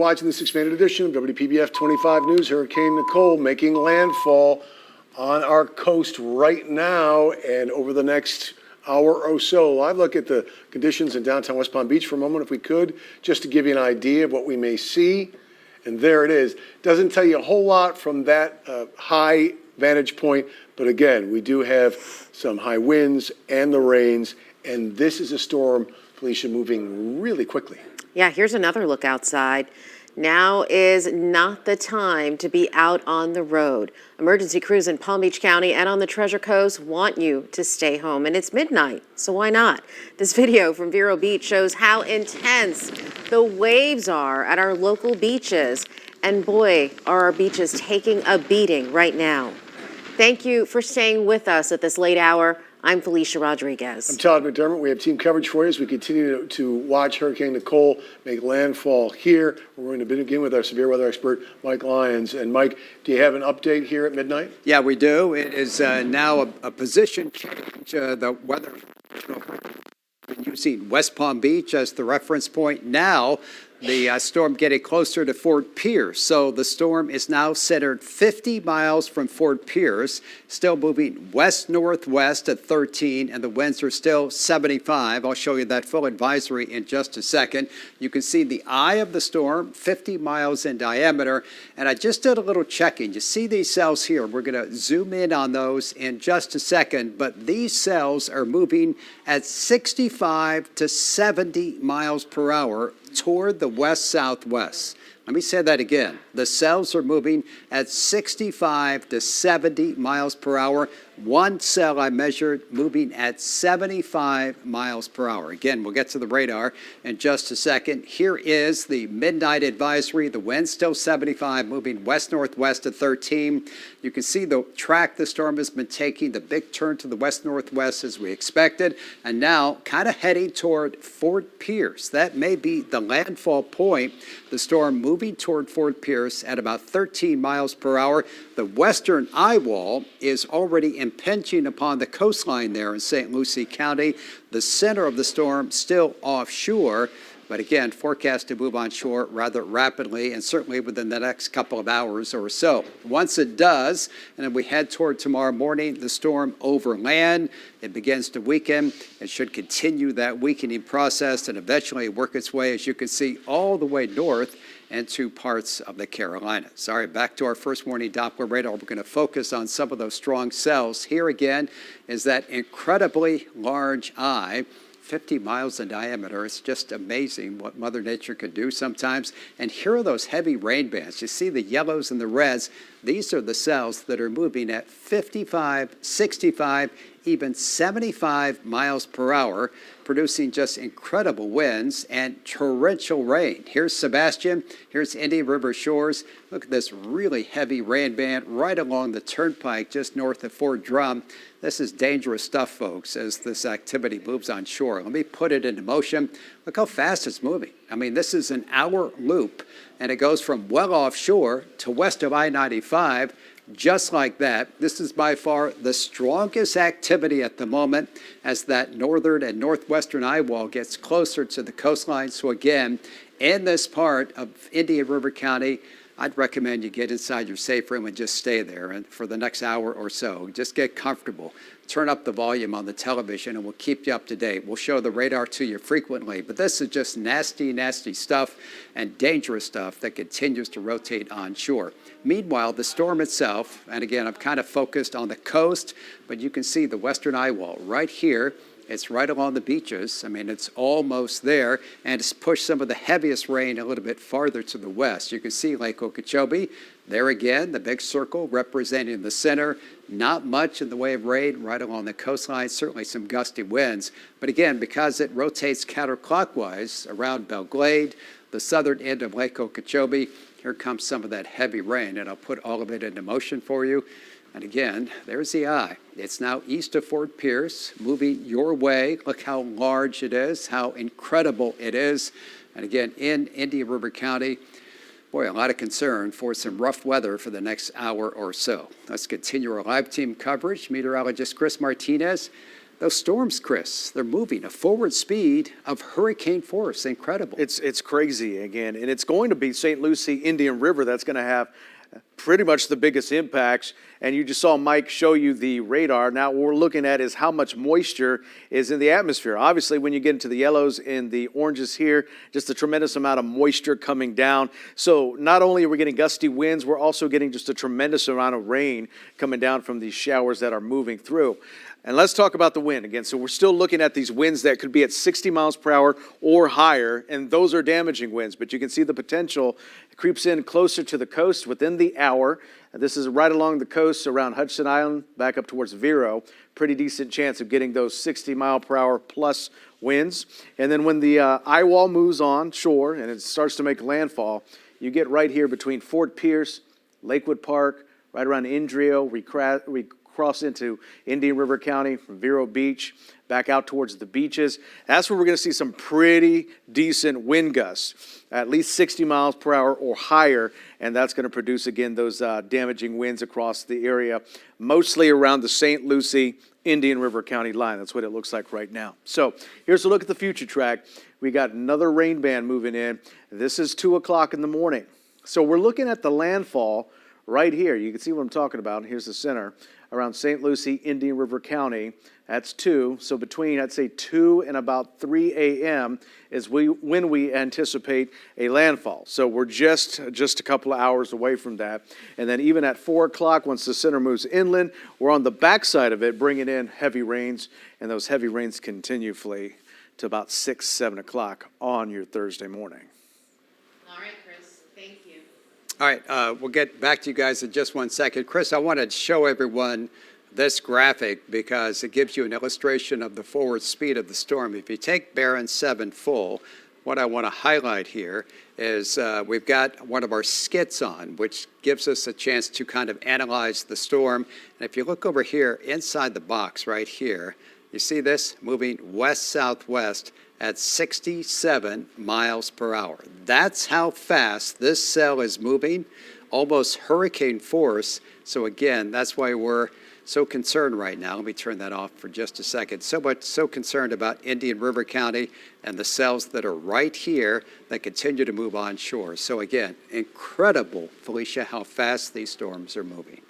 watching this expanded edition of WPBF 25 News. Hurricane Nicole making landfall on our coast right now and over the next hour or so. I'd look at the conditions in downtown West Palm Beach for a moment, if we could, just to give you an idea of what we may see. And there it is. Doesn't tell you a whole lot from that high vantage point, but again, we do have some high winds and the rains, and this is a storm, Felicia, moving really quickly. Yeah, here's another look outside. Now is not the time to be out on the road. Emergency crews in Palm Beach County and on the Treasure Coast want you to stay home, and it's midnight, so why not? This video from Vero Beach shows how intense the waves are at our local beaches, and boy, are our beaches taking a beating right now. Thank you for staying with us at this late hour. I'm Felicia Rodriguez. I'm Todd McDermott. We have team coverage for you as we continue to watch Hurricane Nicole make landfall here. We're going to begin with our severe weather expert, Mike Lyons. And Mike, do you have an update here at midnight? Yeah, we do. It is now a position change. The weather using West Palm Beach as the reference point. Now the storm getting closer to Fort Pierce. So the storm is now centered 50 miles from Fort Pierce, still moving west-northwest at 13, and the winds are still 75. I'll show you that full advisory in just a second. You can see the eye of the storm, 50 miles in diameter, and I just did a little checking. You see these cells here. We're going to zoom in on those in just a second, but these cells are moving at 65 to 70 miles per hour toward the west-southwest. Let me say that again. The cells are moving at 65 to 70 miles per hour. One cell I measured moving at 75 miles per hour. Again, we'll get to the radar in just a second. Here is the midnight advisory. The wind's still 75, moving west-northwest at 13. You can see the track the storm has been taking, the big turn to the west-northwest as we expected, and now kind of heading toward Fort Pierce. That may be the landfall point. The storm moving toward Fort Pierce at about 13 miles per hour. The western eye wall is already impinging upon the coastline there in St. Lucie County. The center of the storm still offshore, but again, forecast to move onshore rather rapidly and certainly within the next couple of hours or so. Once it does, and then we head toward tomorrow morning, the storm over land. It begins to weaken. It should continue that weakening process and eventually work its way, as you can see, all the way north into parts of the Carolinas. All right, back to our first morning Doppler radar. We're going to focus on some of those strong cells. Here again is that incredibly large eye, 50 miles in diameter. It's just amazing what Mother Nature can do sometimes. And here are those heavy rain bands. You see the yellows and the reds. These are the cells that are moving at 55, 65, even 75 miles per hour, producing just incredible winds and torrential rain. Here's Sebastian. Here's Indian River Shores. Look at this really heavy rain band right along the turnpike just north of Fort Drum. This is dangerous stuff, folks, as this activity moves on shore. Let me put it into motion. Look how fast it's moving. I mean, this is an hour loop, and it goes from well offshore to west of I-95, just like that. This is by far the strongest activity at the moment as that northern and northwestern eye wall gets closer to the coastline. So again, in this part of Indian River County, I'd recommend you get inside your safe room and just stay there and for the next hour or so. Just get comfortable. Turn up the volume on the television and we'll keep you up to date. We'll show the radar to you frequently, but this is just nasty, nasty stuff and dangerous stuff that continues to rotate onshore. Meanwhile, the storm itself, and again, I'm kind of focused on the coast, but you can see the western eye wall right here. It's right along the beaches. I mean, it's almost there, and it's pushed some of the heaviest rain a little bit farther to the west. You can see Lake Okeechobee. There again, the big circle representing the center. Not much in the way of rain right along the coastline, certainly some gusty winds. But again, because it rotates counterclockwise around Belle Glade, the southern end of Lake Okeechobee, here comes some of that heavy rain, and I'll put all of it into motion for you. And again, there's the eye. It's now east of Fort Pierce, moving your way. Look how large it is, how incredible it is. And again, in Indian River County, boy, a lot of concern for some rough weather for the next hour or so. Let's continue our live team coverage. Meteorologist Chris Martinez those storms, Chris, they're moving a forward speed of hurricane force. Incredible. It's crazy again, and it's going to be St. Lucie, Indian River that's going to have pretty much the biggest impacts. And you just saw Mike show you the radar. Now what we're looking at is how much moisture is in the atmosphere. Obviously, when you get into the yellows and the oranges here, just a tremendous amount of moisture coming down. So not only are we getting gusty winds, we're also getting just a tremendous amount of rain coming down from these showers that are moving through. And let's talk about the wind again. So we're still looking at these winds that could be at 60 miles per hour or higher, and those are damaging winds. But you can see the potential creeps in closer to the coast within the hour. This is right along the coast around Hudson Island, back up towards Vero. Pretty decent chance of getting those 60 mile per hour plus winds. And then when the eye wall moves on shore and it starts to make landfall, you get right here between Fort Pierce, Lakewood Park, right around Indrio. We cross into Indian River County from Vero Beach, back out towards the beaches. That's where we're going to see some pretty decent wind gusts, at least 60 miles per hour or higher, and that's going to produce, again, those damaging winds across the area, mostly around the St. Lucie, Indian River County line. That's what it looks like right now. So here's a look at the future track. We got another rain band moving in. This is 2 o'clock in the morning. So we're looking at the landfall right here. You can see what I'm talking about. Here's the center around St. Lucie, Indian River County. That's 2. So between, I'd say, 2 and about 3 a.m. is when we anticipate a landfall. So we're just a couple of hours away from that. And then even at 4 o'clock, once the center moves inland, we're on the backside of it, bringing in heavy rains. And those heavy rains continually to about 6, 7 o'clock on your Thursday morning. All right, Chris, thank you. All right, we'll get back to you guys in just 1 second. Chris, I wanted to show everyone this graphic because it gives you an illustration of the forward speed of the storm. If you take Barron 7 full, what I want to highlight here is we've got one of our skits on, which gives us a chance to kind of analyze the storm. And if you look over here inside the box right here, you see this moving west-southwest at 67 miles per hour. That's how fast this cell is moving, almost hurricane force. So again, that's why we're so concerned right now. Let me turn that off for just a second. So concerned about Indian River County and the cells that are right here that continue to move onshore. So again, incredible, Felicia, how fast these storms are moving.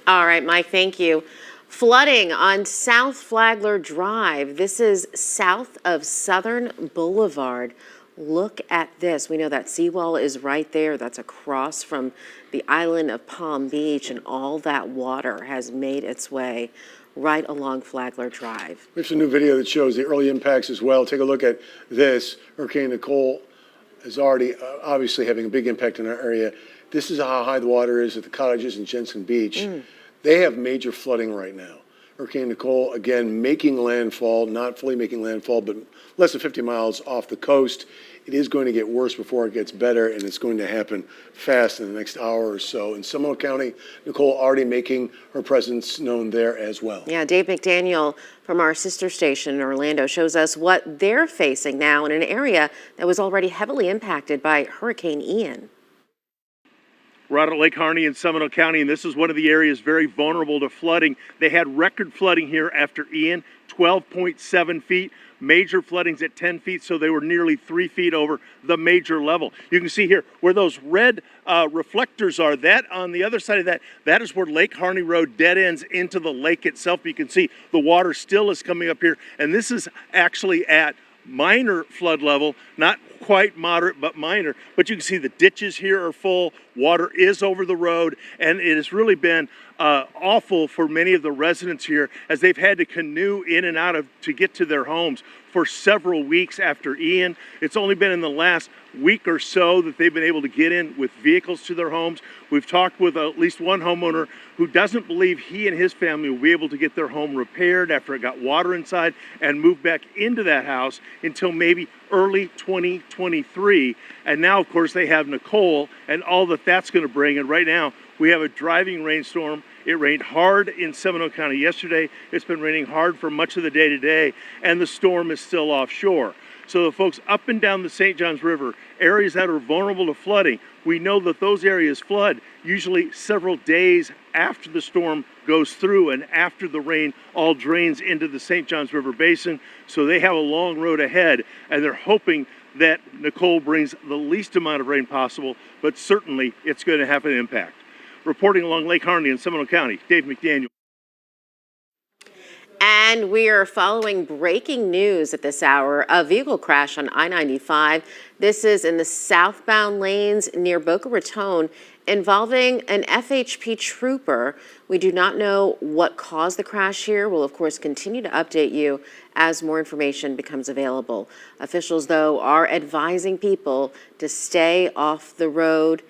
All right, Mike, thank you. Flooding on South Flagler Drive. This is south of Southern Boulevard. Look at this. We know that seawall is right there. That's across from the island of Palm Beach, and all that water has made its way right along Flagler Drive. We have some new video that shows the early impacts as well. Take a look at this. Hurricane Nicole is already obviously having a big impact in our area. This is how high the water is at the cottages in Jensen Beach. They have major flooding right now. Hurricane Nicole, again, making landfall, not fully making landfall, but less than 50 miles off the coast. It is going to get worse before it gets better, and it's going to happen fast in the next hour or so. In Seminole County, Nicole already making her presence known there as well. Yeah, Dave McDaniel from our sister station in Orlando shows us what they're facing now in an area that was already heavily impacted by Hurricane Ian. We're out at Lake Harney in Seminole County, and this is one of the areas very vulnerable to flooding. They had record flooding here after Ian, 12.7 feet. Major floodings at 10 feet, so they were nearly 3 feet over the major level. You can see here where those red reflectors are, that on the other side of that, that is where Lake Harney Road dead ends into the lake itself. You can see the water still is coming up here, and this is actually at minor flood level, not quite moderate, but minor. But you can see the ditches here are full, water is over the road, and it has really been awful for many of the residents here as they've had to canoe in and out of to get to their homes for several weeks after Ian. It's only been in the last week or so that they've been able to get in with vehicles to their homes. We've talked with at least one homeowner who doesn't believe he and his family will be able to get their home repaired after it got water inside and move back into that house until maybe early 2023. And now, of course, they have Nicole and all that that's going to bring. And right now, we have a driving rainstorm. It rained hard in Seminole County yesterday. It's been raining hard for much of the day today, and the storm is still offshore. So the folks up and down the St. Johns River, areas that are vulnerable to flooding, we know that those areas flood usually several days after the storm goes through and after the rain all drains into the St. Johns River Basin. So they have a long road ahead, and they're hoping that Nicole brings the least amount of rain possible, but certainly it's going to have an impact. Reporting along Lake Harney in Seminole County, Dave McDaniel. And we are following breaking news at this hour. A vehicle crash on I-95. This is in the southbound lanes near Boca Raton involving an FHP trooper. We do not know what caused the crash here. We'll, of course, continue to update you as more information becomes available. Officials, though, are advising people to stay off the road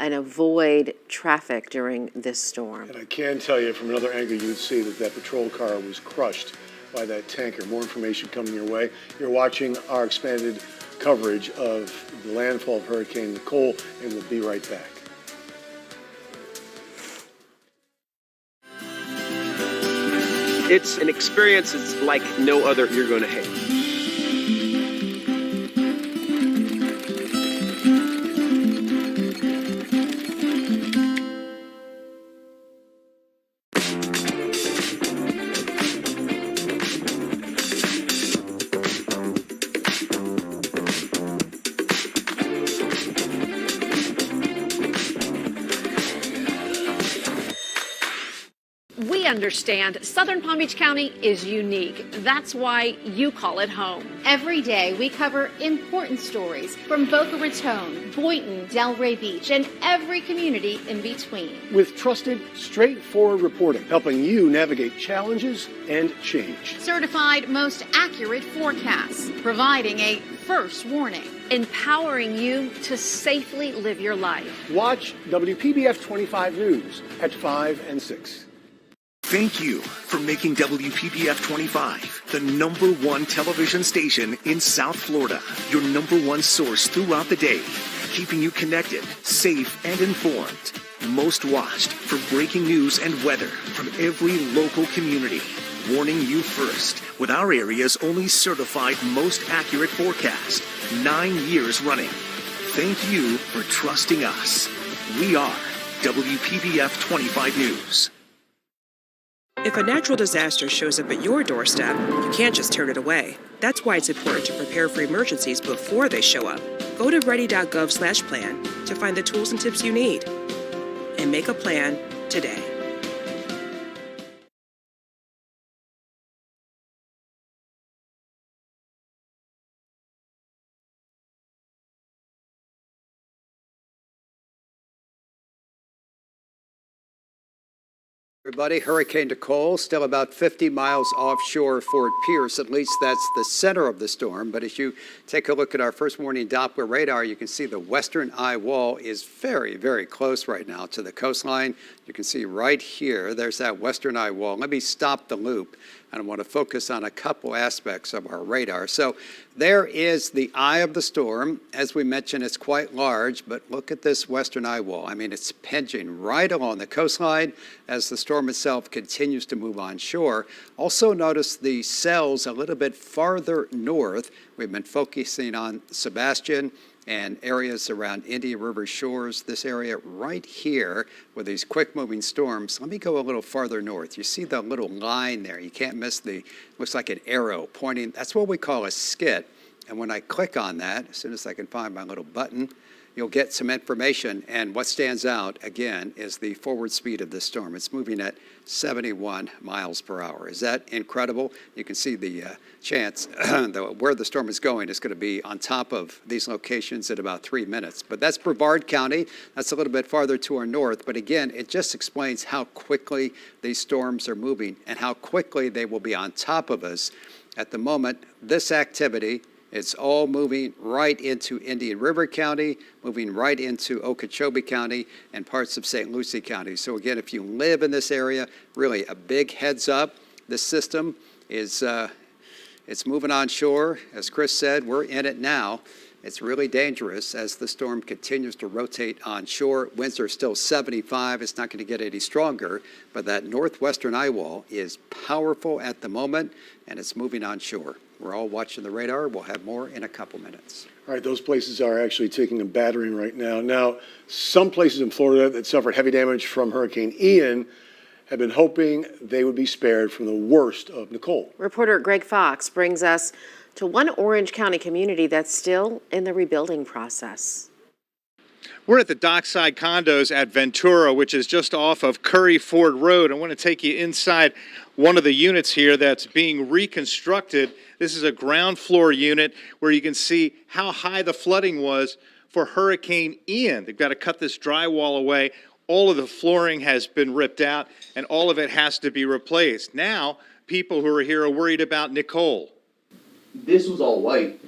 and avoid traffic during this storm. And I can tell you from another angle, you'd see that patrol car was crushed by that tanker. More information coming your way. You're watching our expanded coverage of the landfall of Hurricane Nicole, and we'll be right back. It's an experience that's like no other you're going to have. We understand Southern Palm Beach County is unique. That's why you call it home. Every day, we cover important stories from Boca Raton, Boynton, Delray Beach, and every community in between. With trusted, straightforward reporting, helping you navigate challenges and change. Certified most accurate forecasts, providing a first warning. Empowering you to safely live your life. Watch WPBF 25 News at 5 and 6. Thank you for making WPBF 25 the #1 television station in South Florida. Your #1 source throughout the day, keeping you connected, safe, and informed. Most watched for breaking news and weather from every local community. Warning you first with our area's only certified most accurate forecast. 9 years running. Thank you for trusting us. We are WPBF 25 News. If a natural disaster shows up at your doorstep, you can't just turn it away. That's why it's important to prepare for emergencies before they show up. Go to ready.gov/plan to find the tools and tips you need. And make a plan today. Everybody, Hurricane Nicole still about 50 miles offshore Fort Pierce. At least that's the center of the storm. But as you take a look at our first morning Doppler radar, you can see the western eye wall is very, very close right now to the coastline. You can see right here, there's that western eye wall. Let me stop the loop, and I want to focus on a couple aspects of our radar. So there is the eye of the storm. As we mentioned, it's quite large, but look at this western eye wall. I mean, it's pinching right along the coastline as the storm itself continues to move onshore. Also notice the cells a little bit farther north. We've been focusing on Sebastian and areas around Indian River shores, this area right here with these quick-moving storms. Let me go a little farther north. You see the little line there. You can't miss looks like an arrow pointing. That's what we call a skit. And when I click on that, as soon as I can find my little button, you'll get some information. And what stands out, again, is the forward speed of this storm. It's moving at 71 miles per hour. Is that incredible? You can see the chance where the storm is going is going to be on top of these locations in about 3 minutes. But that's Brevard County. That's a little bit farther to our north. But again, it just explains how quickly these storms are moving and how quickly they will be on top of us. At the moment, this activity, it's all moving right into Indian River County, moving right into Okeechobee County and parts of St. Lucie County. So again, if you live in this area, really a big heads up. This system is it's moving onshore. As Chris said, we're in it now. It's really dangerous as the storm continues to rotate onshore. Winds are still 75. It's not going to get any stronger, but that northwestern eye wall is powerful at the moment, and it's moving onshore. We're all watching the radar. We'll have more in a couple minutes. All right, those places are actually taking a battering right now. Now, some places in Florida that suffered heavy damage from Hurricane Ian have been hoping they would be spared from the worst of Nicole. Reporter Greg Fox brings us to one Orange County community that's still in the rebuilding process. We're at the Dockside Condos at Ventura, which is just off of Curry Ford Road. I want to take you inside one of the units here that's being reconstructed. This is a ground floor unit where you can see how high the flooding was for Hurricane Ian. They've got to cut this drywall away. All of the flooring has been ripped out, and all of it has to be replaced. Now, people who are here are worried about Nicole. This was all white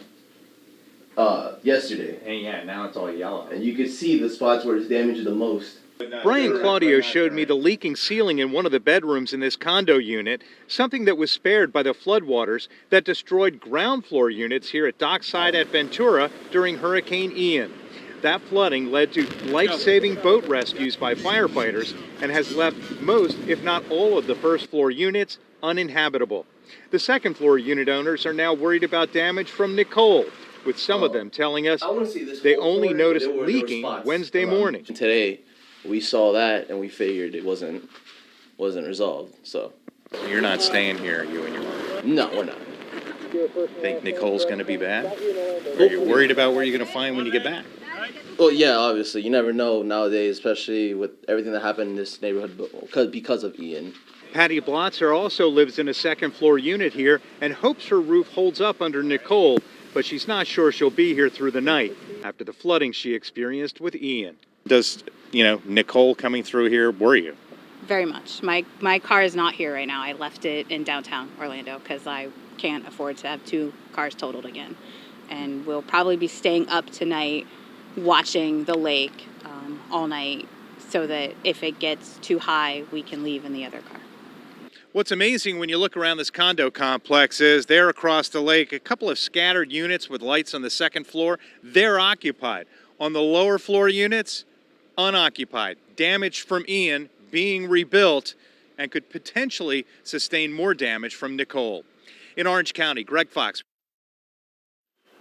yesterday. And yeah, now it's all yellow. And you can see the spots where it's damaged the most. Brian Claudio showed me the leaking ceiling in one of the bedrooms in this condo unit, something that was spared by the floodwaters that destroyed ground floor units here at Dockside at Ventura during Hurricane Ian. That flooding led to life-saving boat rescues by firefighters and has left most, if not all, of the first floor units uninhabitable. The second floor unit owners are now worried about damage from Nicole, with some of them telling us they only noticed leaking Wednesday morning. Today, we saw that and we figured it wasn't resolved. So you're not staying here, you and your mom? No, we're not. Think Nicole's going to be back? Are you worried about where you're going to find when you get back? Well, yeah, obviously. You never know nowadays, especially with everything that happened in this neighborhood because of Ian. Patty Blotzer also lives in a second floor unit here and hopes her roof holds up under Nicole, but she's not sure she'll be here through the night after the flooding she experienced with Ian. Does, Nicole coming through here worry you? Very much. My car is not here right now. I left it in downtown Orlando because I can't afford to have 2 cars totaled again. And we'll probably be staying up tonight watching the lake all night so that if it gets too high, we can leave in the other car. What's amazing when you look around this condo complex is there across the lake, a couple of scattered units with lights on the second floor, they're occupied. On the lower floor units, unoccupied. Damaged from Ian, being rebuilt, and could potentially sustain more damage from Nicole. In Orange County, Greg Fox.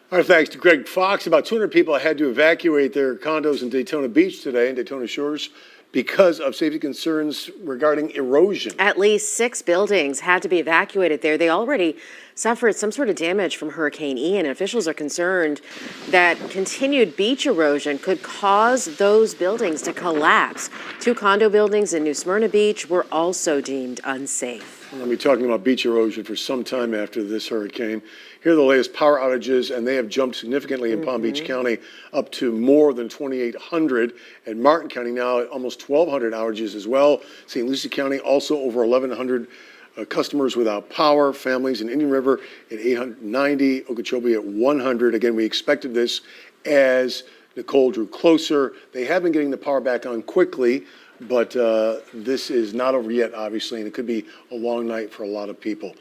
All right, thanks to Greg Fox. About 200 people had to evacuate their condos in Daytona Beach today and Daytona Shores because of safety concerns regarding erosion. At least 6 buildings had to be evacuated there. They already suffered some sort of damage from Hurricane Ian. Officials are concerned that continued beach erosion could cause those buildings to collapse. 2 condo buildings in New Smyrna Beach were also deemed unsafe. We're going to be talking about beach erosion for some time after this hurricane. Here are the latest power outages, and they have jumped significantly in Palm Beach County up to more than 2,800. And Martin County now at almost 1,200 outages as well. St. Lucie County also over 1,100 customers without power. Families in Indian River at 890, Okeechobee at 100. Again, we expected this as Nicole drew closer. They have been getting the power back on quickly, but this is not over yet, obviously, and it could be a long night for a lot of people.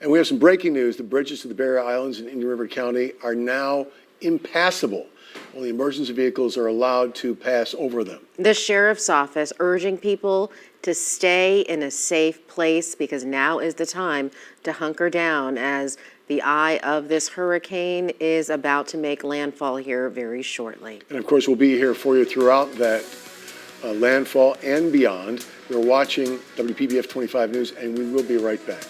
And we have some breaking news. The bridges to the Barrier Islands in Indian River County are now impassable. Only emergency vehicles are allowed to pass over them. The sheriff's office urging people to stay in a safe place because now is the time to hunker down as the eye of this hurricane is about to make landfall here very shortly. And of course, we'll be here for you throughout that landfall and beyond. We're watching WPBF 25 News, and we will be right back.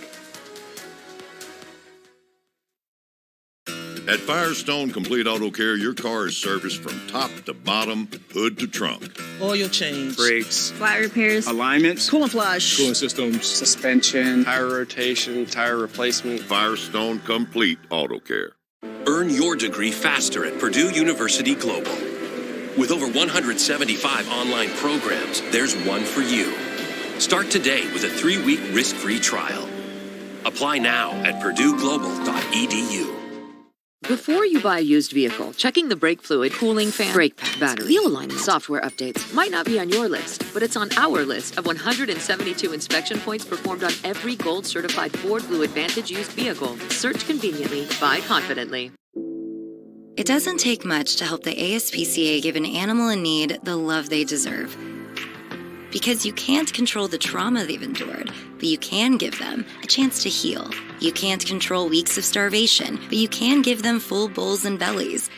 At Firestone Complete Auto Care, your car is serviced from top to bottom, hood to trunk. Oil change, brakes, flat repairs, alignments, coolant flush, cooling systems, suspension, tire rotation, tire replacement. Firestone Complete Auto Care. Earn your degree faster at Purdue University Global. With over 175 online programs, there's one for you. Start today with a 3-week risk-free trial. Apply now at purdueglobal.edu. Before you buy a used vehicle, checking the brake fluid, cooling fan, brake pad, battery, wheel alignment, software updates might not be on your list, but it's on our list of 172 inspection points performed on every gold-certified Ford Blue Advantage used vehicle. Search conveniently, buy confidently. It doesn't take much to help the ASPCA give an animal in need the love they deserve. Because you can't control the trauma they've endured, but you can give them a chance to heal. You can't control weeks of starvation, but you can give them full bowls and bellies.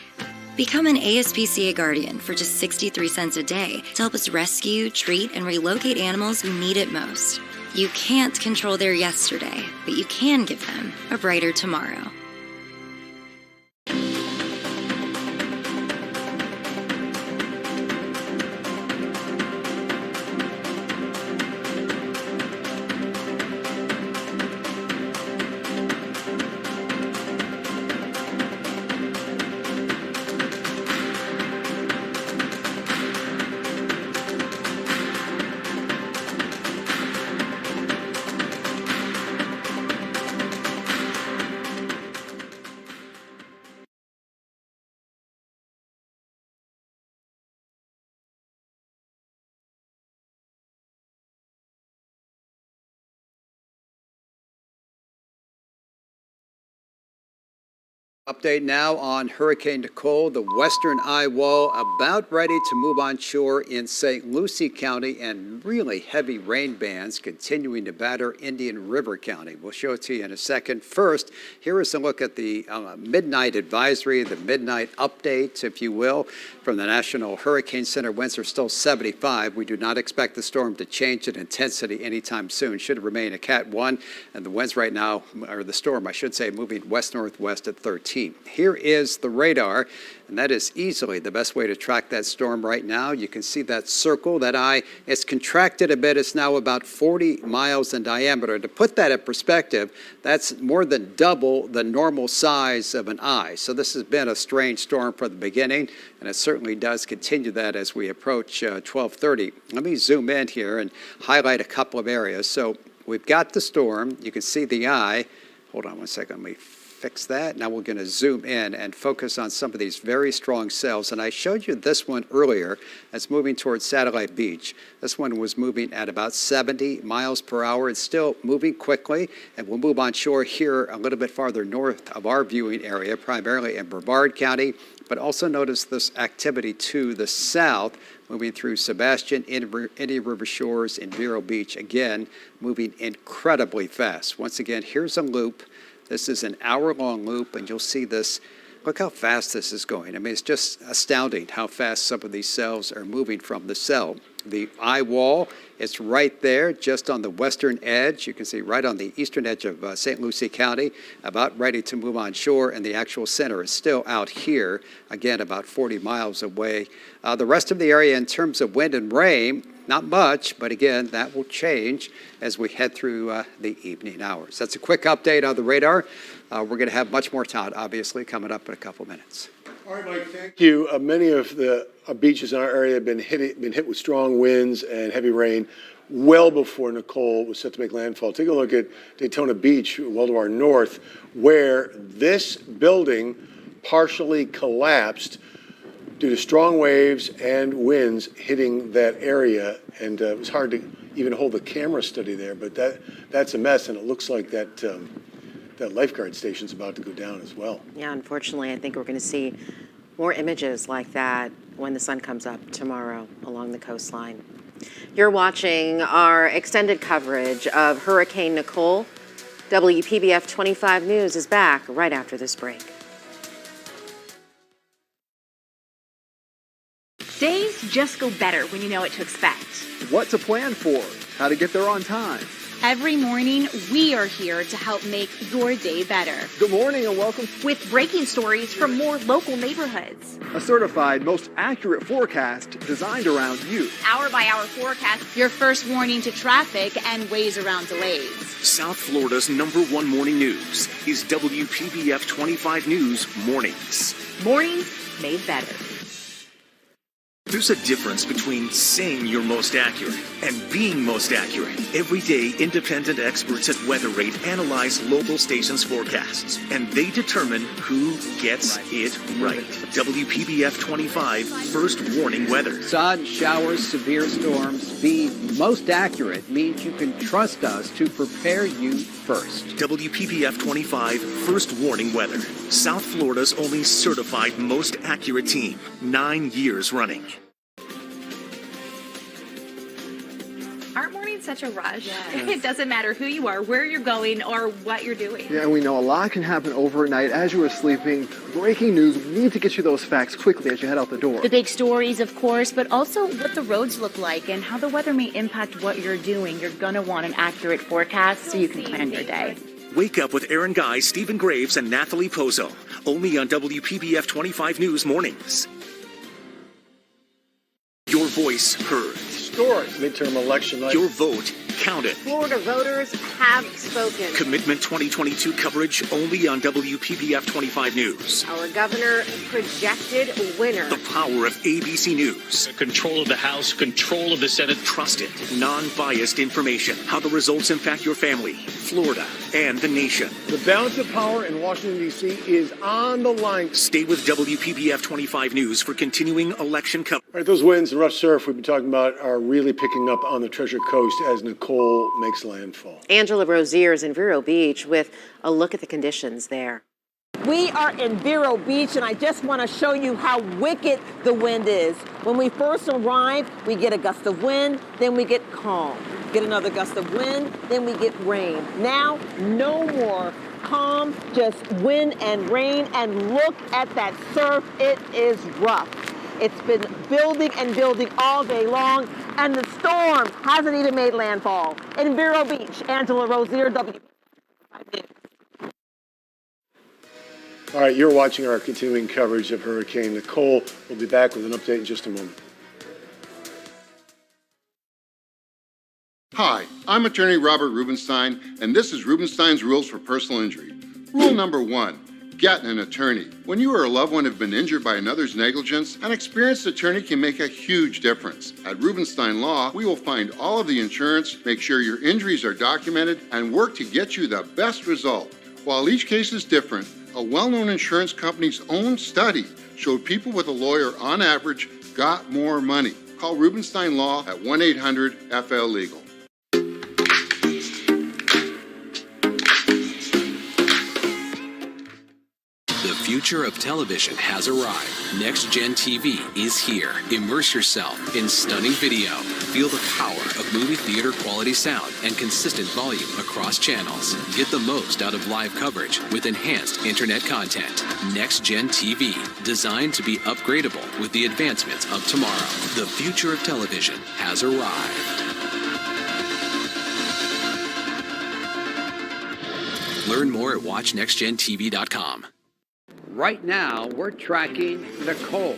Become an ASPCA Guardian for just 63 cents a day to help us rescue, treat, and relocate animals who need it most. You can't control their yesterday, but you can give them a brighter tomorrow. Update now on Hurricane Nicole, the western eye wall about ready to move on shore in St. Lucie County, and really heavy rain bands continuing to batter Indian River County. We'll show it to you in a second. First, here is a look at the midnight advisory, the midnight update, if you will, from the National Hurricane Center. Winds are still 75. We do not expect the storm to change in intensity anytime soon. Should remain a Cat 1, and the winds right now, or the storm, I should say, moving west-northwest at 13. Here is the radar, and that is easily the best way to track that storm right now. You can see that circle, that eye. It's contracted a bit. It's now about 40 miles in diameter. To put that in perspective, that's more than double the normal size of an eye. So this has been a strange storm from the beginning, and it certainly does continue that as we approach 12:30. Let me zoom in here and highlight a couple of areas. So we've got the storm. You can see the eye. Hold on one second. Let me fix that. Now we're going to zoom in and focus on some of these very strong cells. And I showed you this one earlier that's moving towards Satellite Beach. This one was moving at about 70 miles per hour. It's still moving quickly, and we'll move on shore here a little bit farther north of our viewing area, primarily in Brevard County. But also notice this activity to the south, moving through Sebastian, Indian River Shores, and Vero Beach. Again, moving incredibly fast. Once again, here's a loop. This is an hour-long loop, and you'll see this. Look how fast this is going. I mean, it's just astounding how fast some of these cells are moving from the cell. The eye wall is right there, just on the western edge. You can see right on the eastern edge of St. Lucie County, about ready to move on shore, and the actual center is still out here, again, about 40 miles away. The rest of the area in terms of wind and rain, not much, but again, that will change as we head through the evening hours. That's a quick update on the radar. We're going to have much more, Todd, obviously, coming up in a couple minutes. All right, Mike, thank you. Many of the beaches in our area have been hit with strong winds and heavy rain well before Nicole was set to make landfall. Take a look at Daytona Beach, well to our north, where this building partially collapsed due to strong waves and winds hitting that area. And it was hard to even hold the camera steady there, but that's a mess, and it looks like that lifeguard station's about to go down as well. Yeah, unfortunately, I think we're going to see more images like that when the sun comes up tomorrow along the coastline. You're watching our extended coverage of Hurricane Nicole. WPBF 25 News is back right after this break. Days just go better when you know what to expect. What to plan for, how to get there on time. Every morning, we are here to help make your day better. Good morning and welcome. With breaking stories from more local neighborhoods. A certified, most accurate forecast designed around you. Hour-by-hour forecast, your first warning to traffic and ways around delays. South Florida's #1 morning news is WPBF 25 News Mornings. Mornings made better. There's a difference between saying you're most accurate and being most accurate. Every day, independent experts at WeatherRate analyze local stations' forecasts, and they determine who gets it right. WPBF 25 First Warning Weather. Sun, showers, severe storms. Being most accurate means you can trust us to prepare you first. WPBF 25 First Warning Weather. South Florida's only certified most accurate team. 9 years running. Aren't mornings it's such a rush. It doesn't matter who you are, where you're going, or what you're doing. Yeah, and we know a lot can happen overnight as you are sleeping. Breaking news, we need to get you those facts quickly as you head out the door. The big stories, of course, but also what the roads look like and how the weather may impact what you're doing. You're going to want an accurate forecast so you can plan your day. Wake up with Aaron Guy, Stephen Graves, and Nathalie Pozo. Only on WPBF 25 News Mornings. Your voice heard. Historic midterm election night. Your vote counted. Florida voters have spoken. Commitment 2022 coverage only on WPBF 25 News. Our governor projected winner. The power of ABC News. Control of the House, control of the Senate. Trusted, non-biased information. How the results impact your family, Florida, and the nation. The balance of power in Washington, D.C. is on the line. Stay with WPBF 25 News for continuing election coverage. All right, those winds and rough surf we've been talking about are really picking up on the Treasure Coast as Nicole makes landfall. Angela Rozier is in Vero Beach with a look at the conditions there. We are in Vero Beach, and I just want to show you how wicked the wind is. When we first arrive, we get a gust of wind, then we get calm. Get another gust of wind, then we get rain. Now, no more calm, just wind and rain, and look at that surf. It is rough. It's been building and building all day long, and the storm hasn't even made landfall. In Vero Beach, Angela Rozier, WPBF. All right, you're watching our continuing coverage of Hurricane Nicole. We'll be back with an update in just a moment. Hi, I'm attorney Robert Rubenstein, and this is Rubenstein's Rules for Personal Injury. Rule number 1, get an attorney. When you or a loved one have been injured by another's negligence, an experienced attorney can make a huge difference. At Rubenstein Law, we will find all of the insurance, make sure your injuries are documented, and work to get you the best result. While each case is different, a well-known insurance company's own study showed people with a lawyer, on average, got more money. Call Rubenstein Law at 1-800-FL-LEGAL. The future of television has arrived. Next Gen TV is here. Immerse yourself in stunning video. Feel the power of movie theater quality sound and consistent volume across channels. Get the most out of live coverage with enhanced internet content. Next Gen TV, designed to be upgradable with the advancements of tomorrow. The future of television has arrived. Learn more at watchnextgentv.com. Right now, we're tracking Nicole.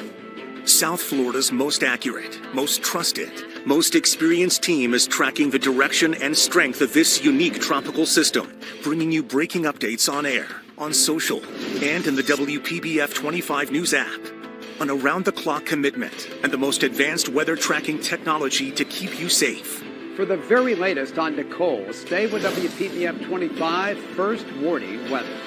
South Florida's most accurate, most trusted, most experienced team is tracking the direction and strength of this unique tropical system, bringing you breaking updates on air, on social, and in the WPBF 25 News app. An around-the-clock commitment and the most advanced weather tracking technology to keep you safe. For the very latest on Nicole, stay with WPBF 25 First Warning Weather.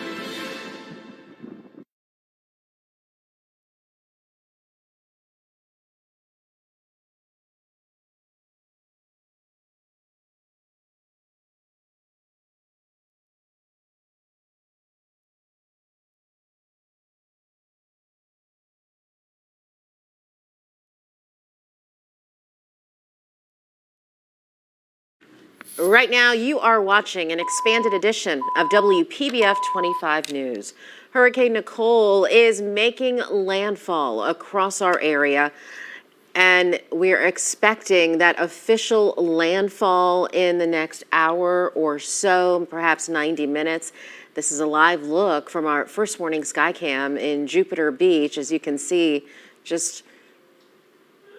Right now, you are watching an expanded edition of WPBF 25 News. Hurricane Nicole is making landfall across our area, and we're expecting that official landfall in the next hour or so, perhaps 90 minutes. This is a live look from our First Warning Skycam in Jupiter Beach. As you can see, just,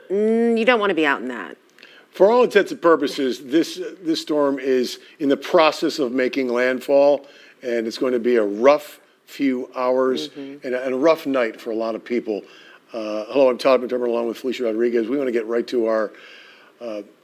you don't want to be out in that. For all intents and purposes, this storm is in the process of making landfall, and it's going to be a rough few hours and a rough night for a lot of people. Hello, I'm Todd McDermott along with Felicia Rodriguez. We want to get right to our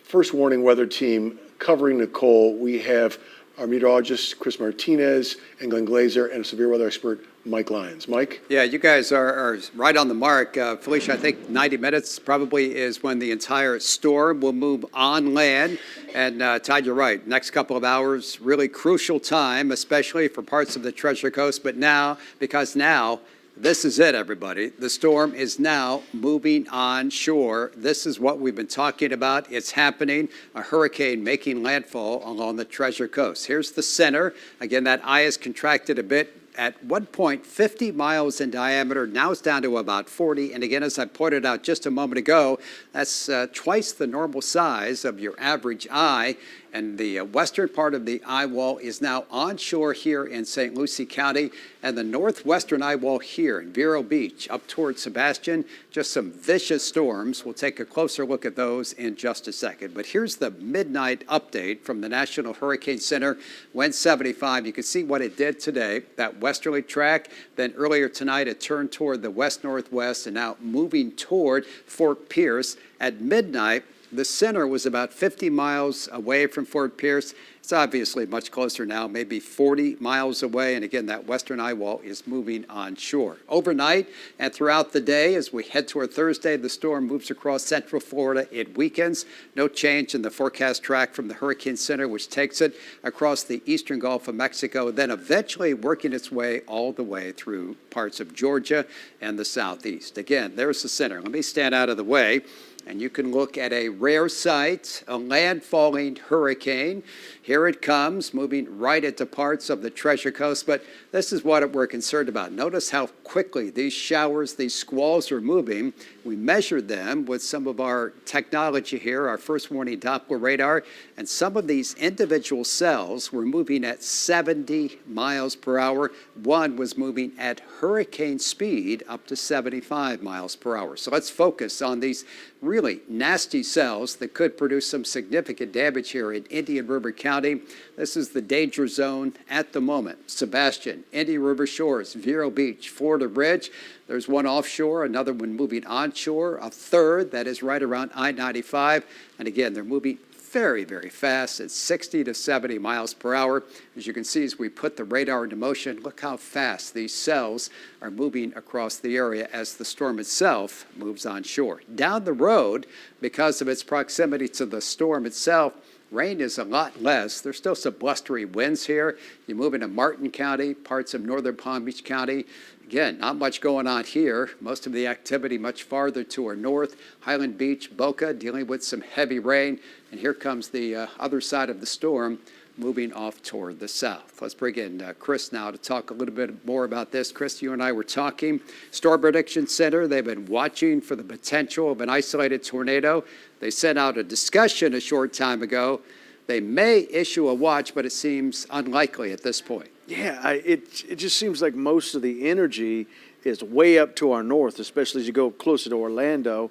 First Warning weather team covering Nicole. We have our meteorologist, Chris Martinez, and Glenn Glazer, and a severe weather expert, Mike Lyons. Mike? Yeah, you guys are right on the mark. Felicia, I think 90 minutes probably is when the entire storm will move on land. And Todd, you're right. Next couple of hours, really crucial time, especially for parts of the Treasure Coast. But now, because now This is it, everybody. The storm is now moving onshore. This is what we've been talking about. It's happening. A hurricane making landfall along the Treasure Coast. Here's the center. Again, that eye is contracted a bit. At one point, 50 miles in diameter. Now it's down to about 40. And again, as I pointed out just a moment ago, that's twice the normal size of your average eye. And the western part of the eye wall is now onshore here in St. Lucie County, and the northwestern eye wall here in Vero Beach up towards Sebastian. Just some vicious storms. We'll take a closer look at those in just a second. But here's the midnight update from the National Hurricane Center. Wind 75. You can see what it did today. That westerly track. Then earlier tonight, it turned toward the west-northwest and now moving toward Fort Pierce. At midnight, the center was about 50 miles away from Fort Pierce. It's obviously much closer now, maybe 40 miles away. And again, that western eye wall is moving onshore. Overnight and throughout the day, as we head toward Thursday, the storm moves across central Florida. It weakens. No change in the forecast track from the Hurricane Center, which takes it across the eastern Gulf of Mexico, then eventually working its way all the way through parts of Georgia and the southeast. Again, there's the center. Let me stand out of the way. And you can look at a rare sight, a landfalling hurricane. Here it comes, moving right into parts of the Treasure Coast. But this is what we're concerned about. Notice how quickly these showers, these squalls are moving. We measured them with some of our technology here, our first warning Doppler radar. And some of these individual cells were moving at 70 miles per hour. One was moving at hurricane speed up to 75 miles per hour. So let's focus on these really nasty cells that could produce some significant damage here in Indian River County. This is the danger zone at the moment. Sebastian, Indian River Shores, Vero Beach, Florida Ridge. There's one offshore, another one moving onshore, a third that is right around I-95. And again, they're moving very, very fast at 60 to 70 miles per hour. As you can see, as we put the radar into motion, look how fast these cells are moving across the area as the storm itself moves onshore. Down the road, because of its proximity to the storm itself, rain is a lot less. There's still some blustery winds here. You move into Martin County, parts of northern Palm Beach County. Again, not much going on here. Most of the activity much farther to our north. Highland Beach, Boca, dealing with some heavy rain. And here comes the other side of the storm, moving off toward the south. Let's bring in Chris now to talk a little bit more about this. Chris, you and I were talking. Storm Prediction Center, they've been watching for the potential of an isolated tornado. They sent out a discussion a short time ago. They may issue a watch, but it seems unlikely at this point. Yeah, it just seems like most of the energy is way up to our north, especially as you go closer to Orlando.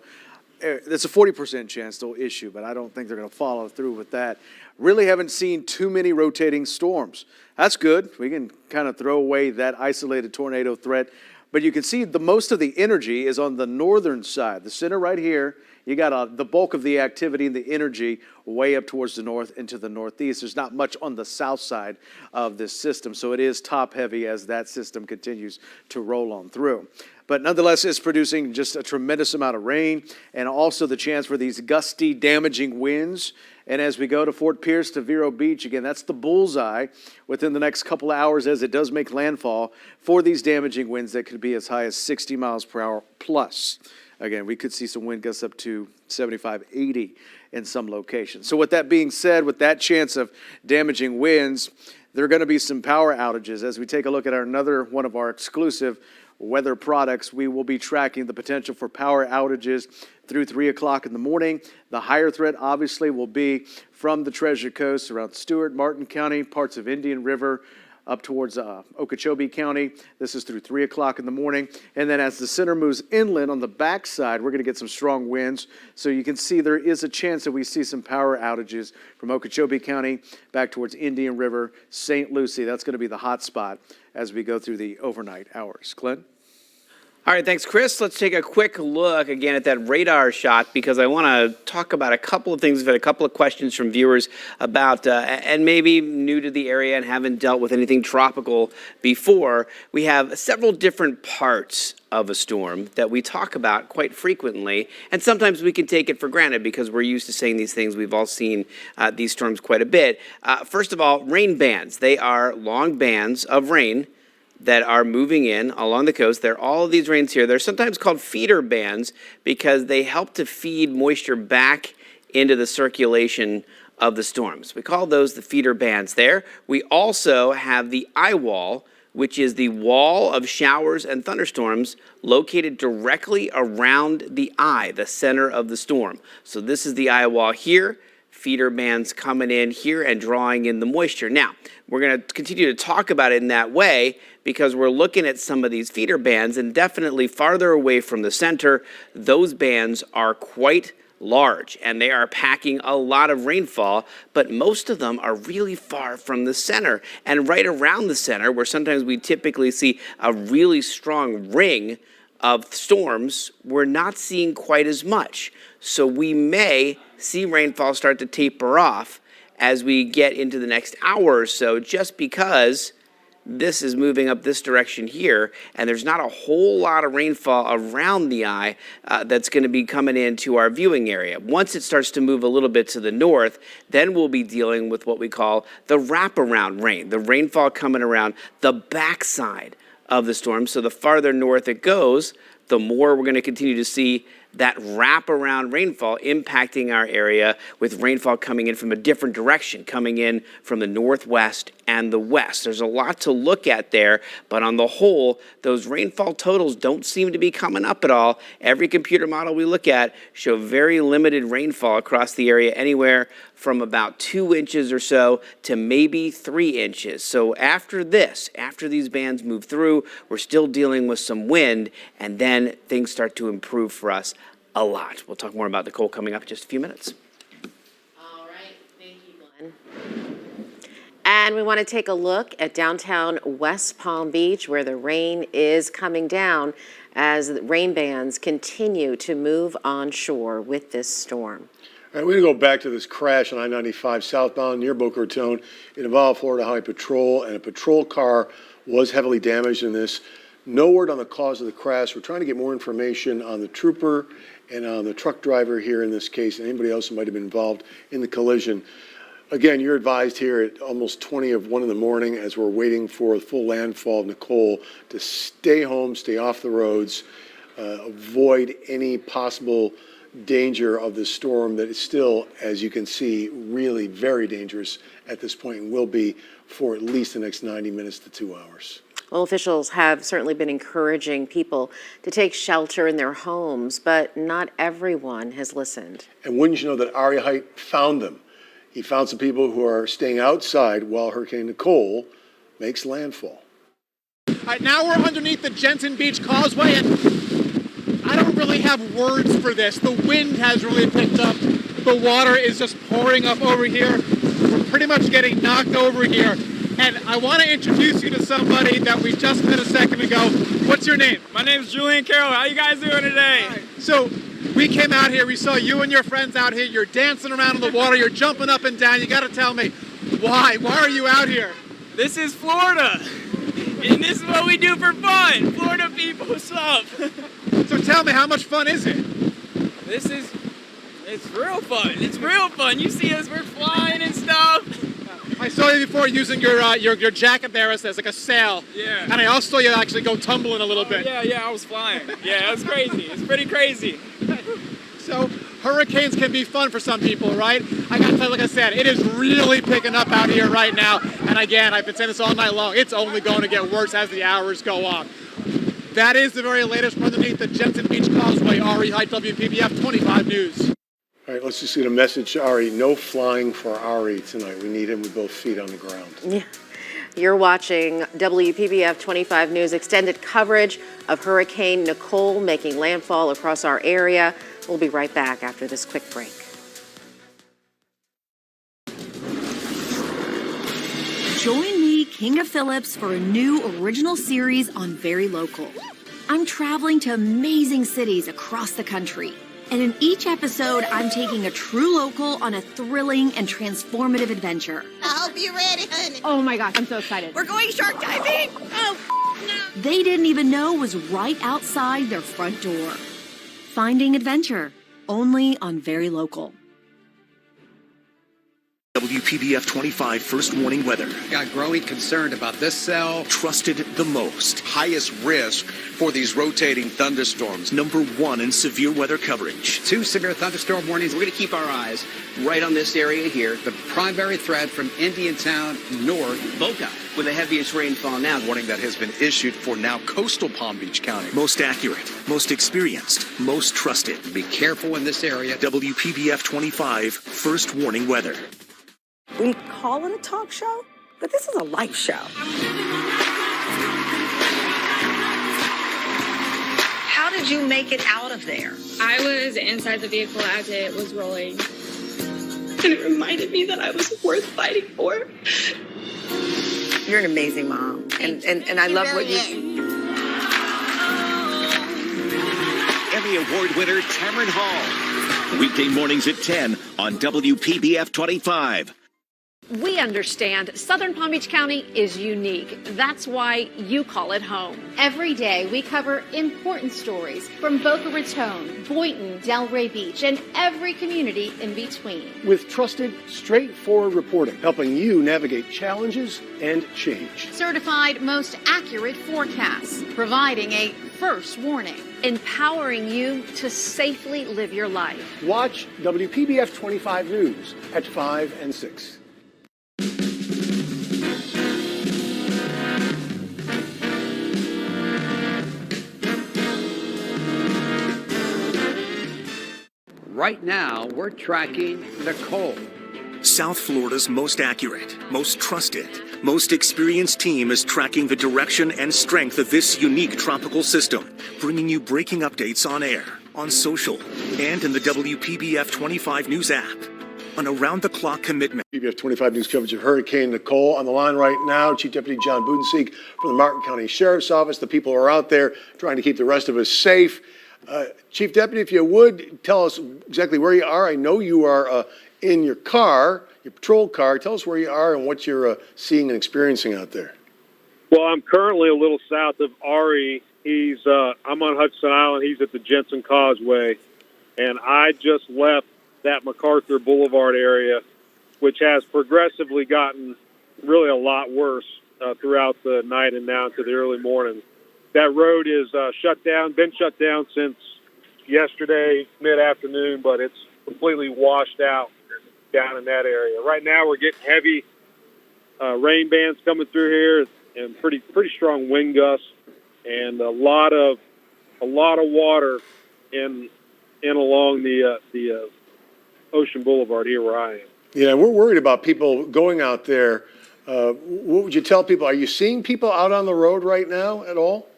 There's a 40% chance they'll issue, but I don't think they're going to follow through with that. Really haven't seen too many rotating storms. That's good. We can kind of throw away that isolated tornado threat. But you can see most of the energy is on the northern side, the center right here. You got the bulk of the activity and the energy way up towards the north into the northeast. There's not much on the south side of this system, so it is top heavy as that system continues to roll on through. But nonetheless, it's producing just a tremendous amount of rain and also the chance for these gusty, damaging winds. And as we go to Fort Pierce to Vero Beach, again, that's the bullseye within the next couple of hours as it does make landfall for these damaging winds that could be as high as 60 miles per hour plus. Again, we could see some wind gusts up to 75, 80 in some locations. So with that being said, with that chance of damaging winds, there are going to be some power outages. As we take a look at another one of our exclusive weather products, we will be tracking the potential for power outages through 3 o'clock in the morning. The higher threat obviously will be from the Treasure Coast around Stewart, Martin County, parts of Indian River, up towards Okeechobee County. This is through 3 o'clock in the morning. And then as the center moves inland on the backside, we're going to get some strong winds. So you can see there is a chance that we see some power outages from Okeechobee County back towards Indian River, St. Lucie. That's going to be the hot spot as we go through the overnight hours. Glenn? All right, thanks, Chris. Let's take a quick look again at that radar shot because I want to talk about a couple of things. We've had a couple of questions from viewers about, and maybe new to the area and haven't dealt with anything tropical before. We have several different parts of a storm that we talk about quite frequently, and sometimes we can take it for granted because we're used to saying these things. We've all seen these storms quite a bit. First of all, rain bands. They are long bands of rain that are moving in along the coast. There are all of these rains here. They're sometimes called feeder bands because they help to feed moisture back into the circulation of the storms. We call those the feeder bands there. We also have the eye wall, which is the wall of showers and thunderstorms located directly around the eye, the center of the storm. So this is the eye wall here. Feeder bands coming in here and drawing in the moisture. Now, we're going to continue to talk about it in that way because we're looking at some of these feeder bands, and definitely farther away from the center, those bands are quite large and they are packing a lot of rainfall, but most of them are really far from the center. And right around the center, where sometimes we typically see a really strong ring of storms, we're not seeing quite as much. So we may see rainfall start to taper off as we get into the next hour or so, just because this is moving up this direction here, and there's not a whole lot of rainfall around the eye that's going to be coming into our viewing area. Once it starts to move a little bit to the north, then we'll be dealing with what we call the wraparound rain, the rainfall coming around the backside of the storm. So the farther north it goes, the more we're going to continue to see that wraparound rainfall impacting our area, with rainfall coming in from a different direction, coming in from the northwest and the west. There's a lot to look at there, but on the whole, those rainfall totals don't seem to be coming up at all. Every computer model we look at show very limited rainfall across the area, anywhere from about 2 inches or so to maybe 3 inches. So after these bands move through, we're still dealing with some wind, and then things start to improve for us a lot. We'll talk more about Nicole coming up in just a few minutes. All right, thank you, Glenn. And we want to take a look at downtown West Palm Beach, where the rain is coming down as rain bands continue to move onshore with this storm. All right, we're going to go back to this crash on I-95 southbound near Boca Raton. It involved Florida Highway Patrol, and a patrol car was heavily damaged in this. No word on the cause of the crash. We're trying to get more information on the trooper and on the truck driver here in this case, and anybody else who might have been involved in the collision. Again, you're advised here at almost 1 in the morning, as we're waiting for the full landfall of Nicole, to stay home, stay off the roads, avoid any possible danger of the storm that is still, as you can see, really very dangerous at this point, and will be for at least the next 90 minutes to 2 hours. Well, officials have certainly been encouraging people to take shelter in their homes, but not everyone has listened. And wouldn't you know that Ari Height found them? He found some people who are staying outside while Hurricane Nicole makes landfall. All right, now we're underneath the Jensen Beach Causeway, and I don't really have words for this. The wind has really picked up. The water is just pouring up over here. We're pretty much getting knocked over here. And I want to introduce you to somebody that we just met a second ago. What's your name? My name is Julian Carroll. How you guys doing today? Right. So we came out here. We saw you and your friends out here. You're dancing around in the water. You're jumping up and down. You got to tell me why. Why are you out here? This is Florida. And this is what we do for fun. Florida people, what's up? So tell me, how much fun is it? It's real fun. It's real fun. You see us, we're flying and stuff. I saw you before using your jacket there as like a sail. Yeah. And I also saw you actually go tumbling a little bit. Yeah, I was flying. Yeah, it was crazy. It's pretty crazy. So hurricanes can be fun for some people, right? I got to tell you, like I said, it is really picking up out here right now. And again, I've been saying this all night long. It's only going to get worse as the hours go on. That is the very latest from underneath the Jensen Beach Causeway. Ari Height, WPBF 25 News. All right, let's just get a message to Ari. No flying for Ari tonight. We need him with both feet on the ground. Yeah. You're watching WPBF 25 News extended coverage of Hurricane Nicole making landfall across our area. We'll be right back after this quick break. Join me, Kinga Phillips, for a new original series on Very Local. I'm traveling to amazing cities across the country. And in each episode, I'm taking a true local on a thrilling and transformative adventure. I hope you're ready, honey. Oh my gosh, I'm so excited. We're going shark diving. Oh, no. They didn't even know was right outside their front door. Finding adventure, only on Very Local. WPBF 25 First Warning Weather. Got growing concern about this cell. Trusted the most. Highest risk for these rotating thunderstorms. #1 in severe weather coverage. 2 severe thunderstorm warnings. We're going to keep our eyes right on this area here. The primary threat from Indiantown north. Boca, with the heaviest rainfall now. Warning that has been issued for now coastal Palm Beach County. Most accurate, most experienced, most trusted. Be careful in this area. WPBF 25 First Warning Weather. We call it a talk show, but this is a life show. How did you make it out of there? I was inside the vehicle as it was rolling. And it reminded me that I was worth fighting for. You're an amazing mom. And I love what you... Emmy Award winner Tamron Hall. Weekday mornings at 10 on WPBF 25. We understand Southern Palm Beach County is unique. That's why you call it home. Every day we cover important stories from Boca Raton, Boynton, Delray Beach, and every community in between. With trusted, straightforward reporting, helping you navigate challenges and change. Certified most accurate forecasts, providing a first warning. Empowering you to safely live your life. Watch WPBF 25 News at 5 and 6. Right now, we're tracking Nicole. South Florida's most accurate, most trusted, most experienced team is tracking the direction and strength of this unique tropical system, bringing you breaking updates on air, on social, and in the WPBF 25 News app. An around-the-clock commitment. WPBF 25 News coverage of Hurricane Nicole. On the line right now, Chief Deputy John Budenseek from the Martin County Sheriff's Office. The people are out there trying to keep the rest of us safe. Chief Deputy, if you would, tell us exactly where you are. I know you are in your car, your patrol car. Tell us where you are and what you're seeing and experiencing out there. Well, I'm currently a little south of Ari. I'm on Hudson Island. He's at the Jensen Causeway. And I just left that MacArthur Boulevard area, which has progressively gotten really a lot worse throughout the night and now into the early morning. That road is been shut down since yesterday mid-afternoon, but it's completely washed out down in that area. Right now we're getting heavy rain bands coming through here and pretty strong wind gusts and a lot of water in along the Ocean Boulevard here where I am. Yeah, we're worried about people going out there. What would you tell people? Are you seeing people out on the road right now at all?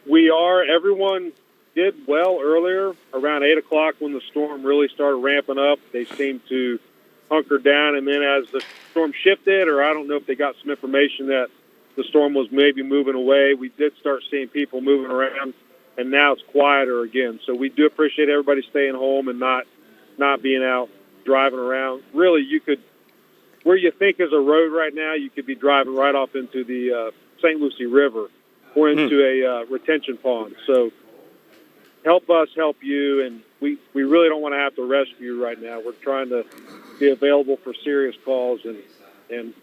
We are. Everyone did well earlier, around 8 o'clock when the storm really started ramping up. They seemed to hunker down, and then as the storm shifted, or I don't know if they got some information that the storm was maybe moving away, we did start seeing people moving around, and now it's quieter again. So we do appreciate everybody staying home and not being out driving around. Really, you could, where you think is a road right now, you could be driving right off into the St. Lucie River or into a retention pond. So help us help you, and we really don't want to have to rescue you right now. We're trying to be available for serious calls, and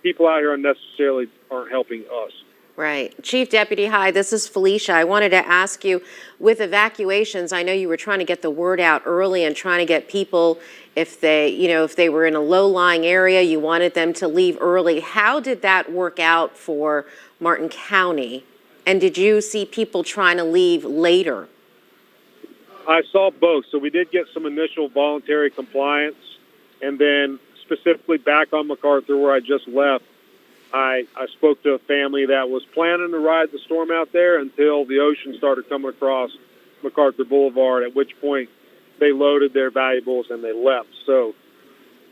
people out here unnecessarily aren't helping us. Right. Chief Deputy, hi, this is Felicia. I wanted to ask you, with evacuations, I know you were trying to get the word out early and trying to get people, if they were in a low-lying area, you wanted them to leave early. How did that work out for Martin County? And did you see people trying to leave later? I saw both. So we did get some initial voluntary compliance, and then specifically back on MacArthur where I just left, I spoke to a family that was planning to ride the storm out there until the ocean started coming across MacArthur Boulevard, at which point they loaded their valuables and they left. So,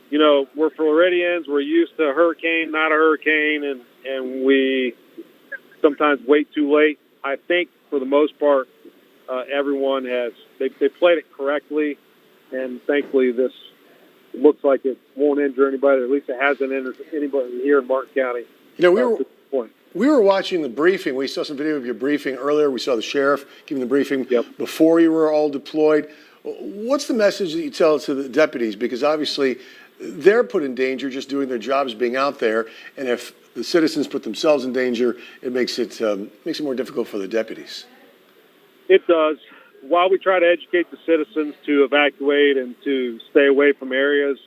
we're Floridians. We're used to a hurricane, not a hurricane, and we sometimes wait too late. I think for the most part, everyone they played it correctly, and thankfully this looks like it won't injure anybody, or at least it hasn't injured anybody here in Martin County. We were watching the briefing. We saw some video of your briefing earlier. We saw the sheriff giving the briefing before you were all deployed. What's the message that you tell to the deputies? Because obviously they're put in danger just doing their jobs, being out there. And if the citizens put themselves in danger, it makes it more difficult for the deputies. It does. While we try to educate the citizens to evacuate and to stay away from areas,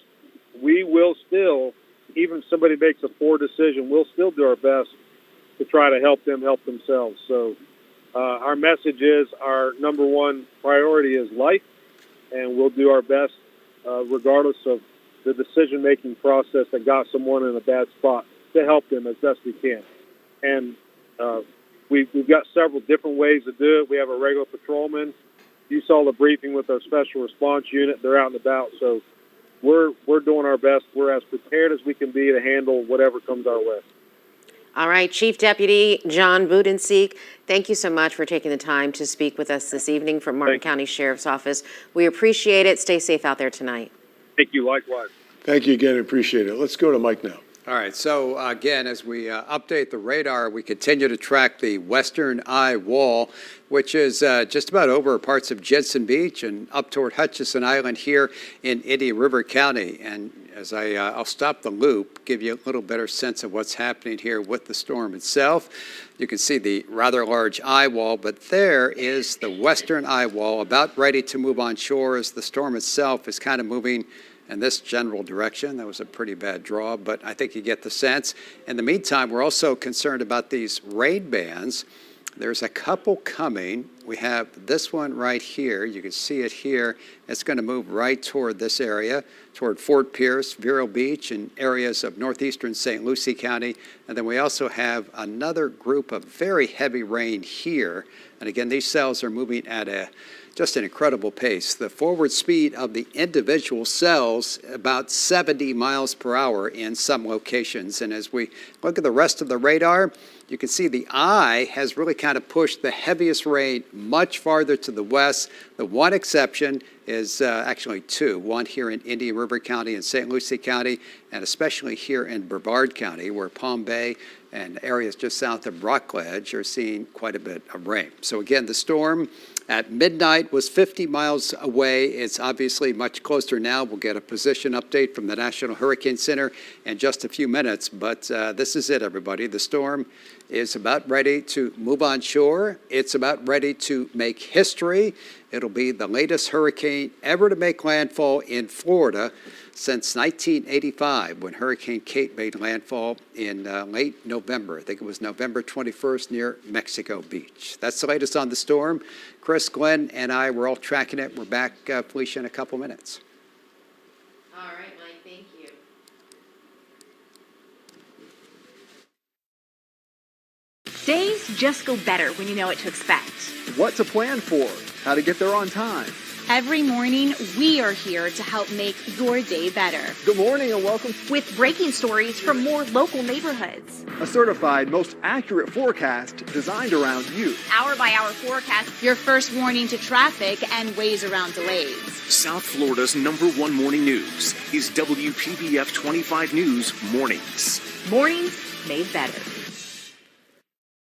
we will still, even if somebody makes a poor decision, we'll still do our best to try to help them help themselves. So our message is our number one priority is life, and we'll do our best regardless of the decision-making process that got someone in a bad spot to help them as best we can. And we've got several different ways to do it. We have a regular patrolman. You saw the briefing with our special response unit. They're out and about. So we're doing our best. We're as prepared as we can be to handle whatever comes our way. All right, Chief Deputy John Budenseek, thank you so much for taking the time to speak with us this evening from Martin County Sheriff's Office. We appreciate it. Stay safe out there tonight. Thank you. Likewise. Thank you again. I appreciate it. Let's go to Mike now. All right, so again, as we update the radar, we continue to track the western eye wall, which is just about over parts of Jensen Beach and up toward Hutchinson Island here in Indian River County. And as I'll stop the loop, give you a little better sense of what's happening here with the storm itself. You can see the rather large eye wall, but there is the western eye wall about ready to move on shore as the storm itself is kind of moving in this general direction. That was a pretty bad draw, but I think you get the sense. In the meantime, we're also concerned about these rain bands. There's a couple coming. We have this one right here. You can see it here. It's going to move right toward this area, toward Fort Pierce, Vero Beach, and areas of northeastern St. Lucie County. And then we also have another group of very heavy rain here. And again, these cells are moving at just an incredible pace. The forward speed of the individual cells, about 70 miles per hour in some locations. And as we look at the rest of the radar, you can see the eye has really kind of pushed the heaviest rain much farther to the west. The one exception is actually two, one here in Indian River County and St. Lucie County, and especially here in Brevard County, where Palm Bay and areas just south of Rockledge are seeing quite a bit of rain. So again, the storm at midnight was 50 miles away. It's obviously much closer now. We'll get a position update from the National Hurricane Center in just a few minutes, but this is it, everybody. The storm is about ready to move on shore. It's about ready to make history. It'll be the latest hurricane ever to make landfall in Florida since 1985, when Hurricane Kate made landfall in late November. I think it was November 21st near Mexico Beach. That's the latest on the storm. Chris, Glenn, and I, we're all tracking it. We're back, Felicia, in a couple minutes. All right, Mike, thank you. Days just go better when you know what to expect. What to plan for, how to get there on time. Every morning, we are here to help make your day better. Good morning and welcome. With breaking stories from more local neighborhoods. A certified, most accurate forecast designed around you. Hour-by-hour forecast, your first warning to traffic and ways around delays. South Florida's #1 morning news is WPBF 25 News Mornings. Mornings made better.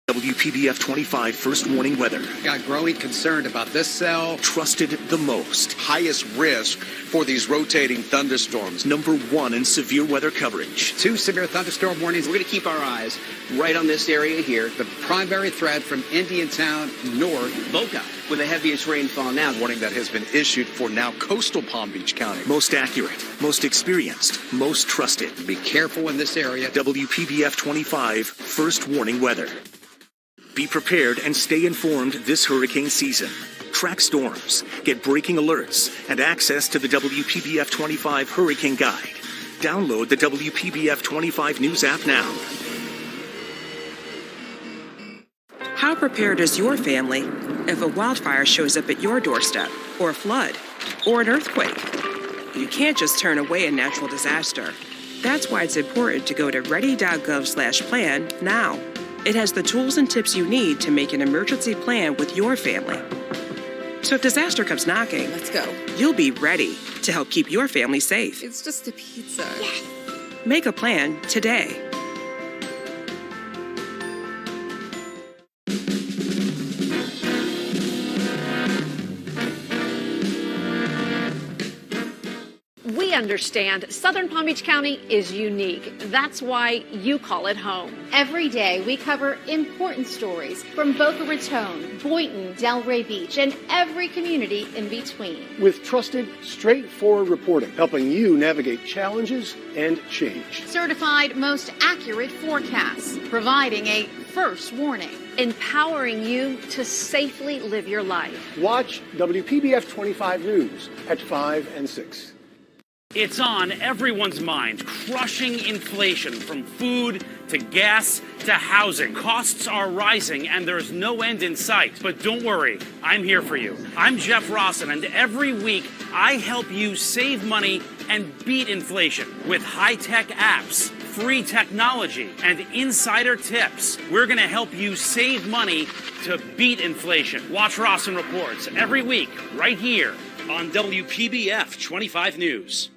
WPBF 25 first warning weather. Got growing concern about this cell. Trusted the most. Highest risk for these rotating thunderstorms. #1 in severe weather coverage. 2 severe thunderstorm warnings. We're going to keep our eyes right on this area here. The primary threat from Indiantown north. Boca with the heaviest rainfall now. Warning that has been issued for now coastal Palm Beach County. Most accurate, most experienced, most trusted. Be careful in this area. WPBF 25 first warning weather. Be prepared and stay informed this hurricane season. Track storms, get breaking alerts, and access to the WPBF 25 Hurricane Guide. Download the WPBF 25 News app now. How prepared is your family if a wildfire shows up at your doorstep, or a flood, or an earthquake? You can't just turn away a natural disaster. That's why it's important to go to ready.gov/plan now. It has the tools and tips you need to make an emergency plan with your family. So if disaster comes knocking, let's go. You'll be ready to help keep your family safe. It's just a pizza. Yes. Make a plan today. We We understand Southern Palm Beach County is unique. That's why you call it home. Every day, we cover important stories from Boca Raton, Boynton, Delray Beach, and every community in between. With trusted, straightforward reporting, helping you navigate challenges and change. Certified most accurate forecasts, providing a first warning. Empowering you to safely live your life. Watch WPBF 25 News at 5 and 6. It's on everyone's mind. Crushing inflation from food to gas to housing. Costs are rising and there's no end in sight. But don't worry, I'm here for you. I'm Jeff Rawson, and every week I help you save money and beat inflation with high-tech apps, free technology, and insider tips. We're going to help you save money to beat inflation. Watch Rawson Reports every week right here on WPBF 25 News.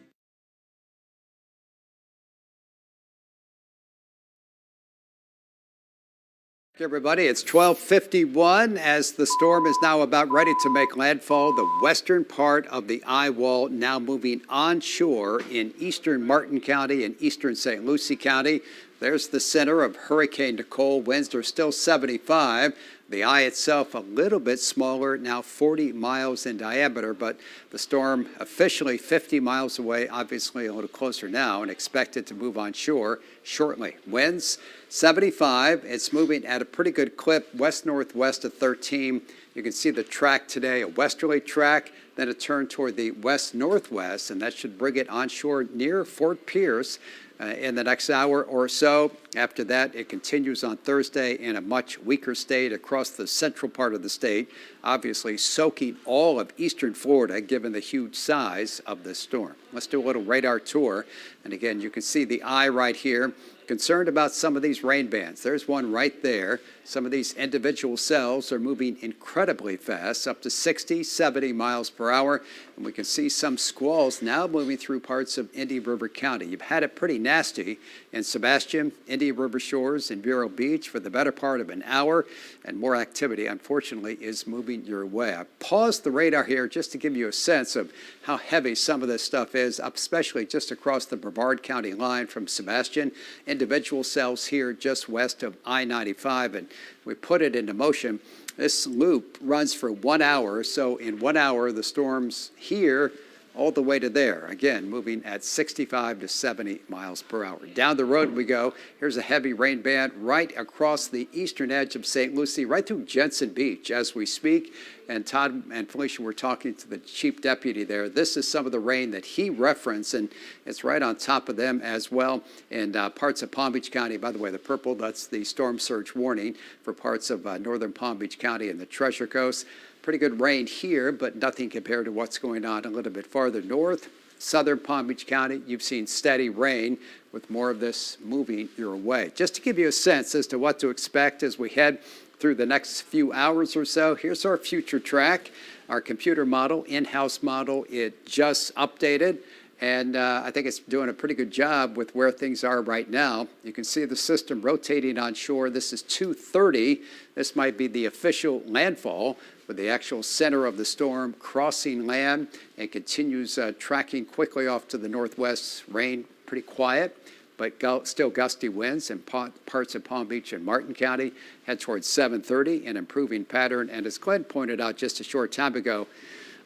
Everybody, it's 12:51 as the storm is now about ready to make landfall. The western part of the eye wall now moving onshore in eastern Martin County and eastern St. Lucie County. There's the center of Hurricane Nicole. Winds are still 75. The eye itself a little bit smaller, now 40 miles in diameter, but the storm officially 50 miles away, obviously a little closer now, and expected to move onshore shortly. Winds 75. It's moving at a pretty good clip, west-northwest of 13. You can see the track today, a westerly track, then a turn toward the west-northwest, and that should bring it onshore near Fort Pierce in the next hour or so. After that, it continues on Thursday in a much weaker state across the central part of the state, obviously soaking all of eastern Florida, given the huge size of this storm. Let's do a little radar tour. And again, you can see the eye right here. Concerned about some of these rain bands. There's one right there. Some of these individual cells are moving incredibly fast, up to 60, 70 miles per hour. And we can see some squalls now moving through parts of Indian River County. You've had it pretty nasty in Sebastian, Indian River Shores, and Vero Beach for the better part of an hour. And more activity, unfortunately, is moving your way. I paused the radar here just to give you a sense of how heavy some of this stuff is, up especially just across the Brevard County line from Sebastian. Individual cells here just west of I-95, and we put it into motion. This loop runs for 1 hour, so in 1 hour, the storm's here all the way to there. Again, moving at 65 to 70 miles per hour. Down the road we go. Here's a heavy rain band right across the eastern edge of St. Lucie, right through Jensen Beach as we speak. And Todd and Felicia were talking to the chief deputy there. This is some of the rain that he referenced, and it's right on top of them as well. And parts of Palm Beach County, by the way, the purple, that's the storm surge warning for parts of northern Palm Beach County and the Treasure Coast. Pretty good rain here, but nothing compared to what's going on a little bit farther north. Southern Palm Beach County, you've seen steady rain with more of this moving your way. Just to give you a sense as to what to expect as we head through the next few hours or so, here's our future track, our computer model, in-house model. It just updated, and I think it's doing a pretty good job with where things are right now. You can see the system rotating onshore. This is 2:30. This might be the official landfall, with the actual center of the storm crossing land and continues tracking quickly off to the northwest. Rain pretty quiet, but still gusty winds in parts of Palm Beach and Martin County. Head towards 7:30, an improving pattern. And as Glenn pointed out just a short time ago,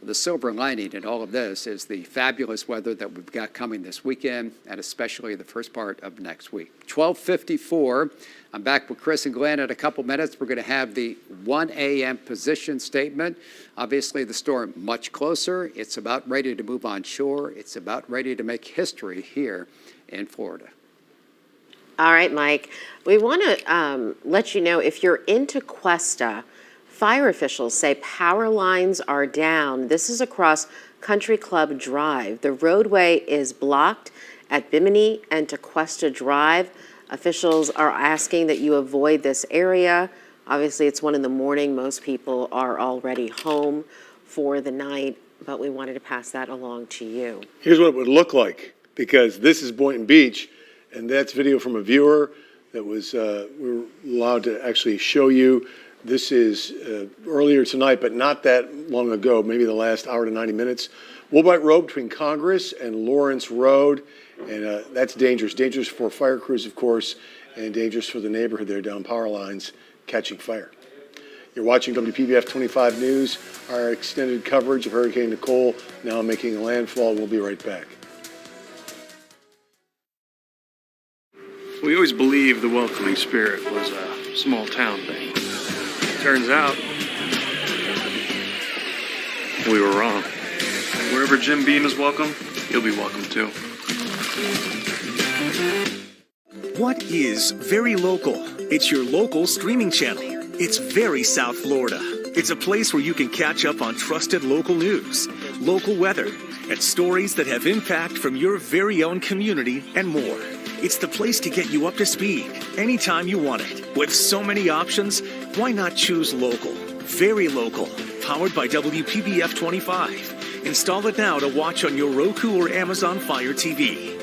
the silver lining in all of this is the fabulous weather that we've got coming this weekend, and especially the first part of next week. 12:54. I'm back with Chris and Glenn in a couple minutes. We're going to have the 1 a.m. position statement. Obviously, the storm much closer. It's about ready to move on shore. It's about ready to make history here in Florida. All right, Mike. We want to let you know if you're into Cuesta, fire officials say power lines are down. This is across Country Club Drive. The roadway is blocked at Bimini and Tequesta Drive. Officials are asking that you avoid this area. Obviously, it's 1 a.m. Most people are already home for the night, but we wanted to pass that along to you. Here's what it would look like, because this is Boynton Beach, and that's video from a viewer that was we were allowed to actually show you. This is earlier tonight, but not that long ago, maybe the last hour to 90 minutes. Woolbite Road between Congress and Lawrence Road, and that's dangerous. Dangerous for fire crews, of course, and dangerous for the neighborhood there down power lines catching fire. You're watching WPBF 25 News, our extended coverage of Hurricane Nicole now making landfall. We'll be right back. We always believed the welcoming spirit was a small town thing. Turns out, we were wrong. Wherever Jim Beam is welcome, you'll be welcome too. What is Very Local? It's your local streaming channel. It's very South Florida. It's a place where you can catch up on trusted local news, local weather, and stories that have impact from your very own community and more. It's the place to get you up to speed anytime you want it. With so many options, why not choose local? Very Local, powered by WPBF 25. Install it now to watch on your Roku or Amazon Fire TV.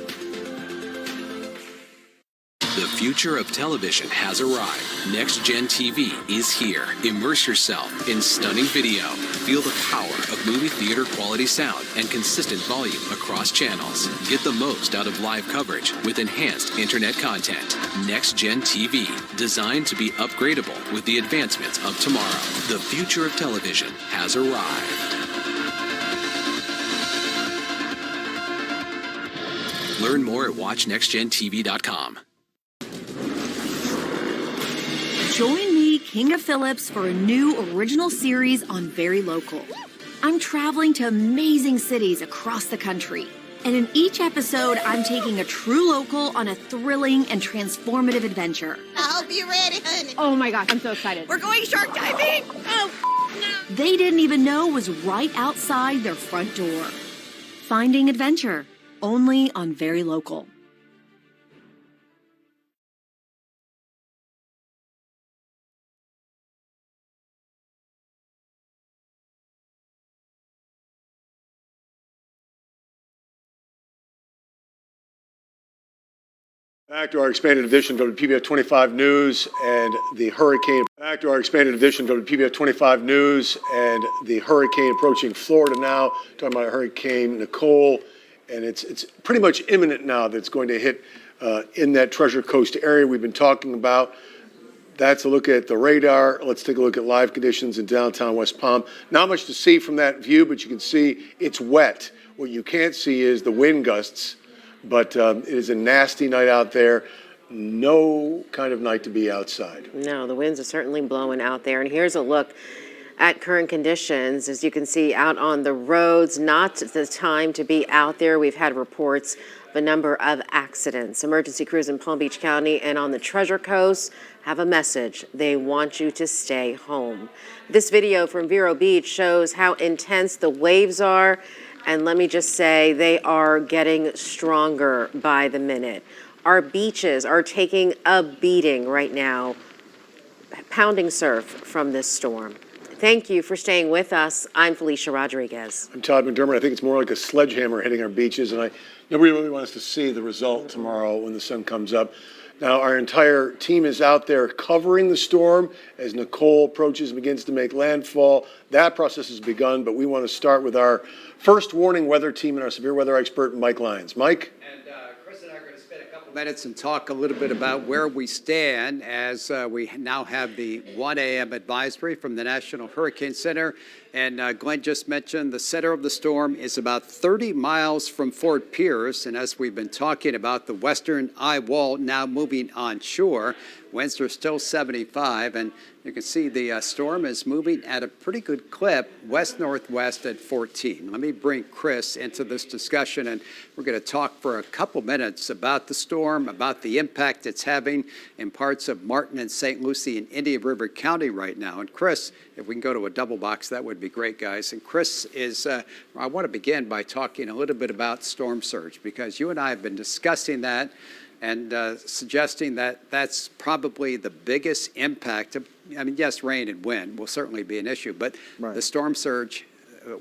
The future of television has arrived. Next Gen TV is here. Immerse yourself in stunning video. Feel the power of movie theater quality sound and consistent volume across channels. Get the most out of live coverage with enhanced internet content. Next Gen TV, designed to be upgradable with the advancements of tomorrow. The future of television has arrived. Learn more at watchnextgentv.com. Join me, King of Phillips, for a new original series on Very Local. I'm traveling to amazing cities across the country. And in each episode, I'm taking a true local on a thrilling and transformative adventure. I hope you're ready, honey. Oh my gosh, I'm so excited. We're going shark diving. Oh, no. They didn't even know was right outside their front door. Finding adventure, only on Very Local. Back to our expanded edition of WPBF 25 News and the hurricane. Back to our expanded edition of WPBF 25 News and the hurricane approaching Florida now. Talking about Hurricane Nicole, and it's pretty much imminent now that it's going to hit in that Treasure Coast area we've been talking about. That's a look at the radar. Let's take a look at live conditions in downtown West Palm. Not much to see from that view, but you can see it's wet. What you can't see is the wind gusts. But it is a nasty night out there. No kind of night to be outside. No, the winds are certainly blowing out there. And here's a look at current conditions. As you can see out on the roads, not the time to be out there. We've had reports of a number of accidents. Emergency crews in Palm Beach County and on the Treasure Coast have a message. They want you to stay home. This video from Vero Beach shows how intense the waves are. And let me just say, they are getting stronger by the minute. Our beaches are taking a beating right now, pounding surf from this storm. Thank you for staying with us. I'm Felicia Rodriguez. I'm Todd McDermott. I think it's more like a sledgehammer hitting our beaches, and nobody really wants to see the result tomorrow when the sun comes up. Now, our entire team is out there covering the storm as Nicole approaches and begins to make landfall. That process has begun, but we want to start with our first warning weather team and our severe weather expert, Mike Lyons. Mike? And Chris and I are going to spend a couple minutes and talk a little bit about where we stand as we now have the 1 a.m. advisory from the National Hurricane Center. And Glenn just mentioned the center of the storm is about 30 miles from Fort Pierce. And as we've been talking about, the western eye wall now moving onshore. Winds are still 75, and you can see the storm is moving at a pretty good clip, west-northwest at 14. Let me bring Chris into this discussion, and we're going to talk for a couple minutes about the storm, about the impact it's having in parts of Martin and St. Lucie and Indian River County right now. And Chris, if we can go to a double box, that would be great, guys. And Chris is, I want to begin by talking a little bit about storm surge, because you and I have been discussing that and suggesting that that's probably the biggest impact. I mean, yes, rain and wind will certainly be an issue, but the storm surge,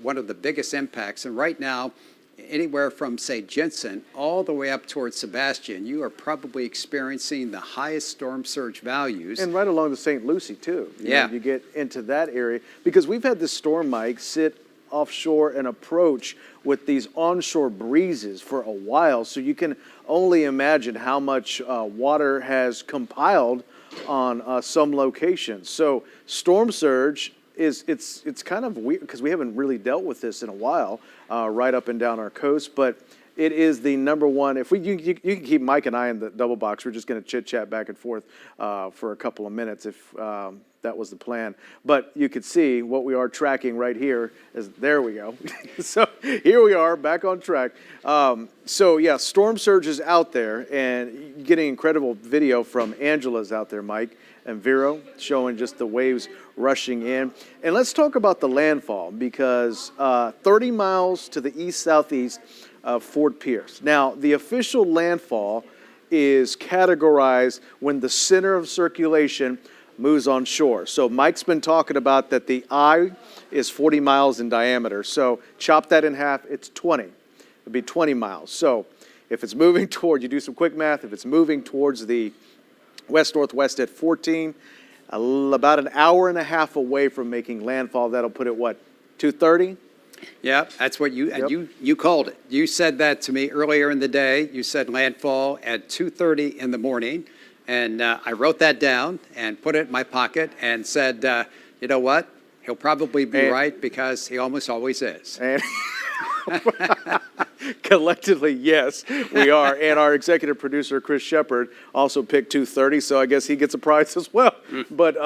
one of the biggest impacts. And right now, anywhere from, say, Jensen all the way up towards Sebastian, you are probably experiencing the highest storm surge values. And right along the St. Lucie, too. Yeah. You get into that area. Because we've had this storm, Mike, sit offshore and approach with these onshore breezes for a while. So you can only imagine how much water has compiled on some locations. So storm surge it's kind of weird because we haven't really dealt with this in a while, right up and down our coast. But it is the number one. If you can keep Mike and I in the double box, we're just going to chit chat back and forth for a couple of minutes if that was the plan. But you could see what we are tracking right here. There we go. So here we are back on track. So yeah, storm surge is out there, and getting incredible video from Angela's out there, Mike, and Vero, showing just the waves rushing in. And let's talk about the landfall, because 30 miles to the east-southeast of Fort Pierce. Now, the official landfall is categorized when the center of circulation moves on shore. So Mike's been talking about that the eye is 40 miles in diameter. So chop that in half, it's 20. It'd be 20 miles. So if it's moving toward, you do some quick math, if it's moving towards the west-northwest at 14, about an hour and a half away from making landfall. That'll put it, what, 2:30? Yeah, that's what you, Yep. you called it. You said that to me earlier in the day. You said landfall at 2:30 in the morning. And I wrote that down and put it in my pocket and said, you know what? He'll probably be right, because he almost always is. And collectively, yes, we are. And our executive producer, Chris Shepard, also picked 2:30, so I guess he gets a prize as well. But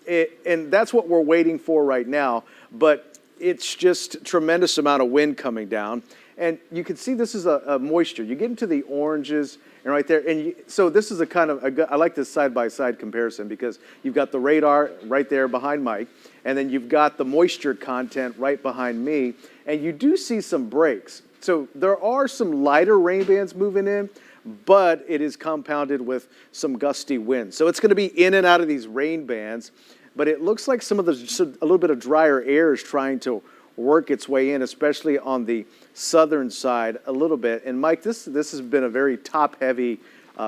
and that's what we're waiting for right now. But it's just tremendous amount of wind coming down. And you can see this is a moisture. You get into the oranges and right there. And so this is a kind of, I like this side-by-side comparison, because you've got the radar right there behind Mike, and then you've got the moisture content right behind me, and you do see some breaks. So there are some lighter rain bands moving in, but it is compounded with some gusty winds. So it's going to be in and out of these rain bands, but it looks like a little bit of drier air is trying to work its way in, especially on the southern side a little bit. And Mike, this has been a very top-heavy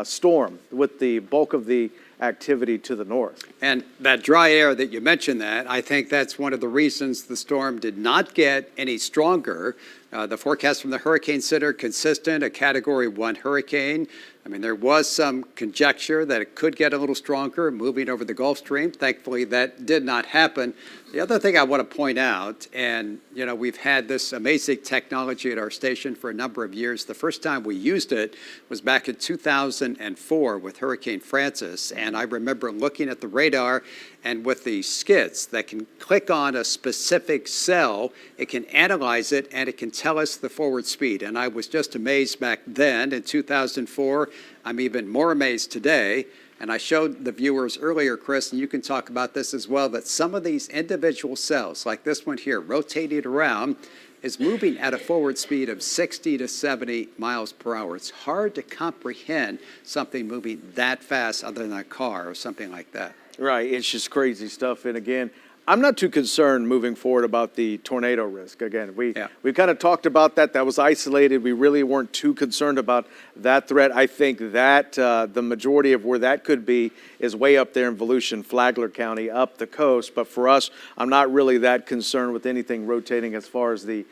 storm with the bulk of the activity to the north. And that dry air that you mentioned, that I think that's one of the reasons the storm did not get any stronger. The forecast from the Hurricane Center, consistent, a Category 1 hurricane. I mean, there was some conjecture that it could get a little stronger moving over the Gulf Stream. Thankfully, that did not happen. The other thing I want to point out, and you know, we've had this amazing technology at our station for a number of years. The first time we used it was back in 2004 with Hurricane Francis, and I remember looking at the radar, and with the skits that can click on a specific cell, it can analyze it, and it can tell us the forward speed. And I was just amazed back then in 2004. I'm even more amazed today. And I showed the viewers earlier, Chris, and you can talk about this as well, that some of these individual cells, like this one here, rotating around, is moving at a forward speed of 60 to 70 miles per hour. It's hard to comprehend something moving that fast other than a car or something like that. Right, it's just crazy stuff. And again, I'm not too concerned moving forward about the tornado risk. Again, we kind of talked about that. That was isolated. We really weren't too concerned about that threat. I think that the majority of where that could be is way up there in Volusia, Flagler County, up the coast. But for us, I'm not really that concerned with anything rotating as far as the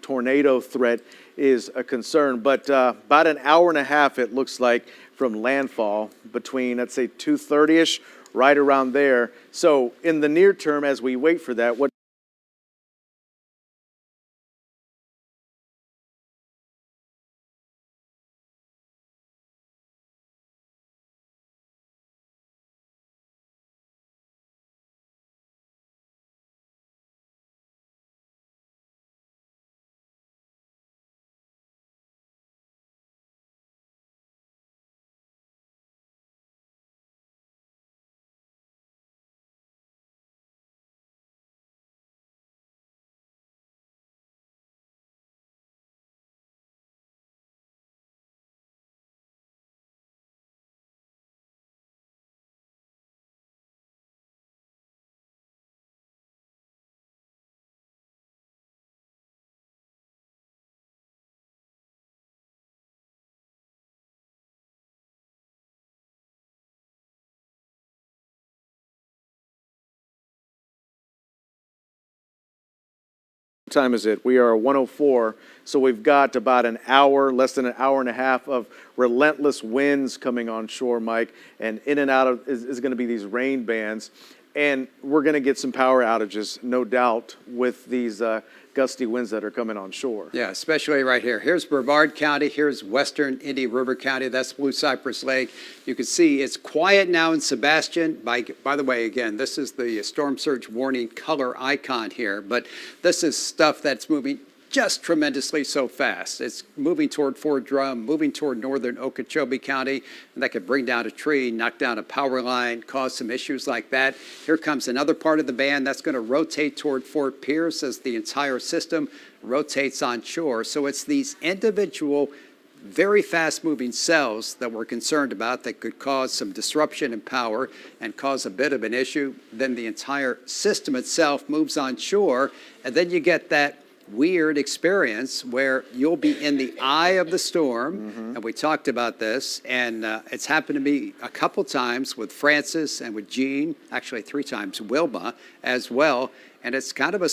tornado threat is a concern. But about an hour and a half, it looks like, from landfall between, let's say, 2:30-ish, right around there. So in the near term, as we wait for that, what time is it? We are 104, so we've got about an hour, less than an hour and a half of relentless winds coming on shore, Mike, and in and out of is going to be these rain bands, and we're going to get some power outages, no doubt, with these gusty winds that are coming on shore. Yeah, especially right here. Here's Brevard County. Here's western Indian River County. That's Blue Cypress Lake. You can see it's quiet now in Sebastian. By the way, again, this is the storm surge warning color icon here, but this is stuff that's moving just tremendously so fast. It's moving toward Fort Drum, moving toward northern Okeechobee County, and that could bring down a tree, knock down a power line, cause some issues like that. Here comes another part of the band that's going to rotate toward Fort Pierce as the entire system rotates on shore. So it's these individual, very fast-moving cells that we're concerned about that could cause some disruption in power and cause a bit of an issue. Then the entire system itself moves on shore, and then you get that weird experience where you'll be in the eye of the storm, and we talked about this, and it's happened to me a couple times with Francis and with Jean, actually 3 times, Wilma as well, and it's kind of a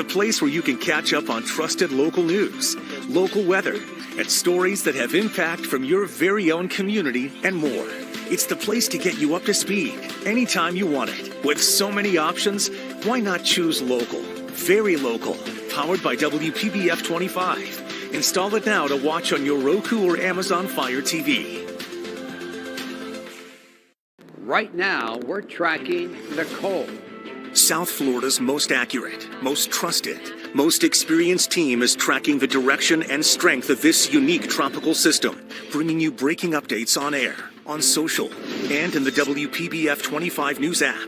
a place where you can catch up on trusted local news, local weather, and stories that have impact from your very own community and more. It's the place to get you up to speed anytime you want it. With so many options, why not choose local? Very local. Powered by WPBF 25. Install it now to watch on your Roku or Amazon Fire TV. Right now, we're tracking Nicole. South Florida's most accurate, most trusted, most experienced team is tracking the direction and strength of this unique tropical system, bringing you breaking updates on air, on social, and in the WPBF 25 News app.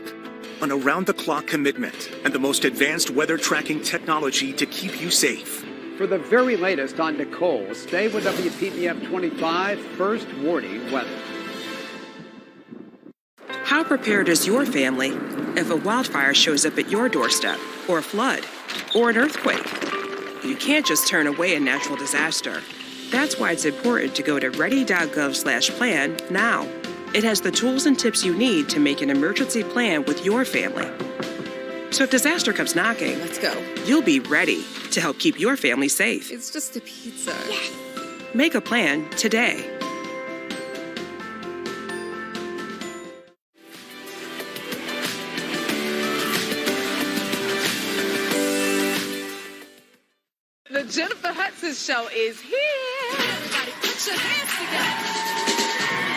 An around-the-clock commitment and the most advanced weather tracking technology to keep you safe. For the very latest on Nicole, stay with WPBF 25 First Warning Weather. How prepared is your family if a wildfire shows up at your doorstep, or a flood, or an earthquake? You can't just turn away a natural disaster. That's why it's important to go to ready.gov/plan now. It has the tools and tips you need to make an emergency plan with your family. So if disaster comes knocking, let's go. You'll be ready to help keep your family safe. It's just a pizza. Yes. Make a plan today. The Jennifer Hudson Show is here. Everybody put your hands together.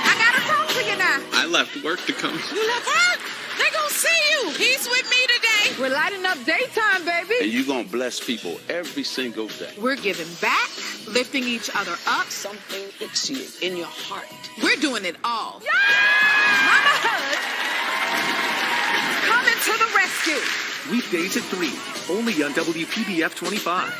I gotta talk to you now. I left work to come. You left work? They gonna see you. He's with me today. We're lighting up daytime, baby. And you're going to bless people every single day. We're giving back, lifting each other up. Something itchy in your heart. We're doing it all. Yeah! Mama Hood, coming to the rescue. Weekdays at 3, only on WPBF 25.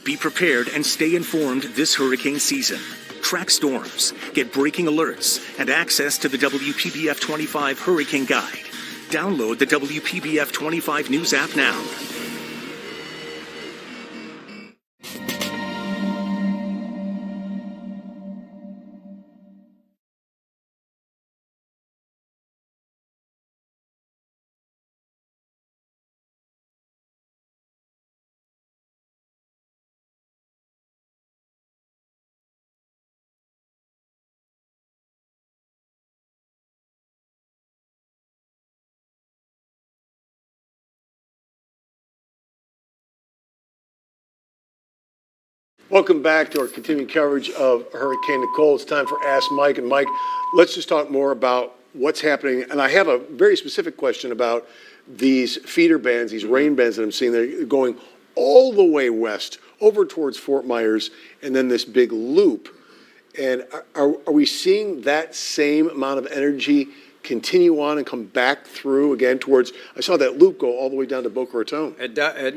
Be prepared and stay informed this hurricane season. Track storms, get breaking alerts, and access to the WPBF 25 Hurricane Guide. Download the WPBF 25 News app now. Welcome back to our continuing coverage of Hurricane Nicole. It's time for Ask Mike. And Mike, let's just talk more about what's happening. And I have a very specific question about these feeder bands, these rain bands that I'm seeing. They're going all the way west, over towards Fort Myers, and then this big loop. And are we seeing that same amount of energy continue on and come back through again towards, I saw that loop go all the way down to Boca Raton.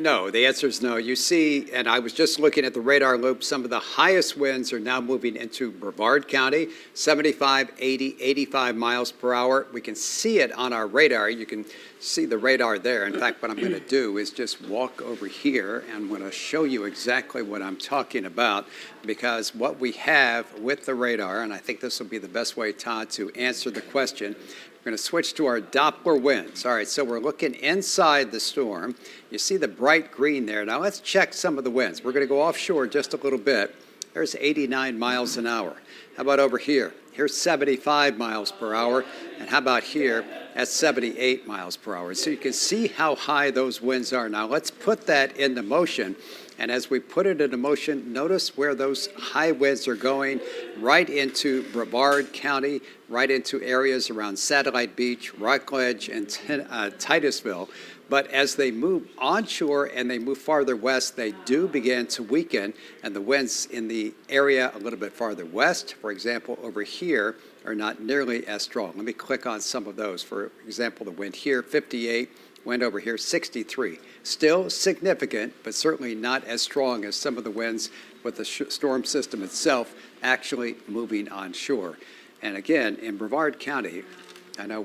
No, the answer is no. You see, and I was just looking at the radar loop, some of the highest winds are now moving into Brevard County, 75, 80, 85 miles per hour. We can see it on our radar. You can see the radar there. In fact, what I'm going to do is just walk over here, and I'm going to show you exactly what I'm talking about, because what we have with the radar, and I think this will be the best way, Todd, to answer the question. We're going to switch to our Doppler winds. All right, so we're looking inside the storm. You see the bright green there. Now let's check some of the winds. We're going to go offshore just a little bit. There's 89 miles an hour. How about over here? Here's 75 miles per hour. And how about here? That's 78 miles per hour. So you can see how high those winds are. Now let's put that into motion. And as we put it into motion, notice where those high winds are going, right into Brevard County, right into areas around Satellite Beach, Rockledge, and Titusville. But as they move onshore and they move farther west, they do begin to weaken, and the winds in the area a little bit farther west, for example, over here, are not nearly as strong. Let me click on some of those. For example, the wind here, 58, wind over here, 63. Still significant, but certainly not as strong as some of the winds with the storm system itself actually moving onshore. And again, in Brevard County, I know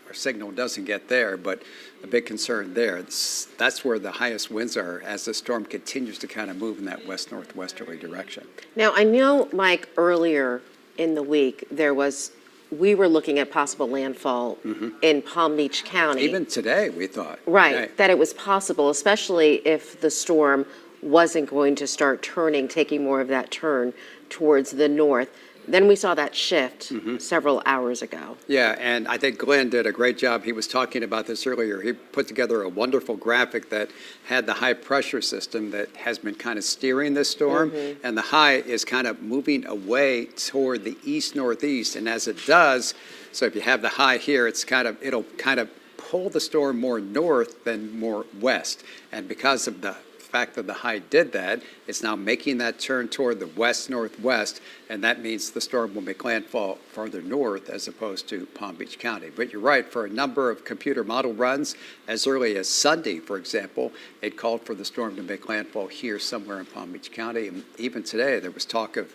our signal doesn't get there, but a big concern there. That's where the highest winds are as the storm continues to kind of move in that west-northwesterly direction. Now, I know, Mike, earlier in the week, there was we were looking at possible landfall in Palm Beach County. Even today, we thought. Right, Today. that it was possible, especially if the storm wasn't going to start turning, taking more of that turn towards the north. Then we saw that shift several hours ago. Yeah, and I think Glenn did a great job. He was talking about this earlier. He put together a wonderful graphic that had the high pressure system that has been kind of steering this storm, and the high is kind of moving away toward the east-northeast. And as it does, so if you have the high here, it'll kind of pull the storm more north than more west. And because of the fact that the high did that, it's now making that turn toward the west-northwest, and that means the storm will make landfall farther north as opposed to Palm Beach County. But you're right, for a number of computer model runs, as early as Sunday, for example, it called for the storm to make landfall here somewhere in Palm Beach County. And even today, there was talk of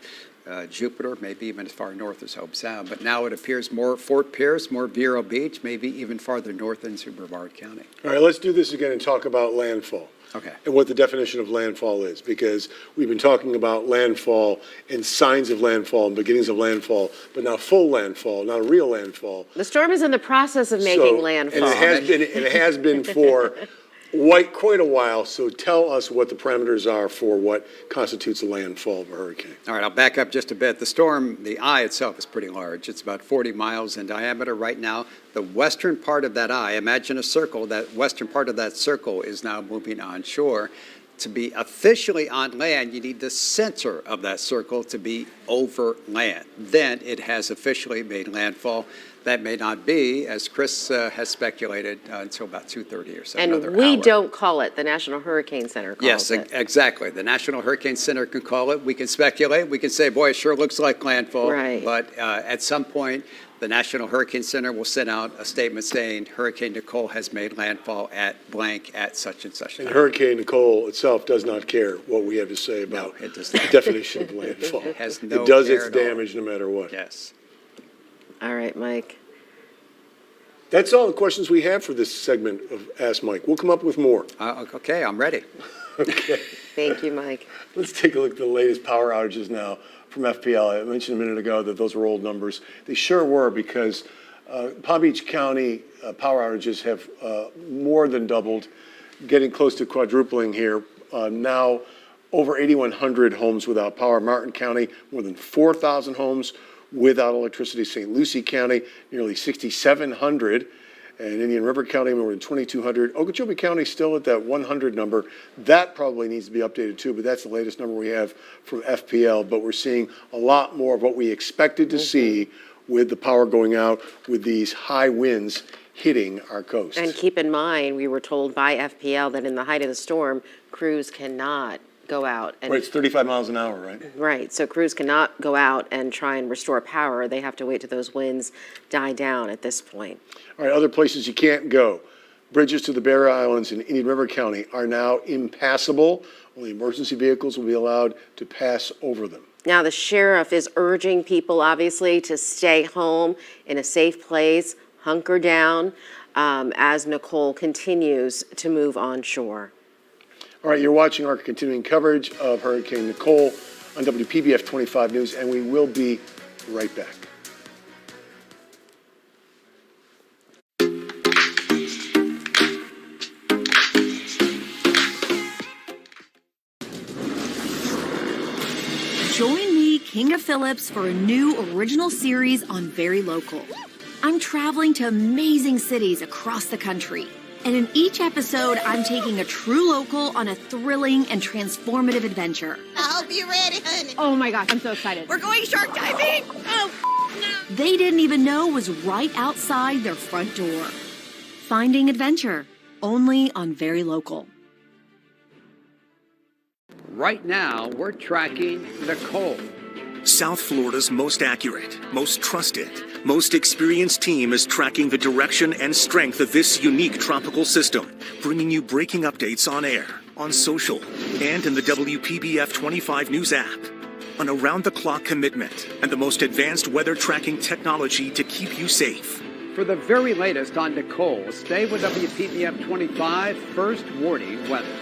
Jupiter, maybe even as far north as Hobe Sound. But now it appears more Fort Pierce, more Vero Beach, maybe even farther north into Brevard County. All right, let's do this again and talk about landfall. Okay. And what the definition of landfall is, because we've been talking about landfall and signs of landfall and beginnings of landfall, but now full landfall, not a real landfall. The storm is in the process of making landfall. And it has been for quite a while, so tell us what the parameters are for what constitutes a landfall of a hurricane. All right, I'll back up just a bit. The storm, the eye itself is pretty large. It's about 40 miles in diameter right now. The western part of that eye, imagine a circle, that western part of that circle is now moving onshore. To be officially on land, you need the center of that circle to be over land. Then it has officially made landfall. That may not be, as Chris has speculated, until about 2:30 or so. And we don't call it. The National Hurricane Center calls it. Yes, exactly. The National Hurricane Center can call it. We can speculate. We can say, boy, it sure looks like landfall. Right. But at some point, the National Hurricane Center will send out a statement saying Hurricane Nicole has made landfall at blank at such and such time. And Hurricane Nicole itself does not care what we have to say about it does the not. definition of landfall. It has no It does care its at all. damage no matter what. Yes. All right, Mike. That's all the questions we have for this segment of Ask Mike. We'll come up with more. Okay, I'm ready. Okay. Thank you, Mike. Let's take a look at the latest power outages now from FPL. I mentioned a minute ago that those were old numbers. They sure were, because Palm Beach County power outages have more than doubled, getting close to quadrupling here. Now over 8,100 homes without power. Martin County, more than 4,000 homes without electricity. St. Lucie County, nearly 6,700. And Indian River County, more than 2,200. Okeechobee County still at that 100 number. That probably needs to be updated too, but that's the latest number we have from FPL. But we're seeing a lot more of what we expected to see with the power going out, with these high winds hitting our coast. And keep in mind, we were told by FPL that in the height of the storm, crews cannot go out. And right, it's 35 miles an hour, right? Right, so crews cannot go out and try and restore power. They have to wait till those winds die down at this point. All right, other places you can't go. Bridges to the Barrier Islands in Indian River County are now impassable. Only emergency vehicles will be allowed to pass over them. Now, the sheriff is urging people, obviously, to stay home in a safe place, hunker down, as Nicole continues to move onshore. All right, you're watching our continuing coverage of Hurricane Nicole on WPBF 25 News, and we will be right back. Join me, Kinga Phillips, for a new original series on Very Local. I'm traveling to amazing cities across the country. And in each episode, I'm taking a true local on a thrilling and transformative adventure. I hope you're ready, honey. Oh my gosh, I'm so excited. We're going shark diving. Oh, no. They didn't even know was right outside their front door. Finding adventure, only on Very Local. Right now, we're tracking Nicole. South Florida's most accurate, most trusted, most experienced team is tracking the direction and strength of this unique tropical system, bringing you breaking updates on air, on social, and in the WPBF 25 News app. An around-the-clock commitment and the most advanced weather tracking technology to keep you safe. For the very latest on Nicole, stay with WPBF 25 First Warning Weather.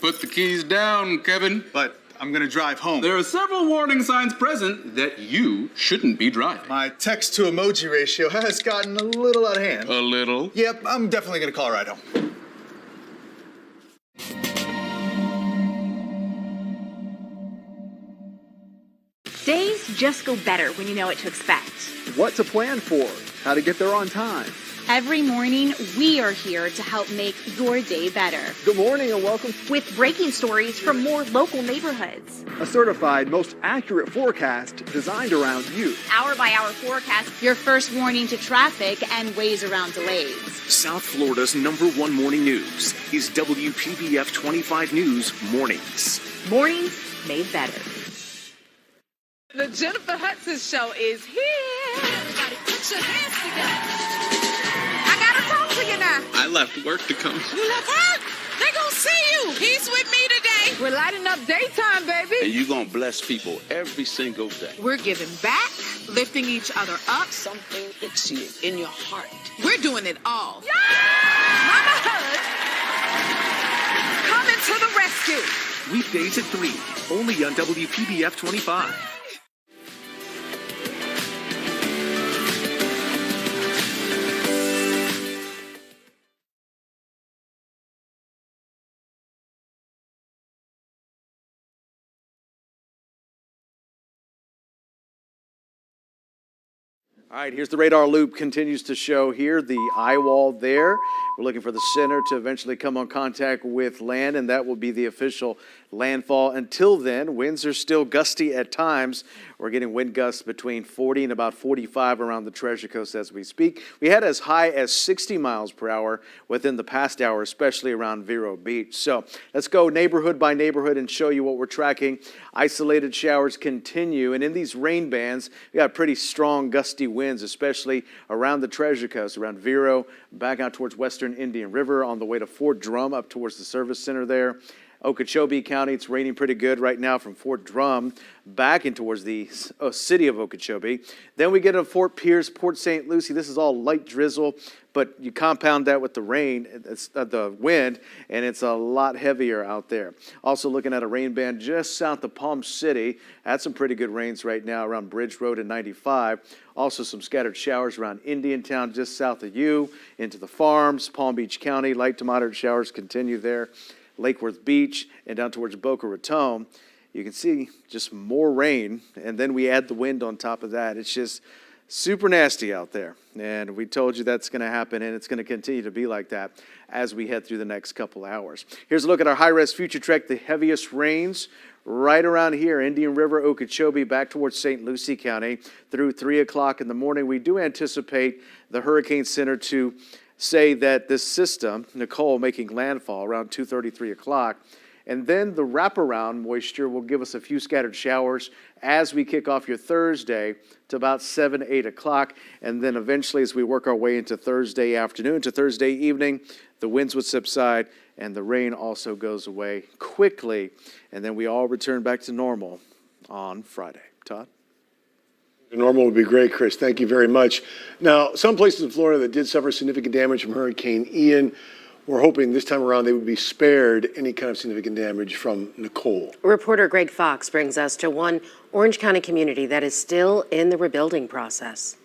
Put the keys down, Kevin. But I'm going to drive home. There are several warning signs present that you shouldn't be driving. My text to emoji ratio has gotten a little out of hand. A little? Yep, I'm definitely going to call a ride home. Days just go better when you know what to expect. What to plan for, how to get there on time. Every morning, we are here to help make your day better. Good morning and welcome. With breaking stories from more local neighborhoods. A certified, most accurate forecast designed around you. Hour by hour forecast, your first warning to traffic and ways around delays. South Florida's #1 morning news is WPBF 25 News Mornings. Mornings made better. The Jennifer Hudson Show is here. Everybody put your hands together. I gotta talk to you now. I left work to come. You left her? They gonna see you. He's with me today. We're lighting up daytime, baby. And you're going to bless people every single day. We're giving back, lifting each other up. Something itchy in your heart. We're doing it all. Yeah! Mama Hood, coming to the rescue. Weekdays at 3, only on WPBF 25. All right, here's the radar loop continues to show here, the eye wall there. We're looking for the center to eventually come on contact with land, and that will be the official landfall. Until then, winds are still gusty at times. We're getting wind gusts between 40 and about 45 around the Treasure Coast as we speak. We had as high as 60 miles per hour within the past hour, especially around Vero Beach. So let's go neighborhood by neighborhood and show you what we're tracking. Isolated showers continue, and in these rain bands, we got pretty strong gusty winds, especially around the Treasure Coast, around Vero, back out towards western Indian River, on the way to Fort Drum, up towards the service center there. Okeechobee County, it's raining pretty good right now from Fort Drum back in towards the city of Okeechobee. Then we get to Fort Pierce, Port St. Lucie. This is all light drizzle, but you compound that with the rain, it's the wind, and it's a lot heavier out there. Also looking at a rain band just south of Palm City. Had some pretty good rains right now around Bridge Road and 95. Also some scattered showers around Indiantown just south of you, into the farms, Palm Beach County. Light to moderate showers continue there. Lake Worth Beach and down towards Boca Raton. You can see just more rain, and then we add the wind on top of that. It's just super nasty out there, and we told you that's going to happen, and it's going to continue to be like that as we head through the next couple hours. Here's a look at our high-res future track. The heaviest rains right around here, Indian River, Okeechobee, back towards St. Lucie County through 3 o'clock in the morning. We do anticipate the Hurricane Center to say that this system, Nicole, making landfall around 2:30, 3 o'clock, and then the wraparound moisture will give us a few scattered showers as we kick off your Thursday to about 7, 8 o'clock, and then eventually as we work our way into Thursday afternoon to Thursday evening, the winds would subside and the rain also goes away quickly, and then we all return back to normal on Friday. Todd? Normal would be great, Chris. Thank you very much. Now, some places in Florida that did suffer significant damage from Hurricane Ian, we're hoping this time around they would be spared any kind of significant damage from Nicole. Reporter Greg Fox brings us to one Orange County community that is still in the rebuilding process.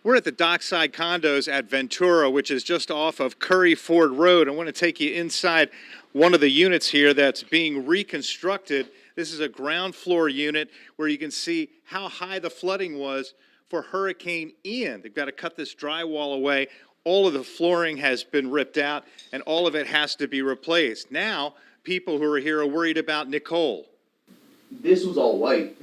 We're at the dockside condos at Ventura, which is just off of Curry Ford Road. I want to take you inside one of the units here that's being reconstructed. This is a ground floor unit where you can see how high the flooding was for Hurricane Ian. They've got to cut this drywall away. All of the flooring has been ripped out, and all of it has to be replaced. Now, people who are here are worried about Nicole. This was all white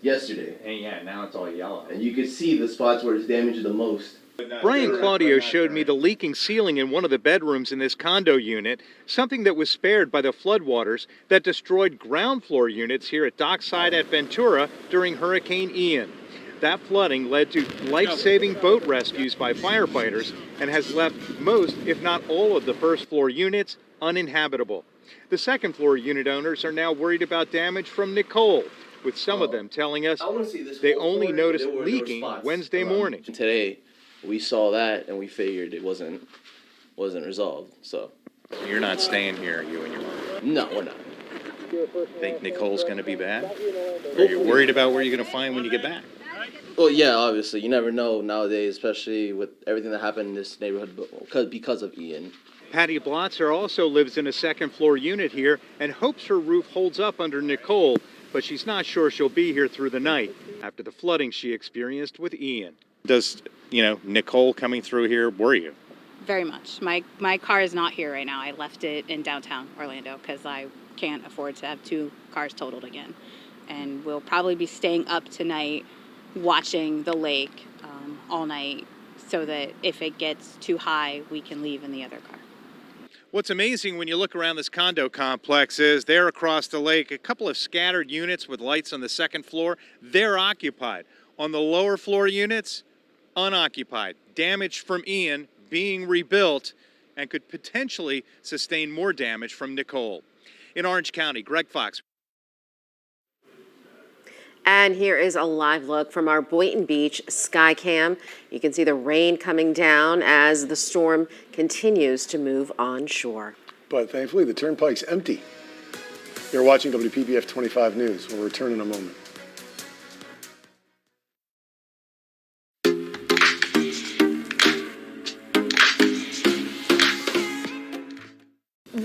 yesterday. And yeah, now it's all yellow. And you can see the spots where it's damaged the most. Brian Claudio showed me the leaking ceiling in one of the bedrooms in this condo unit, something that was spared by the floodwaters that destroyed ground floor units here at Dockside at Ventura during Hurricane Ian. That flooding led to life-saving boat rescues by firefighters and has left most, if not all, of the first floor units uninhabitable. The second floor unit owners are now worried about damage from Nicole, with some of them telling us they only noticed leaking Wednesday morning. Today, we saw that and we figured it wasn't resolved. So you're not staying here, you and your mom? No, we're not. Think Nicole's going to be bad? Or are you worried about where you're going to find when you get back? Well, yeah, obviously. You never know nowadays, especially with everything that happened in this neighborhood because of Ian. Patty Blotzer also lives in a second-floor unit here and hopes her roof holds up under Nicole, but she's not sure she'll be here through the night after the flooding she experienced with Ian. Does, Nicole coming through here worry you? Very much. My car is not here right now. I left it in downtown Orlando because I can't afford to have 2 cars totaled again. And we'll probably be staying up tonight watching the lake all night so that if it gets too high, we can leave in the other car. What's amazing when you look around this condo complex is there across the lake, a couple of scattered units with lights on the second floor, they're occupied. On the lower floor units, unoccupied. Damaged from Ian, being rebuilt, and could potentially sustain more damage from Nicole. In Orange County, Greg Fox. And here is a live look from our Boynton Beach sky cam. You can see the rain coming down as the storm continues to move onshore. But thankfully, the turnpike's empty. You're watching WPBF 25 News. We'll return in a moment.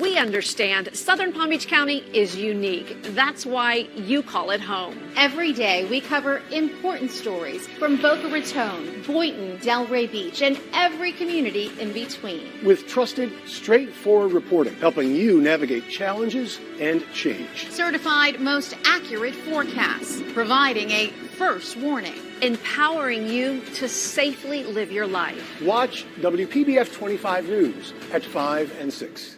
We understand Southern Palm Beach County is unique. That's why you call it home. Every day, we cover important stories from Boca Raton, Boynton, Delray Beach, and every community in between. With trusted, straightforward reporting, helping you navigate challenges and change. Certified most accurate forecasts, providing a first warning, empowering you to safely live your life. Watch WPBF 25 News at 5 and 6.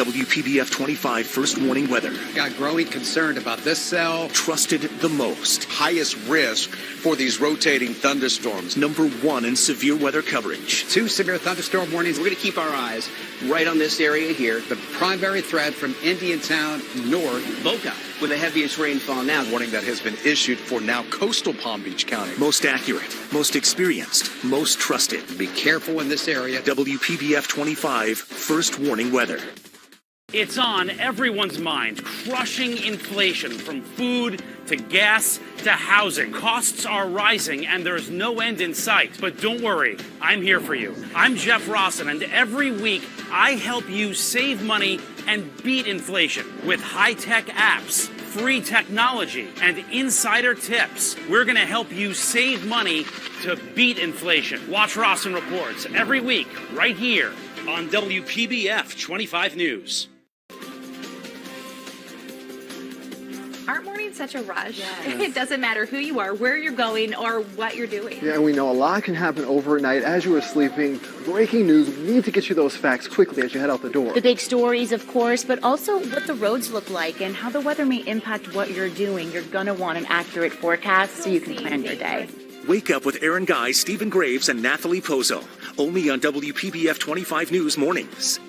WPBF 25 First Warning Weather. Got growing concern about this cell. Trusted the most. Highest risk for these rotating thunderstorms. #1 in severe weather coverage. 2 severe thunderstorm warnings. We're going to keep our eyes right on this area here. The primary threat from Indiantown north. Boca, with the heaviest rainfall now. Warning that has been issued for now coastal Palm Beach County. Most accurate, most experienced, most trusted. Be careful in this area. WPBF 25 First Warning Weather. It's on everyone's mind. Crushing inflation from food to gas to housing. Costs are rising and there's no end in sight. But don't worry, I'm here for you. I'm Jeff Rawson, and every week I help you save money and beat inflation with high-tech apps, free technology, and insider tips. We're going to help you save money to beat inflation. Watch Rawson Reports every week right here on WPBF 25 News. Aren't mornings such a rush? Yes. It doesn't matter who you are, where you're going, or what you're doing. Yeah, and we know a lot can happen overnight as you are sleeping. Breaking news, we need to get you those facts quickly as you head out the door. The big stories, of course, but also what the roads look like and how the weather may impact what you're doing. You're going to want an accurate forecast so you can plan your day. Wake up with Aaron Guy, Stephen Graves, and Nathalie Pozo. Only on WPBF 25 News Mornings.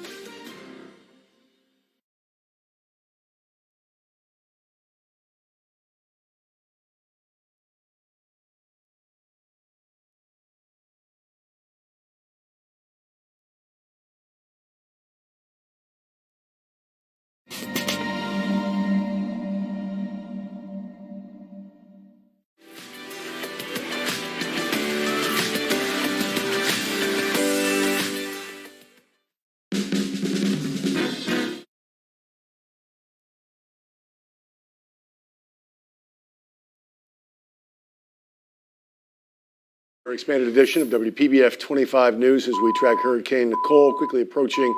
Our expanded edition of WPBF 25 News as we track Hurricane Nicole quickly approaching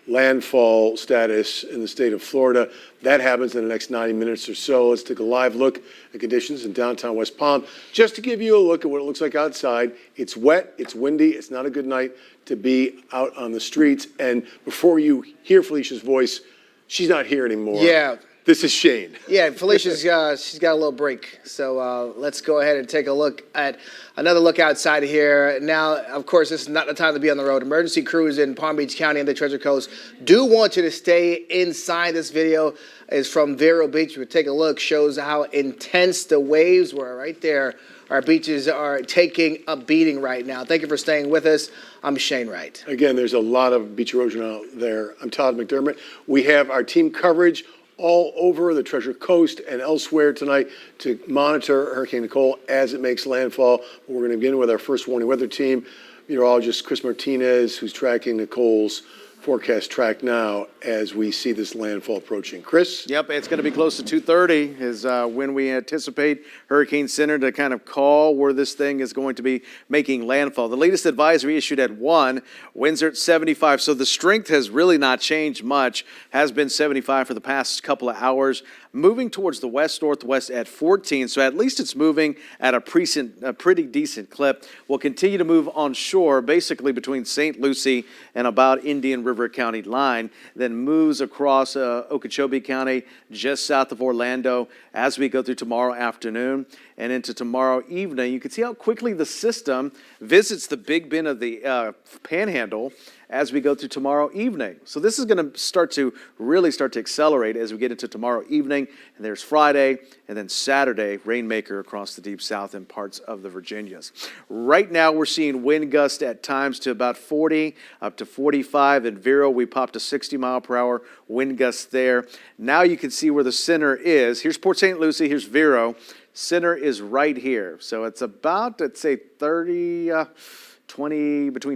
landfall status in the state of Florida. That happens in the next 90 minutes or so. Let's take a live look at conditions in downtown West Palm. Just to give you a look at what it looks like outside, it's wet, it's windy, it's not a good night to be out on the streets. And before you hear Felicia's voice, she's not here anymore. Yeah. This is Shane. Yeah, Felicia's she's got a little break. So let's go ahead and take a look at another look outside of here. Now, of course, this is not the time to be on the road. Emergency crews in Palm Beach County and the Treasure Coast do want you to stay inside. This video is from Vero Beach. We take a look, shows how intense the waves were right there. Our beaches are taking a beating right now. Thank you for staying with us. I'm Shane Wright. Again, there's a lot of beach erosion out there. I'm Todd McDermott. We have our team coverage all over the Treasure Coast and elsewhere tonight to monitor Hurricane Nicole as it makes landfall. We're going to begin with our first warning weather team, meteorologist Chris Martinez, who's tracking Nicole's forecast track now as we see this landfall approaching. Chris? Yep, it's going to be close to 2:30 is when we anticipate Hurricane Center to kind of call where this thing is going to be making landfall. The latest advisory issued at 1, winds are at 75, so the strength has really not changed much, has been 75 for the past couple of hours, moving towards the west-northwest at 14, so at least it's moving at a pretty decent clip. We'll continue to move on shore, basically between St. Lucie and about Indian River County line, then moves across Okeechobee County, just south of Orlando, as we go through tomorrow afternoon and into tomorrow evening. You can see how quickly the system visits the Big Bend of the Panhandle as we go through tomorrow evening. So this is going to really start to accelerate as we get into tomorrow evening. And there's Friday and then Saturday, rainmaker across the deep south and parts of the Virginias. Right now we're seeing wind gusts at times to about 40 up to 45. In Vero, we popped a 60 mile per hour wind gust there. Now you can see where the center is. Here's Port St. Lucie, here's Vero. Center is right here. So it's about, let's say, between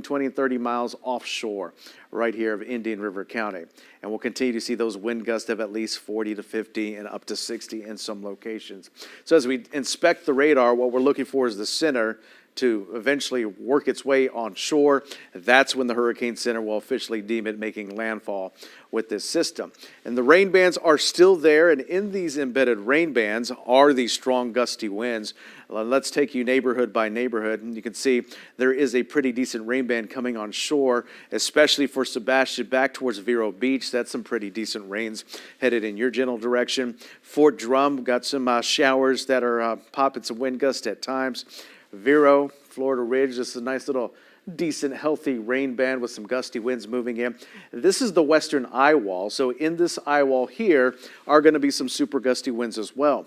20 and 30 miles offshore right here of Indian River County. And we'll continue to see those wind gusts of at least 40 to 50 and up to 60 in some locations. So as we inspect the radar, what we're looking for is the center to eventually work its way on shore. That's when the Hurricane Center will officially deem it making landfall with this system. And the rain bands are still there, and in these embedded rain bands are these strong gusty winds. Let's take you neighborhood by neighborhood. And you can see there is a pretty decent rain band coming on shore, especially for Sebastian back towards Vero Beach. That's some pretty decent rains headed in your general direction. Fort Drum got some showers that are popping some wind gusts at times. Vero, Florida Ridge, this is a nice little decent healthy rain band with some gusty winds moving in. This is the western eye wall. So in this eye wall here are going to be some super gusty winds as well.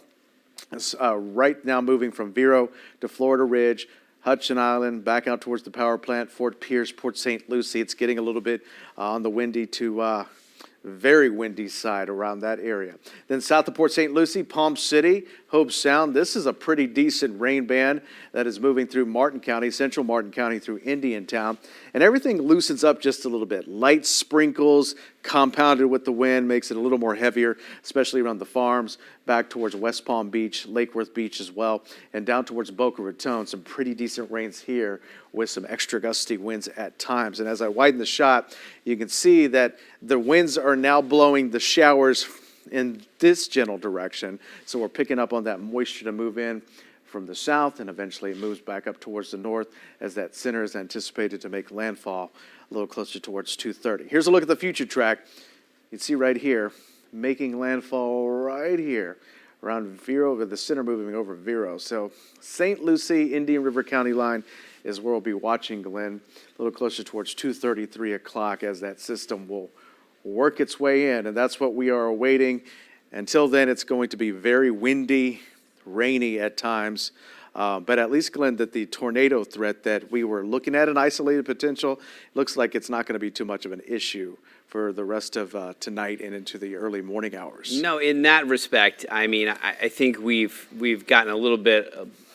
It's, right now moving from Vero to Florida Ridge, Hudson Island, back out towards the power plant, Fort Pierce, Port St. Lucie. It's getting a little bit on the windy to very windy side around that area. Then south of Port St. Lucie, Palm City, Hope Sound. This is a pretty decent rain band that is moving through Martin County, central Martin County through Indiantown. And everything loosens up just a little bit. Light sprinkles compounded with the wind makes it a little more heavier, especially around the farms, back towards West Palm Beach, Lake Worth Beach as well, and down towards Boca Raton. Some pretty decent rains here with some extra gusty winds at times. And as I widen the shot, you can see that the winds are now blowing the showers in this general direction. So we're picking up on that moisture to move in from the south, and eventually it moves back up towards the north as that center is anticipated to make landfall a little closer towards 2:30. Here's a look at the future track. You can see right here, making landfall right here around Vero, with the center moving over Vero. So St. Lucie, Indian River County line is where we'll be watching, Glenn, a little closer towards 2:30, 3 o'clock as that system will work its way in, and that's what we are awaiting. Until then, it's going to be very windy, rainy at times, but at least, Glenn, that the tornado threat that we were looking at, an isolated potential, looks like it's not going to be too much of an issue for the rest of tonight and into the early morning hours. No, in that respect, I mean, I think we've gotten a little bit.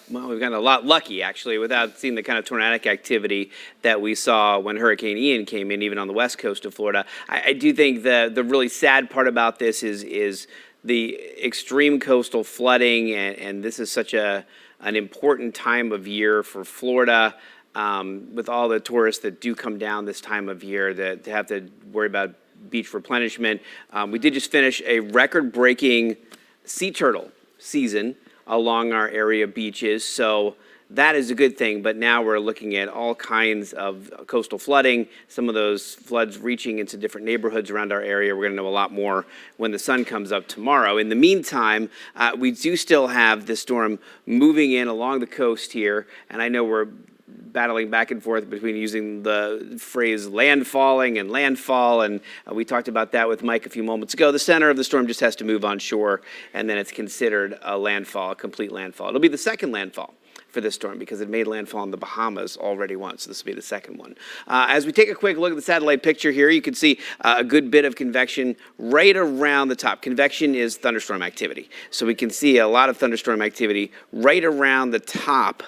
Well, we've gotten a lot lucky, actually, without seeing the kind of tornadic activity that we saw when Hurricane Ian came in, even on the west coast of Florida. I do think the really sad part about this is the extreme coastal flooding, and this is such an important time of year for Florida, with all the tourists that do come down this time of year that have to worry about beach replenishment. We did just finish a record-breaking sea turtle season along our area beaches, so that is a good thing. But now we're looking at all kinds of coastal flooding, some of those floods reaching into different neighborhoods around our area. We're going to know a lot more when the sun comes up tomorrow. In the meantime, we do still have this storm moving in along the coast here, and I know we're battling back and forth between using the phrase landfalling and landfall, and we talked about that with Mike a few moments ago. The center of the storm just has to move on shore, and then it's considered a landfall, a complete landfall. It'll be the second landfall for this storm because it made landfall in the Bahamas already once. So this will be the second one. As we take a quick look at the satellite picture here, you can see a good bit of convection right around the top. Convection is thunderstorm activity. So we can see a lot of thunderstorm activity right around the top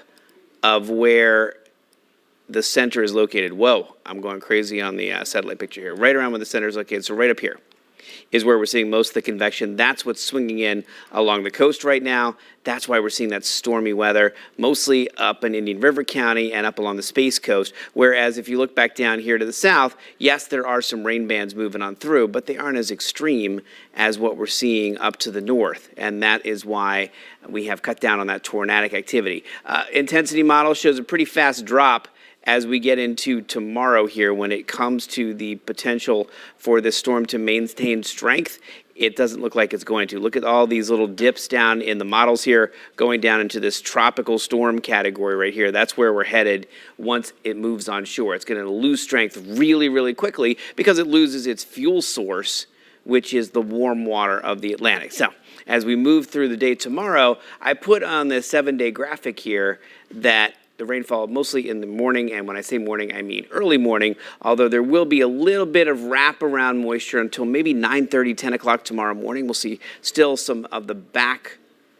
of where the center is located. Whoa, I'm going crazy on the satellite picture here. Right around where the center is located, so right up here is where we're seeing most of the convection. That's what's swinging in along the coast right now. That's why we're seeing that stormy weather, mostly up in Indian River County and up along the Space Coast. Whereas if you look back down here to the south, yes, there are some rain bands moving on through, but they aren't as extreme as what we're seeing up to the north. And that is why we have cut down on that tornadic activity. Intensity model shows a pretty fast drop as we get into tomorrow here when it comes to the potential for this storm to maintain strength. It doesn't look like it's going to. Look at all these little dips down in the models here, going down into this tropical storm category right here. That's where we're headed once it moves on shore. It's going to lose strength really, really quickly because it loses its fuel source, which is the warm water of the Atlantic. So as we move through the day tomorrow, I put on the 7-day graphic here that the rainfall mostly in the morning, and when I say morning, I mean early morning, although there will be a little bit of wraparound moisture until maybe 9:30, 10 o'clock tomorrow morning. We'll see still some of the back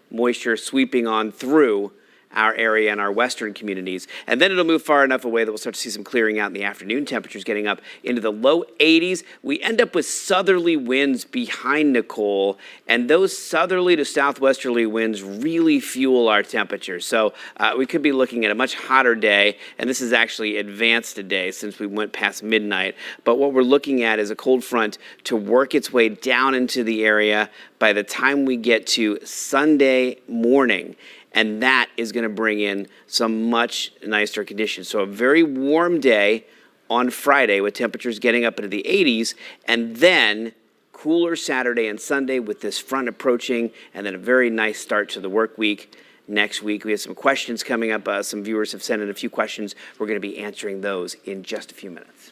moisture sweeping on through our area and our western communities. And then it'll move far enough away that we'll start to see some clearing out in the afternoon. Temperatures getting up into the low 80s. We end up with southerly winds behind Nicole, and those southerly to southwesterly winds really fuel our temperatures. So we could be looking at a much hotter day, and this is actually advanced a day since we went past midnight. But what we're looking at is a cold front to work its way down into the area by the time we get to Sunday morning. And that is going to bring in some much nicer conditions. So a very warm day on Friday with temperatures getting up into the 80s, and then cooler Saturday and Sunday with this front approaching, and then a very nice start to the work week next week. We have some questions coming up. Some viewers have sent in a few questions. We're going to be answering those in just a few minutes.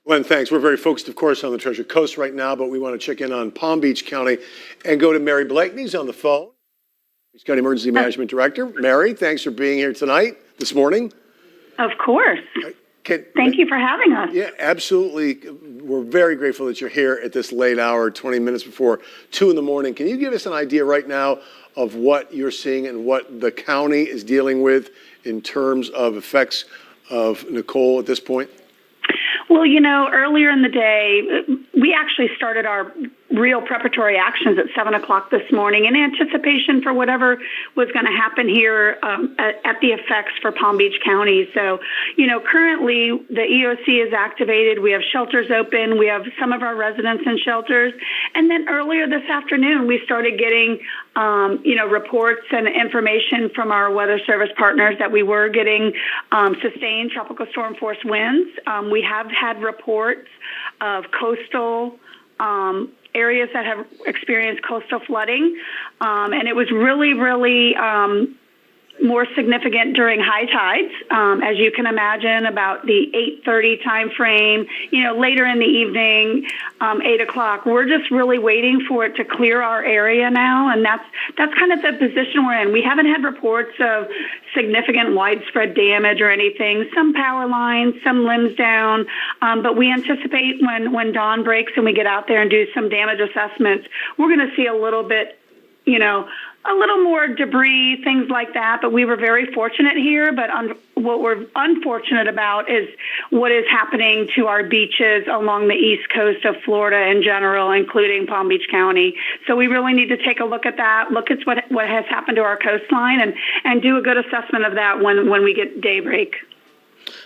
Glenn, thanks. We're very focused, of course, on the Treasure Coast right now, but we want to check in on Palm Beach County and go to Mary Blakeney's on the phone. County Emergency Management Director. Mary, thanks for being here tonight, this morning. Of course. Thank you for having us. Yeah, absolutely. We're very grateful that you're here at this late hour, 20 minutes before 2 in the morning. Can you give us an idea right now of what you're seeing and what the county is dealing with in terms of effects of Nicole at this point? Well, earlier in the day, we actually started our real preparatory actions at 7 o'clock this morning in anticipation for whatever was going to happen here at the effects for Palm Beach County. So, currently the EOC is activated. We have shelters open. We have some of our residents in shelters. And then earlier this afternoon, we started getting, reports and information from our weather service partners that we were getting sustained tropical storm force winds. We have had reports of coastal areas that have experienced coastal flooding, and it was really, really more significant during high tides, as you can imagine, about the 8:30 time frame, later in the evening, 8 o'clock. We're just really waiting for it to clear our area now, and that's kind of the position we're in. We haven't had reports of significant widespread damage or anything. Some power lines, some limbs down, but we anticipate when dawn breaks and we get out there and do some damage assessments, we're going to see a little bit, a little more debris, things like that, but we were very fortunate here. But what we're unfortunate about is what is happening to our beaches along the east coast of Florida in general, including Palm Beach County. So we really need to take a look at that, look at what has happened to our coastline, and do a good assessment of that when we get daybreak.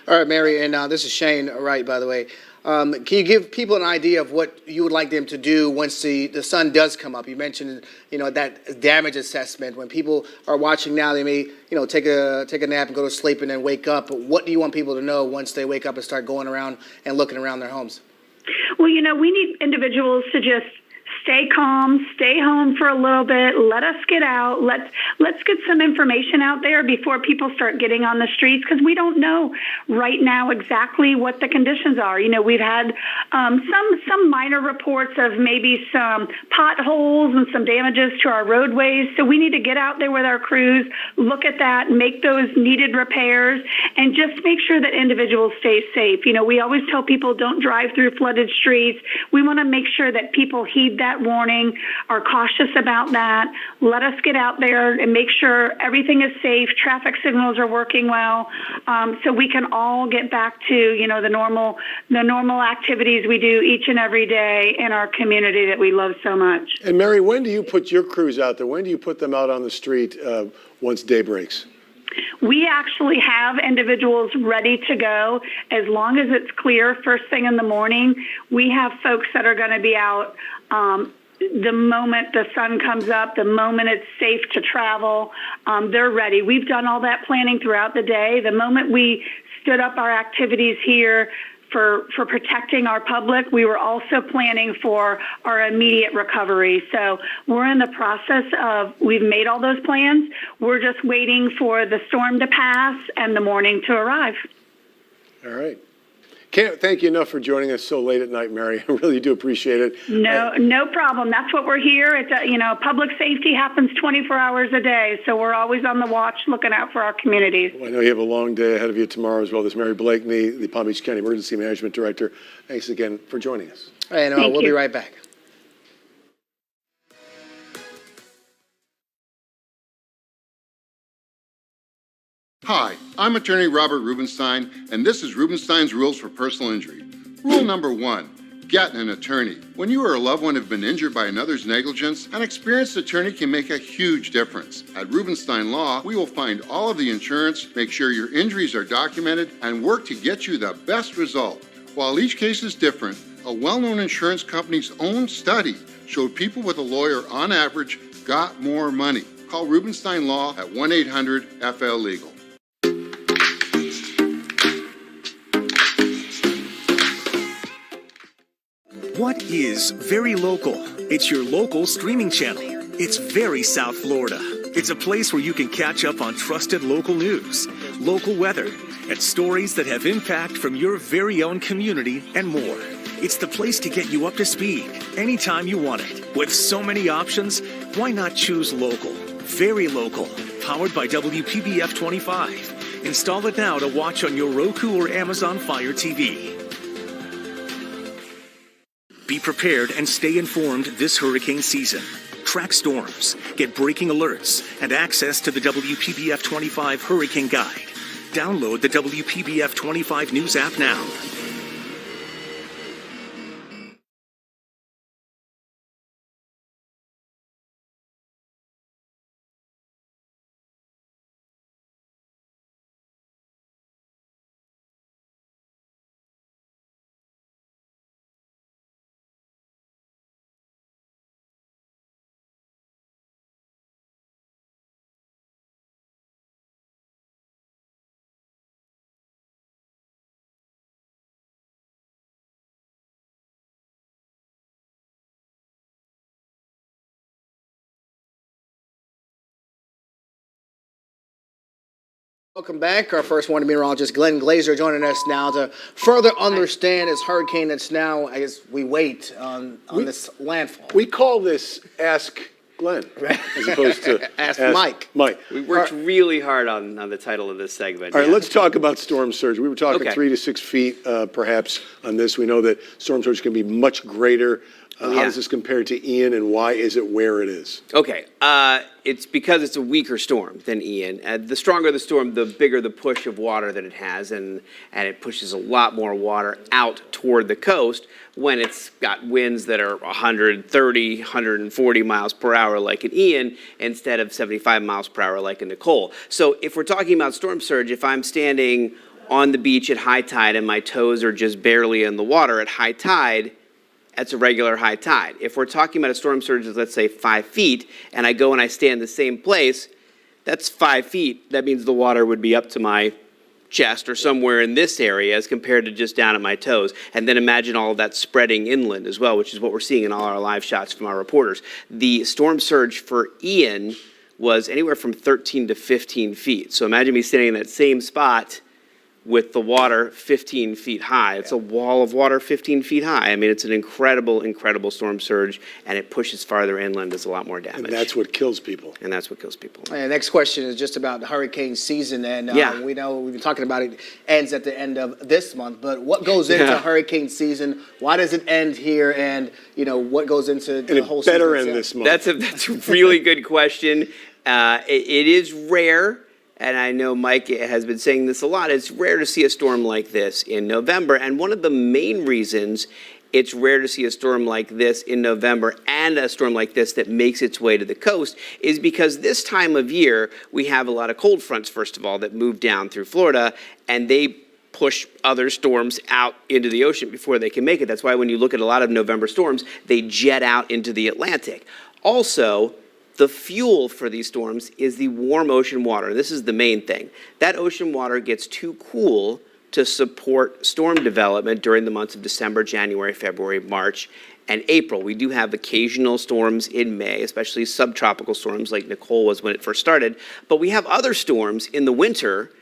All right, Mary, and this is Shane Wright, by the way. Can you give people an idea of what you would like them to do once the sun does come up? You mentioned, that damage assessment. When people are watching now, they may, take a nap and go to sleep and then wake up. But what do you want people to know once they wake up and start going around and looking around their homes? Well, we need individuals to just stay calm, stay home for a little bit, let us get out, let's get some information out there before people start getting on the streets, because we don't know right now exactly what the conditions are. You know, we've had some minor reports of maybe some potholes and some damages to our roadways. So we need to get out there with our crews, look at that, make those needed repairs, and just make sure that individuals stay safe. You know, we always tell people don't drive through flooded streets. We want to make sure that people heed that warning, are cautious about that. Let us get out there and make sure everything is safe, traffic signals are working well, so we can all get back to, you know, the normal activities we do each and every day in our community that we love so much. And Mary, when do you put your crews out there? When do you put them out on the street once day breaks? We actually have individuals ready to go as long as it's clear first thing in the morning. We have folks that are going to be out the moment the sun comes up, the moment it's safe to travel. They're ready. We've done all that planning throughout the day. The moment we stood up our activities here for protecting our public, we were also planning for our immediate recovery. So we're in the process of, we've made all those plans. We're just waiting for the storm to pass and the morning to arrive. All right. Can't thank you enough for joining us so late at night, Mary. I really do appreciate it. No problem. That's what we're here. It's public safety happens 24 hours a day, so we're always on the watch looking out for our communities. Well, I know you have a long day ahead of you tomorrow as well. This is Mary Blakeney, the Palm Beach County Emergency Management Director. Thanks again for joining us. And we'll be right back. Hi, I'm attorney Robert Rubenstein, and this is Rubenstein's Rules for Personal Injury. Rule number 1, get an attorney. When you or a loved one have been injured by another's negligence, an experienced attorney can make a huge difference. At Rubenstein Law, we will find all of the insurance, make sure your injuries are documented, and work to get you the best result. While each case is different, a well-known insurance company's own study showed people with a lawyer on average got more money. Call Rubenstein Law at 1-800-FL-LEGAL. What is Very Local? It's your local streaming channel. It's very South Florida. It's a place where you can catch up on trusted local news, local weather, and stories that have impact from your very own community and more. It's the place to get you up to speed anytime you want it. With so many options, why not choose local? Very Local, powered by WPBF 25. Install it now to watch on your Roku or Amazon Fire TV. Be prepared and stay informed this hurricane season. Track storms, get breaking alerts, and access to the WPBF 25 Hurricane Guide. Download the WPBF 25 News app now. Welcome back. Our first one, meteorologist Glenn Glazer, joining us now to further understand this hurricane that's now, I guess, we wait on this landfall. We call this Ask Glenn, as opposed to Ask Mike. Mike. We worked really hard on the title of this segment. All right, let's talk about storm surge. We were talking 3 to 6 feet, perhaps, on this. We know that storm surge can be much greater. How does this compare to Ian, and why is it where it is? Okay, it's because it's a weaker storm than Ian. The stronger the storm, the bigger the push of water that it has, and it pushes a lot more water out toward the coast when it's got winds that are 130, 140 miles per hour like an Ian, instead of 75 miles per hour like a Nicole. So if we're talking about storm surge, if I'm standing on the beach at high tide and my toes are just barely in the water at high tide, that's a regular high tide. If we're talking about a storm surge of, let's say, 5 feet, and I go and I stay in the same place, that's 5 feet. That means the water would be up to my chest or somewhere in this area as compared to just down at my toes. And then imagine all of that spreading inland as well, which is what we're seeing in all our live shots from our reporters. The storm surge for Ian was anywhere from 13 to 15 feet. So imagine me standing in that same spot with the water 15 feet high. It's a wall of water 15 feet high. I mean, it's an incredible, incredible storm surge, and it pushes farther inland, does a lot more damage. And that's what kills people. And that's what kills people. And next question is just about the hurricane season, and we know we've been talking about it ends at the end of this month, but what goes into hurricane season? Why does it end here? And what goes into the whole season? Better end this month. That's a really good question. It is rare. And I know Mike has been saying this a lot, it's rare to see a storm like this in November. And one of the main reasons it's rare to see a storm like this in November and a storm like this that makes its way to the coast is because this time of year, we have a lot of cold fronts, first of all, that move down through Florida, and they push other storms out into the ocean before they can make it. That's why when you look at a lot of November storms, they jet out into the Atlantic. Also, the fuel for these storms is the warm ocean water. This is the main thing. That ocean water gets too cool to support storm development during the months of December, January, February, March, and April. We do have occasional storms in May, especially subtropical storms like Nicole was when it first started. But we have other storms in the winter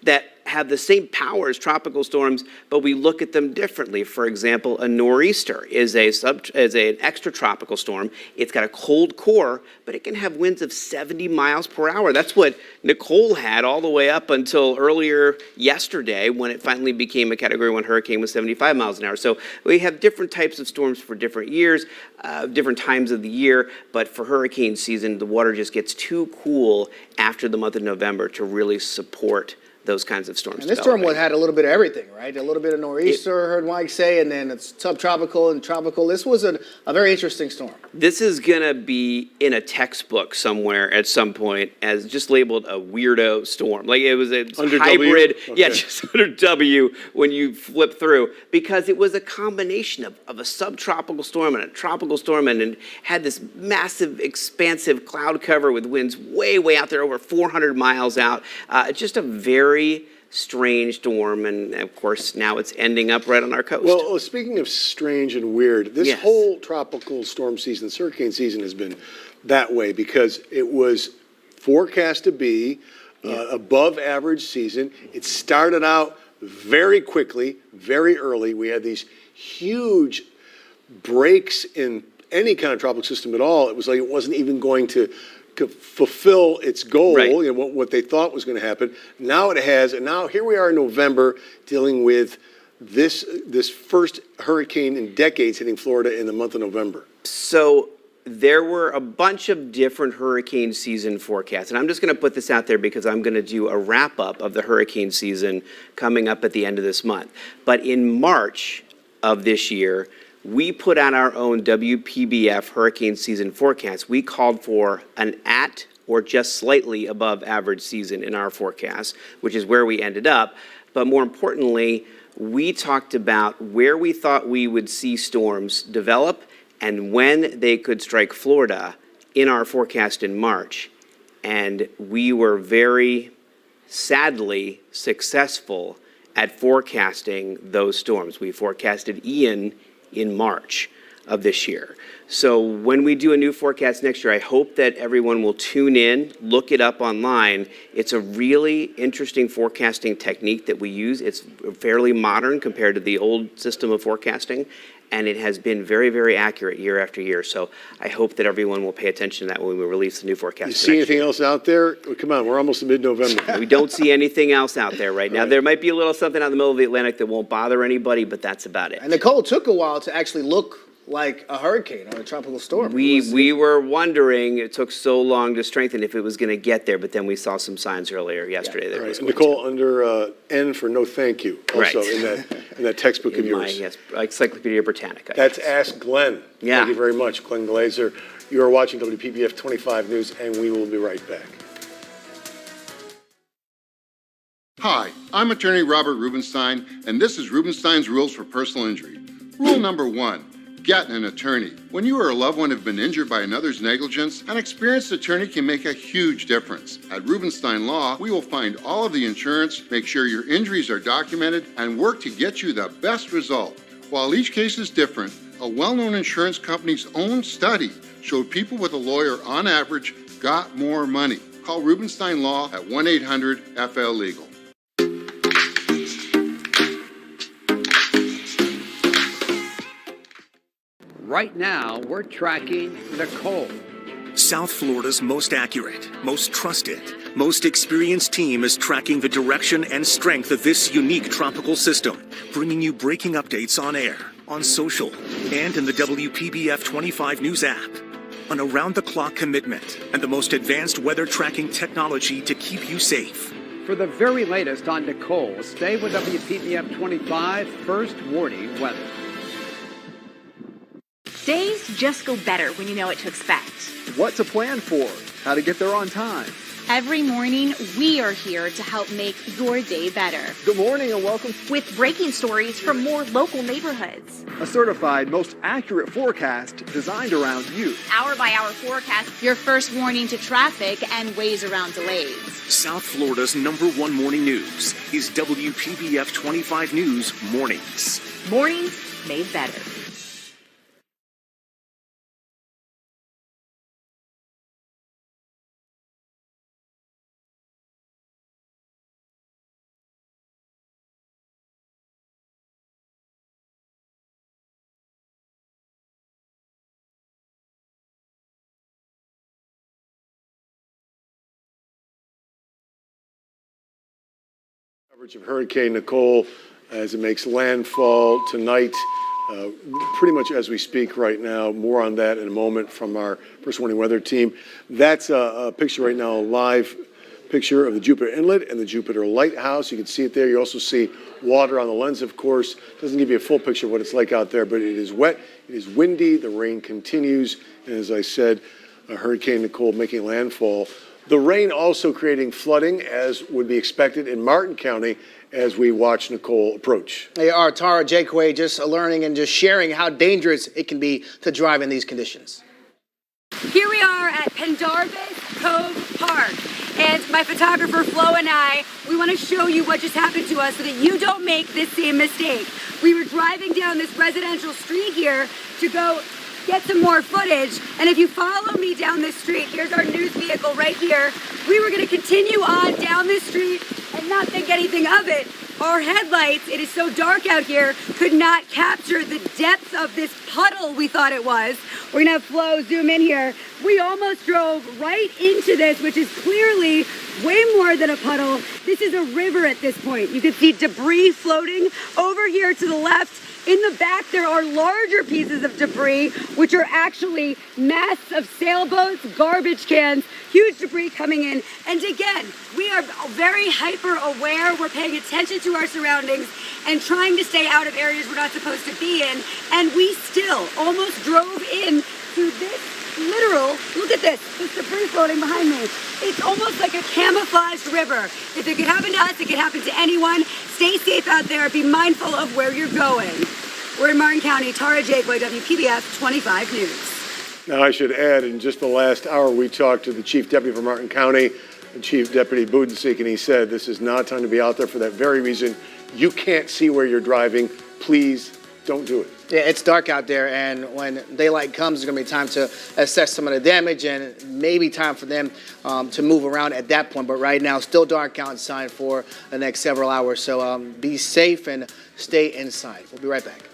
that have the same power as tropical storms, but we look at them differently. For example, a nor'easter is an extratropical storm. It's got a cold core, but it can have winds of 70 miles per hour. That's what Nicole had all the way up until earlier yesterday when it finally became a Category 1 hurricane with 75 miles an hour. So we have different types of storms for different years, different times of the year, but for hurricane season, the water just gets too cool after the month of November to really support those kinds of storms. And this storm had a little bit of everything, right? A little bit of nor'easter, heard Mike say, and then it's subtropical and tropical. This was a very interesting storm. This is going to be in a textbook somewhere at some point as just labeled a weirdo storm. Like it was a under hybrid. W? Okay. Yeah, just under W when you flip through, because it was a combination of a subtropical storm and a tropical storm, and it had this massive, expansive cloud cover with winds way, way out there, over 400 miles out. Just a very strange storm, and of course now it's ending up right on our coast. Well, speaking of strange and weird, this whole tropical storm season, this hurricane season has been that way because it was forecast to be above average season. It started out very quickly, very early. We had these huge breaks in any kind of tropical system at all. It was like it wasn't even going to fulfill its goal, right. What they thought was going to happen. Now it has, and now here we are in November dealing with this first hurricane in decades hitting Florida in the month of November. So there were a bunch of different hurricane season forecasts, and I'm just going to put this out there because I'm going to do a wrap-up of the hurricane season coming up at the end of this month. But in March of this year, we put out our own WPBF hurricane season forecast. We called for an at or just slightly above average season in our forecast, which is where we ended up. But more importantly, we talked about where we thought we would see storms develop and when they could strike Florida in our forecast in March. And we were very sadly successful at forecasting those storms. We forecasted Ian in March of this year. So when we do a new forecast next year, I hope that everyone will tune in, look it up online. It's a really interesting forecasting technique that we use. It's fairly modern compared to the old system of forecasting, and it has been very, very accurate year after year. So I hope that everyone will pay attention to that when we release the new forecast. You see anything else out there? Come on, we're almost in mid-November. We don't see anything else out there right now. There might be a little something out in the middle of the Atlantic that won't bother anybody, but that's about it. And Nicole took a while to actually look like a hurricane or a tropical storm. We were wondering, it took so long to strengthen if it was going to get there, but then we saw some signs earlier yesterday. That it was Nicole, under N for no thank you, also Right. in that textbook of yours. Yes, Encyclopedia Britannica. That's Ask Glenn. Yeah. Thank you very much, Glenn Glazer. You are watching WPBF 25 News, and we will be right back. Hi, I'm attorney Robert Rubenstein, and this is Rubenstein's Rules for Personal Injury. Rule number 1. Get an attorney. When you or a loved one have been injured by another's negligence, an experienced attorney can make a huge difference. At Rubenstein Law, we will find all of the insurance, make sure your injuries are documented, and work to get you the best result. While each case is different, a well-known insurance company's own study showed people with a lawyer, on average, got more money. Call Rubenstein Law at 1-800-FL-LEGAL. Right now, we're tracking Nicole. South Florida's most accurate, most trusted, most experienced team is tracking the direction and strength of this unique tropical system, bringing you breaking updates on air, on social, and in the WPBF 25 News app. An around-the-clock commitment and the most advanced weather tracking technology to keep you safe. For the very latest on Nicole, stay with WPBF 25 First Warning Weather. Days just go better when you know what to expect. What to plan for, how to get there on time. Every morning, we are here to help make your day better. Good morning and welcome. With breaking stories from more local neighborhoods. A certified, most accurate forecast designed around you. Hour-by-hour forecast. Your first warning to traffic and ways around delays. South Florida's #1 morning news is WPBF 25 News Mornings. Mornings made better. Coverage of Hurricane Nicole as it makes landfall tonight, pretty much as we speak right now. More on that in a moment from our First Warning Weather team. That's a picture right now, a live picture of the Jupiter Inlet and the Jupiter Lighthouse. You can see it there. You also see water on the lens, of course. Doesn't give you a full picture of what it's like out there, but it is wet, it is windy, the rain continues, and as I said, Hurricane Nicole making landfall. The rain also creating flooding, as would be expected in Martin County, as we watch Nicole approach. Hey, our Tara Jakeway just learning and just sharing how dangerous it can be to drive in these conditions. Here we are at Pendarvis Cove Park, and my photographer Flo and I, we want to show you what just happened to us so that you don't make this same mistake. We were driving down this residential street here to go get some more footage, and if you follow me down this street, here's our news vehicle right here. We were going to continue on down this street and not think anything of it. Our headlights, it is so dark out here, could not capture the depth of this puddle we thought it was. We're gonna have Flo zoom in here. We almost drove right into this, which is clearly way more than a puddle. This is a river at this point. You can see debris floating over here to the left. In the back, there are larger pieces of debris, which are actually masts of sailboats, garbage cans, huge debris coming in. And again, we are very hyper aware. We're paying attention to our surroundings and trying to stay out of areas we're not supposed to be in. And we still almost drove in through this literal, look at this debris floating behind me. It's almost like a camouflaged river. If it could happen to us, it could happen to anyone. Stay safe out there. Be mindful of where you're going. We're in Martin County. Tara Jakeway, WPBF 25 News. Now, I should add, in just the last hour, we talked to the Chief Deputy for Martin County, Chief Deputy Budensik, and he said this is not time to be out there for that very reason. You can't see where you're driving. Please don't do it. Yeah, it's dark out there, and when daylight comes, there's going to be time to assess some of the damage and maybe time for them to move around at that point. But right now, still dark outside for the next several hours. So be safe and stay inside. We'll be right back.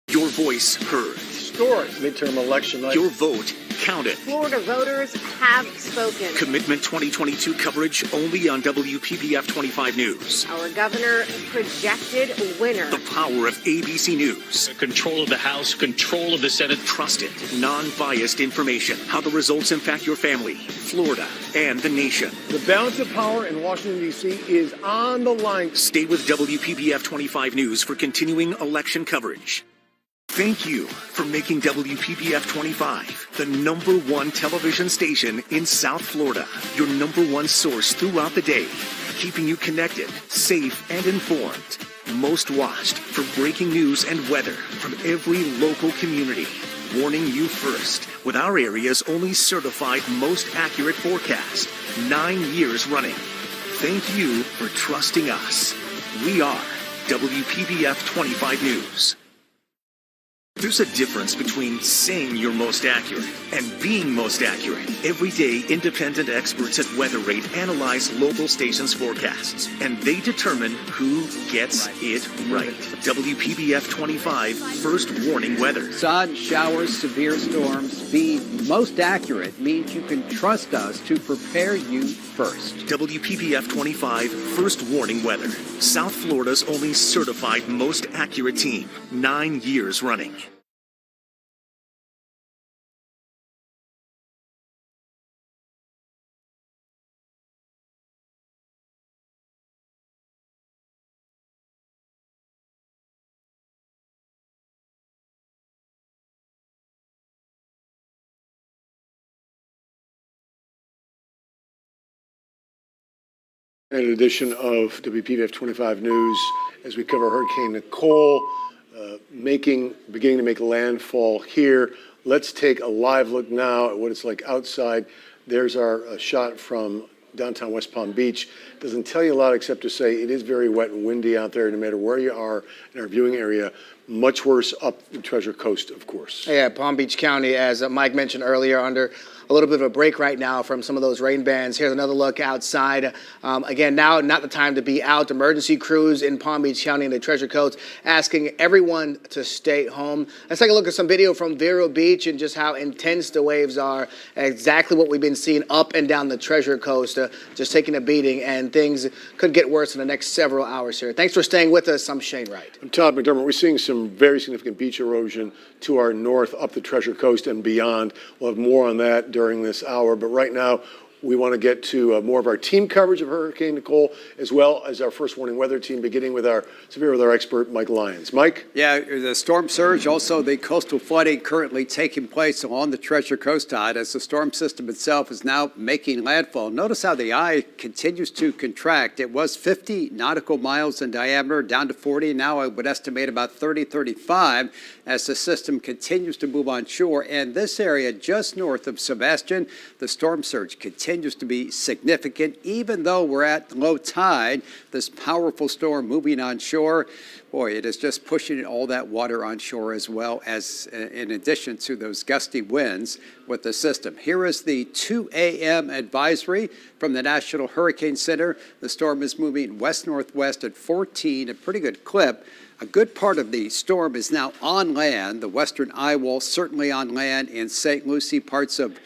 Your voice heard. Historic midterm election night. Your vote counted. Florida voters have spoken. Commitment 2022 coverage only on WPBF 25 News. Our governor projected winner. The power of ABC News. Control of the House, control of the Senate. Trusted, non-biased information. How the results impact your family, Florida, and the nation. The balance of power in Washington, D.C. is on the line. Stay with WPBF 25 News for continuing election coverage. Thank you for making WPBF 25 the #1 television station in South Florida. Your #1 source throughout the day, keeping you connected, safe, and informed. Most watched for breaking news and weather from every local community. Warning you first with our area's only certified most accurate forecast. 9 years running. Thank you for trusting us. We are WPBF 25 News. There's a difference between saying you're most accurate and being most accurate. Every day, independent experts at WeatherRate analyze local stations' forecasts, and they determine who gets it right. WPBF 25 First Warning Weather. Sun, showers, severe storms. Being most accurate means you can trust us to prepare you first. WPBF 25 First Warning Weather. South Florida's only certified most accurate team. 9 years running. An edition of WPBF 25 News as we cover Hurricane Nicole beginning to make landfall here. Let's take a live look now at what it's like outside. There's our shot from downtown West Palm Beach. Doesn't tell you a lot except to say it is very wet and windy out there no matter where you are in our viewing area. Much worse up the Treasure Coast, of course. Yeah, Palm Beach County, as Mike mentioned earlier, under a little bit of a break right now from some of those rain bands. Here's another look outside. Again, now not the time to be out. Emergency crews in Palm Beach County and the Treasure Coast asking everyone to stay home. Let's take a look at some video from Vero Beach and just how intense the waves are. Exactly what we've been seeing up and down the Treasure Coast, just taking a beating, and things could get worse in the next several hours here. Thanks for staying with us. I'm Shane Wright. I'm Todd McDermott. We're seeing some very significant beach erosion to our north up the Treasure Coast and beyond. We'll have more on that during this hour, but right now we want to get to more of our team coverage of Hurricane Nicole, as well as our first warning weather team, beginning with our severe weather expert, Mike Lyons. Mike? Yeah, the storm surge, also the coastal flooding currently taking place along the Treasure Coast, Todd, as the storm system itself is now making landfall. Notice how the eye continues to contract. It was 50 nautical miles in diameter, down to 40. Now I would estimate about 30, 35 as the system continues to move on shore. And this area just north of Sebastian, the storm surge continues to be significant, even though we're at low tide. This powerful storm moving on shore, boy, it is just pushing all that water on shore, as well as in addition to those gusty winds with the system. Here is the 2 a.m. advisory from the National Hurricane Center. The storm is moving west-northwest at 14, a pretty good clip. A good part of the storm is now on land. The western eye wall certainly on land in St. Lucie, parts of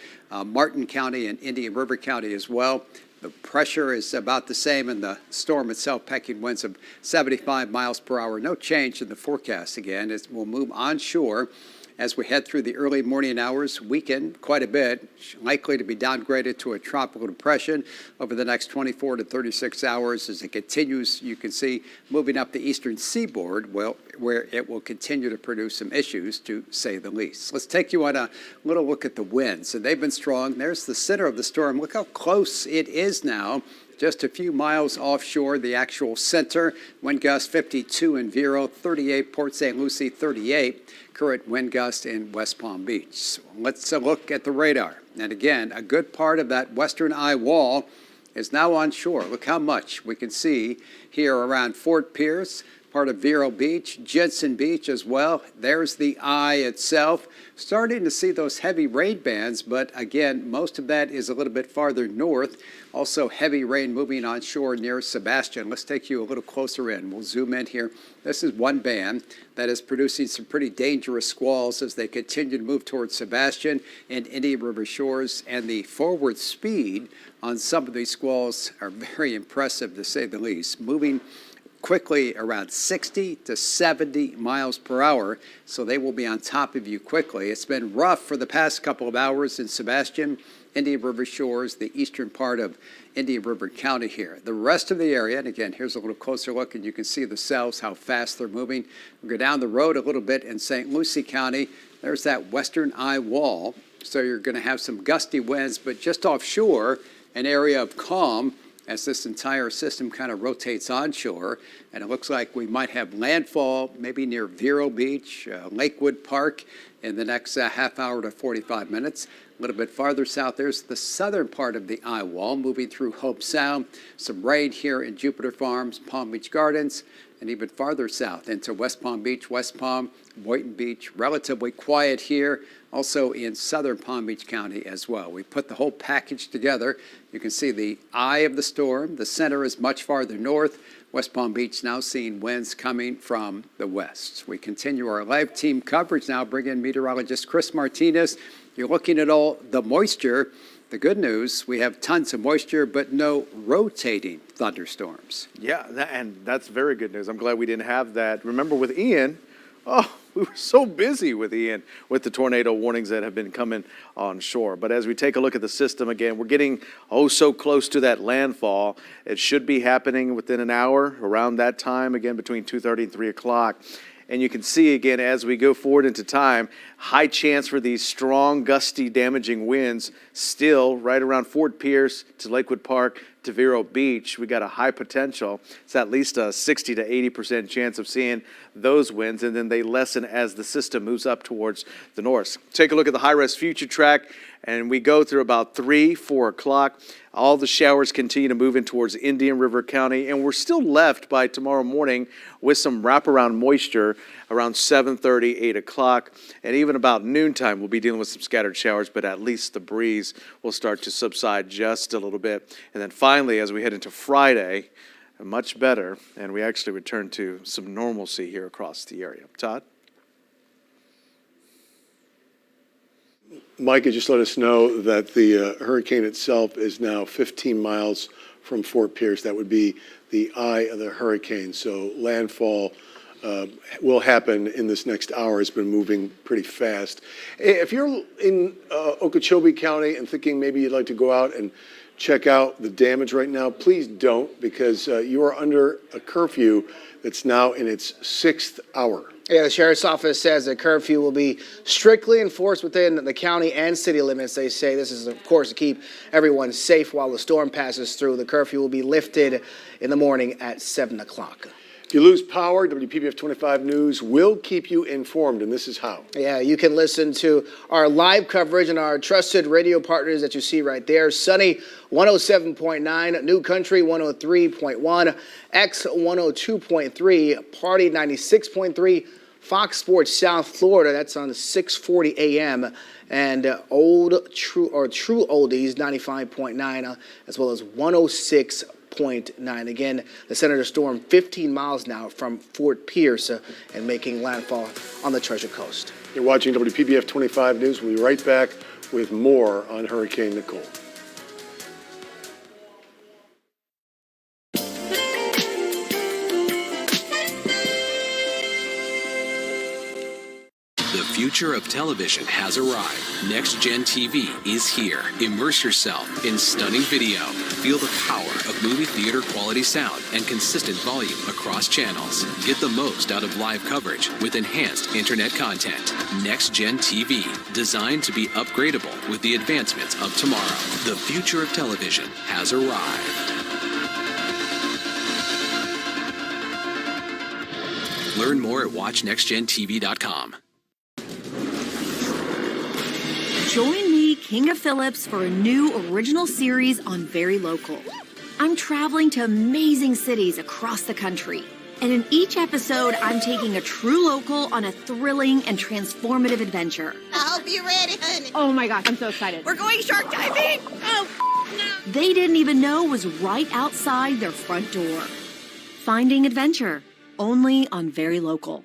Martin County and Indian River County as well. The pressure is about the same, and the storm itself packing winds of 75 miles per hour. No change in the forecast again. It will move onshore as we head through the early morning hours, weaken quite a bit, likely to be downgraded to a tropical depression over the next 24 to 36 hours as it continues, you can see, moving up the eastern seaboard, well, where it will continue to produce some issues, to say the least. Let's take you on a little look at the winds, and they've been strong. There's the center of the storm. Look how close it is now. Just a few miles offshore, the actual center. Wind gust 52 in Vero, 38 Port St. Lucie, 38 current wind gust in West Palm Beach. So let's look at the radar. And again, a good part of that western eye wall is now on shore. Look how much we can see here around Fort Pierce, part of Vero Beach, Jensen Beach as well. There's the eye itself. Starting to see those heavy rain bands, but again, most of that is a little bit farther north. Also heavy rain moving on shore near Sebastian. Let's take you a little closer in. We'll zoom in here. This is one band that is producing some pretty dangerous squalls as they continue to move towards Sebastian and Indian River shores, and the forward speed on some of these squalls are very impressive, to say the least. Moving quickly around 60 to 70 miles per hour, so they will be on top of you quickly. It's been rough for the past couple of hours in Sebastian, Indian River shores, the eastern part of Indian River County here. The rest of the area, and again, here's a little closer look, and you can see the cells, how fast they're moving. We'll go down the road a little bit in St. Lucie County. There's that western eye wall, so you're going to have some gusty winds, but just offshore, an area of calm as this entire system kind of rotates onshore, and it looks like we might have landfall maybe near Vero Beach, Lakewood Park in the next half hour to 45 minutes. A little bit farther south, there's the southern part of the eye wall, moving through Hope Sound. Some rain here in Jupiter Farms, Palm Beach Gardens, and even farther south into West Palm Beach, West Palm, Boynton Beach. Relatively quiet here, also in southern Palm Beach County as well. We put the whole package together. You can see the eye of the storm. The center is much farther north. West Palm Beach now seeing winds coming from the west. We continue our live team coverage now. Bring in meteorologist Chris Martinez. You're looking at all the moisture. The good news, we have tons of moisture, but no rotating thunderstorms. Yeah, and that's very good news. I'm glad we didn't have that. Remember with Ian, we were so busy with Ian with the tornado warnings that have been coming on shore. But as we take a look at the system again, we're getting so close to that landfall. It should be happening within an hour, around that time, again, between 2:30 and 3 o'clock. And you can see again, as we go forward into time, high chance for these strong, gusty, damaging winds still right around Fort Pierce to Lakewood Park to Vero Beach. We got a high potential. It's at least a 60 to 80% chance of seeing those winds, and then they lessen as the system moves up towards the north. Take a look at the high-res future track, and we go through about 3, 4 o'clock. All the showers continue to move in towards Indian River County, and we're still left by tomorrow morning with some wraparound moisture around 7:30, 8 o'clock, and even about noontime we'll be dealing with some scattered showers, but at least the breeze will start to subside just a little bit. And then finally, as we head into Friday, much better, and we actually return to some normalcy here across the area. Todd? Micah just let us know that the hurricane itself is now 15 miles from Fort Pierce. That would be the eye of the hurricane. So landfall will happen in this next hour. It's been moving pretty fast. If you're in Okeechobee County and thinking maybe you'd like to go out and check out the damage right now, please don't, because you are under a curfew that's now in its 6th hour. Yeah, the sheriff's office says the curfew will be strictly enforced within the county and city limits. They say this is, of course, to keep everyone safe while the storm passes through. The curfew will be lifted in the morning at 7 o'clock. If you lose power, WPBF 25 News will keep you informed, and this is how. Yeah, you can listen to our live coverage and our trusted radio partners that you see right there. Sunny 107.9, New Country 103.1, X 102.3, Party 96.3, Fox Sports South Florida, that's on 6:40 a.m., and True Oldies 95.9, as well as 106.9. Again, the center of the storm 15 miles now from Fort Pierce and making landfall on the Treasure Coast. You're watching WPBF 25 News. We'll be right back with more on Hurricane Nicole. The future of television has arrived. Next Gen TV is here. Immerse yourself in stunning video. Feel the power of movie theater quality sound and consistent volume across channels. Get the most out of live coverage with enhanced internet content. Next Gen TV, designed to be upgradable with the advancements of tomorrow. The future of television has arrived. Learn more at watchnextgentv.com. Join me, Kinga Phillips, for a new original series on Very Local. I'm traveling to amazing cities across the country. And in each episode, I'm taking a true local on a thrilling and transformative adventure. I hope you're ready, honey. Oh my gosh, I'm so excited. We're going shark diving. Oh, no. They didn't even know was right outside their front door. Finding adventure, only on Very Local.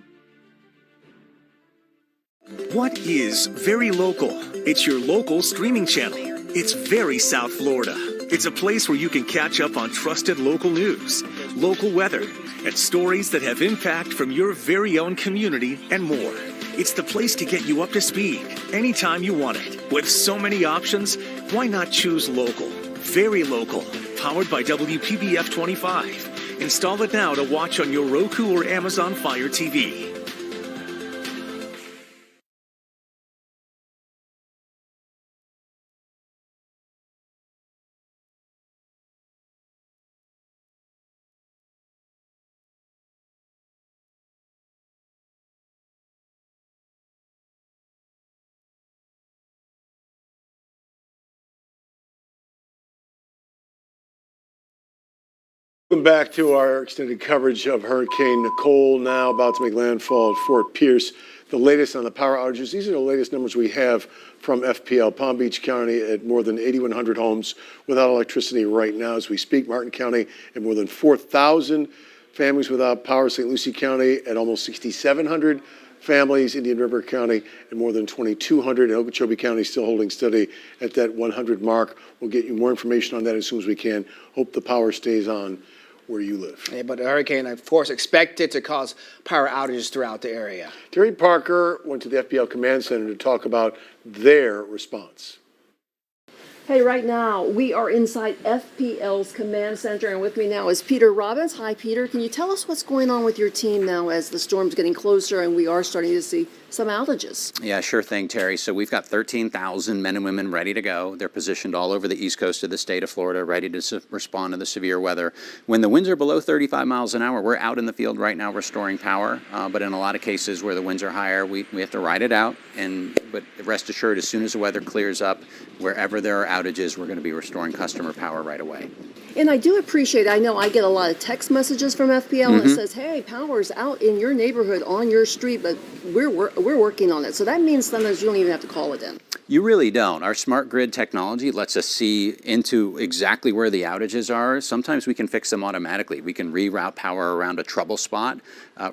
What is Very Local? It's your local streaming channel. It's very South Florida. It's a place where you can catch up on trusted local news, local weather, and stories that have impact from your very own community and more. It's the place to get you up to speed anytime you want it. With so many options, why not choose local? Very Local, powered by WPBF 25. Install it now to watch on your Roku or Amazon Fire TV. Welcome back to our extended coverage of Hurricane Nicole, now about to make landfall at Fort Pierce. The latest on the power outages. These are the latest numbers we have from FPL, Palm Beach County, at more than 8,100 homes without electricity right now as we speak. Martin County at more than 4,000 families without power. St. Lucie County at almost 6,700 families. Indian River County at more than 2,200. And Okeechobee County still holding steady at that 100 mark. We'll get you more information on that as soon as we can. Hope the power stays on where you live. Yeah, but the hurricane, of course, expected to cause power outages throughout the area. Terry Parker went to the FPL Command Center to talk about their response. Hey, right now we are inside FPL's Command Center, and with me now is Peter Robbins. Hi, Peter. Can you tell us what's going on with your team now as the storm's getting closer and we are starting to see some outages? Yeah, sure thing, Terry. So we've got 13,000 men and women ready to go. They're positioned all over the east coast of the state of Florida, ready to respond to the severe weather. When the winds are below 35 miles an hour, we're out in the field right now restoring power. But in a lot of cases where the winds are higher, we have to ride it out. But rest assured, as soon as the weather clears up, wherever there are outages, we're going to be restoring customer power right away. And I do appreciate, I know I get a lot of text messages from FPL and it says, hey, power's out in your neighborhood, on your street, but we're working on it. So that means sometimes you don't even have to call it in. You really don't. Our smart grid technology lets us see into exactly where the outages are. Sometimes we can fix them automatically. We can reroute power around a trouble spot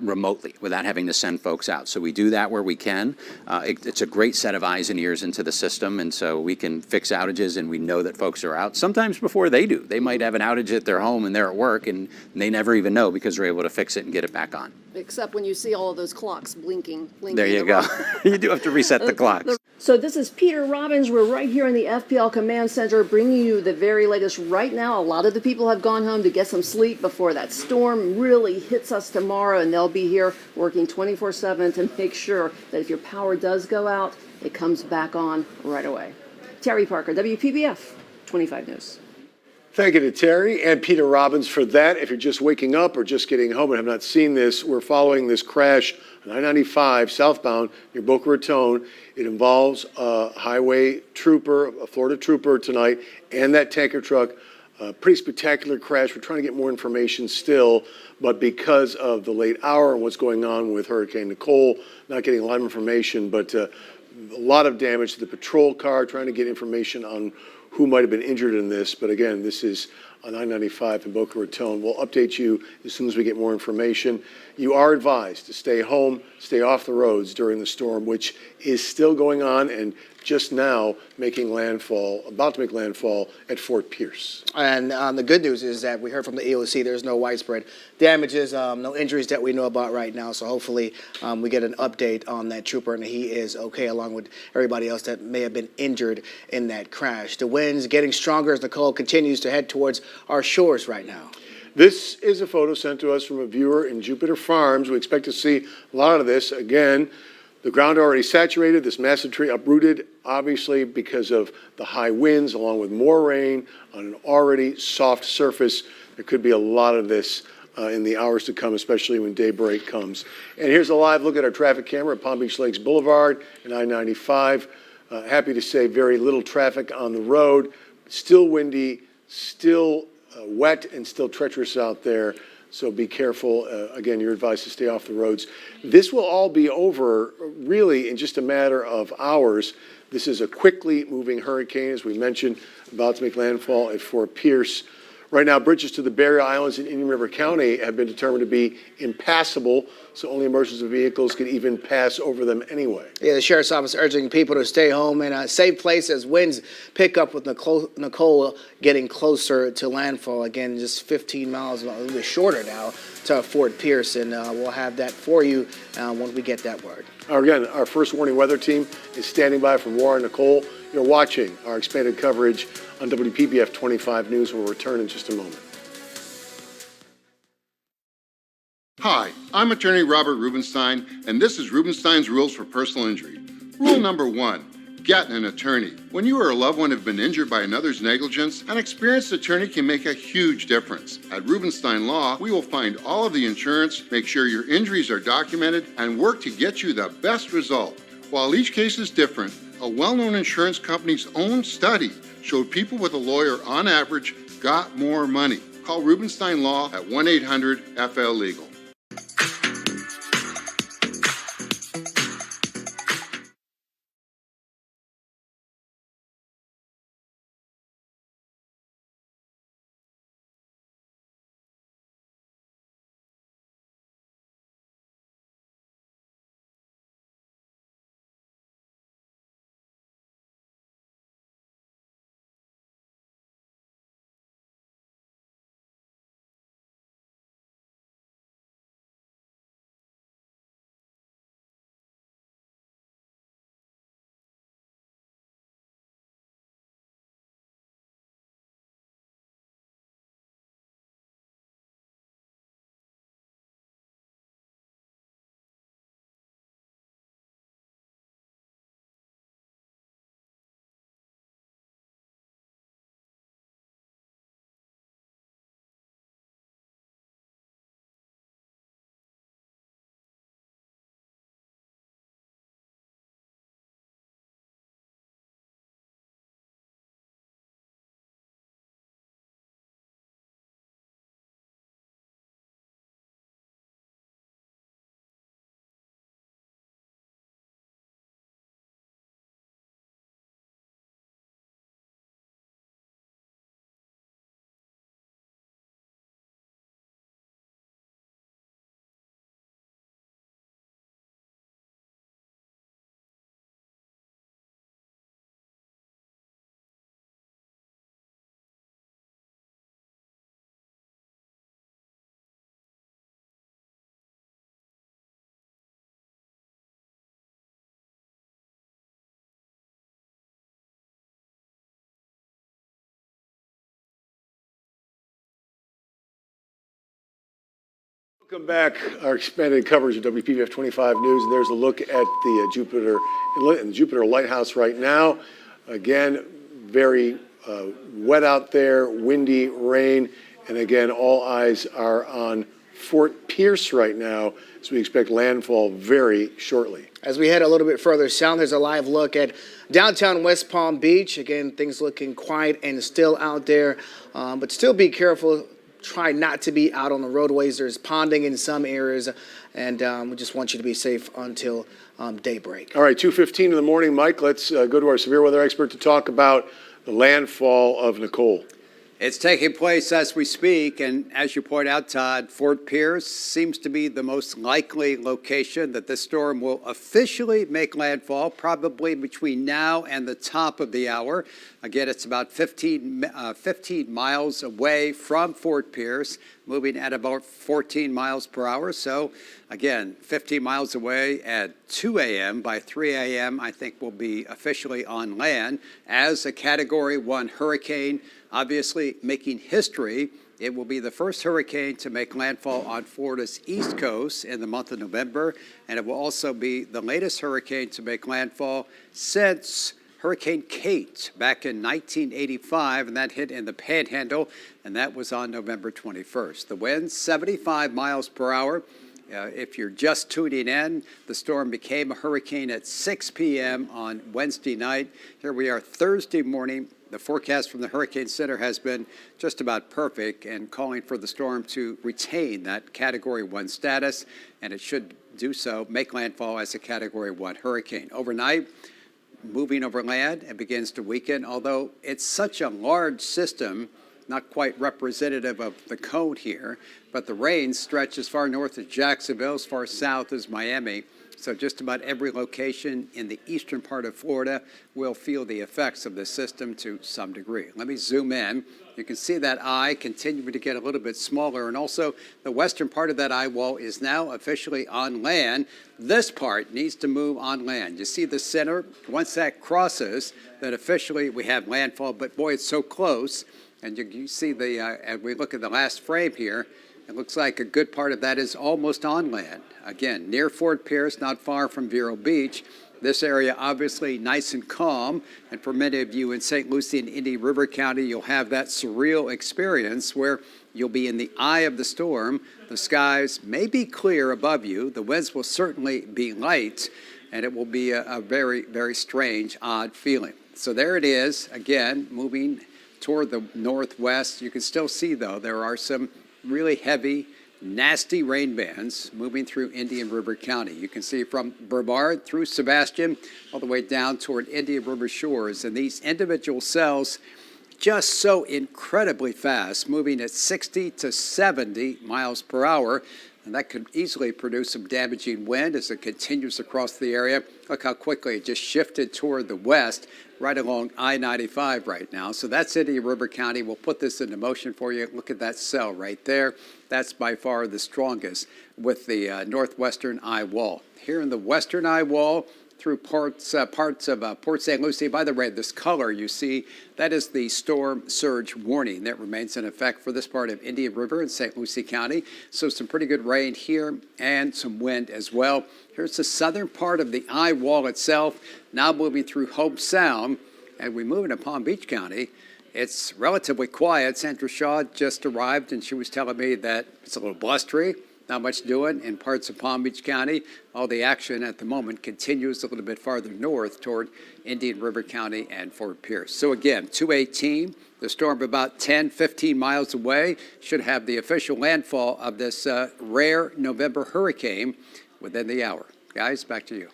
remotely without having to send folks out. So we do that where we can. It's a great set of eyes and ears into the system, and so we can fix outages and we know that folks are out. Sometimes before they do. They might have an outage at their home and they're at work and they never even know because they're able to fix it and get it back on. Except when you see all of those clocks blinking. There you go. You do have to reset the clocks. So this is Peter Robbins. We're right here in the FPL Command Center bringing you the very latest right now. A lot of the people have gone home to get some sleep before that storm really hits us tomorrow, and they'll be here working 24/7 to make sure that if your power does go out, it comes back on right away. Terry Parker, WPBF 25 News. Thank you to Terry and Peter Robbins for that. If you're just waking up or just getting home and have not seen this, we're following this crash on I-95 southbound near Boca Raton. It involves a highway trooper, a Florida trooper tonight, and that tanker truck. Pretty spectacular crash. We're trying to get more information still, but because of the late hour and what's going on with Hurricane Nicole, not getting a lot of information, but a lot of damage to the patrol car, trying to get information on who might have been injured in this. But again, this is on I-95 in Boca Raton. We'll update you as soon as we get more information. You are advised to stay home, stay off the roads during the storm, which is still going on and just now making landfall, about to make landfall at Fort Pierce. And the good news is that we heard from the EOC there's no widespread damages, no injuries that we know about right now. So hopefully we get an update on that trooper and he is okay, along with everybody else that may have been injured in that crash. The winds getting stronger as Nicole continues to head towards our shores right now. This is a photo sent to us from a viewer in Jupiter Farms. We expect to see a lot of this. Again, the ground already saturated, this massive tree uprooted, obviously because of the high winds, along with more rain on an already soft surface. There could be a lot of this in the hours to come, especially when daybreak comes. And here's a live look at our traffic camera at Palm Beach Lakes Boulevard and I-95. Happy to say very little traffic on the road. Still windy, still wet, and still treacherous out there. So be careful. Again, you're advised to stay off the roads. This will all be over really in just a matter of hours. This is a quickly moving hurricane, as we mentioned, about to make landfall at Fort Pierce. Right now, bridges to the barrier islands in Indian River County have been determined to be impassable, so only emergency vehicles can even pass over them anyway. Yeah, the Sheriff's Office urging people to stay home in a safe place as winds pick up with Nicole getting closer to landfall. Again, just 15 miles, a little bit shorter now, to Fort Pierce, and we'll have that for you when we get that word. Again, our first warning weather team is standing by from Warren. Nicole, you're watching our expanded coverage on WPBF 25 News. We'll return in just a moment. Hi, I'm attorney Robert Rubenstein, and this is Rubenstein's Rules for Personal Injury. Rule number 1, get an attorney. When you or a loved one have been injured by another's negligence, an experienced attorney can make a huge difference. At Rubenstein Law, we will find all of the insurance, make sure your injuries are documented, and work to get you the best result. While each case is different, a well-known insurance company's own study showed people with a lawyer, on average, got more money. Call Rubenstein Law at 1-800-FL-LEGAL. Welcome back. Our expanded coverage of WPBF 25 News, and there's a look at the Jupiter and the Jupiter Lighthouse right now. Again, very wet out there, windy, rain, and again, all eyes are on Fort Pierce right now, as we expect landfall very shortly. As we head a little bit further south, there's a live look at downtown West Palm Beach. Again, things looking quiet and still out there, but still be careful. Try not to be out on the roadways. There's ponding in some areas, and we just want you to be safe until daybreak. All right, 2:15 in the morning, Mike. Let's go to our severe weather expert to talk about the landfall of Nicole. It's taking place as we speak, and as you point out, Todd, Fort Pierce seems to be the most likely location that this storm will officially make landfall, probably between now and the top of the hour. Again, it's about 15 miles away from Fort Pierce, moving at about 14 miles per hour. So, again, 15 miles away at 2 a.m. By 3 a.m., I think we'll be officially on land as a Category 1 hurricane. Obviously, making history, it will be the first hurricane to make landfall on Florida's east coast in the month of November, and it will also be the latest hurricane to make landfall since Hurricane Kate back in 1985, and that hit in the Panhandle, and that was on November 21st. The winds, 75 miles per hour. If you're just tuning in, the storm became a hurricane at 6 p.m. on Wednesday night. Here we are Thursday morning. The forecast from the Hurricane Center has been just about perfect and calling for the storm to retain that Category 1 status, and it should do so, make landfall as a Category 1 hurricane. Overnight, moving over land, it begins to weaken, although it's such a large system, not quite representative of the cone here, but the rain stretch as far north as Jacksonville, as far south as Miami. So just about every location in the eastern part of Florida will feel the effects of this system to some degree. Let me zoom in. You can see that eye continuing to get a little bit smaller, and also the western part of that eye wall is now officially on land. This part needs to move on land. You see the center? Once that crosses, then officially we have landfall, but boy, it's so close. And you see as we look at the last frame here, it looks like a good part of that is almost on land. Again, near Fort Pierce, not far from Vero Beach. This area obviously nice and calm, and for many of you in St. Lucie and Indian River County, you'll have that surreal experience where you'll be in the eye of the storm. The skies may be clear above you. The winds will certainly be light, and it will be a very, very strange, odd feeling. So there it is, again, moving toward the northwest. You can still see, though, there are some really heavy, nasty rain bands moving through Indian River County. You can see from Brevard through Sebastian all the way down toward Indian River shores. And these individual cells just so incredibly fast, moving at 60 to 70 miles per hour. And that could easily produce some damaging wind as it continues across the area. Look how quickly it just shifted toward the west, right along I-95 right now. So that's Indian River County. We'll put this into motion for you. Look at that cell right there. That's by far the strongest with the northwestern eye wall. Here in the western eye wall, through parts of Port St. Lucie. By the way, this color you see, that is the storm surge warning that remains in effect for this part of Indian River in St. Lucie County. So some pretty good rain here and some wind as well. Here's the southern part of the eye wall itself, now moving through Hope Sound. And we move into Palm Beach County. It's relatively quiet. Sandra Shaw just arrived, and she was telling me that it's a little blustery. Not much doing in parts of Palm Beach County. All the action at the moment continues a little bit farther north toward Indian River County and Fort Pierce. So again, 218, the storm about 10, 15 miles away, should have the official landfall of this rare November hurricane within the hour. Guys, back to you.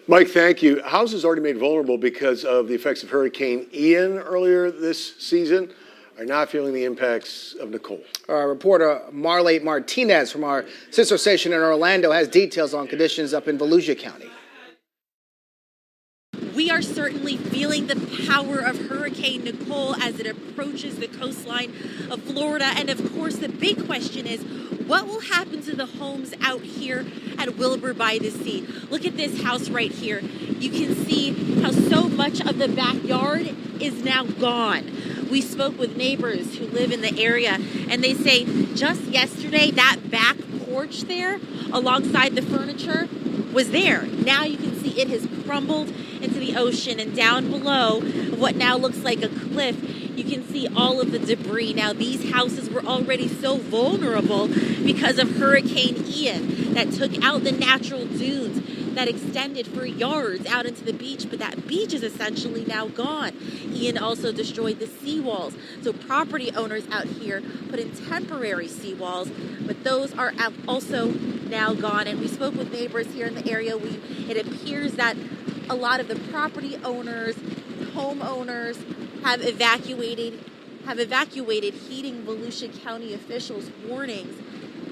Mike, thank you. Houses already made vulnerable because of the effects of Hurricane Ian earlier this season are not feeling the impacts of Nicole. Our reporter Marley Martinez from our sister station in Orlando has details on conditions up in Volusia County. We are certainly feeling the power of Hurricane Nicole as it approaches the coastline of Florida. And of course, the big question is, what will happen to the homes out here at Wilbur by the Sea? Look at this house right here. You can see how so much of the backyard is now gone. We spoke with neighbors who live in the area, and they say just yesterday that back porch there alongside the furniture was there. Now you can see it has crumbled into the ocean, and down below what now looks like a cliff, you can see all of the debris. Now these houses were already so vulnerable because of Hurricane Ian that took out the natural dunes that extended for yards out into the beach, but that beach is essentially now gone. Ian also destroyed the seawalls. So property owners out here put in temporary seawalls, but those are also now gone. And we spoke with neighbors here in the area. It appears that a lot of the property owners, homeowners have evacuated, heeding Volusia County officials' warnings.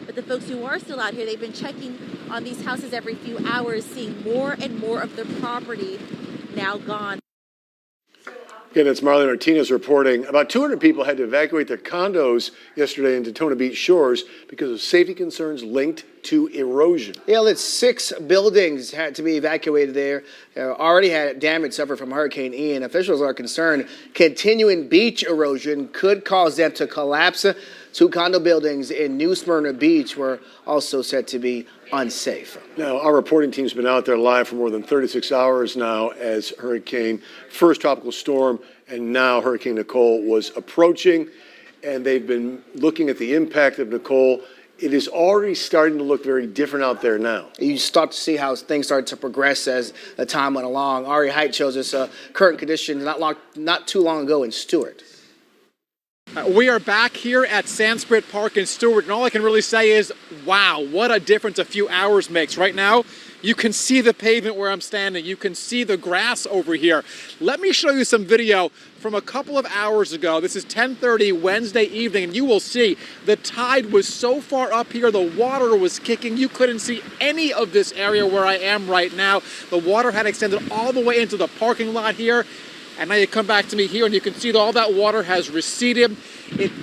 But the folks who are still out here, they've been checking on these houses every few hours, seeing more and more of their property now gone. Again, it's Marley Martinez reporting. About 200 people had to evacuate their condos yesterday in Daytona Beach shores because of safety concerns linked to erosion. Yeah, it's 6 buildings had to be evacuated there. Already had damage suffered from Hurricane Ian. Officials are concerned continuing beach erosion could cause them to collapse. 2 condo buildings in New Smyrna Beach were also said to be unsafe. Now, our reporting team's been out there live for more than 36 hours now as Hurricane, first tropical storm, and now Hurricane Nicole was approaching, and they've been looking at the impact of Nicole. It is already starting to look very different out there now. You start to see how things start to progress as the time went along. Ari Height shows us current conditions not too long ago in Stewart. We are back here at Sanskrit Park in Stewart, and all I can really say is, wow, what a difference a few hours makes. Right now, you can see the pavement where I'm standing. You can see the grass over here. Let me show you some video from a couple of hours ago. This is 10:30 Wednesday evening, and you will see the tide was so far up here, the water was kicking. You couldn't see any of this area where I am right now. The water had extended all the way into the parking lot here. And now you come back to me here and you can see that all that water has receded.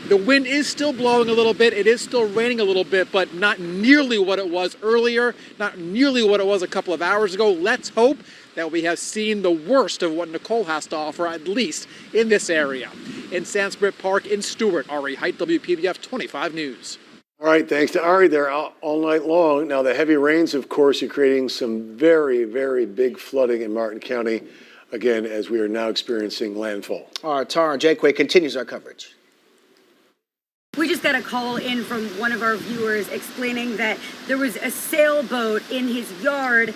The wind is still blowing a little bit. It is still raining a little bit, but not nearly what it was earlier, not nearly what it was a couple of hours ago. Let's hope that we have seen the worst of what Nicole has to offer, at least in this area. In Sanskrit Park in Stewart, Ari Height, WPBF 25 News. All right, thanks to Ari. They're out all night long. Now, the heavy rains, of course, are creating some very, very big flooding in Martin County, again, as we are now experiencing landfall. Our Tara Jakeway continues our coverage. We just got a call in from one of our viewers explaining that there was a sailboat in his yard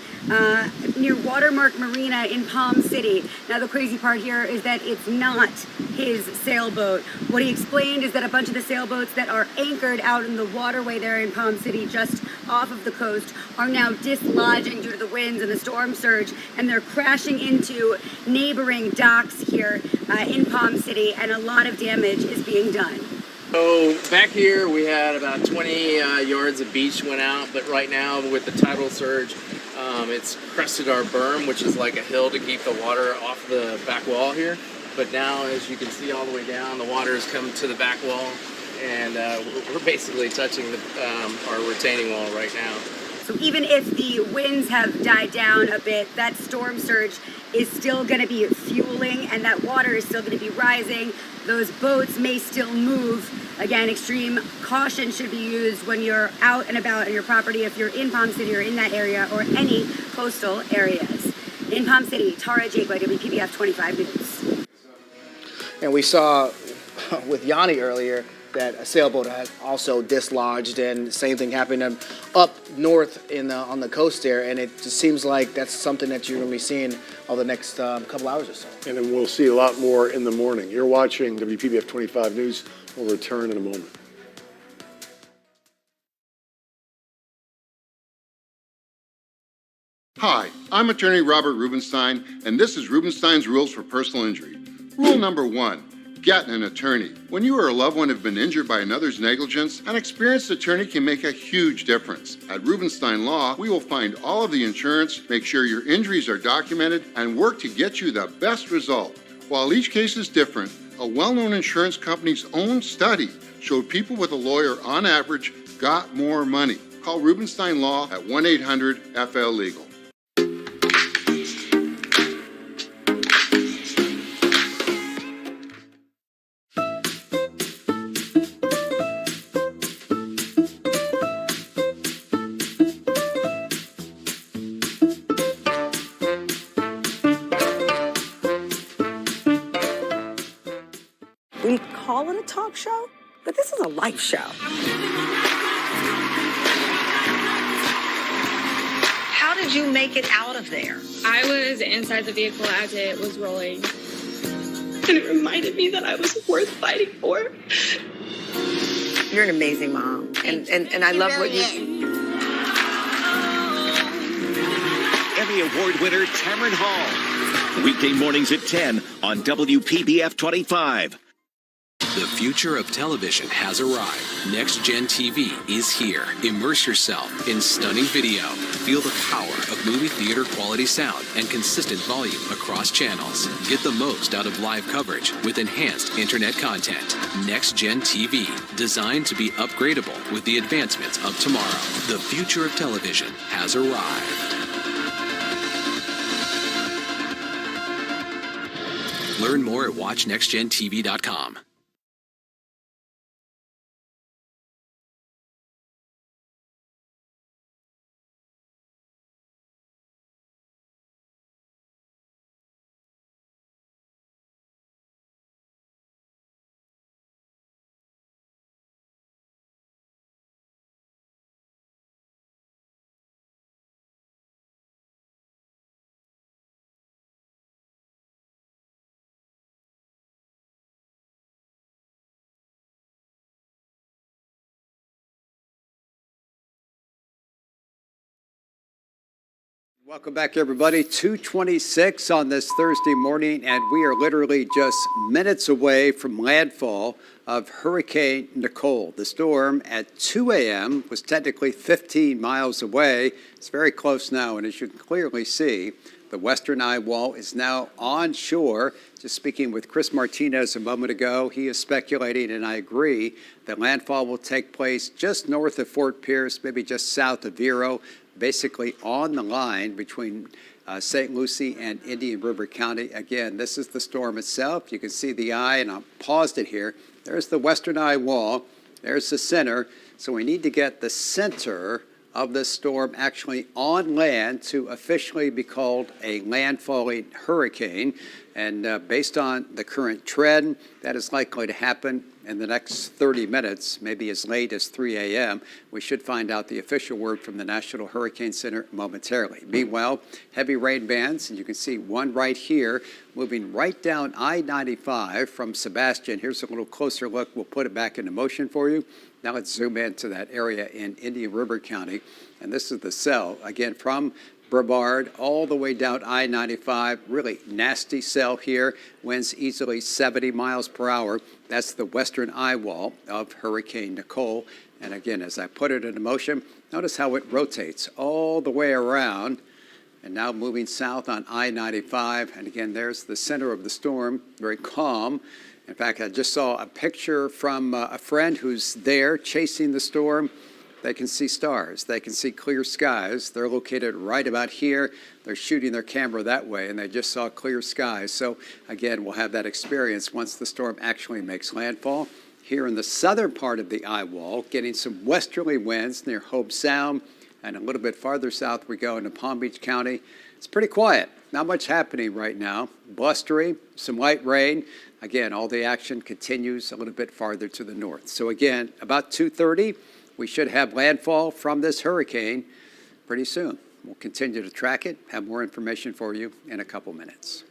near Watermark Marina in Palm City. Now, the crazy part here is that it's not his sailboat. What he explained is that a bunch of the sailboats that are anchored out in the waterway there in Palm City, just off of the coast, are now dislodging due to the winds and the storm surge, and they're crashing into neighboring docks here in Palm City, and a lot of damage is being done. So back here we had about 20 yards of beach went out, but right now with the tidal surge, it's crested our berm, which is like a hill to keep the water off the back wall here. But now, as you can see all the way down, the water has come to the back wall, and we're basically touching our retaining wall right now. So even if the winds have died down a bit, that storm surge is still going to be fueling, and that water is still going to be rising. Those boats may still move. Again, extreme caution should be used when you're out and about on your property if you're in Palm City or in that area or any coastal areas. In Palm City, Tara Jakeway, WPBF 25 News. And we saw with Yanni earlier that a sailboat had also dislodged, and the same thing happened up north on the coast there. And it just seems like that's something that you're going to be seeing over the next couple hours or so. And then we'll see a lot more in the morning. You're watching WPBF 25 News. We'll return in a moment. Hi, I'm attorney Robert Rubenstein, and this is Rubenstein's Rules for Personal Injury. Rule number 1, get an attorney. When you or a loved one have been injured by another's negligence, an experienced attorney can make a huge difference. At Rubenstein Law, we will find all of the insurance, make sure your injuries are documented, and work to get you the best result. While each case is different, a well-known insurance company's own study showed people with a lawyer, on average, got more money. Call Rubenstein Law at 1-800-FL-LEGAL. We call it a talk show, but this is a life show. How did you make it out of there? I was inside the vehicle as it was rolling, and it reminded me that I was worth fighting for. You're an amazing mom, and I love what you do. Emmy Award winner Tamron Hall. Weekday mornings at 10 on WPBF 25. The future of television has arrived. Next Gen TV is here. Immerse yourself in stunning video. Feel the power of movie theater quality sound and consistent volume across channels. Get the most out of live coverage with enhanced internet content. Next Gen TV, designed to be upgradable with the advancements of tomorrow. The future of television has arrived. Learn more at watchnextgentv.com. Welcome back, everybody. 2:26 on this Thursday morning, and we are literally just minutes away from landfall of Hurricane Nicole. The storm at 2 a.m. was technically 15 miles away. It's very close now, and as you can clearly see, the western eye wall is now on shore. Just speaking with Chris Martinez a moment ago, he is speculating, and I agree, that landfall will take place just north of Fort Pierce, maybe just south of Vero, basically on the line between St. Lucie and Indian River County. Again, this is the storm itself. You can see the eye, and I'll paused it here. There's the western eye wall. There's the center. So we need to get the center of this storm actually on land to officially be called a landfalling hurricane. And based on the current trend, that is likely to happen in the next 30 minutes, maybe as late as 3 a.m. We should find out the official word from the National Hurricane Center momentarily. Meanwhile, heavy rain bands, and you can see one right here, moving right down I-95 from Sebastian. Here's a little closer look. We'll put it back into motion for you. Now let's zoom into that area in Indian River County. And this is the cell, again, from Brevard all the way down I-95, really nasty cell here, winds easily 70 miles per hour. That's the western eye wall of Hurricane Nicole. And again, as I put it into motion, notice how it rotates all the way around and now moving south on I-95. And again, there's the center of the storm, very calm. In fact, I just saw a picture from a friend who's there chasing the storm. They can see stars. They can see clear skies. They're located right about here. They're shooting their camera that way, and they just saw clear skies. So, again, we'll have that experience once the storm actually makes landfall. Here in the southern part of the eye wall, getting some westerly winds near Hobe Sound, and a little bit farther south we go into Palm Beach County. It's pretty quiet. Not much happening right now. Blustery, some light rain. Again, all the action continues a little bit farther to the north. So, again, about 2:30. We should have landfall from this hurricane pretty soon. We'll continue to track it, have more information for you in a couple minutes.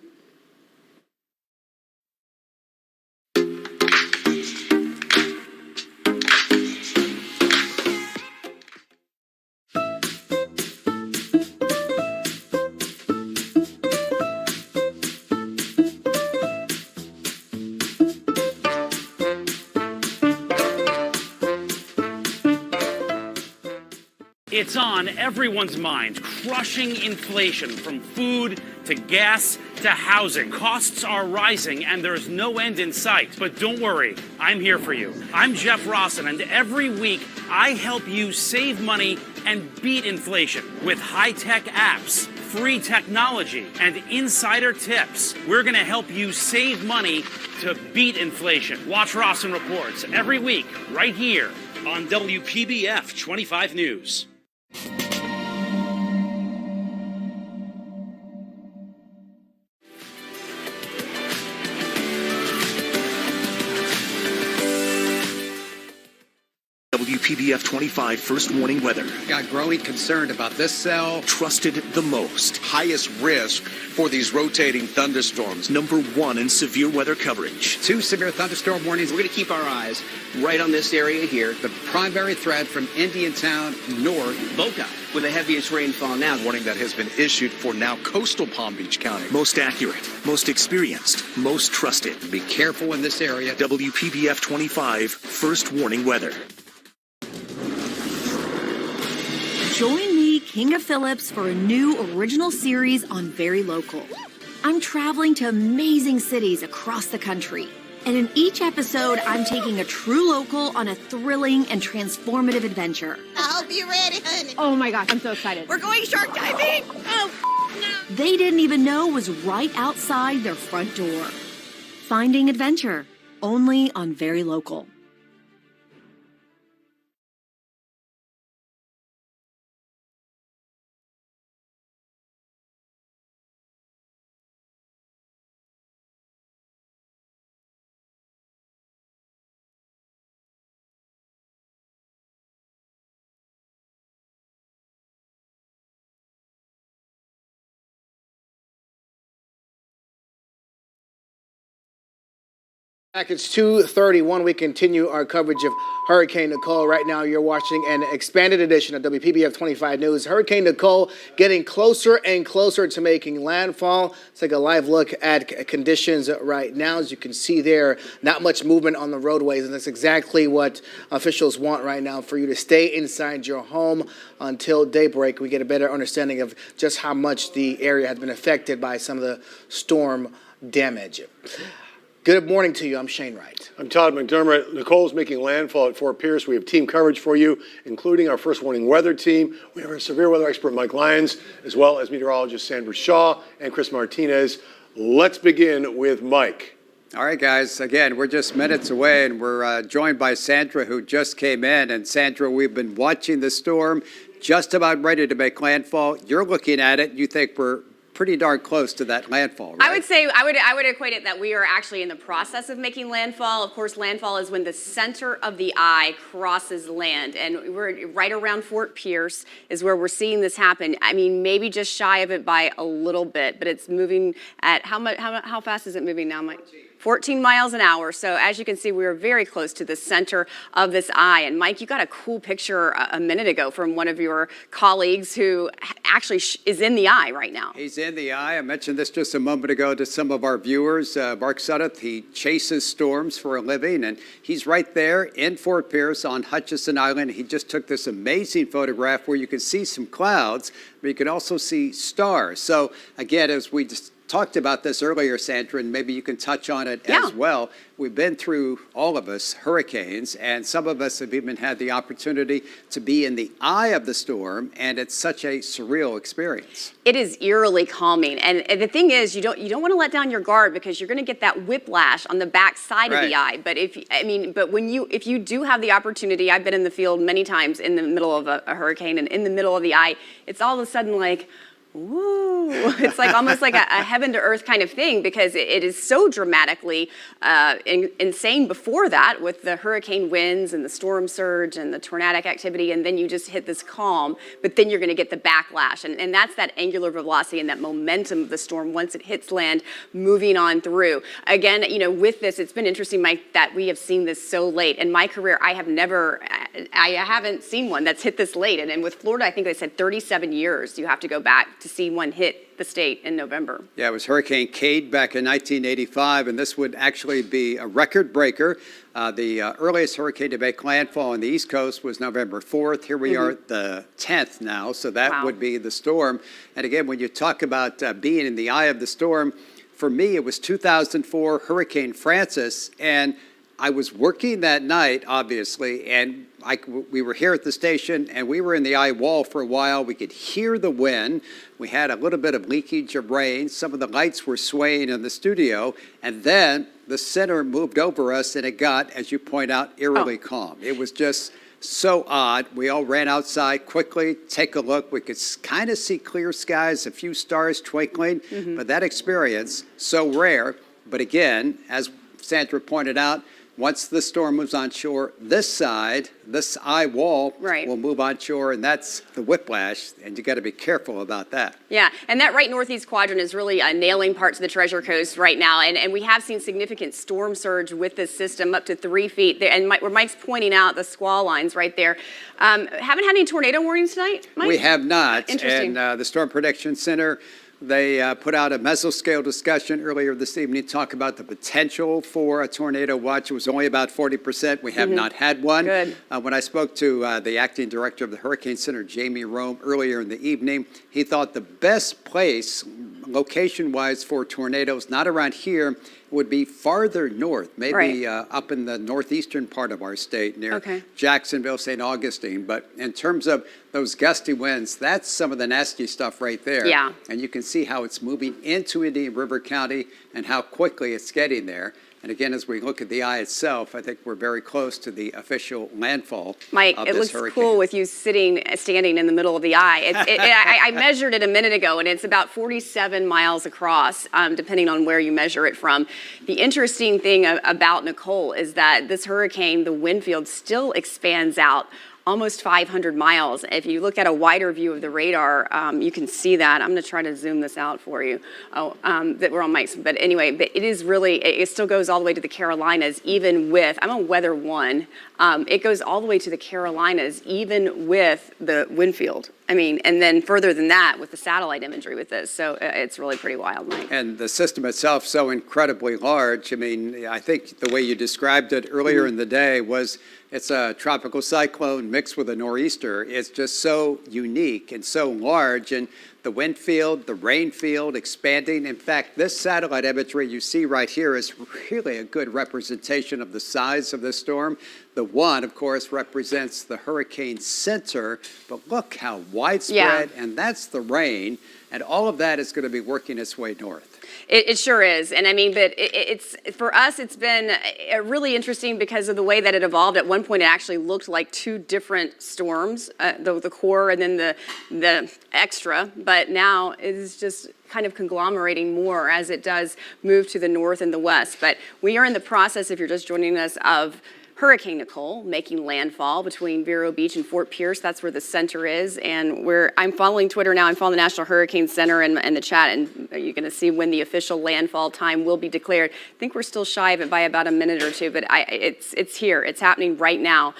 It's on everyone's mind. Crushing inflation from food to gas to housing. Costs are rising and there's no end in sight. But don't worry, I'm here for you. I'm Jeff Rawson, and every week I help you save money and beat inflation with high-tech apps, free technology, and insider tips. We're going to help you save money to beat inflation. Watch Rawson Reports every week right here on WPBF 25 News. WPBF 25 first warning weather. Got growing concern about this cell. Trusted the most. Highest risk for these rotating thunderstorms. Number one in severe weather coverage. 2 severe thunderstorm warnings. We're going to keep our eyes right on this area here. The primary threat from Indiantown north. Boca with the heaviest rainfall now. Warning that has been issued for now coastal Palm Beach County. Most accurate, most experienced, most trusted. Be careful in this area. WPBF 25 first warning weather. Join me, Kinga Phillips, for a new original series on Very Local. I'm traveling to amazing cities across the country. And in each episode, I'm taking a true local on a thrilling and transformative adventure. I hope you're ready, honey. Oh my gosh, I'm so excited. We're going shark diving. Oh, no. They didn't even know was right outside their front door. Finding adventure, only on Very Local. Back, it's 2:31. We continue our coverage of Hurricane Nicole. Right now, you're watching an expanded edition of WPBF 25 News. Hurricane Nicole getting closer and closer to making landfall. Let's take a live look at conditions right now. As you can see there, not much movement on the roadways, and that's exactly what officials want right now, for you to stay inside your home until daybreak. We get a better understanding of just how much the area has been affected by some of the storm damage. Good morning to you. I'm Shane Wright. I'm Todd McDermott. Nicole's making landfall at Fort Pierce. We have team coverage for you, including our first warning weather team. We have our severe weather expert, Mike Lyons, as well as meteorologist Sandra Shaw and Chris Martinez. Let's begin with Mike. All right, guys. Again, we're just minutes away, and we're joined by Sandra, who just came in. And Sandra, we've been watching the storm, just about ready to make landfall. You're looking at it. You think we're pretty darn close to that landfall, right? I would say I would equate it that we are actually in the process of making landfall. Of course, landfall is when the center of the eye crosses land, and we're right around Fort Pierce is where we're seeing this happen. I mean, maybe just shy of it by a little bit, but it's moving at how fast is it moving now, Mike? 14 miles an hour. So as you can see, we are very close to the center of this eye. And Mike, you got a cool picture a minute ago from one of your colleagues who actually is in the eye right now. He's in the eye. I mentioned this just a moment ago to some of our viewers. Mark Sudduth, he chases storms for a living, and he's right there in Fort Pierce on Hutchinson Island. He just took this amazing photograph where you can see some clouds, but you can also see stars. So again, as we just talked about this earlier, Sandra, and maybe you can touch on it as well. We've been through, all of us, hurricanes, and some of us have even had the opportunity to be in the eye of the storm, and it's such a surreal experience. It is eerily calming, and the thing is, you don't want to let down your guard because you're going to get that whiplash on the back side of the eye. But if you do have the opportunity, I've been in the field many times in the middle of a hurricane and in the middle of the eye, it's all of a sudden like, woo! It's like almost like a heaven to earth kind of thing because it is so dramatically insane before that with the hurricane winds and the storm surge and the tornadic activity, and then you just hit this calm, but then you're going to get the backlash, and that's that angular velocity and that momentum of the storm once it hits land, moving on through. Again, with this, it's been interesting, Mike, that we have seen this so late. In my career, I haven't seen one that's hit this late, and with Florida, I think they said 37 years you have to go back to see one hit the state in November. Yeah, it was Hurricane Kate back in 1985, and this would actually be a record breaker. The earliest hurricane to make landfall on the East Coast was November 4th. Here we are at the 10th now, so that would be the storm. And again, when you talk about being in the eye of the storm, for me, it was 2004 Hurricane Francis, and I was working that night, obviously, and we were here at the station, and we were in the eye wall for a while. We could hear the wind. We had a little bit of leakage of rain. Some of the lights were swaying in the studio, and then the center moved over us, and it got, as you point out, eerily calm. It was just so odd. We all ran outside quickly, take a look. We could kind of see clear skies, a few stars twinkling, but that experience, so rare. But again, as Sandra pointed out, once the storm moves on shore, this side, this eye wall will move on shore, and that's the whiplash, and you got to be careful about that. Yeah, and that right northeast quadrant is really nailing parts of the Treasure Coast right now, and we have seen significant storm surge with this system up to 3 feet. And where Mike's pointing out the squall lines right there. Haven't had any tornado warnings tonight, Mike? We have not. Interesting. And the Storm Prediction Center, they put out a mesoscale discussion earlier this evening to talk about the potential for a tornado watch. It was only about 40%. We have not had one. Good. When I spoke to the acting director of the Hurricane Center, Jamie Rome, earlier in the evening, he thought the best place, location-wise, for tornadoes, not around here, would be farther north, maybe up in the northeastern part of our state near Jacksonville, St. Augustine. But in terms of those gusty winds, that's some of the nasty stuff right there. Yeah. And you can see how it's moving into Indian River County and how quickly it's getting there. And again, as we look at the eye itself, I think we're very close to the official landfall Mike, of it this looks hurricane. cool with you standing in the middle of the eye. I measured it a minute ago, and it's about 47 miles across, depending on where you measure it from. The interesting thing about Nicole is that this hurricane, the wind field, still expands out almost 500 miles. If you look at a wider view of the radar, you can see that. I'm going to try to zoom this out for you. That we're on Mike's. But anyway, but it is really, it still goes all the way to the Carolinas, even with, I'm on Weather 1. It goes all the way to the Carolinas, even with the wind field. I mean, and then further than that with the satellite imagery with this. So it's really pretty wild, Mike. And the system itself so incredibly large. I mean, I think the way you described it earlier in the day was it's a tropical cyclone mixed with a nor'easter. It's just so unique and so large. And the wind field, the rain field expanding. In fact, this satellite imagery you see right here is really a good representation of the size of this storm. The one, of course, represents the hurricane center, but look how widespread, and that's the rain, and all of that is going to be working its way north. It sure is. And I mean, but it's for us, it's been really interesting because of the way that it evolved. At one point, it actually looked like two different storms, the core and then the extra. But now it is just kind of conglomerating more as it does move to the north and the west. But we are in the process, if you're just joining us, of Hurricane Nicole making landfall between Vero Beach and Fort Pierce. That's where the center is. And I'm following Twitter now. I'm following the National Hurricane Center and the chat, and you're going to see when the official landfall time will be declared. I think we're still shy of it by about a minute or two, but it's here. It's happening right now.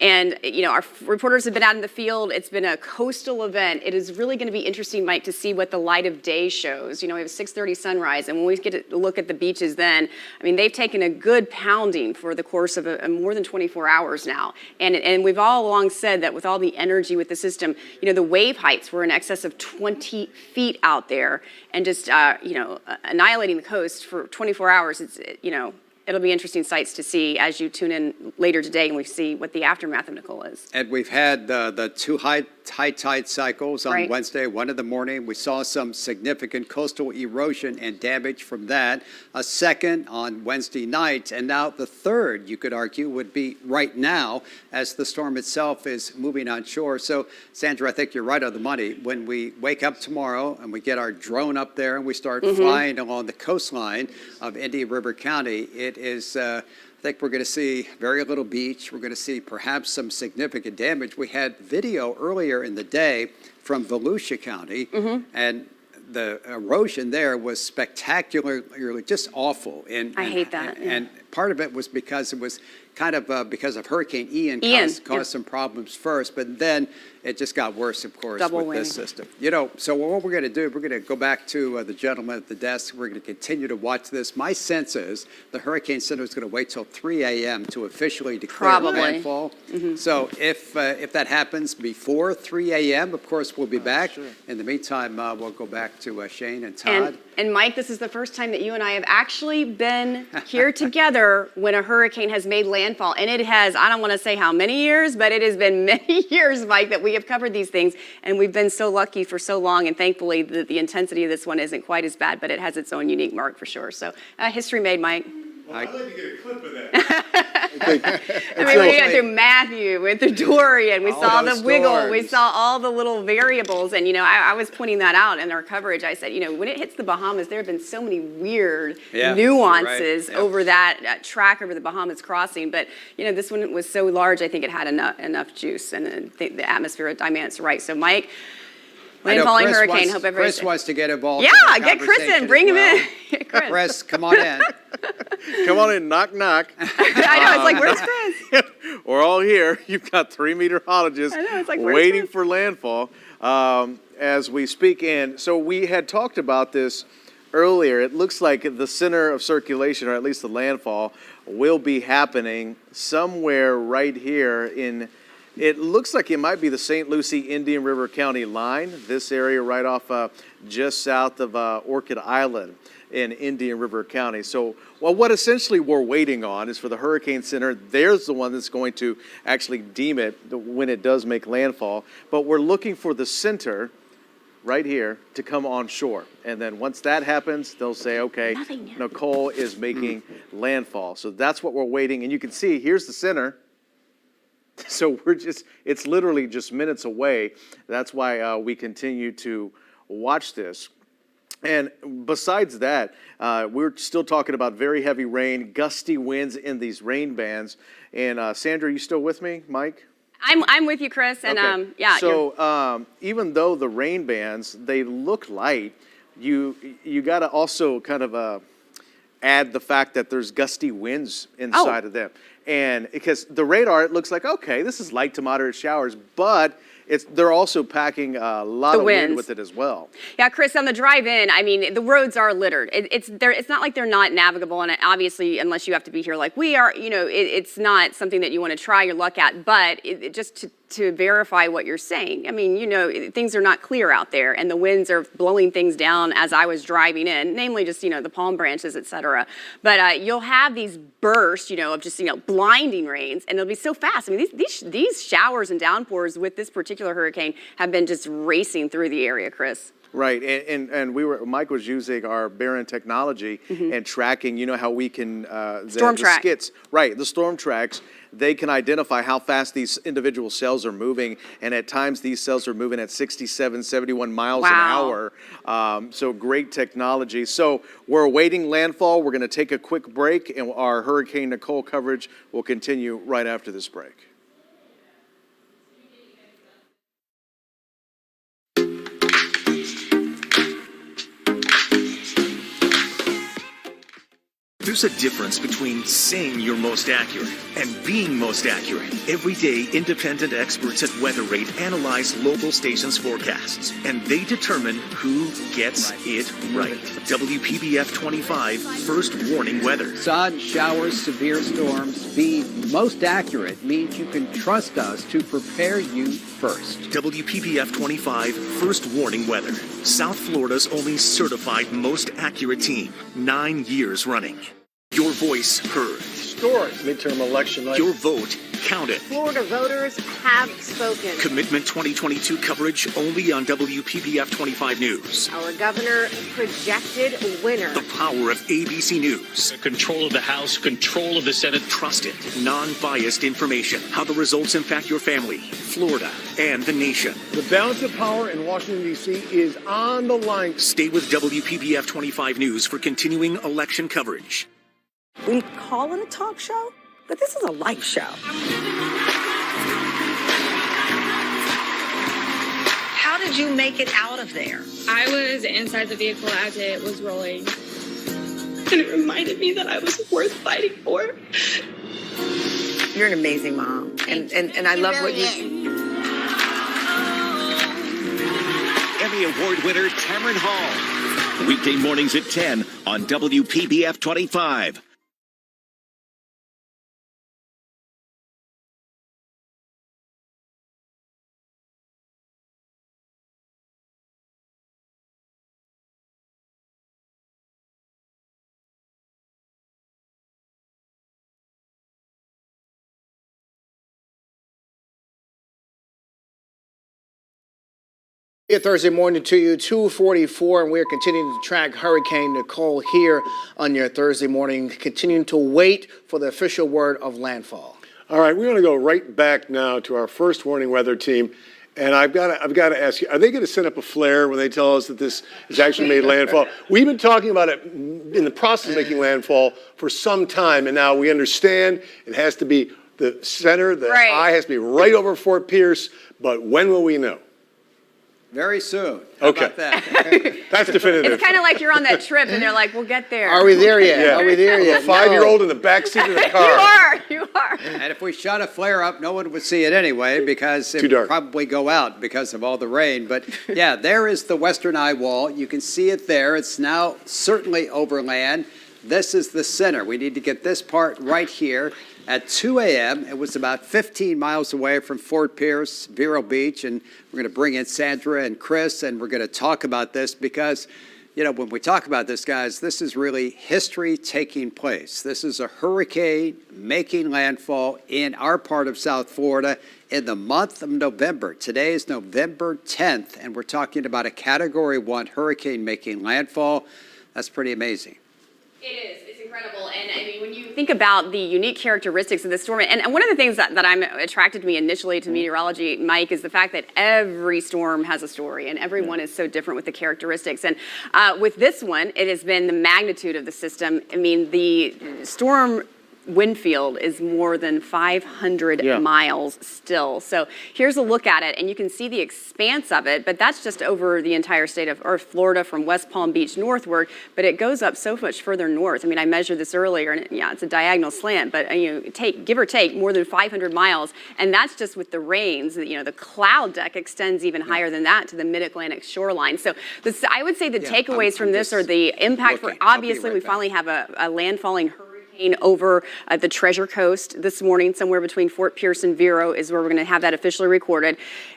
And, you know, our reporters have been out in the field. It's been a coastal event. It is really going to be interesting, Mike, to see what the light of day shows. You know, we have a 6:30 sunrise, and when we get to look at the beaches then, I mean, they've taken a good pounding for the course of more than 24 hours now. And we've all along said that with all the energy with the system, you know, the wave heights were in excess of 20 feet out there, and just, you know, annihilating the coast for 24 hours. It's, you know, it'll be interesting sights to see as you tune in later today and we see what the aftermath of Nicole is. And we've had the two high tide cycles on Right. Wednesday, one in the morning. We saw some significant coastal erosion and damage from that. A second on Wednesday night, and now the third, you could argue, would be right now as the storm itself is moving on shore. So, Sandra, I think you're right on the money. When we wake up tomorrow and we get our drone up there and we start flying along the coastline of Indian River County, it is, I think we're going to see very little beach. We're going to see perhaps some significant damage. We had video earlier in the day from Volusia County, and the erosion there was spectacularly just awful. I hate that. And part of it was because it was kind of because of Hurricane Ian caused some problems first, but then it just got worse, of course, with this system. You know, so what we're going to do, we're going to go back to the gentleman at the desk. We're going to continue to watch this. My sense is the Hurricane Center is going to wait till 3 a.m. to officially declare landfall. So if that happens before 3 a.m., of course, we'll be back. Sure. In the meantime, we'll go back to Shane and Todd. And Mike, this is the first time that you and I have actually been here together when a hurricane has made landfall. And it has, I don't want to say how many years, but it has been many years, Mike, that we have covered these things. And we've been so lucky for so long. And thankfully, the intensity of this one isn't quite as bad, but it has its own unique mark for sure. So history made, Mike. Well, I'd like to get a clip of that. I mean, we went through Matthew, we went through Dorian, we saw the wiggle, we saw all the little variables. And, you know, I was pointing that out in our coverage. I said, you know, when it hits the Bahamas, there have been so many weird nuances over that track over the Bahamas crossing. But, you know, this one was so large, I think it had enough juice, and the atmospheric dynamics right. So, Mike, landfalling hurricane. Hope everybody's. Chris wants to get involved. Yeah, get Chris in. Bring him in. Chris, come on in. Come on in, knock, knock. I know, it's like, where's Chris? We're all here. You've got 3 meteorologists waiting for landfall as we speak. And so we had talked about this earlier. It looks like the center of circulation, or at least the landfall, will be happening somewhere right here in. It looks like it might be the St. Lucie Indian River County line, this area right off just south of Orchid Island in Indian River County. So, well, what essentially we're waiting on is for the Hurricane Center. There's the one that's going to actually deem it when it does make landfall. But we're looking for the center right here to come on shore. And then once that happens, they'll say, okay, Nicole is making landfall. So that's what we're waiting. And you can see, here's the center. So it's literally just minutes away. That's why we continue to watch this. And besides that, we're still talking about very heavy rain, gusty winds in these rain bands. And Sandra, are you still with me, Mike? I'm with you, Chris. And okay. yeah. So even though the rain bands, they look light, you got to also kind of add the fact that there's gusty winds inside of them. And because the radar, it looks like, okay, this is light to moderate showers, but they're also packing a lot of wind with it as well. Yeah, Chris, on the drive in, I mean, the roads are littered. It's not like they're not navigable, and obviously, unless you have to be here like we are, you know, it's not something that you want to try your luck at. But just to verify what you're saying. I mean, you know, things are not clear out there, and the winds are blowing things down as I was driving in, namely just, you know, the palm branches, et cetera. But you'll have these bursts, you know, of just, you know, blinding rains, and it'll be so fast. I mean, these showers and downpours with this particular hurricane have been just racing through the area, Chris. Right, and Mike was using our Barron technology and tracking, you know how we can, Storm track. skits, right, the storm tracks, they can identify how fast these individual cells are moving, and at times these cells are moving at 67, 71 miles an hour. So great technology. So we're awaiting landfall. We're gonna take a quick break, and our Hurricane Nicole coverage will continue right after this break. There's a difference between saying you're most accurate and being most accurate. Every day, independent experts at WeatherRate analyze local stations' forecasts, and they determine who gets it right. WPBF 25 First Warning Weather. Sun, showers, severe storms. Being most accurate means you can trust us to prepare you first. WPBF 25 First Warning Weather. South Florida's only certified most accurate team. 9 years running. Your voice heard. Historic midterm election night. Your vote counted. Florida voters have spoken. Commitment 2022 coverage only on WPBF 25 News. Our governor projected winner. The power of ABC News. Control of the House, control of the Senate. Trusted, non-biased information. How the results impact your family, Florida, and the nation. The balance of power in Washington, D.C. is on the line. Stay with WPBF 25 News for continuing election coverage. We call it a talk show, but this is a life show. How did you make it out of there? I was inside the vehicle as it was rolling. And it reminded me that I was worth fighting for. You're an amazing mom, and I love what you do. Emmy Award winner Tamron Hall. Weekday mornings at 10 on WPBF 25. Thursday morning to you, 2:44, and we're continuing to track Hurricane Nicole here on your Thursday morning, continuing to wait for the official word of landfall. All right, we're going to go right back now to our first warning weather team, and I've got to ask you: are they going to set up a flare when they tell us that this has actually made landfall? We've been talking about it in the process of making landfall for some time, and now we understand it has to be the center, the eye has to be right over Fort Pierce. But when will we know? Very soon. How about that? That's definitive. It's kind of like you're on that trip and they're like, we'll get there. Are we there yet? Are we there yet? A 5-year-old in the back seat of the car. You are. And if we shot a flare up, no one would see it anyway because it Too dark. would probably go out because of all the rain. But yeah, there is the western eye wall. You can see it there. It's now certainly overland. This is the center. We need to get this part right here. At 2 a.m., it was about 15 miles away from Fort Pierce, Vero Beach, and we're going to bring in Sandra and Chris, and we're going to talk about this because, you know, when we talk about this, guys, this is really history taking place. This is a hurricane making landfall in our part of South Florida in the month of November. Today is November 10th, and we're talking about a Category 1 hurricane making landfall. That's pretty amazing. It is. It's incredible. And I mean, when you think about the unique characteristics of the storm, and one of the things that attracted me initially to meteorology, Mike, is the fact that every storm has a story and every one is so different with the characteristics. And with this one, it has been the magnitude of the system. I mean, the storm wind field is more than 500 miles still. So here's a look at it, and you can see the expanse of it, but that's just over the entire state of Florida from West Palm Beach northward, but it goes up so much further north. I mean, I measured this earlier, and it's a diagonal slant, but give or take more than 500 miles, and that's just with the rains. The cloud deck extends even higher than that to the mid-Atlantic shoreline. So I would say the takeaways from this are the impact for, obviously, we finally have a landfalling hurricane over the Treasure Coast this morning, somewhere between Fort Pierce and Vero is where we're going to have that officially recorded.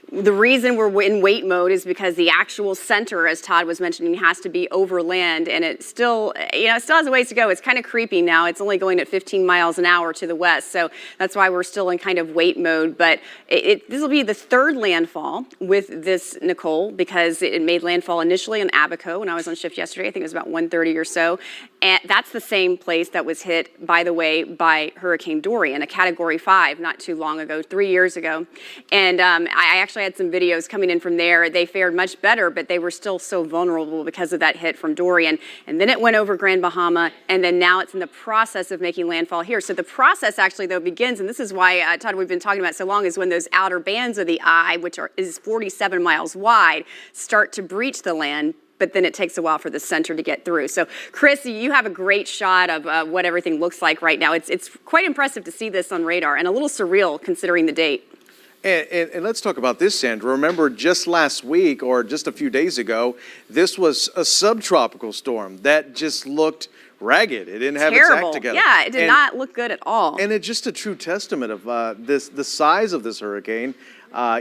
The reason we're in wait mode is because the actual center, as Todd was mentioning, has to be over land, and it still has a ways to go. It's kind of creepy now. It's only going at 15 miles an hour to the west, so that's why we're still in kind of wait mode. But this will be the third landfall with this, Nicole, because it made landfall initially in Abaco when I was on shift yesterday. I think it was about 1:30 or so, and that's the same place that was hit, by the way, by Hurricane Dorian, a Category 5, not too long ago, 3 years ago. And I actually had some videos coming in from there. They fared much better, but they were still so vulnerable because of that hit from Dorian. And then it went over Grand Bahama, and then now it's in the process of making landfall here. So the process actually, though, begins, and this is why, Todd, we've been talking about so long, is when those outer bands of the eye, which is 47 miles wide, start to breach the land. But then it takes a while for the center to get through. So, Chris, you have a great shot of what everything looks like right now. It's quite impressive to see this on radar, and a little surreal considering the date. And let's talk about this, Sandra. Remember, just last week or just a few days ago, this was a subtropical storm that just looked ragged. It didn't have its act together. Yeah, it did not look good at all. And it's just a true testament of the size of this hurricane.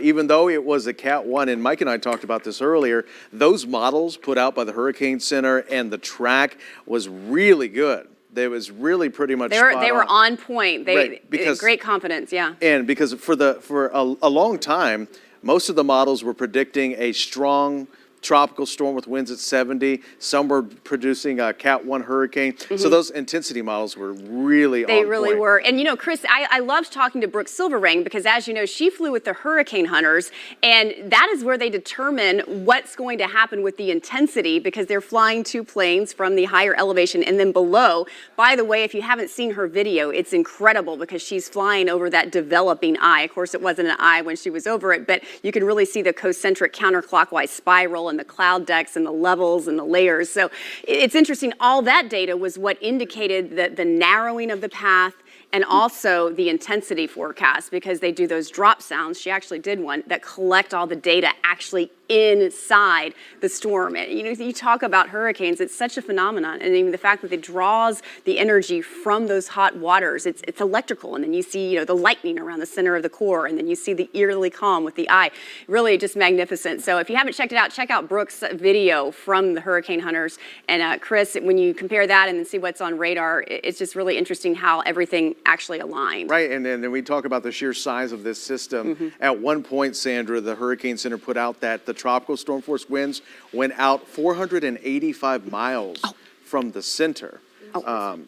Even though it was a Cat 1, and Mike and I talked about this earlier, those models put out by the Hurricane Center and the track was really good. They was really pretty much They were on point. Great confidence, yeah. And because for a long time, most of the models were predicting a strong tropical storm with winds at 70. Some were producing a Cat 1 hurricane. Mm-hmm. So those intensity models were really on point. They really were. And, Chris, I loved talking to Brooke Silverring because, as you know, she flew with the hurricane hunters, and that is where they determine what's going to happen with the intensity because they're flying two planes from the higher elevation and then below. By the way, if you haven't seen her video, it's incredible because she's flying over that developing eye. Of course, it wasn't an eye when she was over it, but you can really see the concentric counterclockwise spiral and the cloud decks and the levels and the layers. So it's interesting. All that data was what indicated the narrowing of the path and also the intensity forecast because they do those drop sounds. She actually did one that collect all the data actually inside the storm. And, you talk about hurricanes, it's such a phenomenon. And even the fact that it draws the energy from those hot waters, it's electrical. And then you see, the lightning around the center of the core, and then you see the eerily calm with the eye. Really just magnificent. So if you haven't checked it out, check out Brooke's video from the hurricane hunters. And Chris, when you compare that and then see what's on radar, it's just really interesting how everything actually aligned. Right, and then we talk about the sheer size of this system. Mm-hmm. At one point, Sandra, the Hurricane Center put out that the tropical storm force winds went out 485 miles from the center. Do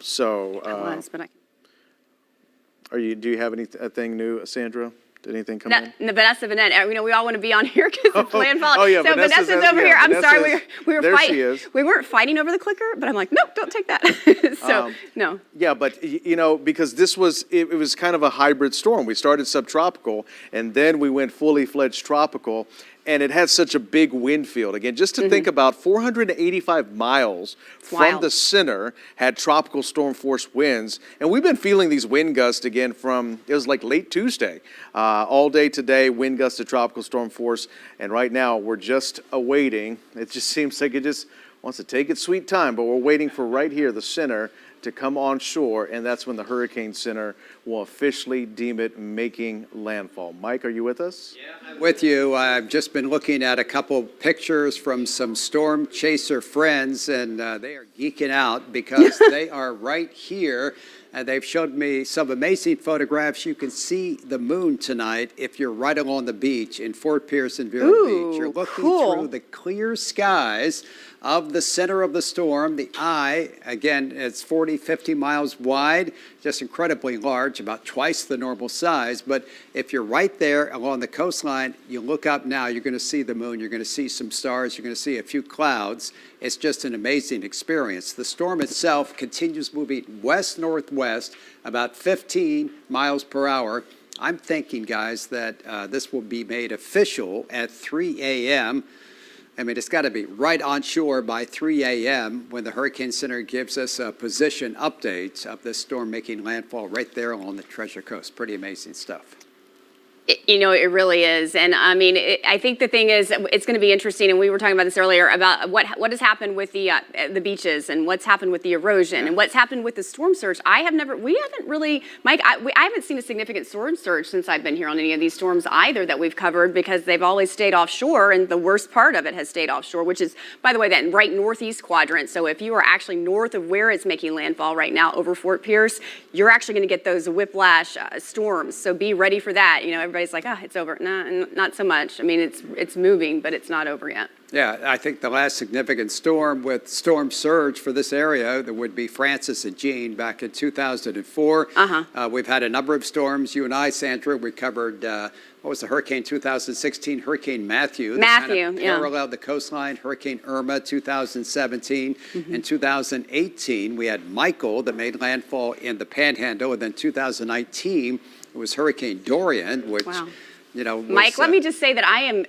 you have anything new, Sandra? Did anything come in? Vanessa Vanette, we all want to be on here because it's landfall. Oh, yeah, so Vanessa's over here. I'm sorry, we were there fighting. She is. We weren't fighting over the clicker, but I'm like, no, don't take that. No. Yeah, but because it was kind of a hybrid storm. We started subtropical, and then we went fully fledged tropical. And it had such a big wind field. Again, just to think about 485 miles from the center had tropical storm force winds. And we've been feeling these wind gusts again it was like late Tuesday. All day today, wind gusts to tropical storm force. And right now, we're just awaiting. It just seems like it just wants to take its sweet time. But we're waiting for right here, the center, to come on shore. And that's when the Hurricane Center will officially deem it making landfall. Mike, are you with us? Yeah, I'm with you. I've just been looking at a couple pictures from some storm chaser friends, and they are geeking out because they are right here. And they've showed me some amazing photographs. You can see the moon tonight if you're right along the beach in Fort Pierce and Vero Beach. You're looking through the clear skies of the center of the storm. The eye, again, it's 40, 50 miles wide, just incredibly large, about twice the normal size. But if you're right there along the coastline, you look up now, you're going to see the moon, you're going to see some stars, you're going to see a few clouds. It's just an amazing experience. The storm itself continues moving west-northwest, about 15 miles per hour. I'm thinking, guys, that this will be made official at 3 a.m. I mean, it's got to be right on shore by 3 a.m. when the Hurricane Center gives us a position update of this storm making landfall right there along the Treasure Coast. Pretty amazing stuff. It really is. And I mean, I think the thing is, it's going to be interesting. And we were talking about this earlier about what has happened with the beaches and what's happened with the erosion and what's happened with the storm surge. We haven't really, Mike, I haven't seen a significant storm surge since I've been here on any of these storms either that we've covered, because they've always stayed offshore, and the worst part of it has stayed offshore, which is, by the way, that right northeast quadrant. So if you are actually north of where it's making landfall right now over Fort Pierce, you're actually going to get those whiplash storms. So be ready for that. Everybody's like, oh, it's over. No, not so much. I mean, it's moving, but it's not over yet. Yeah, I think the last significant storm with storm surge for this area, that would be Francis and Jean back in 2004. We've had a number of storms. You and I, Sandra, we covered, what was the hurricane 2016? Hurricane Matthew. That kind of paralleled the coastline. Hurricane Irma 2017. In 2018, we had Michael that made landfall in the Panhandle. And then 2019, it was Hurricane Dorian, which... Wow. Mike, let me just say that I am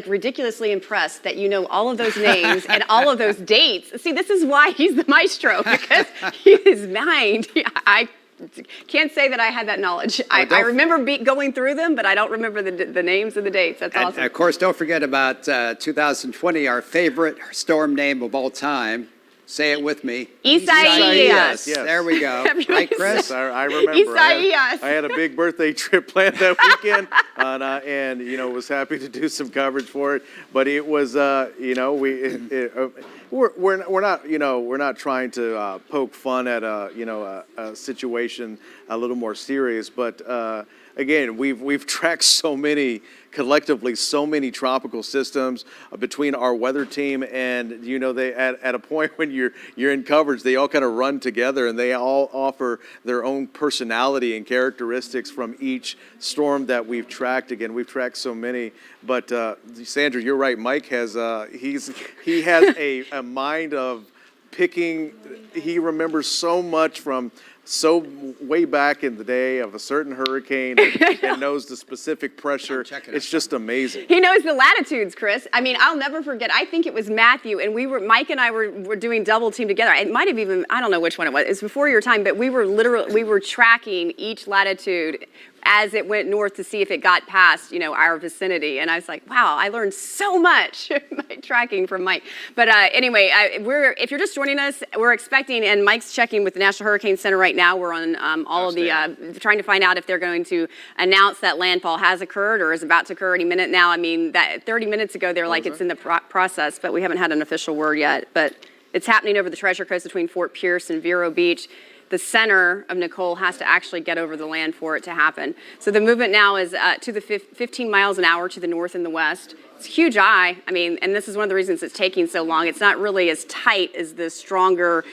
ridiculously impressed that you know all of those names and all of those dates. See, this is why he's the maestro, because his mind, I can't say that I had that knowledge. I remember going through them, but I don't remember the names and the dates. That's awesome. And of course, don't forget about 2020, our favorite storm name of all time. Say it with me. Isaias. Yes. There we go. Right, Chris? I remember. Isaias. I had a big birthday trip planned that weekend, and was happy to do some coverage for it. But it was, we're not trying to poke fun at a situation a little more serious. But again, we've tracked collectively so many tropical systems between our weather team, and they at a point when you're in coverage, they all kind of run together, and they all offer their own personality and characteristics from each storm that we've tracked. Again, we've tracked so many, but Sandra, you're right. Mike has he has a mind of picking. He remembers so much from way back in the day of a certain hurricane, and knows the specific pressure. It's just amazing. He knows the latitudes, Chris. I mean, I'll never forget. I think it was Matthew, and Mike and I were doing double team together. It might have even, I don't know which one it was. It was before your time, but we were tracking each latitude as it went north to see if it got past, our vicinity. And I was like, wow, I learned so much by tracking from Mike. But anyway, if you're just joining us, we're expecting, and Mike's checking with the National Hurricane Center right now. We're on all of the, trying to find out if they're going to announce that landfall has occurred or is about to occur any minute now. I mean, that 30 minutes ago, they're like, it's in the process, but we haven't had an official word yet. But it's happening over the Treasure Coast between Fort Pierce and Vero Beach. The center of Nicole has to actually get over the land for it to happen. So the movement now is to the 15 miles an hour to the north and the west. It's a huge eye. I mean, and this is one of the reasons it's taking so long. It's not really as tight as the stronger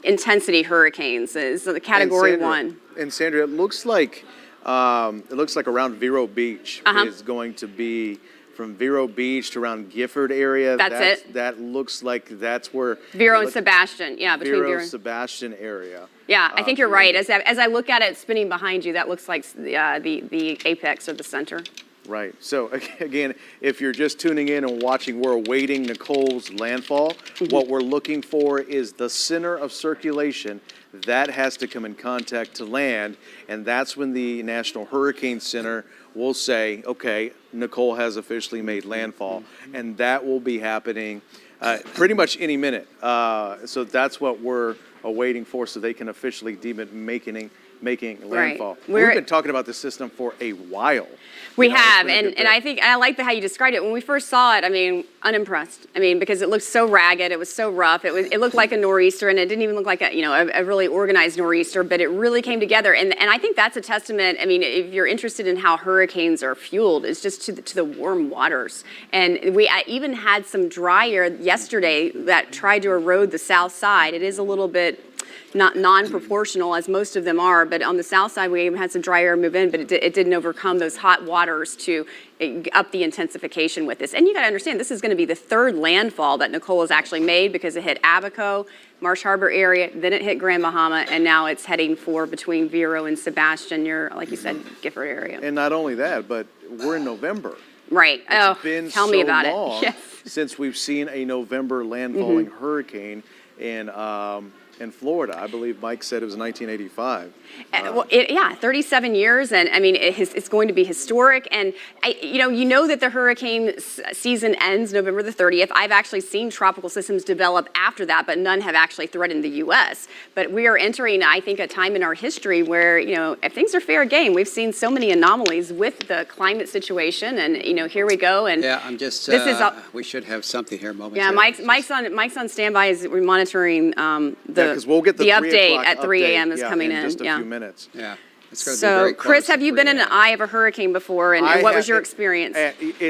intensity hurricanes. It's the category 1. And Sandra, it looks like around Vero Beach is going to be from Vero Beach to around Gifford area. That's it. That looks like that's where Vero and Sebastian. Yeah, between Vero and Sebastian area. Yeah, I think you're right. As I look at it spinning behind you, that looks like the apex or the center. Right. So again, if you're just tuning in and watching, we're awaiting Nicole's landfall. What we're looking for is the center of circulation. That has to come in contact to land, and that's when the National Hurricane Center will say, okay, Nicole has officially made landfall, and that will be happening pretty much any minute. So that's what we're awaiting for, so they can officially deem it making landfall. Right. We've been talking about the system for a while. We have, and I think I like how you described it. When we first saw it, I mean, unimpressed. I mean, because it looked so ragged, it was so rough. It looked like a nor'easter, and it didn't even look like a really organized nor'easter. But it really came together, and I think that's a testament. I mean, if you're interested in how hurricanes are fueled, it's just to the warm waters. And we even had some dry air yesterday that tried to erode the south side. It is a little bit not non-proportional, as most of them are, but on the south side we even had some dry air move in, but it didn't overcome those hot waters to up the intensification with this. And you got to understand, this is going to be the third landfall that Nicole has actually made, because it hit Abaco, Marsh Harbor area, then it hit Grand Bahama, and now it's heading for between Vero and Sebastian, like you said, Gifford area. And not only that, but we're in November. Right. It's been tell me about long it. Yes. Since we've seen a November landfalling hurricane. And in Florida. I believe Mike said it was 1985. Well, 37 years, and I mean, it's going to be historic. And you know that the hurricane season ends November the 30th. I've actually seen tropical systems develop after that, but none have actually threatened the U.S. But we are entering, I think, a time in our history where, if things are fair game, we've seen so many anomalies with the climate situation, and here we go. And yeah, I'm just. We should have something here momentarily. Yeah, Mike's on standby. Is we're monitoring because we'll get the update at 3 a.m. is coming in. Just a few minutes. Yeah. So, Chris, have you been in an eye of a hurricane before, and what was your experience?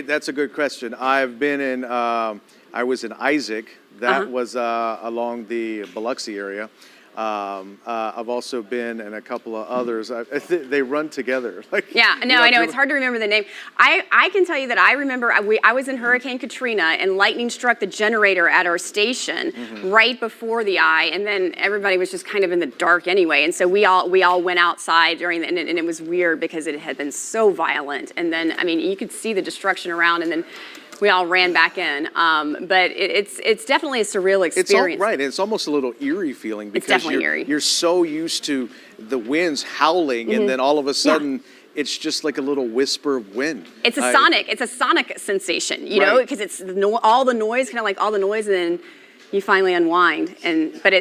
That's a good question. I've been in. I was in Isaac. That was along the Biloxi area. I've also been in a couple of others. They run together. I know. It's hard to remember the name. I can tell you that I remember I was in Hurricane Katrina, and lightning struck the generator at our station right before the eye, and then everybody was just kind of in the dark anyway. And so we all went outside and it was weird because it had been so violent. And then, I mean, you could see the destruction around, and then we all ran back in, but it's definitely a surreal experience. Right. It's almost a little eerie feeling because definitely eerie. You're so used to the winds howling, and then all of a sudden it's just like a little whisper of wind. It's a sonic. It's a sonic sensation, you know, because it's all the noise, kind of like all the noise, and then you finally unwind. But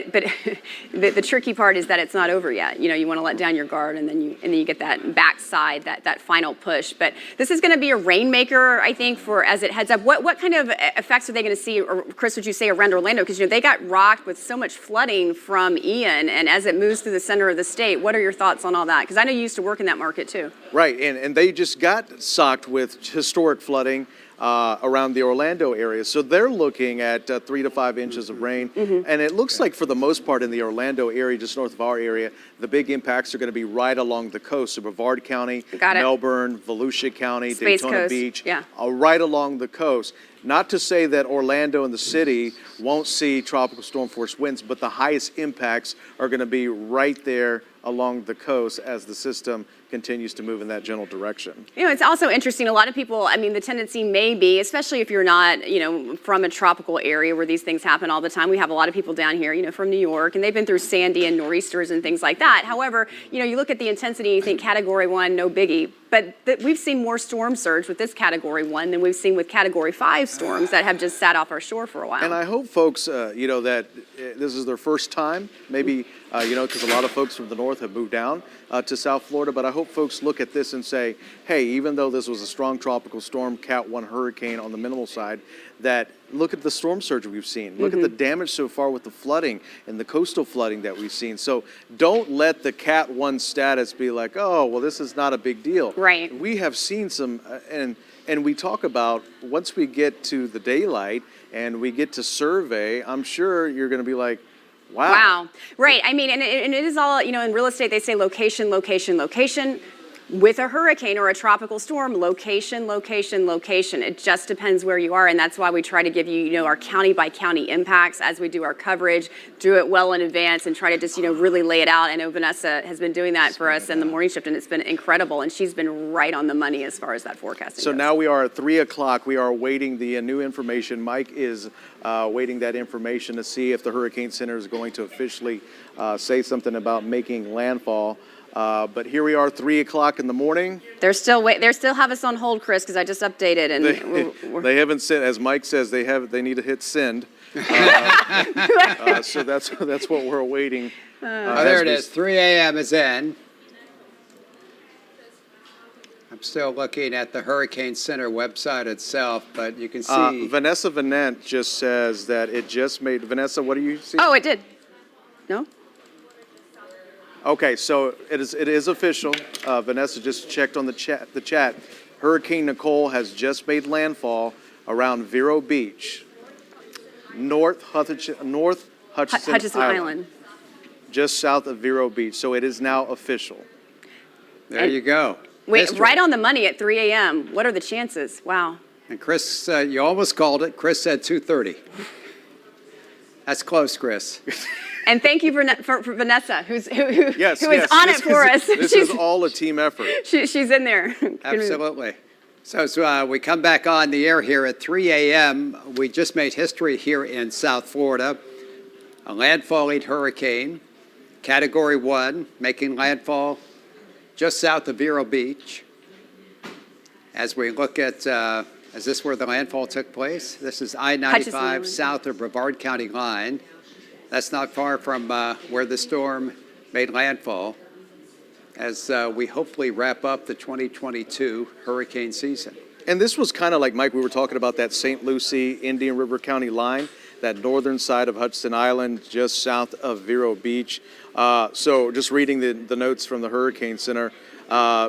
the tricky part is that it's not over yet. You want to let down your guard, and then you get that backside, that final push. But this is going to be a rainmaker, I think, for as it heads up. What kind of effects are they going to see, or Chris, would you say around Orlando? Because they got rocked with so much flooding from Ian, and as it moves through the center of the state, what are your thoughts on all that? Because I know you used to work in that market too. Right, and they just got socked with historic flooding around the Orlando area. So they're looking at 3 to 5 inches of rain. And it looks like for the most part in the Orlando area, just north of our area, the big impacts are going to be right along the coast. So Brevard County, Melbourne, Volusia County, Space Daytona Coast. Beach, Yeah. right along the coast. Not to say that Orlando and the city won't see tropical storm force winds, but the highest impacts are going to be right there along the coast as the system continues to move in that general direction. It's also interesting. A lot of people, I mean, the tendency may be, especially if you're not, from a tropical area where these things happen all the time. We have a lot of people down here, from New York, and they've been through Sandy and nor'easters and things like that. However, you look at the intensity and you think Category 1, no biggie. But we've seen more storm surge with this Category 1 than we've seen with Category 5 storms that have just sat off our shore for a while. And I hope folks, that this is their first time, maybe, because a lot of folks from the north have moved down to South Florida. But I hope folks look at this and say, hey, even though this was a strong tropical storm, Cat 1 hurricane on the minimal side, that look at the storm surge we've seen. Look at the damage so far with the flooding and the coastal flooding that we've seen. So don't let the Cat 1 status be like, oh, well, this is not a big deal. Right. We have seen some, and we talk about once we get to the daylight and we get to survey, I'm sure you're going to be like, wow. Right. I mean, and it is all, in real estate, they say location, location, location. With a hurricane or a tropical storm, location, location, location. It just depends where you are, and that's why we try to give you, our county by county impacts as we do our coverage, do it well in advance, and try to just, really lay it out. I know Vanessa has been doing that for us in the morning shift, and it's been incredible, and she's been right on the money as far as that forecasting So goes. now we are at 3 o'clock. We are awaiting the new information. Mike is waiting that information to see if the Hurricane Center is going to officially say something about making landfall. But here we are, 3 o'clock in the morning. They still have us on hold, Chris, because I just updated, and they haven't sent, as Mike says, they need to hit send. So that's what we're awaiting. There it is. 3 a.m. is in. I'm still looking at the Hurricane Center website itself, but you can see. Vanessa Vanette just says that it just made. Vanessa, what do you see? Oh, it did. No? Okay, so it is official. Vanessa just checked on the chat. Hurricane Nicole has just made landfall around Vero Beach, North Hutchinson Island, just south of Vero Beach. So it is now official. There you go. Wait, History. right on the money at 3 a.m. What are the chances? Wow. And Chris, you almost called it. Chris said 2:30. That's close, Chris. And thank you for Vanessa, who is on it for us. This is all a team effort. She's in there. Absolutely. So we come back on the air here at 3 a.m. We just made history here in South Florida. a landfalling hurricane, Category 1, making landfall just south of Vero Beach. As we look at, is this where the landfall took place? This is I-95 south of Brevard County line. That's not far from where the storm made landfall as we hopefully wrap up the 2022 hurricane season. And this was kind of like, Mike, we were talking about that St. Lucie, Indian River County line, that northern side of Hudson Island, just south of Vero Beach. So just reading the notes from the Hurricane Center,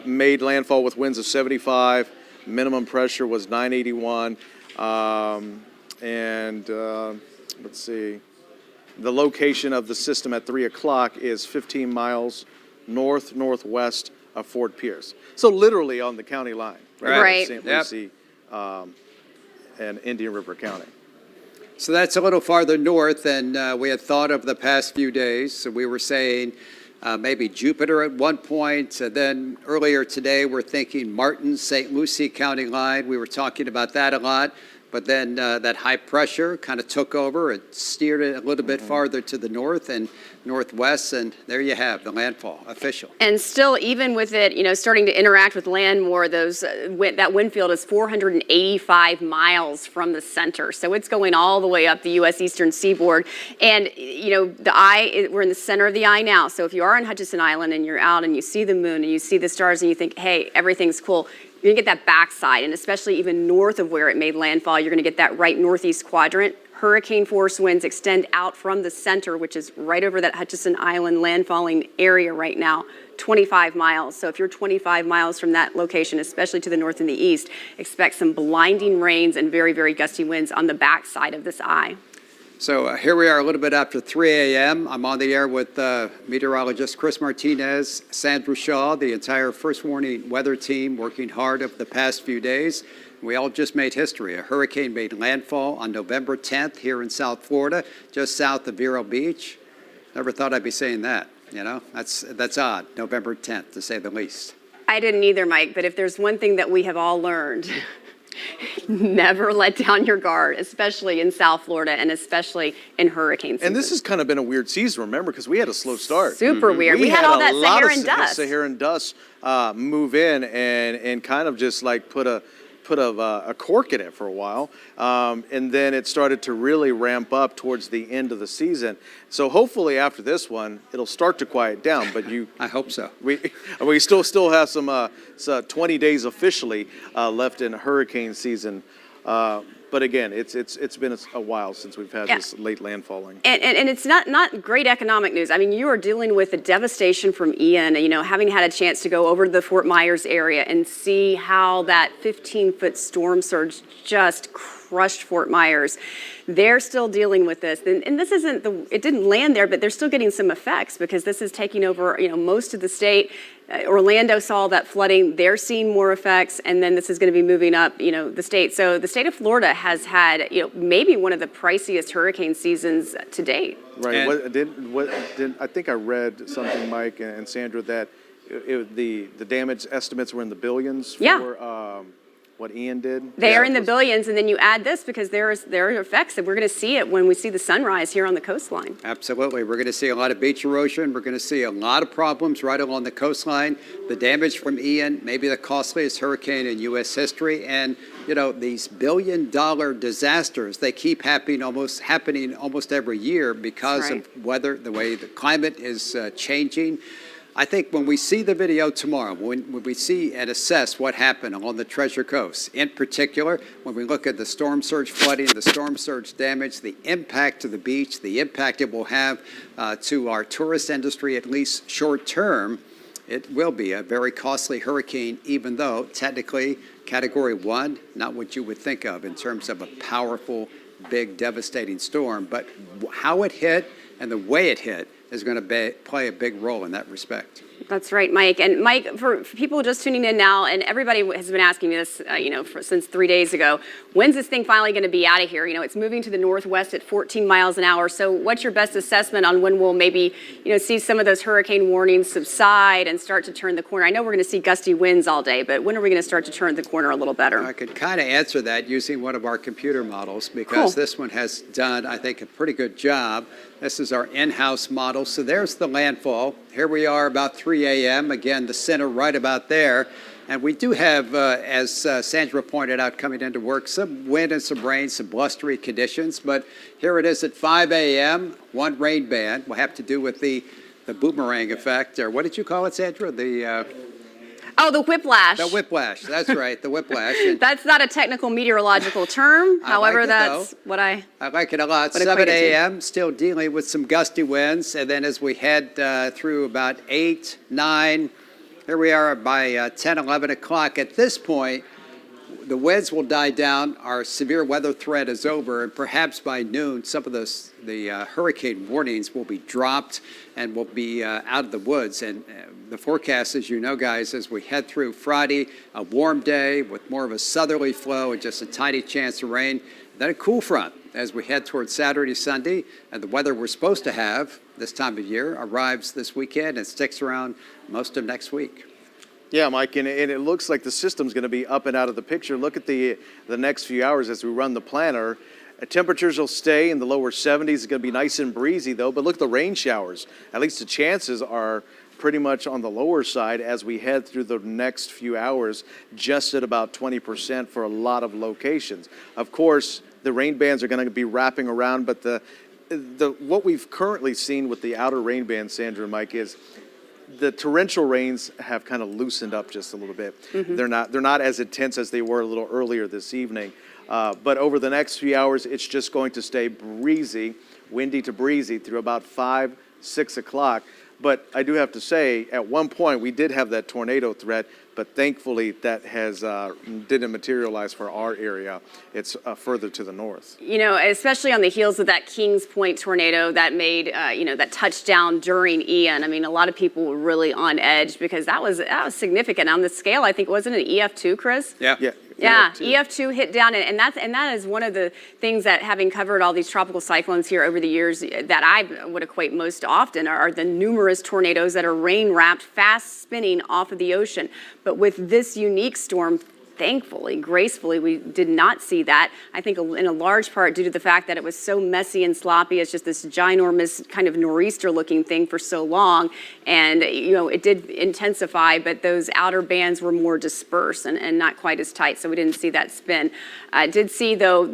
made landfall with winds of 75, minimum pressure was 981, let's see, the location of the system at 3 o'clock is 15 miles northwest of Fort Pierce. So literally on the county line. Right. St. Lucie and Indian River County. So that's a little farther north than we had thought of the past few days. So we were saying maybe Jupiter at one point. Then earlier today, we're thinking Martin, St. Lucie County line. We were talking about that a lot. But then that high pressure kind of took over. It steered it a little bit farther to the north and northwest, and there you have the landfall, official. And still, even with it, starting to interact with land more, that wind field is 485 miles from the center. So it's going all the way up the U.S. eastern seaboard. And, we're in the center of the eye now. So if you are on Hutchinson Island and you're out and you see the moon and you see the stars and you think, hey, everything's cool, you're going to get that backside, and especially even north of where it made landfall, you're going to get that right northeast quadrant. Hurricane force winds extend out from the center, which is right over that Hutchinson Island landfalling area right now, 25 miles. So if you're 25 miles from that location, especially to the north and the east, expect some blinding rains and very, very gusty winds on the backside of this eye. So here we are a little bit after 3 a.m. I'm on the air with meteorologist Chris Martinez, Sandra Shaw, the entire First Warning weather team working hard over the past few days. We all just made history. A hurricane made landfall on November 10th here in South Florida, just south of Vero Beach. Never thought I'd be saying that, That's odd, November 10th, to say the least. I didn't either, Mike, but if there's one thing that we have all learned, never let down your guard, especially in South Florida and especially in hurricane season. And this has kind of been a weird season, remember, because we had a slow start. Super weird. We had all that Saharan dust. Saharan dust move in and kind of just like put a cork in it for a while. And then it started to really ramp up towards the end of the season. So hopefully after this one, it'll start to quiet down. But I hope so. We still have some 20 days officially left in hurricane season. But again, it's been a while since we've had this late landfalling. And it's not great economic news. I mean, you are dealing with the devastation from Ian, having had a chance to go over to the Fort Myers area and see how that 15-foot storm surge just crushed Fort Myers. They're still dealing with this. And this isn't it didn't land there, but they're still getting some effects because this is taking over, most of the state. Orlando saw that flooding. They're seeing more effects, and then this is going to be moving up, the state. So the state of Florida has had, maybe one of the priciest hurricane seasons to date. Right. I think I read something, Mike and Sandra, that the damage estimates were in the billions for what Ian did. They are in the billions, and then you add this because there are effects, and we're going to see it when we see the sunrise here on the coastline. Absolutely. We're going to see a lot of beach erosion. We're going to see a lot of problems right along the coastline. The damage from Ian, maybe the costliest hurricane in U.S. history. And, these billion-dollar disasters, they keep happening almost every year because of weather, the way the climate is changing. I think when we see the video tomorrow, when we see and assess what happened along the Treasure Coast, in particular, when we look at the storm surge flooding, the storm surge damage, the impact to the beach, the impact it will have to our tourist industry, at least short term, it will be a very costly hurricane, even though technically Category 1, not what you would think of in terms of a powerful, big, devastating storm, but how it hit and the way it hit is going to play a big role in that respect. That's right, Mike. And Mike, for people just tuning in now, and everybody has been asking me this, since 3 days ago, when's this thing finally going to be out of here? It's moving to the northwest at 14 miles an hour. So what's your best assessment on when we'll maybe, see some of those hurricane warnings subside and start to turn the corner? I know we're going to see gusty winds all day, but when are we going to start to turn the corner a little better? I could kind of answer that using one of our computer models because this one has done, I think, a pretty good job This is our in-house model. So there's the landfall. Here we are about 3 a.m. Again, the center right about there. And we do have, as Sandra pointed out, coming into work, some wind and some rain, some blustery conditions. But here it is at 5 a.m., one rain band. Will have to do with the boomerang effect. Or what did you call it, Sandra? The whiplash. The whiplash. That's right, the whiplash. And that's not a technical meteorological term. However, like it, that's what I like it a lot. 7 a.m., still dealing with some gusty winds. And then as we head through about 8, 9, here we are by 10, 11 o'clock. At this point, the winds will die down. Our severe weather threat is over. And perhaps by noon, some of the hurricane warnings will be dropped and will be out of the woods. And the forecast, as you know, guys, as we head through Friday, a warm day with more of a southerly flow and just a tiny chance of rain. Then a cool front as we head towards Saturday, Sunday. And the weather we're supposed to have this time of year arrives this weekend and sticks around most of next week. Yeah, Mike, and it looks like the system's going to be up and out of the picture. Look at the next few hours as we run the planner. Temperatures will stay in the lower 70s. It's going to be nice and breezy, though. But look at the rain showers. At least the chances are pretty much on the lower side as we head through the next few hours, just at about 20% for a lot of locations. Of course, the rain bands are going to be wrapping around, but what we've currently seen with the outer rain band, Sandra and Mike, is the torrential rains have kind of loosened up just a little bit. Mm-hmm. They're not as intense as they were a little earlier this evening. But over the next few hours, it's just going to stay breezy, windy to breezy through about 5, 6 o'clock. But I do have to say, at one point, we did have that tornado threat, but thankfully that didn't materialize for our area. It's further to the north. You know, especially on the heels of that Kings Point tornado that made, that touchdown during Ian. I mean, a lot of people were really on edge because that was significant. On the scale, I think, wasn't it an EF2, Chris? Yeah. Yeah, EF2 hit down, and that is one of the things that, having covered all these tropical cyclones here over the years, that I would equate most often are the numerous tornadoes that are rain-wrapped, fast-spinning off of the ocean. But with this unique storm, thankfully, gracefully, we did not see that. I think in a large part due to the fact that it was so messy and sloppy. It's just this ginormous kind of nor'easter-looking thing for so long. And, it did intensify, but those outer bands were more dispersed and not quite as tight, so we didn't see that spin. I did see, though,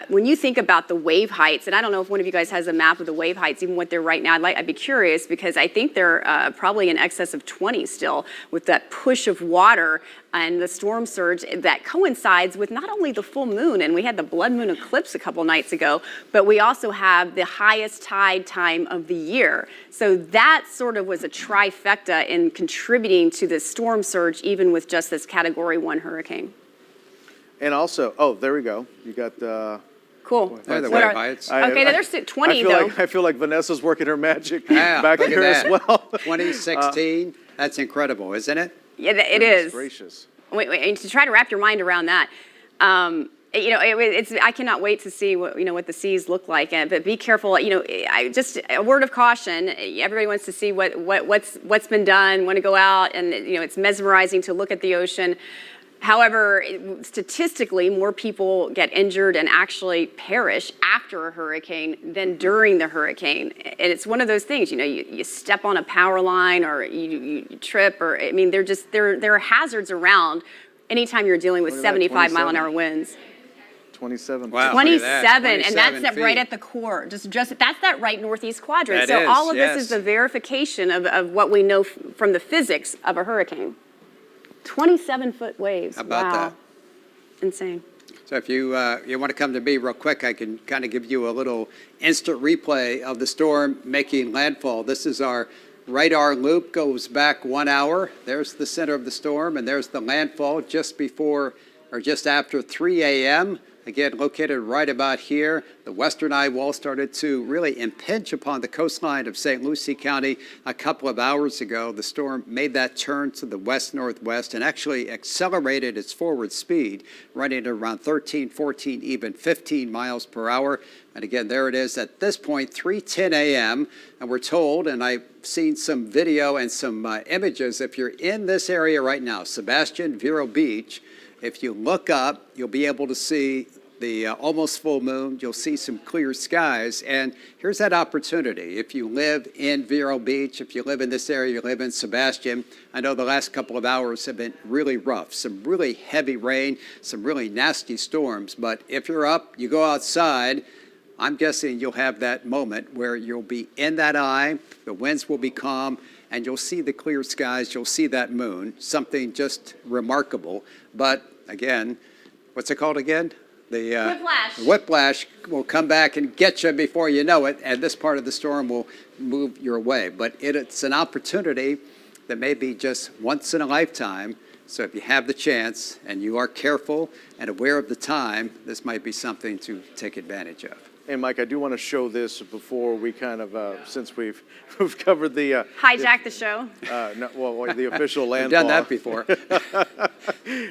when you think about the wave heights, and I don't know if one of you guys has a map of the wave heights, even what they're right now. I'd be curious because I think they're probably in excess of 20 still with that push of water and the storm surge that coincides with not only the full moon, and we had the blood moon eclipse a couple nights ago, but we also have the highest tide time of the year. So that sort of was a trifecta in contributing to the storm surge, even with just this Category 1 hurricane. And also, there we go. You got cool. The wave heights. Okay, there's 20 though. I feel like Vanessa's working her magic back here as well. 2016. That's incredible, isn't it? Yeah, it is. Gracious. Wait, and to try to wrap your mind around that, I cannot wait to see what the seas look like. But be careful. Just a word of caution. Everybody wants to see what's been done. Want to go out, and it's mesmerizing to look at the ocean. However, statistically, more people get injured and actually perish after a hurricane than during the hurricane. And it's one of those things, you step on a power line or you trip, or there are hazards around anytime you're dealing with 75-mile-an-hour winds. 27. Wow. 27, and that's feet. right at the core. Just that's that right northeast quadrant. That is, all of yes. this is the verification of what we know from the physics of a hurricane. 27-foot waves. How about that? Insane. So if you want to come to me real quick, I can kind of give you a little instant replay of the storm making landfall. This is our radar loop, goes back 1 hour. There's the center of the storm, and there's the landfall just before or just after 3 a.m. Again, located right about here. The western eye wall started to really impinge upon the coastline of St. Lucie County a couple of hours ago. The storm made that turn to the west-northwest and actually accelerated its forward speed, running at around 13, 14, even 15 miles per hour. And again, there it is at this point, 3:10 a.m. And we're told, and I've seen some video and some images, if you're in this area right now, Sebastian Vero Beach, if you look up, you'll be able to see the almost full moon. You'll see some clear skies. And here's that opportunity. If you live in Vero Beach, if you live in this area, you live in Sebastian, I know the last couple of hours have been really rough. Some really heavy rain, some really nasty storms. But if you're up, you go outside, I'm guessing you'll have that moment where you'll be in that eye, the winds will be calm, and you'll see the clear skies, you'll see that moon, something just remarkable. But again, what's it called again? The Whiplash. Whiplash will come back and get you before you know it, and this part of the storm will move your way. But it's an opportunity that may be just once in a lifetime. So if you have the chance and you are careful and aware of the time, this might be something to take advantage of. And Mike, I do want to show this before we kind of, since we've covered the hijack the show. The official landfall. We've done that before.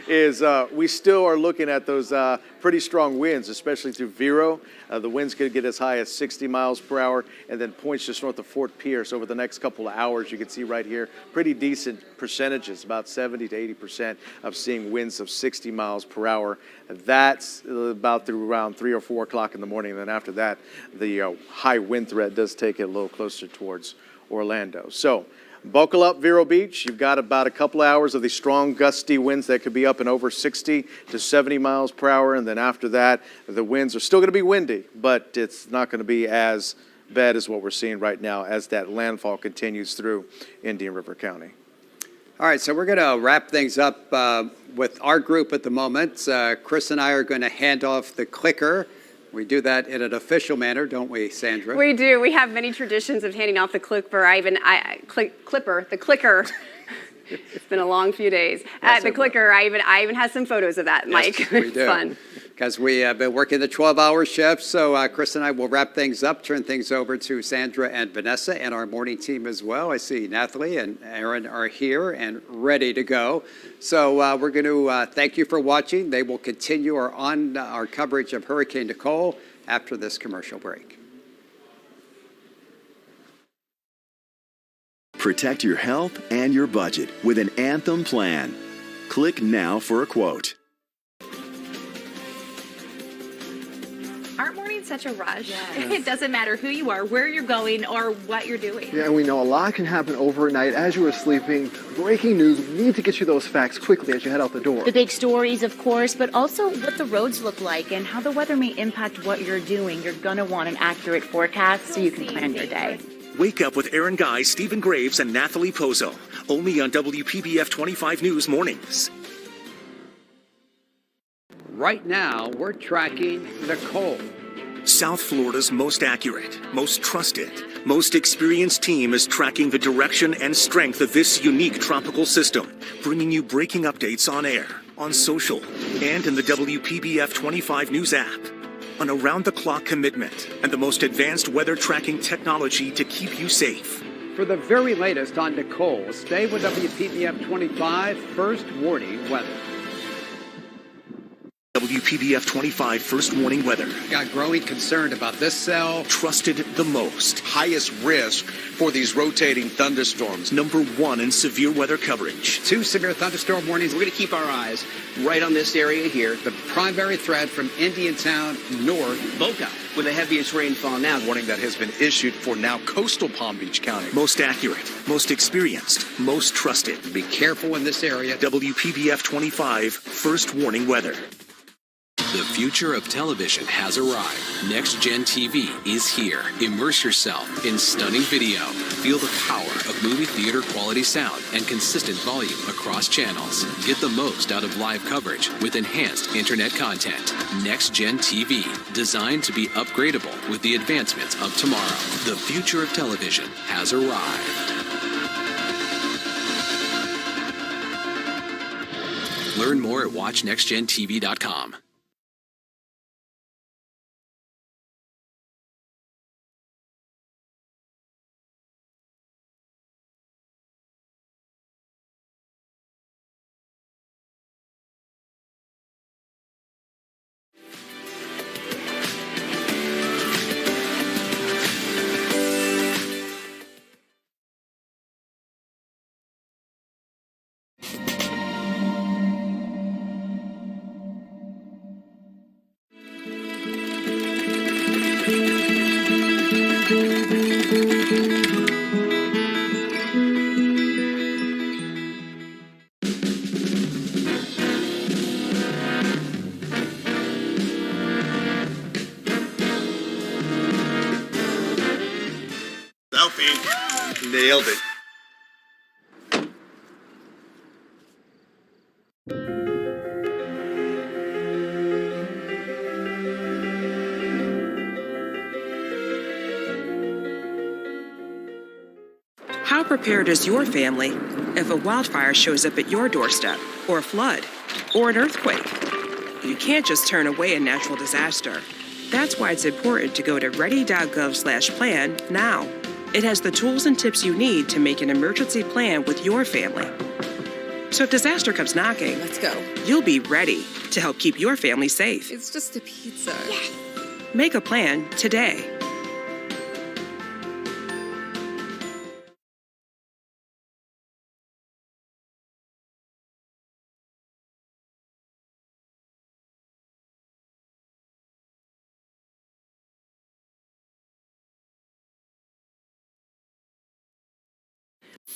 Is we still are looking at those pretty strong winds, especially through Vero. The winds could get as high as 60 miles per hour, and then points just north of Fort Pierce over the next couple of hours. You can see right here, pretty decent percentages, about 70 to 80% of seeing winds of 60 miles per hour. That's about through around 3 or 4 o'clock in the morning. And then after that, the high wind threat does take it a little closer towards Orlando. So buckle up, Vero Beach. You've got about a couple hours of these strong gusty winds that could be up and over 60 to 70 miles per hour. And then after that, the winds are still going to be windy, but it's not going to be as bad as what we're seeing right now as that landfall continues through Indian River County. All right, so we're going to wrap things up with our group at the moment. Chris and I are going to hand off the clicker. We do that in an official manner, don't we, Sandra? We do. We have many traditions of handing off the clipper. The clicker. It's been a long few days. The clicker. I even have some photos of that, Mike. Yes, we do. It's fun. Because we have been working the 12-hour shift, so Chris and I will wrap things up, turn things over to Sandra and Vanessa and our morning team as well. I see Nathalie and Aaron are here and ready to go. So we're going to thank you for watching. They will continue our coverage of Hurricane Nicole after this commercial break. Protect your health and your budget with an Anthem plan. Click now for a quote. Aren't mornings such a rush? Yes. It doesn't matter who you are, where you're going, or what you're doing. Yeah, and we know a lot can happen overnight as you are sleeping. Breaking news, we need to get you those facts quickly as you head out the door. The big stories, of course, but also what the roads look like and how the weather may impact what you're doing. You're going to want an accurate forecast so you can plan your day. Wake up with Aaron Guy, Stephen Graves, and Nathalie Pozo. Only on WPBF 25 News Mornings. Right now, we're tracking Nicole. South Florida's most accurate, most trusted, most experienced team is tracking the direction and strength of this unique tropical system, bringing you breaking updates on air, on social, and in the WPBF 25 News app. An around-the-clock commitment and the most advanced weather tracking technology to keep you safe. For the very latest on Nicole, stay with WPBF 25 First Warning Weather. WPBF 25 First Warning Weather. Got growing concern about this cell. Trusted the most. Highest risk for these rotating thunderstorms. #1 in severe weather coverage. 2 severe thunderstorm warnings. We're going to keep our eyes right on this area here. The primary threat from Indiantown north. Boca with the heaviest rainfall now. Warning that has been issued for now coastal Palm Beach County. Most accurate, most experienced, most trusted. Be careful in this area. WPBF 25 First Warning Weather. The future of television has arrived. Next Gen TV is here. Immerse yourself in stunning video. Feel the power of movie theater quality sound and consistent volume across channels. Get the most out of live coverage with enhanced internet content. Next Gen TV, designed to be upgradable with the advancements of tomorrow. The future of television has arrived. Learn more at watchnextgentv.com. Nailed it. How prepared is your family if a wildfire shows up at your doorstep, or a flood, or an earthquake? You can't just turn away a natural disaster. That's why it's important to go to ready.gov/plan now. It has the tools and tips you need to make an emergency plan with your family. So if disaster comes knocking, Let's go. you'll be ready to help keep your family safe. It's just a pizza. Yes. Make a plan today.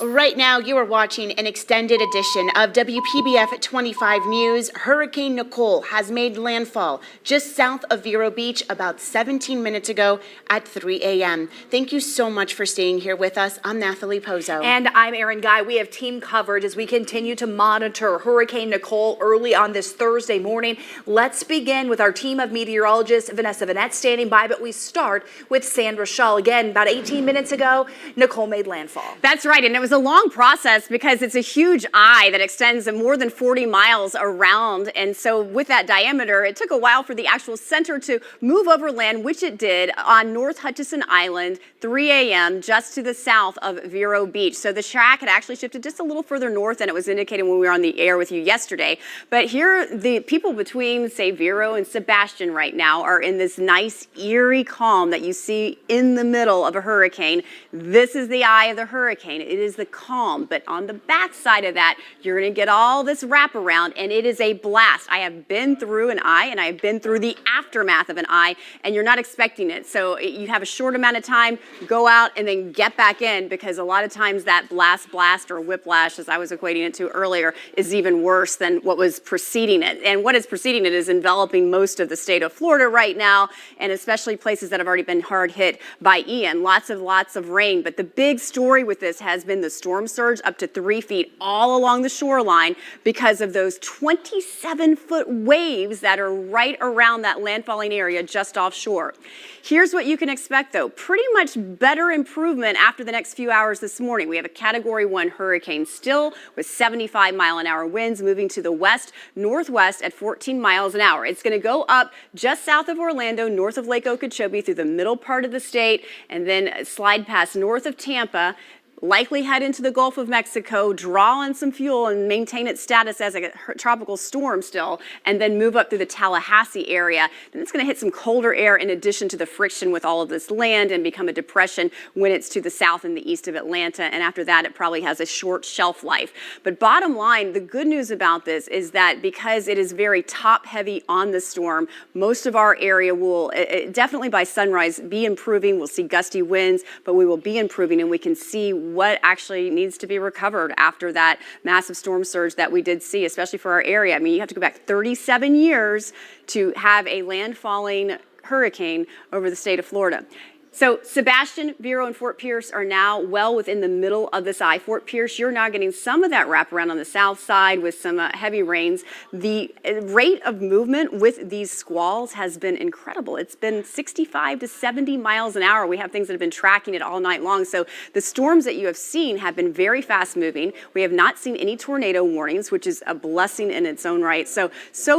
Right now, you are watching an extended edition of WPBF 25 News. Hurricane Nicole has made landfall just south of Vero Beach about 17 minutes ago at 3 a.m. Thank you so much for staying here with us. I'm Nathalie Pozo. And I'm Erin Guy. We have team coverage as we continue to monitor Hurricane Nicole early on this Thursday morning. Let's begin with our team of meteorologists, Vanessa Vanette standing by, but we start with Sandra Shaw. Again, about 18 minutes ago, Nicole made landfall. That's right, and it was a long process because it's a huge eye that extends more than 40 miles around, and so with that diameter, it took a while for the actual center to move over land, which it did on North Hutchison Island, 3 a.m., just to the south of Vero Beach. So the track had actually shifted just a little further north than it was indicated when we were on the air with you yesterday. But here, the people between, say, Vero and Sebastian right now are in this nice, eerie calm that you see in the middle of a hurricane. This is the eye of the hurricane. It is the calm, but on the backside of that, you're going to get all this wraparound, and it is a blast. I have been through an eye, and I have been through the aftermath of an eye, and you're not expecting it. So you have a short amount of time, go out, and then get back in, because a lot of times that blast, or whiplash, as I was equating it to earlier, is even worse than what was preceding it. And what is preceding it is enveloping most of the state of Florida right now, and especially places that have already been hard hit by Ian. Lots of rain, but the big story with this has been the storm surge up to 3 feet all along the shoreline because of those 27-foot waves that are right around that landfalling area just offshore. Here's what you can expect, though. Pretty much better improvement after the next few hours this morning. We have a Category 1 hurricane still with 75-mile-an-hour winds moving to the west-northwest at 14 miles an hour. It's going to go up just south of Orlando, north of Lake Okeechobee, through the middle part of the state, and then slide past north of Tampa, likely head into the Gulf of Mexico, draw on some fuel and maintain its status as a tropical storm still, and then move up through the Tallahassee area. Then it's going to hit some colder air in addition to the friction with all of this land and become a depression when it's to the south and the east of Atlanta. And after that, it probably has a short shelf life. But bottom line, the good news about this is that because it is very top heavy on the storm, most of our area will definitely by sunrise be improving. We'll see gusty winds, but we will be improving, and we can see what actually needs to be recovered after that massive storm surge that we did see, especially for our area. I mean, you have to go back 37 years to have a landfalling hurricane over the state of Florida. So Sebastian, Vero, and Fort Pierce are now well within the middle of this eye. Fort Pierce, you're now getting some of that wraparound on the south side with some heavy rains. The rate of movement with these squalls has been incredible. It's been 65 to 70 miles an hour. We have things that have been tracking it all night long. So the storms that you have seen have been very fast moving. We have not seen any tornado warnings, which is a blessing in its own right. So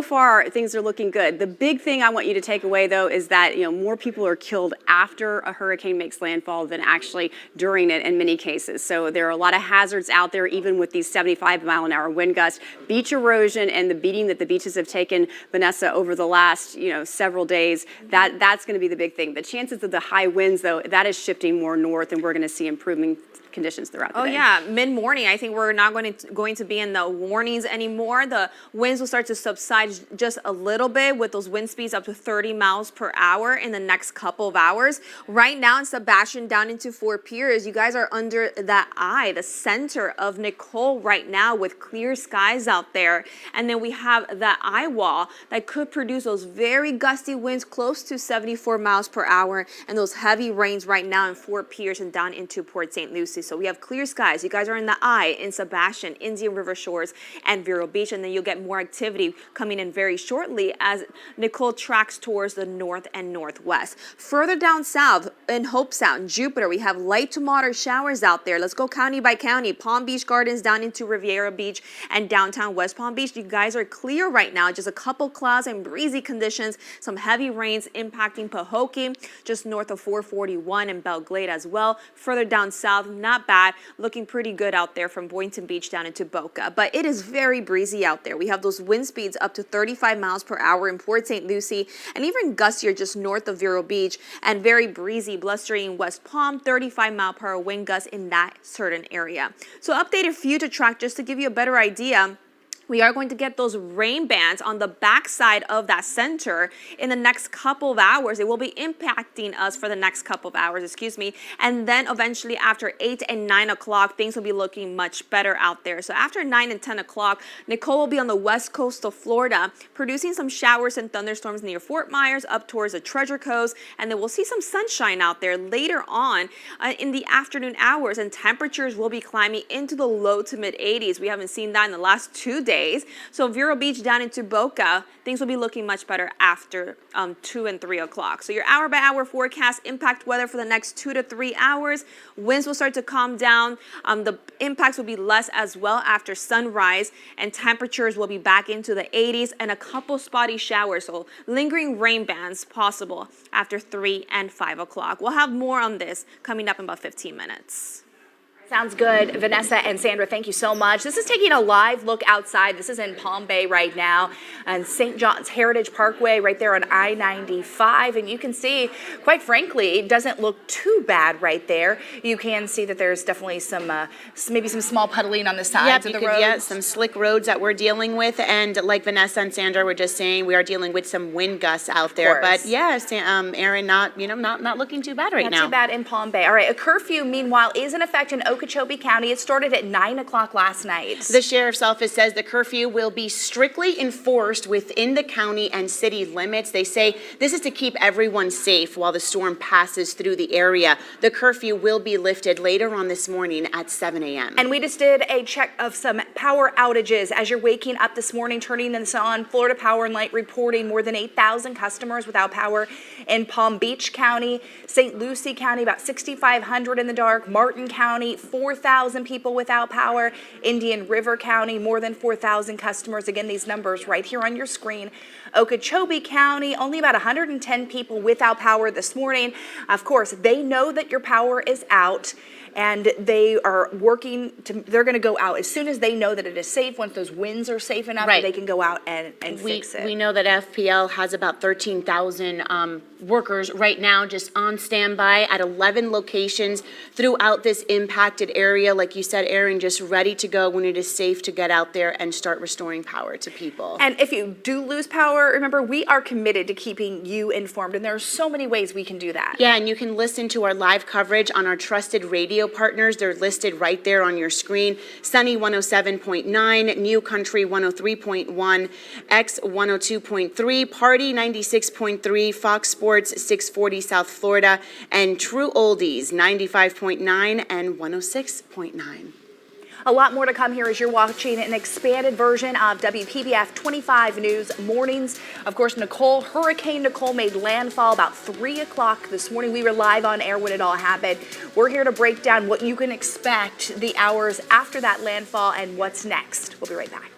far, things are looking good. The big thing I want you to take away, though, is that more people are killed after a hurricane makes landfall than actually during it in many cases. So there are a lot of hazards out there, even with these 75-mile-an-hour wind gusts. Beach erosion and the beating that the beaches have taken, Vanessa, over the last several days, that's going to be the big thing. The chances of the high winds, though, that is shifting more north, and we're going to see improving conditions throughout the day. Oh yeah, mid-morning, I think we're not going to be in the warnings anymore. The winds will start to subside just a little bit with those wind speeds up to 30 miles per hour in the next couple of hours. Right now in Sebastian down into Fort Pierce, you guys are under that eye, the center of Nicole right now with clear skies out there. And then we have that eye wall that could produce those very gusty winds close to 74 miles per hour and those heavy rains right now in Fort Pierce and down into Port St. Lucie. So we have clear skies. You guys are in the eye in Sebastian, Indian River Shores, and Vero Beach. And then you'll get more activity coming in very shortly as Nicole tracks towards the north and northwest. Further down south in Hope Sound, Jupiter, we have light to moderate showers out there. Let's go county by county. Palm Beach Gardens down into Riviera Beach and downtown West Palm Beach. You guys are clear right now. Just a couple clouds and breezy conditions. Some heavy rains impacting Pahokee, just north of 441 and Belle Glade as well. Further down south, not bad. Looking pretty good out there from Boynton Beach down into Boca. But it is very breezy out there. We have those wind speeds up to 35 miles per hour in Port St. Lucie and even gustier just north of Vero Beach, and very breezy, blustery in West Palm, 35-mile-per-hour wind gusts in that certain area. So updated for you to track just to give you a better idea. We are going to get those rain bands on the backside of that center in the next couple of hours. It will be impacting us for the next couple of hours, and then eventually after 8 and 9 o'clock, things will be looking much better out there. So after 9 and 10 o'clock, Nicole will be on the west coast of Florida, producing some showers and thunderstorms near Fort Myers up towards the Treasure Coast, and then we'll see some sunshine out there later on in the afternoon hours, and temperatures will be climbing into the low to mid 80s. We haven't seen that in the last 2 days. So Vero Beach down into Boca, things will be looking much better after 2 and 3 o'clock. So your hour-by-hour forecast, impact weather for the next 2 to 3 hours. Winds will start to calm down. The impacts will be less as well after sunrise, and temperatures will be back into the 80s and a couple spotty showers. So lingering rain bands possible after 3 and 5 o'clock. We'll have more on this coming up in about 15 minutes. Sounds good. Vanessa and Sandra, thank you so much. This is taking a live look outside. This is in Palm Bay right now, and St. John's Heritage Parkway right there on I-95. And you can see, quite frankly, it doesn't look too bad right there. You can see that there's definitely some, maybe some small puddling on the sides of the roads. Yeah, some slick roads that we're dealing with. And like Vanessa and Sandra were just saying, we are dealing with some wind gusts out there. But yeah, Aaron, not looking too bad right now. Not too bad in Palm Bay. All right, a curfew, meanwhile, is in effect in Okeechobee County. It started at 9 o'clock last night. The sheriff's office says the curfew will be strictly enforced within the county and city limits. They say this is to keep everyone safe while the storm passes through the area. The curfew will be lifted later on this morning at 7 a.m. And we just did a check of some power outages. As you're waking up this morning, turning this on, Florida Power and Light reporting more than 8,000 customers without power in Palm Beach County, St. Lucie County, about 6,500 in the dark, Martin County, 4,000 people without power, Indian River County, more than 4,000 customers. Again, these numbers right here on your screen. Okeechobee County, only about 110 people without power this morning. Of course, they know that your power is out, and they are working they're going to go out as soon as they know that it is safe. Once those winds are safe enough, they can go out and fix it. We know that FPL has about 13,000 workers right now just on standby at 11 locations throughout this impacted area. Like you said, Aaron, just ready to go when it is safe to get out there and start restoring power to people. And if you do lose power, remember, we are committed to keeping you informed, and there are so many ways we can do that. Yeah, and you can listen to our live coverage on our trusted radio partners. They're listed right there on your screen. Sunny 107.9, New Country 103.1, X 102.3, Party 96.3, Fox Sports 640 South Florida, and True Oldies 95.9 and 106.9. A lot more to come here as you're watching an expanded version of WPBF 25 News Mornings. Of course, Hurricane Nicole made landfall about 3 o'clock this morning. We were live on air when it all happened. We're here to break down what you can expect the hours after that landfall and what's next. We'll be right back.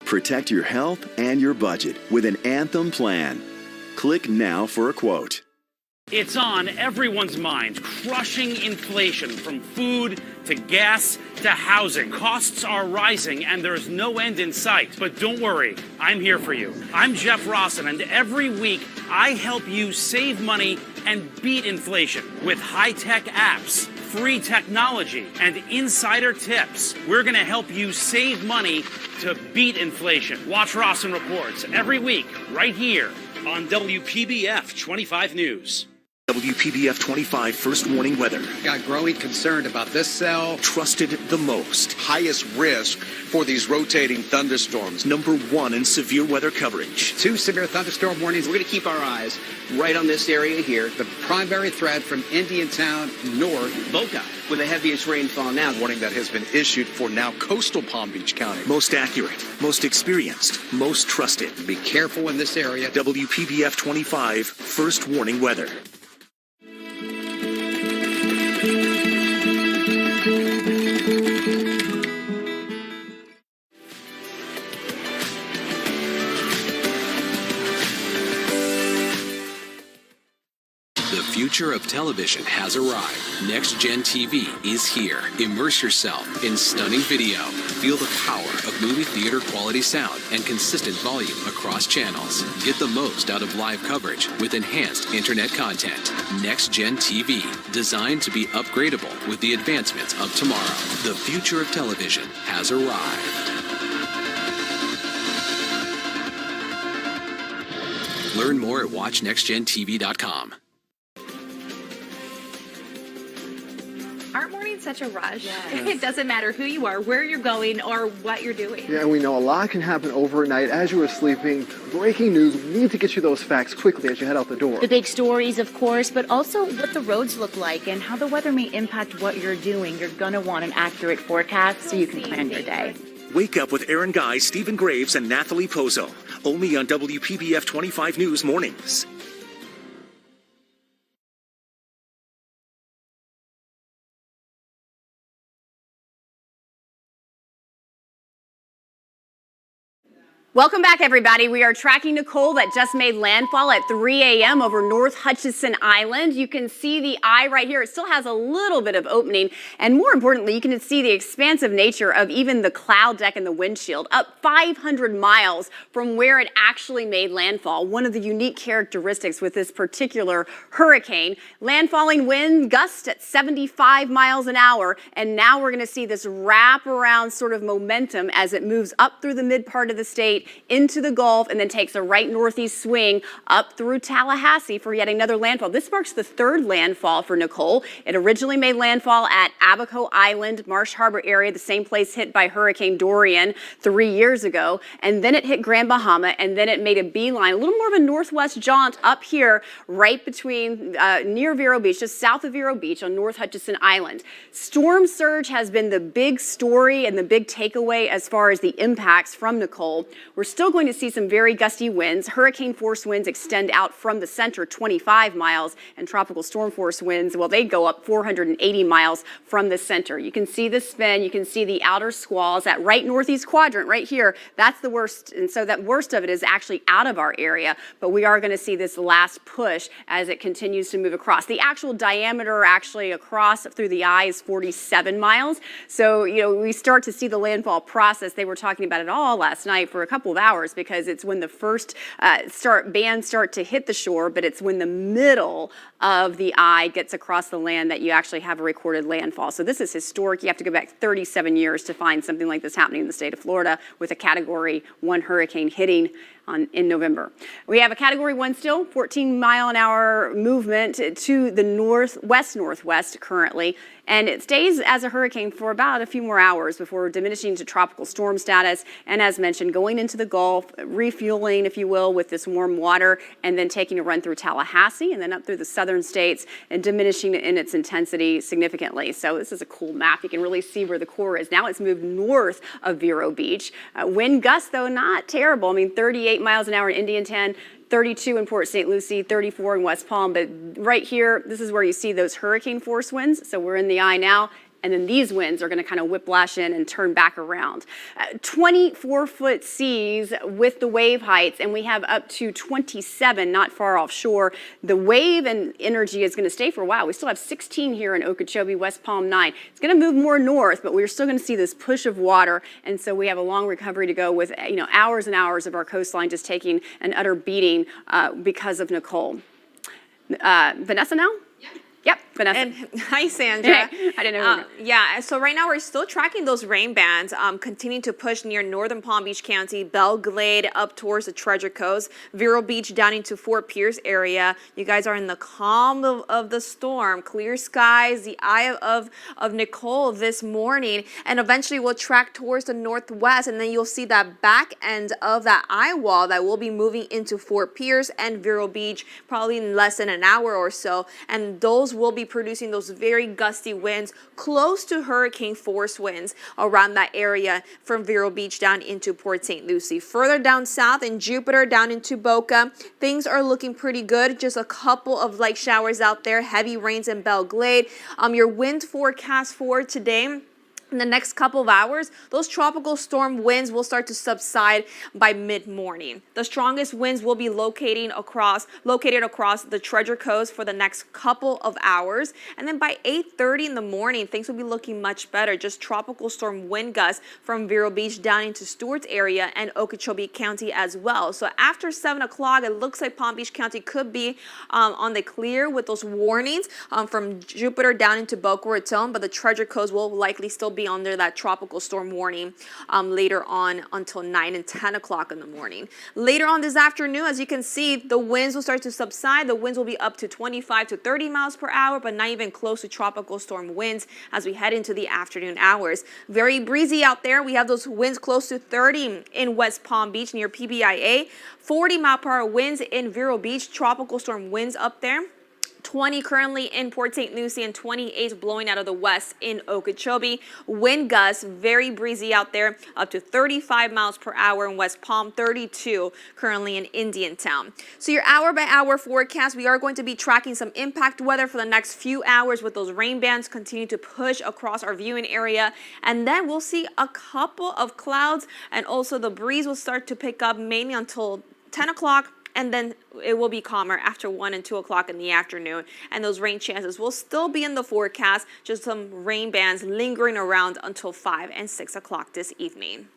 Protect your health and your budget with an Anthem plan. Click now for a quote. It's on everyone's mind. Crushing inflation from food to gas to housing. Costs are rising and there's no end in sight. But don't worry, I'm here for you. I'm Jeff Rawson, and every week I help you save money and beat inflation with high-tech apps, free technology, and insider tips. We're going to help you save money to beat inflation. Watch Rawson Reports every week right here on WPBF 25 News. WPBF 25 first warning weather. Got growing concern about this cell. Trusted the most. Highest risk for these rotating thunderstorms. Number one in severe weather coverage. 2 severe thunderstorm warnings. We're going to keep our eyes right on this area here. The primary threat from Indiantown north. Boca with the heaviest rainfall now. Warning that has been issued for now coastal Palm Beach County. Most accurate, most experienced, most trusted. Be careful in this area. WPBF 25 first warning weather. The future of television has arrived. Next Gen TV is here. Immerse yourself in stunning video. Feel the power of movie theater quality sound and consistent volume across channels. Get the most out of live coverage with enhanced internet content. Next Gen TV, designed to be upgradable with the advancements of tomorrow. The future of television has arrived. Learn more at watchnextgentv.com. Aren't mornings such a rush? It doesn't matter who you are, where you're going, or what you're doing. Yeah, and we know a lot can happen overnight as you are sleeping. Breaking news, we need to get you those facts quickly as you head out the door. The big stories, of course, but also what the roads look like and how the weather may impact what you're doing. You're going to want an accurate forecast so you can plan your day. Wake up with Aaron Guy, Stephen Graves, and Nathalie Pozo. Only on WPBF 25 News Mornings. Welcome back, everybody. We are tracking Nicole that just made landfall at 3 a.m. over North Hutchinson Island. You can see the eye right here. It still has a little bit of opening. And more importantly, you can see the expansive nature of even the cloud deck and the windshield, up 500 miles from where it actually made landfall. One of the unique characteristics with this particular hurricane, landfalling wind gust at 75 miles an hour. And now we're going to see this wraparound sort of momentum as it moves up through the mid part of the state, into the Gulf, and then takes a right northeast swing up through Tallahassee for yet another landfall. This marks the third landfall for Nicole. It originally made landfall at Abaco Island, Marsh Harbor area, the same place hit by Hurricane Dorian 3 years ago. And then it hit Grand Bahama, and then it made a beeline, a little more of a northwest jaunt up here, right between, near Vero Beach, just south of Vero Beach on North Hutchinson Island. Storm surge has been the big story and the big takeaway as far as the impacts from Nicole. We're still going to see some very gusty winds. Hurricane force winds extend out from the center 25 miles, and tropical storm force winds, well, they go up 480 miles from the center. You can see the spin, you can see the outer squalls, that right northeast quadrant right here, that's the worst, and so that worst of it is actually out of our area, but we are going to see this last push as it continues to move across. The actual diameter actually across through the eye is 47 miles, so, you know, we start to see the landfall process. They were talking about it all last night for a couple of hours because it's when the first bands start to hit the shore, but it's when the middle of the eye gets across the land that you actually have a recorded landfall. So this is historic. You have to go back 37 years to find something like this happening in the state of Florida with a Category 1 hurricane hitting in November. We have a Category 1 still, 14-mile-an-hour movement to the northwest currently, and it stays as a hurricane for about a few more hours before diminishing to tropical storm status, and as mentioned, going into the Gulf, refueling, if you will, with this warm water, and then taking a run through Tallahassee, and then up through the southern states, and diminishing in its intensity significantly. So this is a cool map. You can really see where the core is. Now it's moved north of Vero Beach. Wind gusts, though, not terrible. I mean, 38 miles an hour in Indiantown, 32 in Port St. Lucie, 34 in West Palm. But right here, this is where you see those hurricane force winds. So we're in the eye now. And then these winds are going to kind of whiplash in and turn back around. 24-foot seas with the wave heights, and we have up to 27 not far offshore. The wave and energy is going to stay for a while. We still have 16 here in Okeechobee, West Palm 9. It's going to move more north, but we're still going to see this push of water, and so we have a long recovery to go with hours and hours of our coastline just taking an utter beating because of Nicole. Vanessa now? Yep. Vanessa. And hi, Sandra. I didn't know. Yeah, so right now we're still tracking those rain bands, continuing to push near northern Palm Beach County, Belle Glade up towards the Treasure Coast, Vero Beach down into Fort Pierce area. You guys are in the calm of the storm, clear skies, the eye of Nicole this morning, and eventually we'll track towards the northwest, and then you'll see that back end of that eye wall that will be moving into Fort Pierce and Vero Beach probably in less than an hour or so, and those will be producing those very gusty winds close to hurricane force winds around that area from Vero Beach down into Port St. Lucie. Further down south in Jupiter, down into Boca, things are looking pretty good. Just a couple of light showers out there, heavy rains in Belle Glade. Your wind forecast for today, in the next couple of hours, those tropical storm winds will start to subside by mid-morning. The strongest winds will be located across the Treasure Coast for the next couple of hours. And then by 8:30 in the morning, things will be looking much better. Just tropical storm wind gusts from Vero Beach down into Stewart's area and Okeechobee County as well. So after 7 o'clock, it looks like Palm Beach County could be on the clear with those warnings from Jupiter down into Boca Raton, but the Treasure Coast will likely still be under that tropical storm warning later on until 9 and 10 o'clock in the morning. Later on this afternoon, as you can see, the winds will start to subside. The winds will be up to 25 to 30 miles per hour, but not even close to tropical storm winds as we head into the afternoon hours. Very breezy out there. We have those winds close to 30 in West Palm Beach near PBIA, 40 mile per hour winds in Vero Beach, tropical storm winds up there. 20 currently in Port St. Lucie and 28 blowing out of the west in Okeechobee. Wind gusts, very breezy out there, up to 35 miles per hour in West Palm, 32 currently in Indiantown. So your hour by hour forecast, we are going to be tracking some impact weather for the next few hours with those rain bands continue to push across our viewing area. And then we'll see a couple of clouds, and also the breeze will start to pick up mainly until 10 o'clock. And then it will be calmer after 1 and 2 o'clock in the afternoon. And those rain chances will still be in the forecast, just some rain bands lingering around until 5 and 6 o'clock this evening.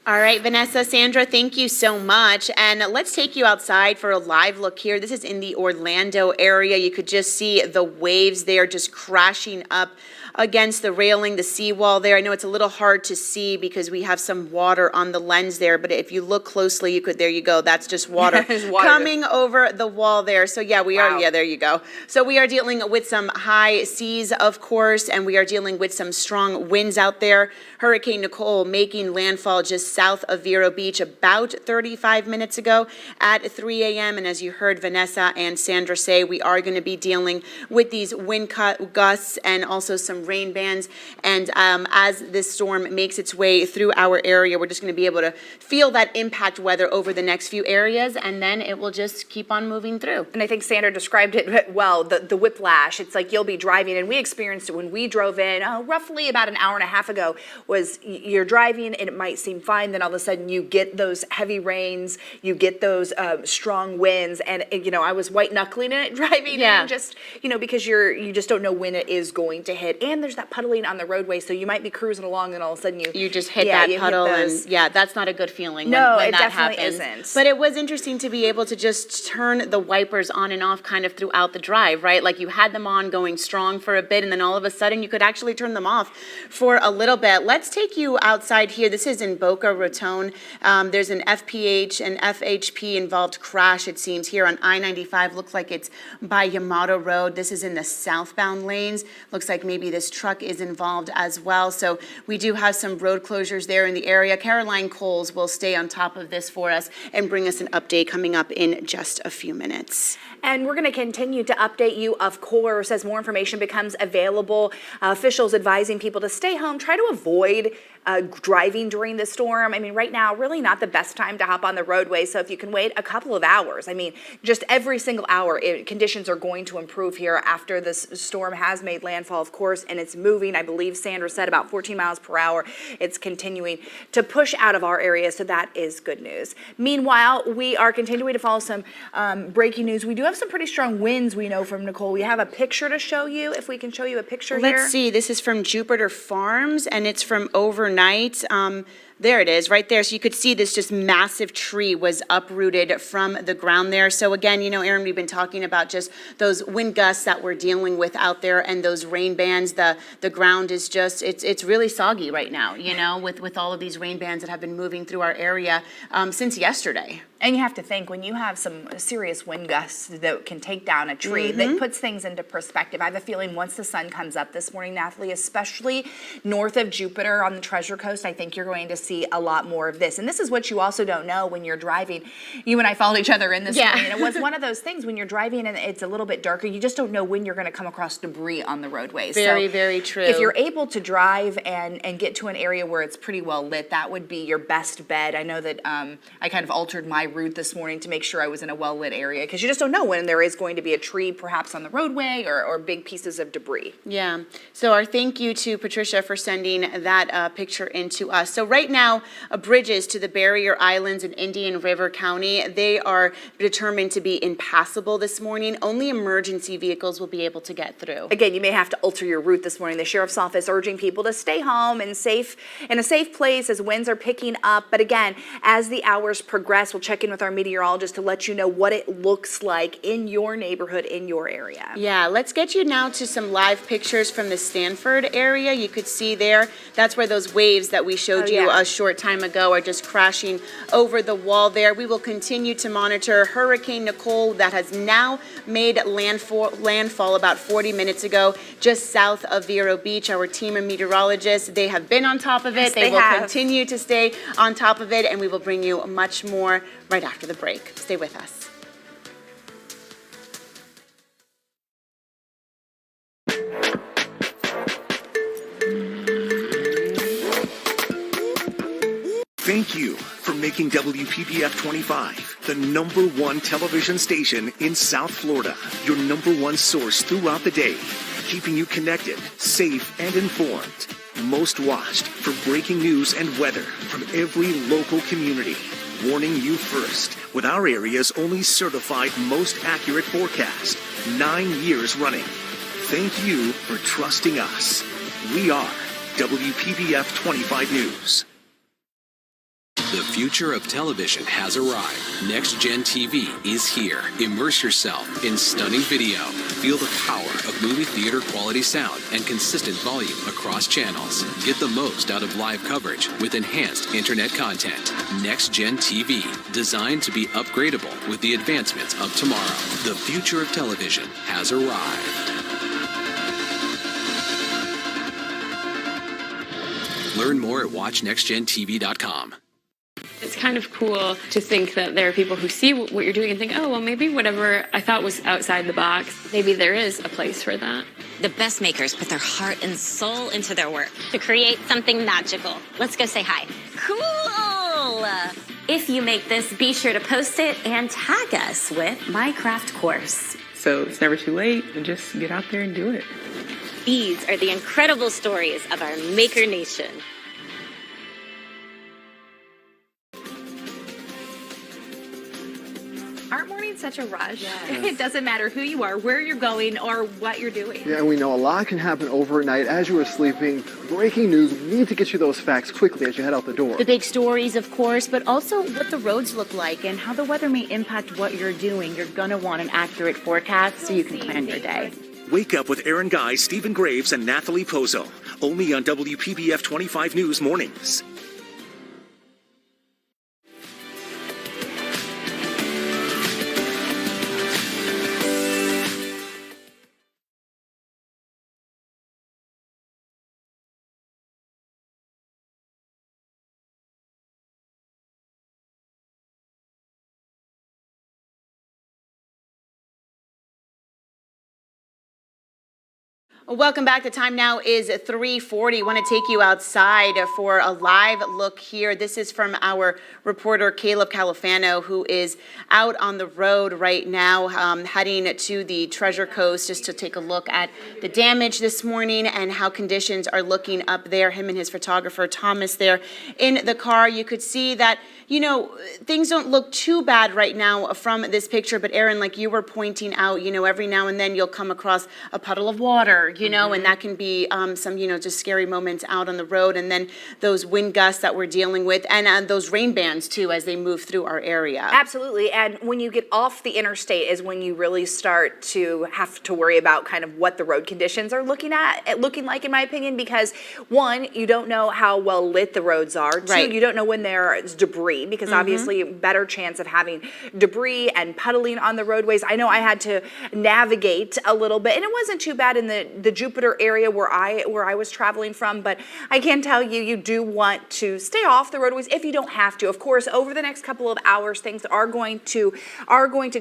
All right, Vanessa, Sandra, thank you so much. And let's take you outside for a live look here. This is in the Orlando area. You could just see the waves there just crashing up against the railing, the seawall there. I know it's a little hard to see because we have some water on the lens there, but if you look closely, you could, there you go, that's just water, coming over the wall there. So yeah, we are, yeah, there you go. So we are dealing with some high seas, of course, and we are dealing with some strong winds out there. Hurricane Nicole making landfall just south of Vero Beach about 35 minutes ago at 3 a.m. And as you heard Vanessa and Sandra say, we are going to be dealing with these wind gusts and also some rain bands. And as this storm makes its way through our area, we're just going to be able to feel that impact weather over the next few areas, and then it will just keep on moving through. And I think Sandra described it well, the whiplash. It's like you'll be driving, and we experienced it when we drove in roughly about an hour and a half ago, was you're driving and it might seem fine, then all of a sudden you get those heavy rains, you get those strong winds, and I was white knuckling it driving in, just because you just don't know when it is going to hit, and there's that puddling on the roadway, so you might be cruising along and all of a sudden you just hit that puddle, and that's not a good feeling. No, when it that definitely happens. isn't. But it was interesting to be able to just turn the wipers on and off kind of throughout the drive, right? Like you had them on going strong for a bit, and then all of a sudden you could actually turn them off for a little bit. Let's take you outside here. This is in Boca Raton. There's an FPH and FHP involved crash, it seems, here on I-95. Looks like it's by Yamato Road. This is in the southbound lanes. Looks like maybe this truck is involved as well. So we do have some road closures there in the area. Caroline Coles will stay on top of this for us and bring us an update coming up in just a few minutes. And we're going to continue to update you, of course, as more information becomes available. Officials advising people to stay home, try to avoid driving during the storm. I mean, right now, really not the best time to hop on the roadway. So if you can wait a couple of hours, I mean, just every single hour, conditions are going to improve here after this storm has made landfall, of course, and it's moving. I believe Sandra said about 14 miles per hour. It's continuing to push out of our area, so that is good news. Meanwhile, we are continuing to follow some breaking news. We do have some pretty strong winds, we know from Nicole. We have a picture to show you, if we can show you a picture here. Let's see. This is from Jupiter Farms, and it's from overnight. There it is, right there. So you could see this just massive tree was uprooted from the ground there. So again, you know, Aaron, we've been talking about just those wind gusts that we're dealing with out there and those rain bands. The ground is just, it's really soggy right now, you know, with all of these rain bands that have been moving through our area since yesterday. And you have to think, when you have some serious wind gusts that can take down a tree, that puts things into perspective. I have a feeling once the sun comes up this morning, Nathalie, especially north of Jupiter on the Treasure Coast, I think you're going to see a lot more of this. And this is what you also don't know when you're driving. You and I followed each other in this morning, and it was one of those things when you're driving and it's a little bit darker, you just don't know when you're going to come across debris on the roadways. Very, very true. If you're able to drive and get to an area where it's pretty well lit, that would be your best bet. I know that I kind of altered my route this morning to make sure I was in a well-lit area, because you just don't know when there is going to be a tree perhaps on the roadway or big pieces of debris. Yeah. So our thank you to Patricia for sending that picture in to us. So right now, bridges to the barrier islands in Indian River County, they are determined to be impassable this morning. Only emergency vehicles will be able to get through. Again, you may have to alter your route this morning. The sheriff's office urging people to stay home and in a safe place as winds are picking up. But again, as the hours progress, we'll check in with our meteorologist to let you know what it looks like in your neighborhood, in your area. Yeah, let's get you now to some live pictures from the Stanford area. You could see there, that's where those waves that we showed you a short time ago are just crashing over the wall there. We will continue to monitor Hurricane Nicole that has now made landfall about 40 minutes ago, just south of Vero Beach. Our team of meteorologists, they have been on top of it. Yes, they will continue to stay on top of it, and we will bring you much more right after the break. Stay with us. Thank you for making WPBF 25 the #1 television station in South Florida. Your #1 source throughout the day, keeping you connected, safe, and informed. Most watched for breaking news and weather from every local community. Warning you first with our area's only certified most accurate forecast, 9 years running. Thank you for trusting us. We are WPBF 25 News. The future of television has arrived. Next Gen TV is here. Immerse yourself in stunning video. Feel the power of movie theater quality sound and consistent volume across channels. Get the most out of live coverage with enhanced internet content. Next Gen TV, designed to be upgradable with the advancements of tomorrow. The future of television has arrived. Learn more at watchnextgentv.com. It's kind of cool to think that there are people who see what you're doing and think, oh, well, maybe whatever I thought was outside the box, maybe there is a place for that. The best makers put their heart and soul into their work to create something magical. Let's go say hi. Cool! If you make this, be sure to post it and tag us with My Craft Course. So it's never too late, and just get out there and do it. These are the incredible stories of our Maker Nation. Aren't mornings such a rush? It doesn't matter who you are, where you're going, or what you're doing. Yeah, and we know a lot can happen overnight as you are sleeping. Breaking news, we need to get you those facts quickly as you head out the door. The big stories, of course, but also what the roads look like and how the weather may impact what you're doing. You're going to want an accurate forecast so you can plan your day. Wake up with Aaron Guy, Stephen Graves, and Nathalie Pozo. Only on WPBF 25 News Mornings. Welcome back. The time now is 3:40. I want to take you outside for a live look here. This is from our reporter, Caleb Califano, who is out on the road right now, heading to the Treasure Coast just to take a look at the damage this morning and how conditions are looking up there. Him and his photographer, Thomas, there in the car. You could see that, you know, things don't look too bad right now from this picture. But Aaron, like you were pointing out, you know, every now and then you'll come across a puddle of water, you know, and that can be some, you know, just scary moments out on the road. And then those wind gusts that we're dealing with, and those rain bands too as they move through our area. Absolutely. And when you get off the interstate is when you really start to have to worry about kind of what the road conditions are looking like, in my opinion, because one, you don't know how well lit the roads are. Right. Two, you don't know when there's debris, because obviously better chance of having debris and puddling on the roadways. I know I had to navigate a little bit, and it wasn't too bad in the Jupiter area where I was traveling from, but I can tell you, you do want to stay off the roadways if you don't have to. Of course, over the next couple of hours, things are going to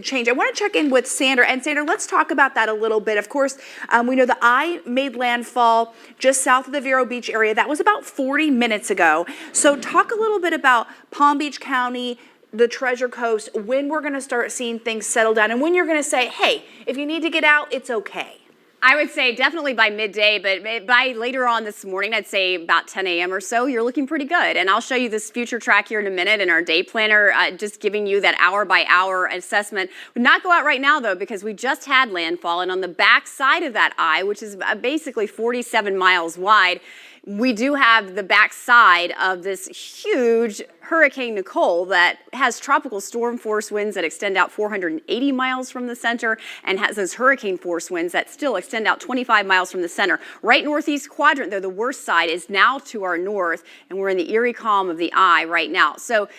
change. I want to check in with Sandra, and Sandra, let's talk about that a little bit. Of course, we know the eye made landfall just south of the Vero Beach area. That was about 40 minutes ago. So talk a little bit about Palm Beach County, the Treasure Coast, when we're going to start seeing things settle down, and when you're going to say, hey, if you need to get out, it's okay. I would say definitely by midday, but by later on this morning, I'd say about 10 a.m. or so, you're looking pretty good. And I'll show you this future track here in a minute in our day planner, just giving you that hour by hour assessment. Would not go out right now though, because we just had landfall, and on the back side of that eye, which is basically 47 miles wide, we do have the backside of this huge Hurricane Nicole that has tropical storm force winds that extend out 480 miles from the center, and has those hurricane force winds that still extend out 25 miles from the center. Right northeast quadrant, though, the worst side is now to our north, and we're in the Erie Calm of the eye right now. So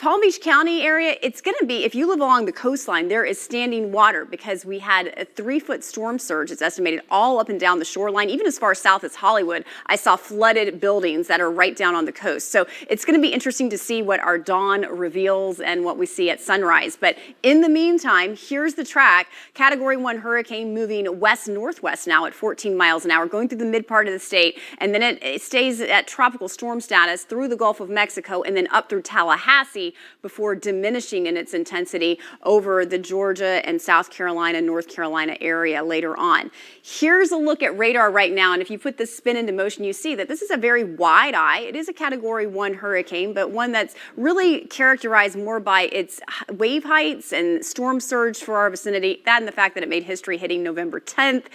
Palm Beach County area, it's going to be, if you live along the coastline, there is standing water because we had a 3-foot storm surge. It's estimated all up and down the shoreline, even as far south as Hollywood. I saw flooded buildings that are right down on the coast. So it's going to be interesting to see what our dawn reveals and what we see at sunrise. But in the meantime, here's the track. Category 1 hurricane moving west-northwest now at 14 miles an hour, going through the mid part of the state. And then it stays at tropical storm status through the Gulf of Mexico and then up through Tallahassee before diminishing in its intensity over the Georgia and South Carolina, North Carolina area later on. Here's a look at radar right now. And if you put this spin into motion, you see that this is a very wide eye. It is a Category 1 hurricane, but one that's really characterized more by its wave heights and storm surge for our vicinity. That and the fact that it made history hitting November 10th.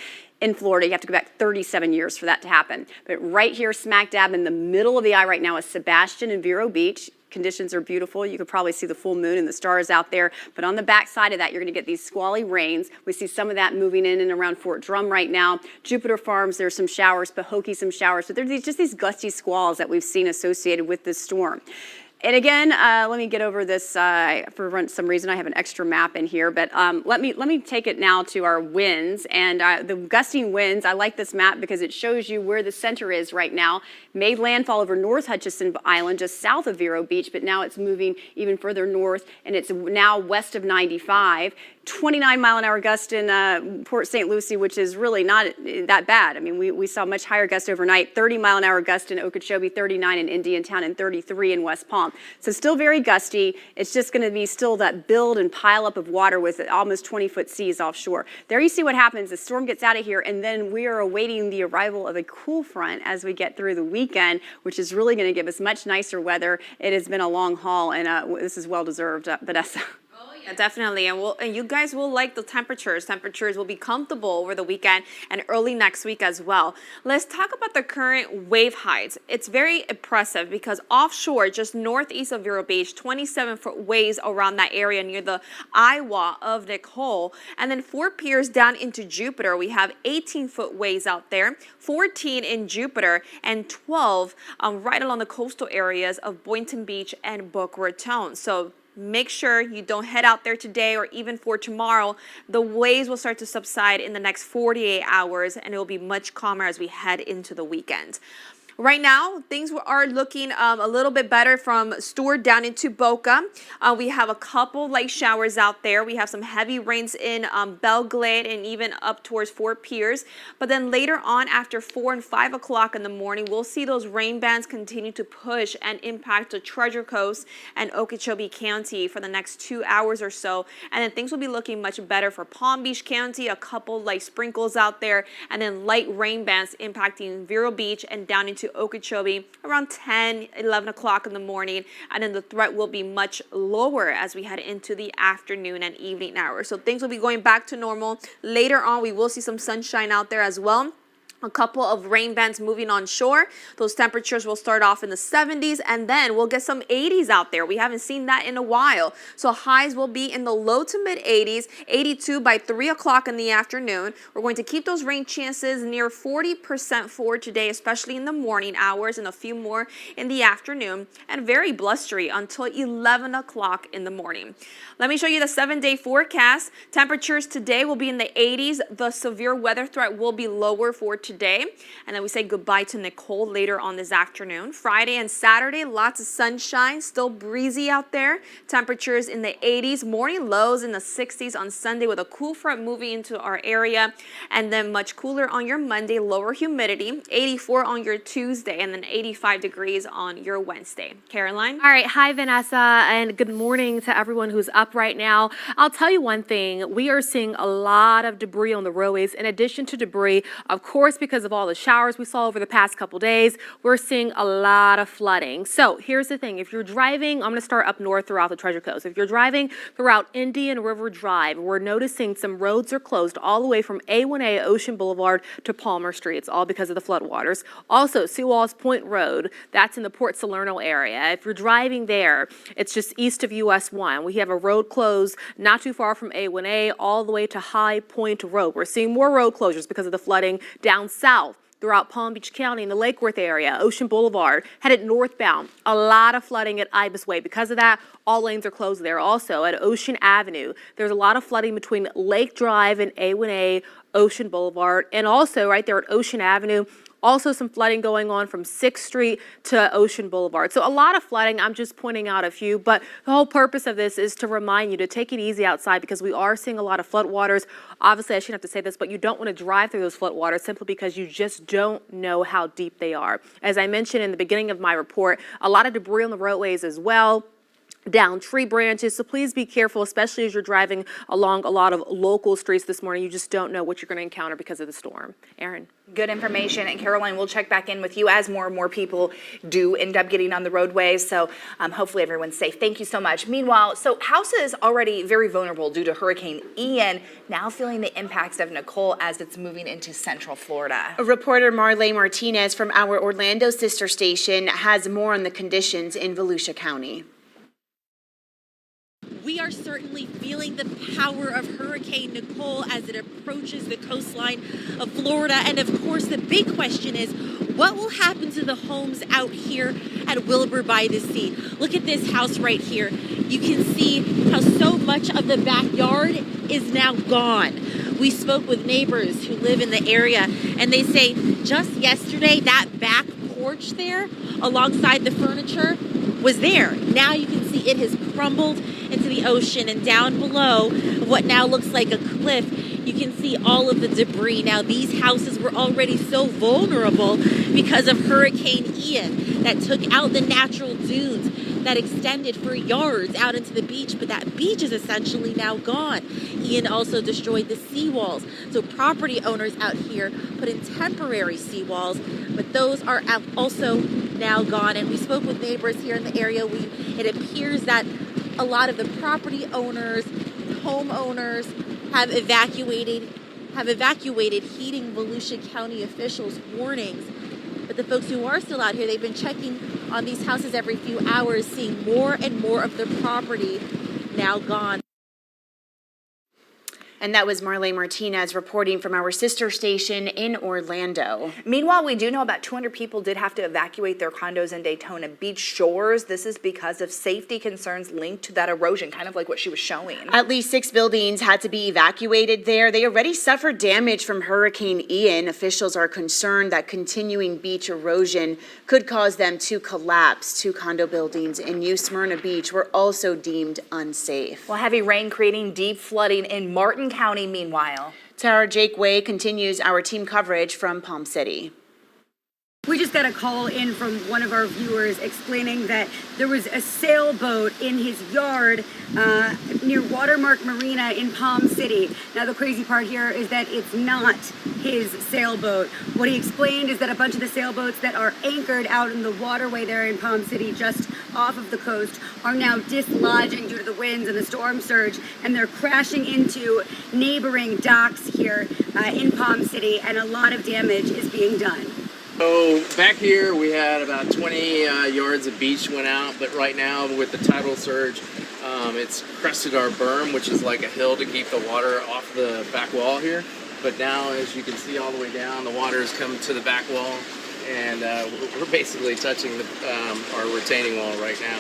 In Florida, you have to go back 37 years for that to happen. But right here, smack dab in the middle of the eye right now is Sebastian and Vero Beach. Conditions are beautiful. You could probably see the full moon and the stars out there. But on the back side of that, you're going to get these squally rains. We see some of that moving in and around Fort Drum right now. Jupiter Farms, there's some showers. Pahokee, some showers. But there's just these gusty squalls that we've seen associated with this storm. And again, let me get over this. For some reason, I have an extra map in here, but let me take it now to our winds and the gusting winds. I like this map because it shows you where the center is right now. Made landfall over North Hutchinson Island, just south of Vero Beach, but now it's moving even further north, and it's now west of 95. 29-mile-an-hour gust in Port St. Lucie, which is really not that bad. I mean, we saw much higher gust overnight. 30-mile-an-hour gust in Okeechobee, 39 in Indiantown, and 33 in West Palm. So still very gusty. It's just going to be still that build and pile up of water with almost 20-foot seas offshore. There you see what happens. The storm gets out of here, and then we are awaiting the arrival of a cool front as we get through the weekend, which is really going to give us much nicer weather. It has been a long haul, and this is well-deserved, Vanessa. Yeah, definitely, and you guys will like the temperatures. Temperatures will be comfortable over the weekend and early next week as well. Let's talk about the current wave heights. It's very impressive because offshore, just northeast of Vero Beach, 27-foot waves around that area near the eye wall of Nicole. And then Fort Pierce down into Jupiter, we have 18-foot waves out there, 14 in Jupiter, and 12 right along the coastal areas of Boynton Beach and Boca Raton. So make sure you don't head out there today or even for tomorrow. The waves will start to subside in the next 48 hours, and it will be much calmer as we head into the weekend. Right now, things are looking a little bit better from Stewart down into Boca. We have a couple light showers out there. We have some heavy rains in Belle Glade and even up towards Fort Pierce. But then later on, after 4 and 5 o'clock in the morning, we'll see those rain bands continue to push and impact the Treasure Coast and Okeechobee County for the next 2 hours or so. And then things will be looking much better for Palm Beach County, a couple light sprinkles out there, and then light rain bands impacting Vero Beach and down into Okeechobee around 10, 11 o'clock in the morning, and then the threat will be much lower as we head into the afternoon and evening hours. So things will be going back to normal. Later on, we will see some sunshine out there as well. A couple of rain bands moving on shore. Those temperatures will start off in the 70s and then we'll get some 80s out there. We haven't seen that in a while. So highs will be in the low to mid 80s, 82 by 3 o'clock in the afternoon. We're going to keep those rain chances near 40% for today, especially in the morning hours and a few more in the afternoon, and very blustery until 11 o'clock in the morning. Let me show you the 7-day forecast. Temperatures today will be in the 80s. The severe weather threat will be lower for today. And then we say goodbye to Nicole later on this afternoon. Friday and Saturday, lots of sunshine, still breezy out there. Temperatures in the 80s, morning lows in the 60s on Sunday with a cool front moving into our area. And then much cooler on your Monday, lower humidity, 84 on your Tuesday, and then 85 degrees on your Wednesday. Caroline? All right. Hi, Vanessa, and good morning to everyone who's up right now. I'll tell you one thing. We are seeing a lot of debris on the roadways. In addition to debris, of course, because of all the showers we saw over the past couple days, we're seeing a lot of flooding. So here's the thing. If you're driving, I'm going to start up north throughout the Treasure Coast. If you're driving throughout Indian River Drive, we're noticing some roads are closed all the way from A1A Ocean Boulevard to Palmer Street. It's all because of the floodwaters. Also, Seawalls Point Road, that's in the Port Salerno area. If you're driving there, it's just east of US 1. We have a road closed not too far from A1A all the way to High Point Road. We're seeing more road closures because of the flooding down south throughout Palm Beach County in the Lake Worth area, Ocean Boulevard, headed northbound. A lot of flooding at Ibis Way. Because of that, all lanes are closed there. Also at Ocean Avenue, there's a lot of flooding between Lake Drive and A1A Ocean Boulevard. And also right there at Ocean Avenue, also some flooding going on from 6th Street to Ocean Boulevard. So a lot of flooding. I'm just pointing out a few, but the whole purpose of this is to remind you to take it easy outside because we are seeing a lot of floodwaters. Obviously, I shouldn't have to say this, but you don't want to drive through those floodwaters simply because you just don't know how deep they are. As I mentioned in the beginning of my report, a lot of debris on the roadways as well, down tree branches, so please be careful, especially as you're driving along a lot of local streets this morning. You just don't know what you're going to encounter because of the storm. Aaron. Good information. And Caroline, we'll check back in with you as more and more people do end up getting on the roadways. So hopefully everyone's safe. Thank you so much. Meanwhile, so houses already very vulnerable due to Hurricane Ian, now feeling the impacts of Nicole as it's moving into Central Florida. Reporter Marley Martinez from our Orlando sister station has more on the conditions in Volusia County. We are certainly feeling the power of Hurricane Nicole as it approaches the coastline of Florida. And of course, the big question is, what will happen to the homes out here at Wilbur by the Sea? Look at this house right here. You can see how so much of the backyard is now gone. We spoke with neighbors who live in the area, and they say just yesterday, that back porch there alongside the furniture was there. Now you can see it has crumbled into the ocean, and down below what now looks like a cliff, you can see all of the debris. Now these houses were already so vulnerable because of Hurricane Ian that took out the natural dunes that extended for yards out into the beach, but that beach is essentially now gone. Ian also destroyed the seawalls. So property owners out here put in temporary seawalls, but those are also now gone. And we spoke with neighbors here in the area. It appears that a lot of the property owners, homeowners have evacuated, heeding Volusia County officials' warnings. But the folks who are still out here, they've been checking on these houses every few hours, seeing more and more of their property now gone. And that was Marley Martinez reporting from our sister station in Orlando. Meanwhile, we do know about 200 people did have to evacuate their condos in Daytona Beach shores. This is because of safety concerns linked to that erosion, kind of like what she was showing. At least 6 buildings had to be evacuated there. They already suffered damage from Hurricane Ian. Officials are concerned that continuing beach erosion could cause them to collapse. 2 condo buildings in New Smyrna Beach were also deemed unsafe. Well, heavy rain creating deep flooding in Martin County meanwhile. Tara Jake Way continues our team coverage from Palm City. We just got a call in from one of our viewers explaining that there was a sailboat in his yard near Watermark Marina in Palm City. Now, the crazy part here is that it's not his sailboat. What he explained is that a bunch of the sailboats that are anchored out in the waterway there in Palm City, just off of the coast, are now dislodging due to the winds and the storm surge, and they're crashing into neighboring docks here in Palm City, and a lot of damage is being done. So back here we had about 20 yards of beach went out, but right now with the tidal surge, it's crested our berm, which is like a hill to keep the water off the back wall here. But now, as you can see all the way down, the water has come to the back wall, and we're basically touching our retaining wall right now.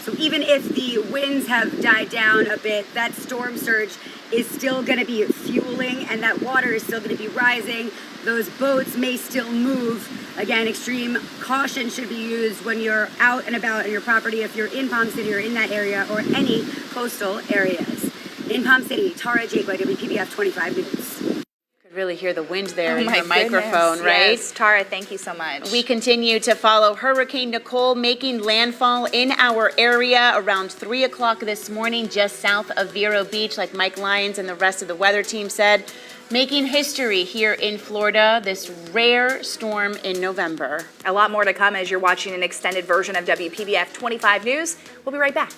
So even if the winds have died down a bit, that storm surge is still going to be fueling, and that water is still going to be rising. Those boats may still move. Again, extreme caution should be used when you're out and about on your property if you're in Palm City or in that area or any coastal areas. In Palm City, Tara Jakeway, WPBF 25 News. Could really hear the wind there Oh in my your microphone, goodness. right? Yes, Tara, thank you so much. We continue to follow Hurricane Nicole making landfall in our area around 3 o'clock this morning, just south of Vero Beach, like Mike Lyons and the rest of the weather team said. Making history here in Florida, this rare storm in November. A lot more to come as you're watching an extended version of WPBF 25 News. We'll be right back.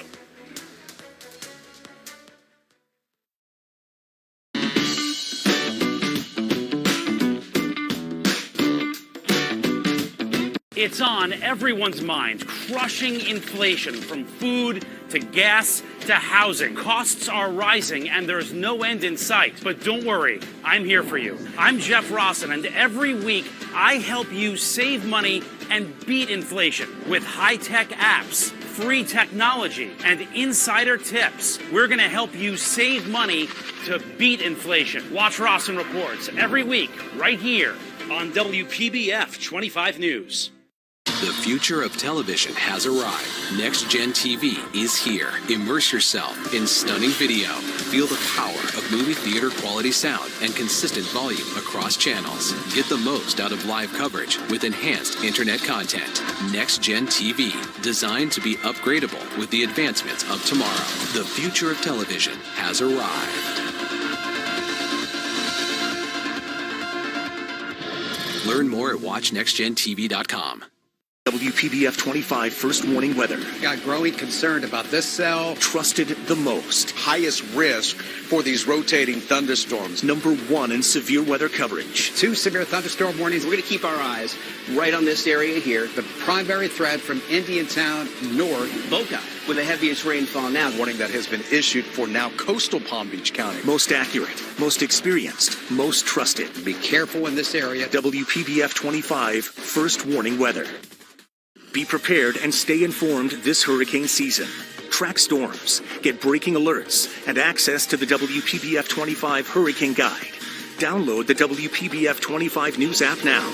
It's on everyone's mind. Crushing inflation from food to gas to housing. Costs are rising and there's no end in sight. But don't worry, I'm here for you. I'm Jeff Rosson, and every week I help you save money and beat inflation with high-tech apps, free technology, and insider tips. We're going to help you save money to beat inflation. Watch Rosson Reports every week right here on WPBF 25 News. The future of television has arrived. Next Gen TV is here. Immerse yourself in stunning video. Feel the power of movie theater quality sound and consistent volume across channels. Get the most out of live coverage with enhanced internet content. Next Gen TV, designed to be upgradable with the advancements of tomorrow. The future of television has arrived. Learn more at watchnextgentv.com. WPBF 25 first warning weather. Got growing concern about this cell. Trusted the most. Highest risk for these rotating thunderstorms. Number one in severe weather coverage. 2 severe thunderstorm warnings. We're going to keep our eyes right on this area here. The primary threat from Indiantown north. Boca with the heaviest rainfall now. Warning that has been issued for now coastal Palm Beach County. Most accurate, most experienced, most trusted. Be careful in this area. WPBF 25 first warning weather. Be prepared and stay informed this hurricane season. Track storms, get breaking alerts, and access to the WPBF 25 Hurricane Guide. Download the WPBF 25 News app now.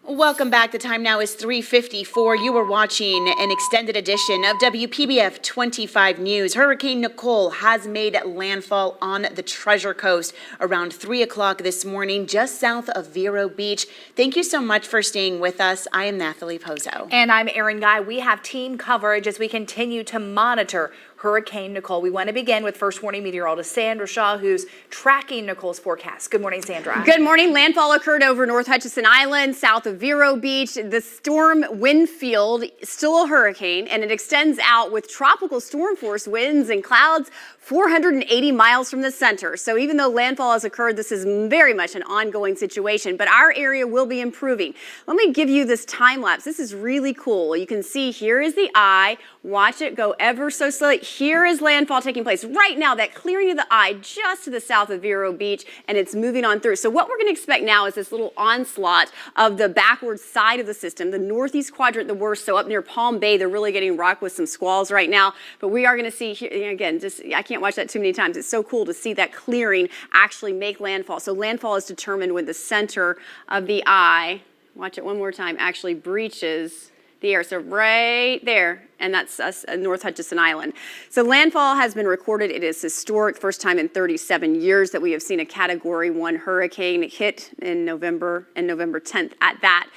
Welcome back. The time now is 3:54. You are watching an extended edition of WPBF 25 News. Hurricane Nicole has made landfall on the Treasure Coast around 3 o'clock this morning, just south of Vero Beach. Thank you so much for staying with us. I am Nathalie Pozo. And I'm Erin Guy. We have team coverage as we continue to monitor Hurricane Nicole. We want to begin with first warning meteorologist Sandra Shaw, who's tracking Nicole's forecast. Good morning, Sandra. Good morning. Landfall occurred over North Hutchinson Island, south of Vero Beach. The storm wind field, still a hurricane, and it extends out with tropical storm force winds and clouds 480 miles from the center. So even though landfall has occurred, this is very much an ongoing situation, but our area will be improving. Let me give you this time lapse. This is really cool. You can see here is the eye, Watch it go ever so slowly. Here is landfall taking place right now, that clearing of the eye just to the south of Vero Beach, and it's moving on through. So what we're going to expect now is this little onslaught of the backward side of the system, the northeast quadrant the worst. So up near Palm Bay, they're really getting rocked with some squalls right now. But we are going to see here, again, just I can't watch that too many times. It's so cool to see that clearing actually make landfall. So landfall is determined when the center of the eye, watch it one more time, actually breaches the air. So right there, and that's us, North Hutchison Island. So landfall has been recorded. It is historic, first time in 37 years that we have seen a Category 1 hurricane hit in November, and November 10th at that.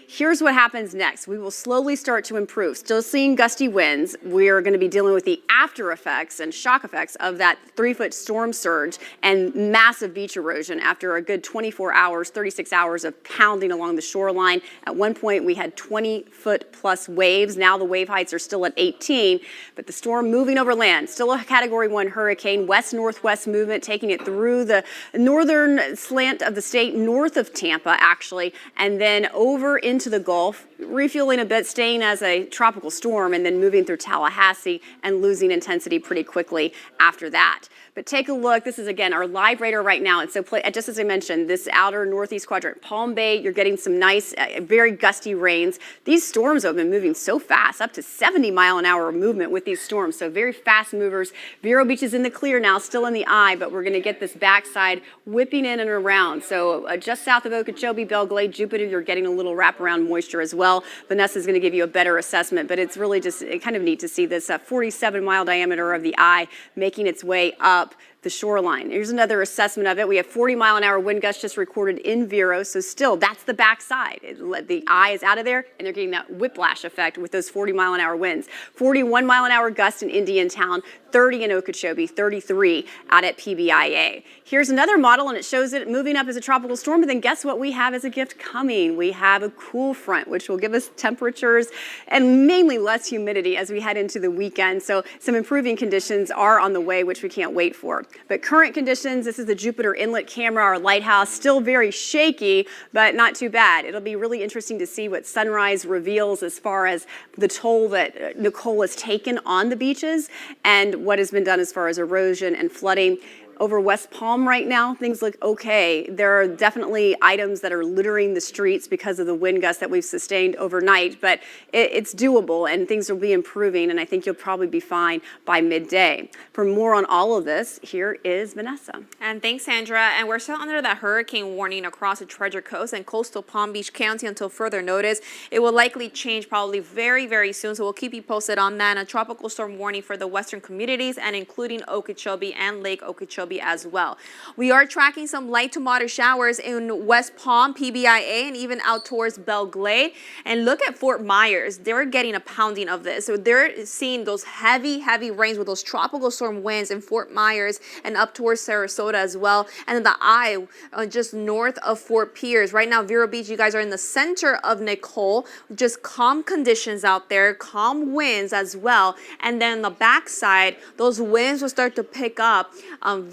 Here's what happens next. We will slowly start to improve. Still seeing gusty winds. We're going to be dealing with the after effects and shock effects of that 3-foot storm surge and massive beach erosion after a good 24 hours, 36 hours of pounding along the shoreline. At one point, we had 20-foot plus waves. Now the wave heights are still at 18, but the storm moving over land, still a Category 1 hurricane, west-northwest movement, taking it through the northern slant of the state, north of Tampa, actually, and then over into the Gulf, refueling a bit, staying as a tropical storm, and then moving through Tallahassee and losing intensity pretty quickly after that. But take a look. This is, again, our live radar right now. And so just as I mentioned, this outer northeast quadrant, Palm Bay, you're getting some nice, very gusty rains. These storms have been moving so fast, up to 70-mile-an-hour movement with these storms. So very fast movers. Vero Beach is in the clear now, still in the eye, but we're going to get this backside whipping in and around. So just south of Okeechobee, Belle Glade, Jupiter, you're getting a little wraparound moisture as well. Vanessa's going to give you a better assessment, but it's really just kind of neat to see this 47-mile diameter of the eye making its way up the shoreline. Here's another assessment of it. We have 40-mile-an-hour wind gusts just recorded in Vero, so still, that's the backside. The eye is out of there, and they're getting that whiplash effect with those 40-mile-an-hour winds. 41-mile-an-hour gusts in Indiantown, 30 in Okeechobee, 33 out at PBIA. Here's another model, and it shows it moving up as a tropical storm, but then guess what we have as a gift coming? We have a cool front, which will give us temperatures and mainly less humidity as we head into the weekend. So some improving conditions are on the way, which we can't wait for. But current conditions, this is the Jupiter Inlet camera, our lighthouse, still very shaky, but not too bad. It'll be really interesting to see what sunrise reveals as far as the toll that Nicole has taken on the beaches and what has been done as far as erosion and flooding. Over West Palm right now, things look okay. There are definitely items that are littering the streets because of the wind gusts that we've sustained overnight, but it's doable and things will be improving, and I think you'll probably be fine by midday. For more on all of this, here is Vanessa. And thanks, Sandra. And we're still under that hurricane warning across the Treasure Coast and coastal Palm Beach County until further notice. It will likely change probably very, very soon, so we'll keep you posted on that. And a tropical storm warning for the western communities and including Okeechobee and Lake Okeechobee as well. We are tracking some light to moderate showers in West Palm, PBIA, and even out towards Belle Glade. And look at Fort Myers. They're getting a pounding of this. So they're seeing those heavy, heavy rains with those tropical storm winds in Fort Myers and up towards Sarasota as well. And then the eye just north of Fort Pierce. Right now, Vero Beach, you guys are in the center of Nicole. Just calm conditions out there, calm winds as well. And then the backside, those winds will start to pick up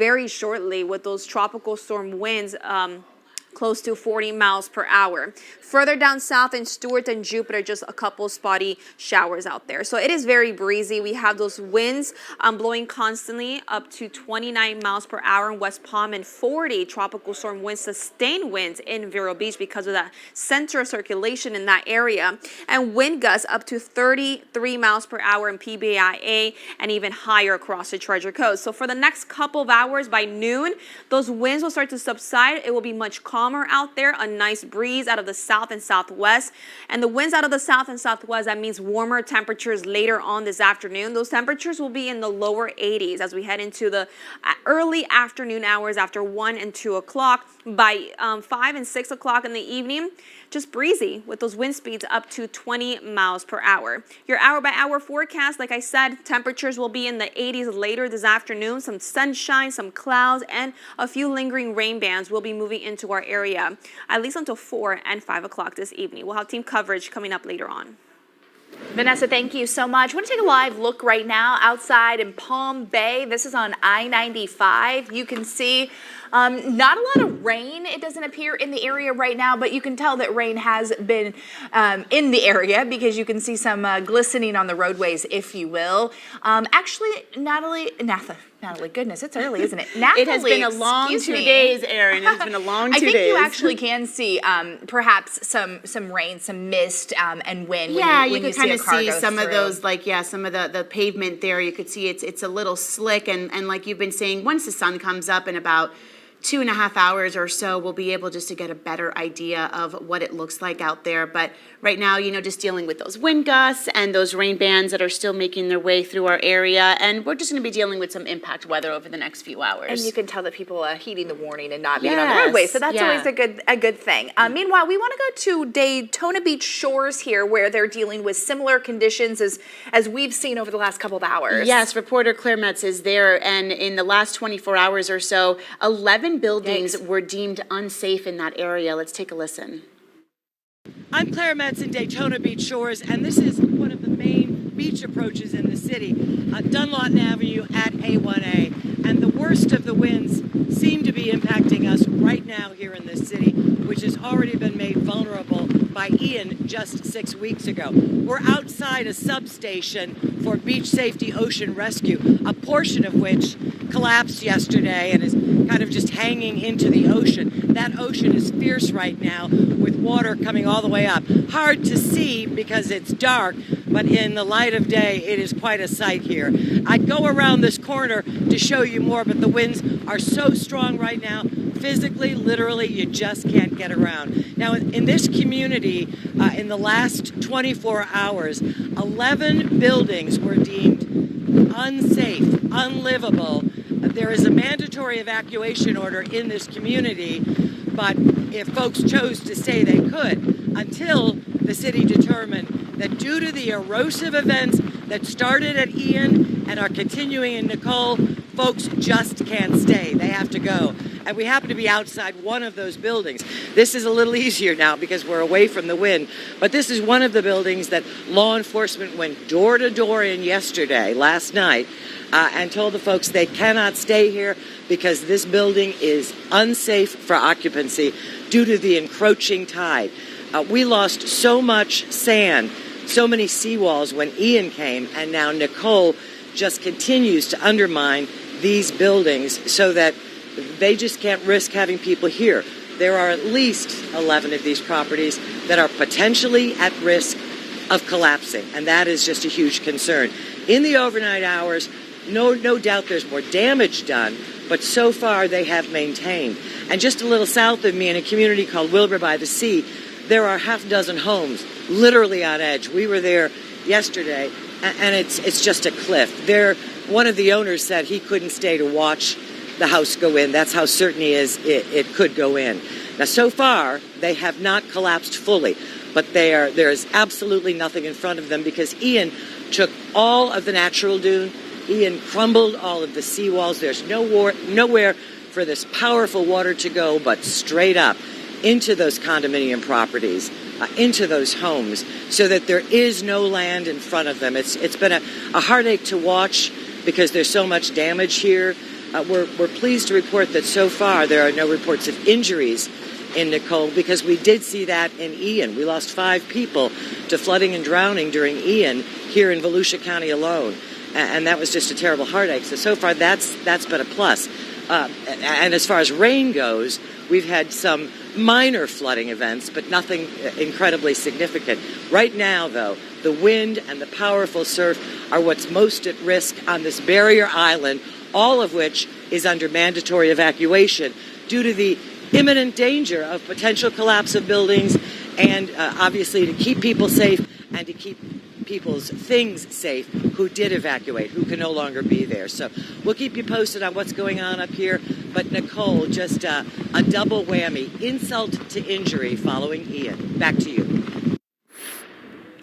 very shortly with those tropical storm winds close to 40 miles per hour. Further down south in Stewart and Jupiter, just a couple spotty showers out there. So it is very breezy. We have those winds blowing constantly up to 29 miles per hour in West Palm and 40 tropical storm winds, sustained winds in Vero Beach because of that center of circulation in that area. And wind gusts up to 33 miles per hour in PBIA and even higher across the Treasure Coast. So for the next couple of hours by noon, those winds will start to subside. It will be much calmer out there, a nice breeze out of the south and southwest. And the winds out of the south and southwest, that means warmer temperatures later on this afternoon. Those temperatures will be in the lower 80s as we head into the early afternoon hours after 1 and 2 o'clock. By 5 and 6 o'clock in the evening, just breezy with those wind speeds up to 20 miles per hour. Your hour-by-hour forecast, like I said, temperatures will be in the 80s later this afternoon. Some sunshine, some clouds, and a few lingering rain bands will be moving into our area, at least until 4 and 5 o'clock this evening. We'll have team coverage coming up later on. Vanessa, thank you so much. I want to take a live look right now outside in Palm Bay. This is on I-95. You can see not a lot of rain, it doesn't appear, in the area right now, but you can tell that rain has been in the area because you can see some glistening on the roadways, if you will. Actually, Natalie, goodness, it's early, isn't it? Natalie, It has been a long 2 days, Erin. It's been a long 2 days. I think you actually can see perhaps some rain, some mist, and wind. Yeah, when you could see kind a of car see go some of through. those, some of the pavement there. You could see it's a little slick, and like you've been saying, once the sun comes up in about 2.5 hours or so, we'll be able just to get a better idea of what it looks like out there. But right now, just dealing with those wind gusts and those rain bands that are still making their way through our area. And we're just going to be dealing with some impact weather over the next few hours. And you can tell that people are heeding the warning and not being on the roadway. So that's always a good thing. Meanwhile, we want to go to Daytona Beach shores here, where they're dealing with similar conditions as we've seen over the last couple of hours. Yes, reporter Claire Metz is there. And in the last 24 hours or so, 11 buildings were deemed unsafe in that area. Let's take a listen. I'm Claire Metz in Daytona Beach Shores, and this is one of the main beach approaches in the city, Dunlawton Avenue at A1A. And the worst of the winds seem to be impacting us right now here in this city, which has already been made vulnerable by Ian just 6 weeks ago. We're outside a substation for Beach Safety Ocean Rescue, a portion of which collapsed yesterday and is kind of just hanging into the ocean. That ocean is fierce right now with water coming all the way up. Hard to see because it's dark, but in the light of day, it is quite a sight here. I'd go around this corner to show you more, but the winds are so strong right now. Physically, literally, you just can't get around. Now, in this community, in the last 24 hours, 11 buildings were deemed unsafe, unlivable. There is a mandatory evacuation order in this community, but if folks chose to stay, they could, until the city determined that due to the erosive events that started at Ian and are continuing in Nicole, folks just can't stay. They have to go. And we happen to be outside one of those buildings. This is a little easier now because we're away from the wind, but this is one of the buildings that law enforcement went door to door in last night, and told the folks they cannot stay here because this building is unsafe for occupancy due to the encroaching tide. We lost so much sand, so many seawalls when Ian came, and now Nicole just continues to undermine these buildings so that they just can't risk having people here. There are at least 11 of these properties that are potentially at risk of collapsing, and that is just a huge concern. In the overnight hours, no doubt there's more damage done, but so far they have maintained. And just a little south of me, in a community called Wilbur by the Sea, there are half a dozen homes literally on edge. We were there yesterday, and it's just a cliff. One of the owners said he couldn't stay to watch the house go in. That's how certain he is it could go in. Now, so far, they have not collapsed fully, but there is absolutely nothing in front of them because Ian took all of the natural dune. Ian crumbled all of the seawalls. There's nowhere for this powerful water to go but straight up into those condominium properties, into those homes, so that there is no land in front of them. It's been a heartache to watch because there's so much damage here. We're pleased to report that so far there are no reports of injuries in Nicole because we did see that in Ian. We lost 5 people to flooding and drowning during Ian here in Volusia County alone. And that was just a terrible heartache. So far, that's been a plus. And as far as rain goes, we've had some minor flooding events, but nothing incredibly significant. Right now, though, the wind and the powerful surf are what's most at risk on this barrier island, all of which is under mandatory evacuation due to the imminent danger of potential collapse of buildings and obviously to keep people safe and to keep people's things safe who did evacuate, who can no longer be there. So we'll keep you posted on what's going on up here. But Nicole, just a double whammy, insult to injury following Ian. Back to you.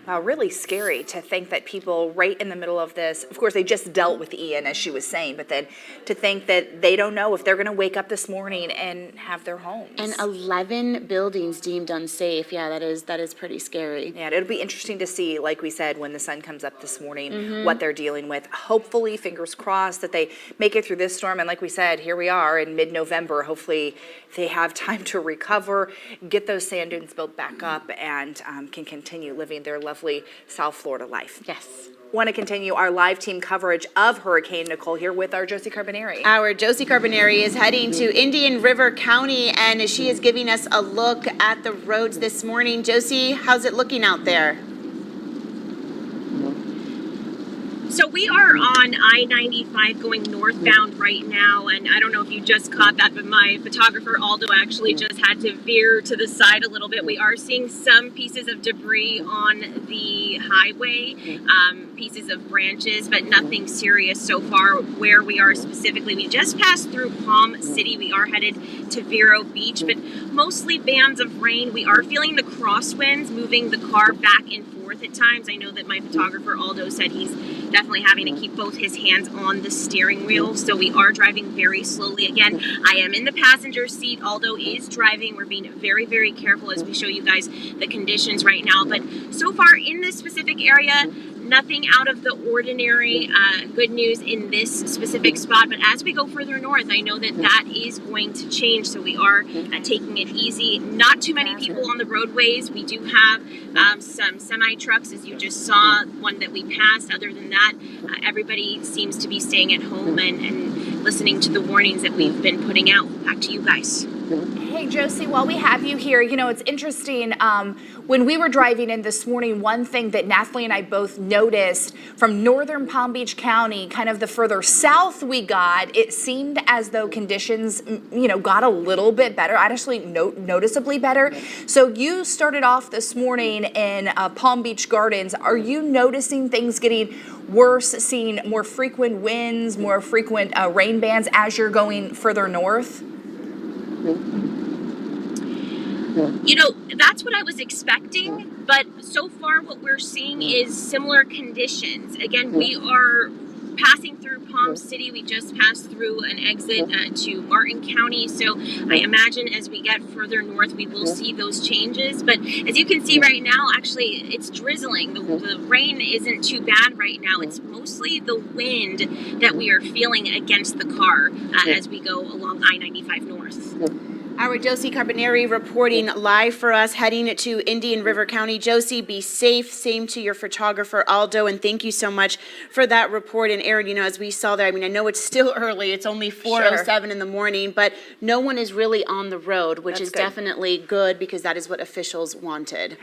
Wow, really scary to think that people right in the middle of this, of course, they just dealt with Ian, as she was saying, but then to think that they don't know if they're going to wake up this morning and have their homes. And 11 buildings deemed unsafe. Yeah, that is pretty scary. Yeah, it'll be interesting to see, like we said, when the sun comes up this morning, what they're dealing with. Hopefully, fingers crossed, that they make it through this storm. And like we said, here we are in mid-November. Hopefully, they have time to recover, get those sand dunes built back up, and can continue living their lovely South Florida life. Yes. Want to continue our live team coverage of Hurricane Nicole here with our Josie Carbonari. Our Josie Carbonari is heading to Indian River County, and she is giving us a look at the roads this morning. Josie, how's it looking out there? So we are on I-95 going northbound right now, and I don't know if you just caught that, but my photographer Aldo actually just had to veer to the side a little bit. We are seeing some pieces of debris on the highway, pieces of branches, but nothing serious so far where we are specifically. We just passed through Palm City. We are headed to Vero Beach, but mostly bands of rain. We are feeling the crosswinds moving the car back and forth at times. I know that my photographer Aldo said he's definitely having to keep both his hands on the steering wheel, so we are driving very slowly. Again, I am in the passenger seat. Aldo is driving. We're being very, very careful as we show you guys the conditions right now, but so far in this specific area, nothing out of the ordinary. Good news in this specific spot, but as we go further north, I know that that is going to change, so we are taking it easy. Not too many people on the roadways. We do have some semi-trucks, as you just saw, one that we passed. Other than that, everybody seems to be staying at home and listening to the warnings that we've been putting out. Back to you guys. Hey, Josie, while we have you here, you know, it's interesting. When we were driving in this morning, one thing that Nathalie and I both noticed from northern Palm Beach County, kind of the further south we got, it seemed as though conditions, got a little bit better, actually noticeably better. So you started off this morning in Palm Beach Gardens. Are you noticing things getting worse, seeing more frequent winds, more frequent rain bands as you're going further north? That's what I was expecting, but so far what we're seeing is similar conditions. Again, we are passing through Palm City. We just passed through an exit to Martin County, so I imagine as we get further north, we will see those changes. But as you can see right now, actually, it's drizzling. The rain isn't too bad right now. It's mostly the wind that we are feeling against the car as we go along I-95 north. Our Josie Carbonari reporting live for us, heading to Indian River County. Josie, be safe. Same to your photographer, Aldo, and thank you so much for that report. And Aaron, as we saw there, I know it's still early. It's only 4:07 in the morning, but no one is really on the road, which is definitely good because that is what officials wanted.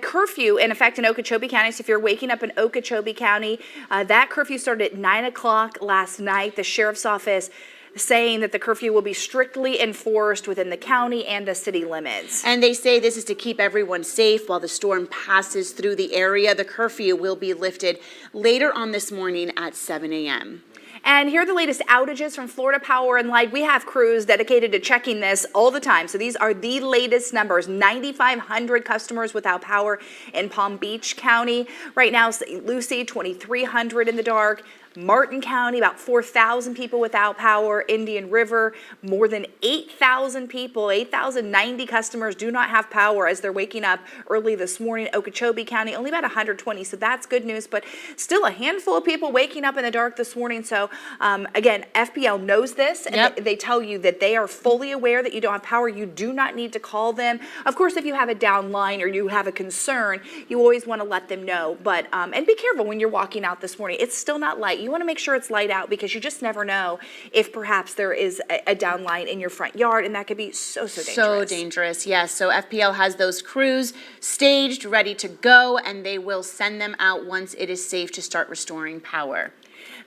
Curfew in effect in Okeechobee County. So if you're waking up in Okeechobee County, that curfew started at 9 o'clock last night. The sheriff's office saying that the curfew will be strictly enforced within the county and the city limits. And they say this is to keep everyone safe while the storm passes through the area. The curfew will be lifted later on this morning at 7 a.m. And here are the latest outages from Florida Power and Light. We have crews dedicated to checking this all the time. So these are the latest numbers. 9,500 customers without power in Palm Beach County. Right now, St. Lucie, 2,300 in the dark. Martin County, about 4,000 people without power. Indian River, more than 8,000 people, 8,090 customers do not have power as they're waking up early this morning. Okeechobee County, only about 120, so that's good news, but still a handful of people waking up in the dark this morning. So again, FPL knows this, and they tell you that they are fully aware that you don't have power. You do not need to call them. Of course, if you have a down line or you have a concern, you always want to let them know. But and be careful when you're walking out this morning. It's still not light. You want to make sure it's light out because you just never know if perhaps there is a down line in your front yard, and that could be so dangerous. So dangerous, yes. So FPL has those crews staged, ready to go, and they will send them out once it is safe to start restoring power.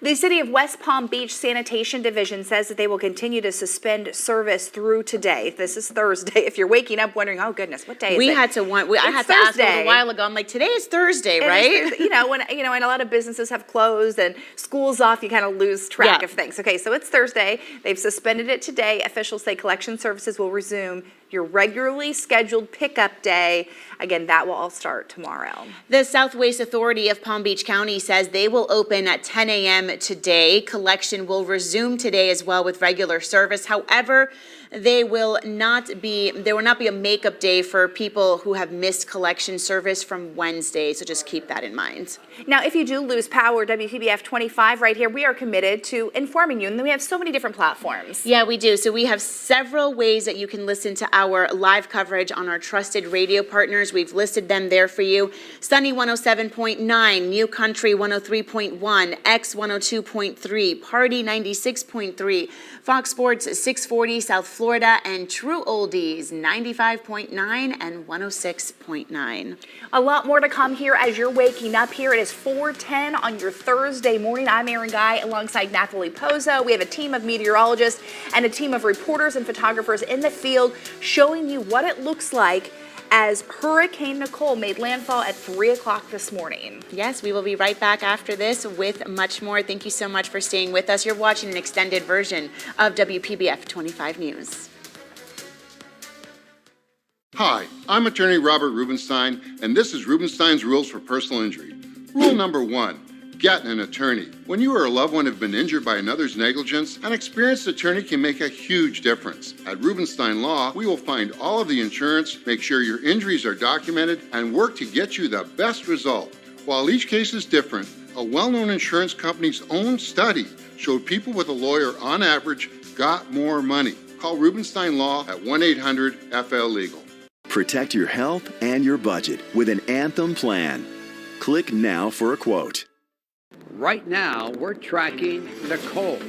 The City of West Palm Beach Sanitation Division says that they will continue to suspend service through today. This is Thursday. If you're waking up wondering, oh goodness, what day is it? I had to ask a little while ago. I'm like, today is Thursday, right? When a lot of businesses have closed and school's off, you kind of lose track of things. Okay, so it's Thursday. They've suspended it today. Officials say collection services will resume your regularly scheduled pickup day. Again, that will all start tomorrow. The South Waste Authority of Palm Beach County says they will open at 10 a.m. today. Collection will resume today as well with regular service. However, there will not be a makeup day for people who have missed collection service from Wednesday, so just keep that in mind. Now, if you do lose power, WPBF 25 right here, we are committed to informing you, and then we have so many different platforms. Yeah, we do. So we have several ways that you can listen to our live coverage on our trusted radio partners. We've listed them there for you. Sunny 107.9, New Country 103.1, X 102.3, Party 96.3, Fox Sports 640 South Florida, and True Oldies 95.9 and 106.9. A lot more to come here as you're waking up here. It is 4:10 on your Thursday morning. I'm Erin Guy alongside Natalie Pozo. We have a team of meteorologists and a team of reporters and photographers in the field showing you what it looks like as Hurricane Nicole made landfall at 3 o'clock this morning. Yes, we will be right back after this with much more. Thank you so much for staying with us. You're watching an extended version of WPBF 25 News. Hi, I'm attorney Robert Rubenstein, and this is Rubenstein's Rules for Personal Injury. Rule number 1, get an attorney. When you or a loved one have been injured by another's negligence, an experienced attorney can make a huge difference. At Rubenstein Law, we will find all of the insurance, make sure your injuries are documented, and work to get you the best result. While each case is different, a well-known insurance company's own study showed people with a lawyer on average got more money. Call Rubenstein Law at 1-800-FL-LEGAL. Protect your health and your budget with an Anthem plan. Click now for a quote. Right now, we're tracking Nicole.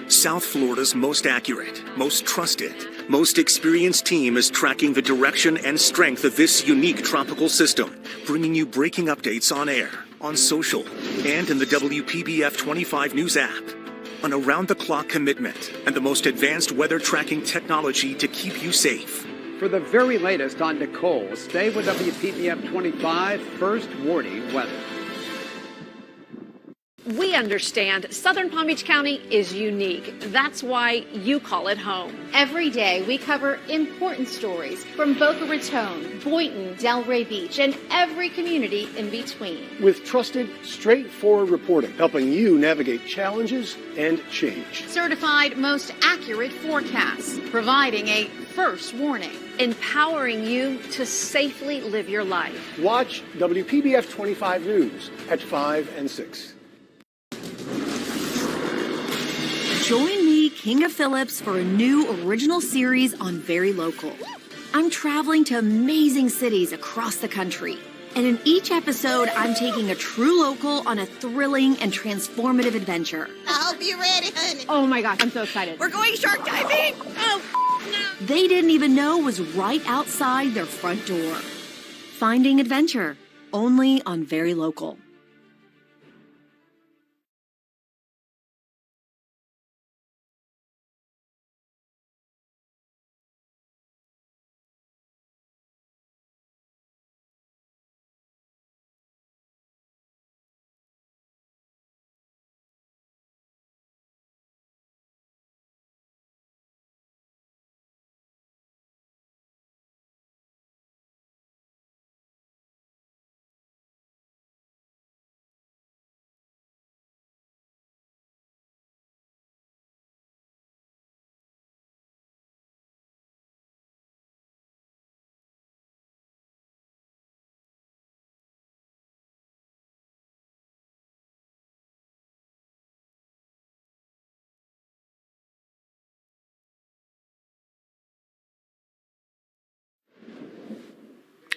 South Florida's most accurate, most trusted, most experienced team is tracking the direction and strength of this unique tropical system, bringing you breaking updates on air, on social, and in the WPBF 25 News app. An around-the-clock commitment and the most advanced weather tracking technology to keep you safe. For the very latest on Nicole, stay with WPBF 25 First Warning Weather. We understand Southern Palm Beach County is unique. That's why you call it home. Every day we cover important stories from Boca Raton, Boynton, Delray Beach, and every community in between. With trusted, straightforward reporting, helping you navigate challenges and change. Certified most accurate forecasts, providing a first warning. Empowering you to safely live your life. Watch WPBF 25 News at 5 and 6. Join me, Kinga Phillips, for a new original series on Very Local. I'm traveling to amazing cities across the country. And in each episode, I'm taking a true local on a thrilling and transformative adventure. I hope you're ready, honey. Oh my gosh, I'm so excited. We're going shark diving. Oh, no. They didn't even know was right outside their front door. Finding Adventure, only on Very Local.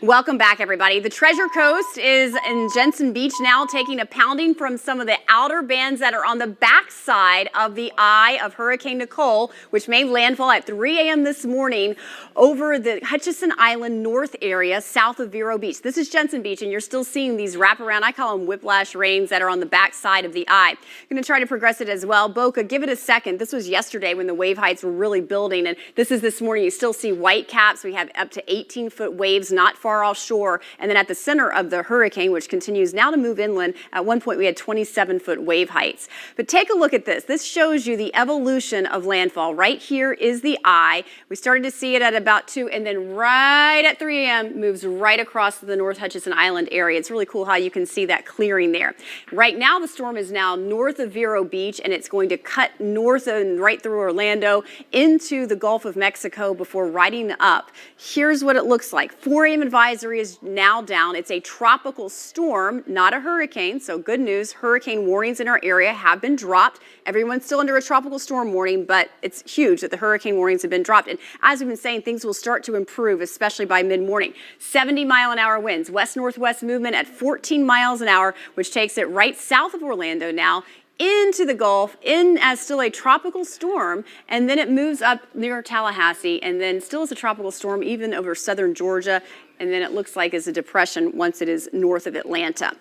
Welcome back, everybody. The Treasure Coast is in Jensen Beach now, taking a pounding from some of the outer bands that are on the backside of the eye of Hurricane Nicole, which made landfall at 3 a.m. this morning over the Hutchinson Island North area south of Vero Beach. This is Jensen Beach, and you're still seeing these wraparound, I call them whiplash rains, that are on the backside of the eye. I'm going to try to progress it as well. Boca, give it a second. This was yesterday when the wave heights were really building, and this is this morning. You still see white caps. We have up to 18-foot waves not far far offshore. And then at the center of the hurricane, which continues now to move inland, at one point we had 27-foot wave heights. But take a look at this. This shows you the evolution of landfall. Right here is the eye. We started to see it at about 2, and then right at 3 a.m. moves right across the North Hutchinson Island area. It's really cool how you can see that clearing there. Right now, the storm is now north of Vero Beach, and it's going to cut north and right through Orlando into the Gulf of Mexico before riding up. Here's what it looks like. 4 a.m. advisory is now down. It's a tropical storm, not a hurricane, so good news. Hurricane warnings in our area have been dropped. Everyone's still under a tropical storm warning, but it's huge that the hurricane warnings have been dropped. And as we've been saying, things will start to improve, especially by mid-morning. 70-mile-an-hour winds, west-northwest movement at 14 miles an hour, which takes it right south of Orlando now, into the Gulf, in as still a tropical storm, and then it moves up near Tallahassee, and then still is a tropical storm even over southern Georgia, and then it looks like it's a depression once it is north of Atlanta.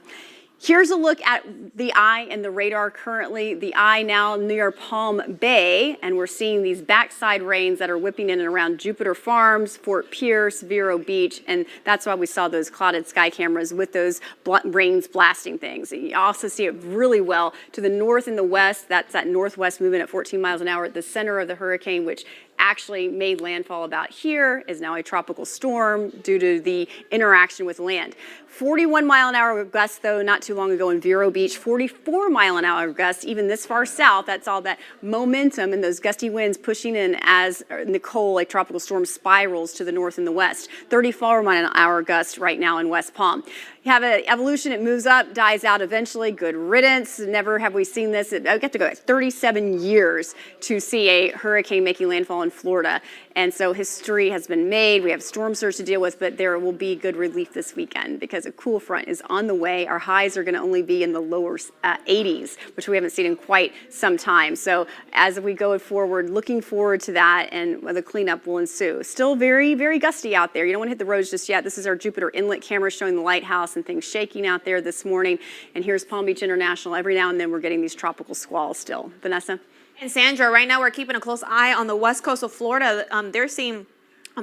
Here's a look at the eye and the radar currently. The eye now near Palm Bay, and we're seeing these backside rains that are whipping in and around Jupiter Farms, Fort Pierce, Vero Beach, and that's why we saw those clouded sky cameras with those rains blasting things. You also see it really well to the north and the west. That's that northwest movement at 14 miles an hour at the center of the hurricane, which actually made landfall about here, is now a tropical storm due to the interaction with land. 41-mile-an-hour gusts, though, not too long ago in Vero Beach. 44-mile-an-hour gusts, even this far south. That's all that momentum and those gusty winds pushing in as Nicole, a tropical storm, spirals to the north and the west. 34-mile-an-hour gusts right now in West Palm. You have an evolution, it moves up, dies out eventually. Good riddance. Never have we seen this. I get to go 37 years to see a hurricane making landfall in Florida. And so history has been made. We have storm surge to deal with, but there will be good relief this weekend because a cool front is on the way. Our highs are going to only be in the lower 80s, which we haven't seen in quite some time. So as we go forward, looking forward to that, and the cleanup will ensue. Still very, very gusty out there. You don't want to hit the roads just yet. This is our Jupiter Inlet camera showing the lighthouse and things shaking out there this morning. And here's Palm Beach International. Every now and then we're getting these tropical squalls still. Vanessa? And Sandra, right now we're keeping a close eye on the west coast of Florida. They're seeing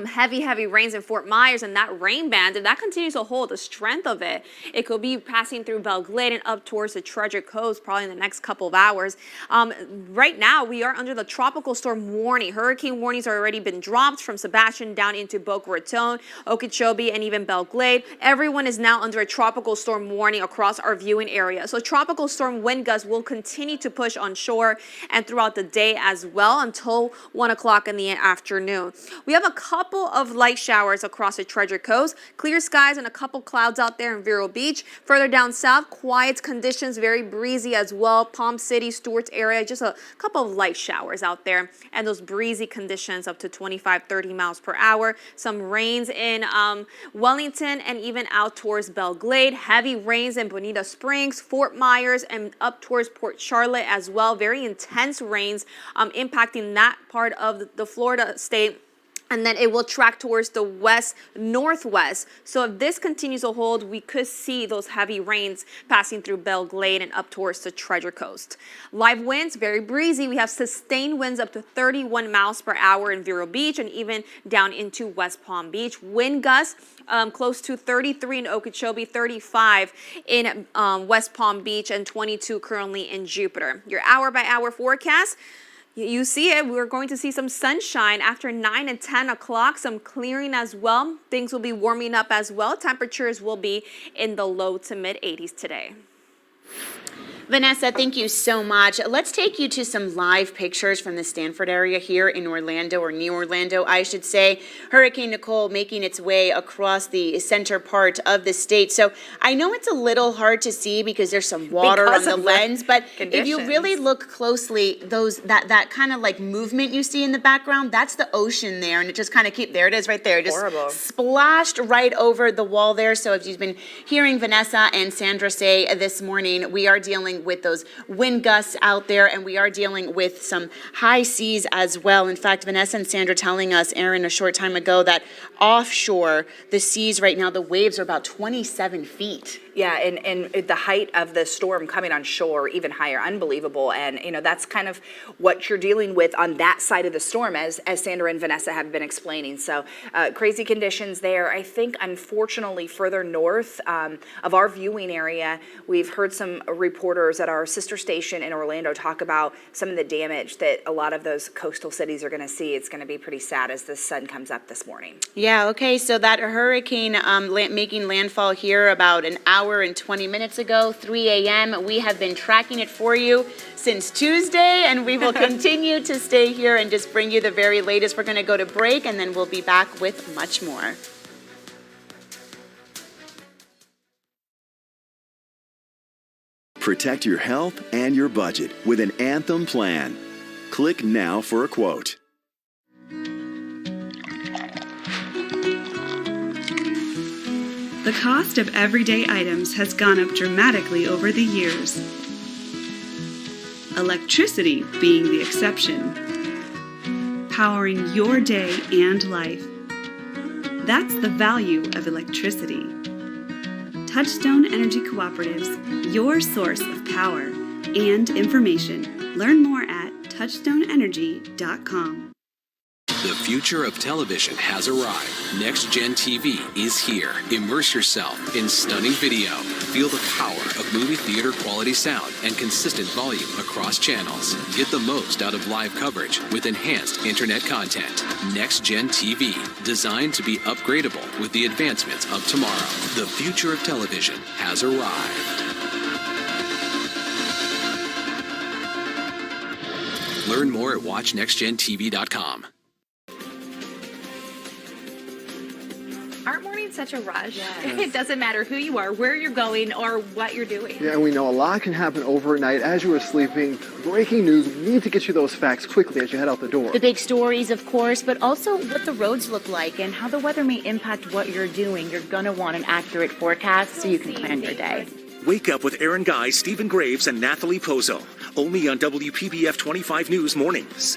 heavy rains in Fort Myers, and that rain band, if that continues to hold the strength of it, it could be passing through Belle Glade and up towards the Treasure Coast probably in the next couple of hours. Right now, we are under the tropical storm warning. Hurricane warnings are already been dropped from Sebastian down into Boca Raton, Okeechobee, and even Belle Glade. Everyone is now under a tropical storm warning across our viewing area. So tropical storm wind gusts will continue to push on shore and throughout the day as well until 1 o'clock in the afternoon. We have a couple of light showers across the Treasure Coast, clear skies and a couple clouds out there in Vero Beach. Further down south, quiet conditions, very breezy as well. Palm City, Stewart's area, just a couple of light showers out there, and those breezy conditions up to 25-30 miles per hour. Some rains in Wellington and even out towards Belle Glade. Heavy rains in Bonita Springs, Fort Myers, and up towards Port Charlotte as well. Very intense rains impacting that part of the Florida state. And then it will track towards the west-northwest. So if this continues to hold, we could see those heavy rains passing through Belle Glade and up towards the Treasure Coast. Live winds, very breezy. We have sustained winds up to 31 miles per hour in Vero Beach and even down into West Palm Beach. Wind gusts close to 33 in Okeechobee, 35 in West Palm Beach, and 22 currently in Jupiter. Your hour-by-hour forecast. You see it. We're going to see some sunshine after 9 and 10 o'clock, some clearing as well. Things will be warming up as well. Temperatures will be in the low to mid 80s today. Vanessa, thank you so much. Let's take you to some live pictures from the Stanford area here in Orlando, or New Orlando, I should say. Hurricane Nicole making its way across the center part of the state. So I know it's a little hard to see because there's some water on the lens, but if you really look closely, that kind of like movement you see in the background, that's the ocean there, and it just kind of there it is right there. Just splashed right over the wall there. So if you've been hearing Vanessa and Sandra say this morning, we are dealing dealing with those wind gusts out there, and we are dealing with some high seas as well. In fact, Vanessa and Sandra telling us, Aaron, a short time ago, that offshore, the seas right now, the waves are about 27 feet. Yeah, and the height of the storm coming on shore, even higher, unbelievable. And, that's kind of what you're dealing with on that side of the storm, as Sandra and Vanessa have been explaining. So crazy conditions there. I think, unfortunately, further north of our viewing area, we've heard some reporters at our sister station in Orlando talk about some of the damage that a lot of those coastal cities are going to see. It's going to be pretty sad as the sun comes up this morning. Yeah, okay, so that hurricane making landfall here about an hour and 20 minutes ago, 3 a.m. We have been tracking it for you since Tuesday, and we will continue to stay here and just bring you the very latest. We're going to go to break, and then we'll be back with much more. Protect your health and your budget with an Anthem plan. Click now for a quote. The cost of everyday items has gone up dramatically over the years, electricity being the exception, powering your day and life. That's the value of electricity. Touchstone Energy Cooperatives, your source of power and information. Learn more at touchstoneenergy.com. The future of television has arrived. Next Gen TV is here. Immerse yourself in stunning video. Feel the power of movie theater quality sound and consistent volume across channels. Get the most out of live coverage with enhanced internet content. Next Gen TV, designed to be upgradable with the advancements of tomorrow. The future of television has arrived. Learn more at watchnextgentv.com. Aren't mornings such a rush? Yes. It doesn't matter who you are, where you're going, or what you're doing. Yeah, and we know a lot can happen overnight as you are sleeping. Breaking news, we need to get you those facts quickly as you head out the door. The big stories, of course, but also what the roads look like and how the weather may impact what you're doing. You're going to want an accurate forecast so you can plan your day. Wake up with Aaron Guy, Stephen Graves, and Nathalie Pozo. Only on WPBF 25 News Mornings.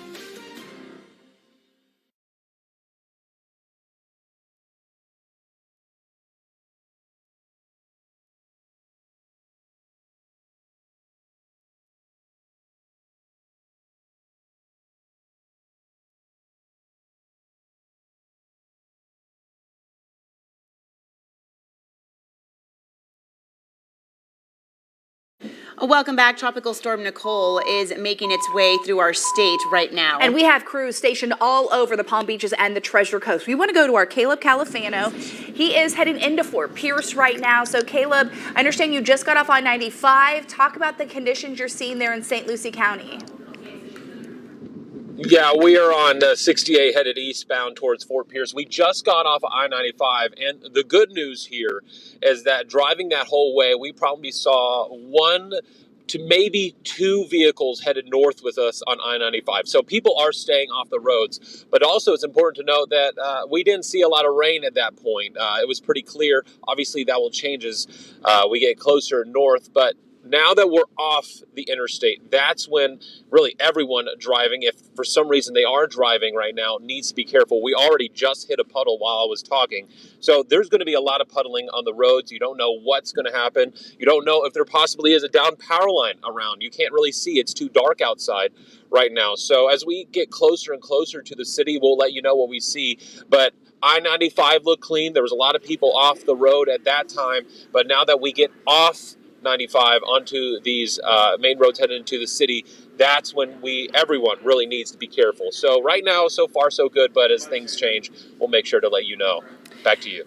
Welcome back. Tropical Storm Nicole is making its way through our state right now. And we have crews stationed all over the Palm Beaches and the Treasure Coast. We want to go to our Caleb Califano. He is heading into Fort Pierce right now. So Caleb, I understand you just got off I-95. Talk about the conditions you're seeing there in St. Lucie County. Yeah, we are on 68 headed eastbound towards Fort Pierce. We just got off of I-95, and the good news here is that driving that whole way, we probably saw one to maybe two vehicles headed north with us on I-95. So people are staying off the roads. But also it's important to note that we didn't see a lot of rain at that point. It was pretty clear. Obviously that will change as we get closer north. But now that we're off the interstate, that's when really everyone driving, if for some reason they are driving right now, needs to be careful. We already just hit a puddle while I was talking. So there's going to be a lot of puddling on the roads. You don't know what's going to happen. You don't know if there possibly is a down power line around. You can't really see. It's too dark outside right now. So as we get closer and closer to the city, we'll let you know what we see. But I-95 looked clean. There was a lot of people off the road at that time. But now that we get off 95 onto these main roads headed into the city, that's when everyone really needs to be careful. So right now, so far so good, but as things change, we'll make sure to let you know. Back to you.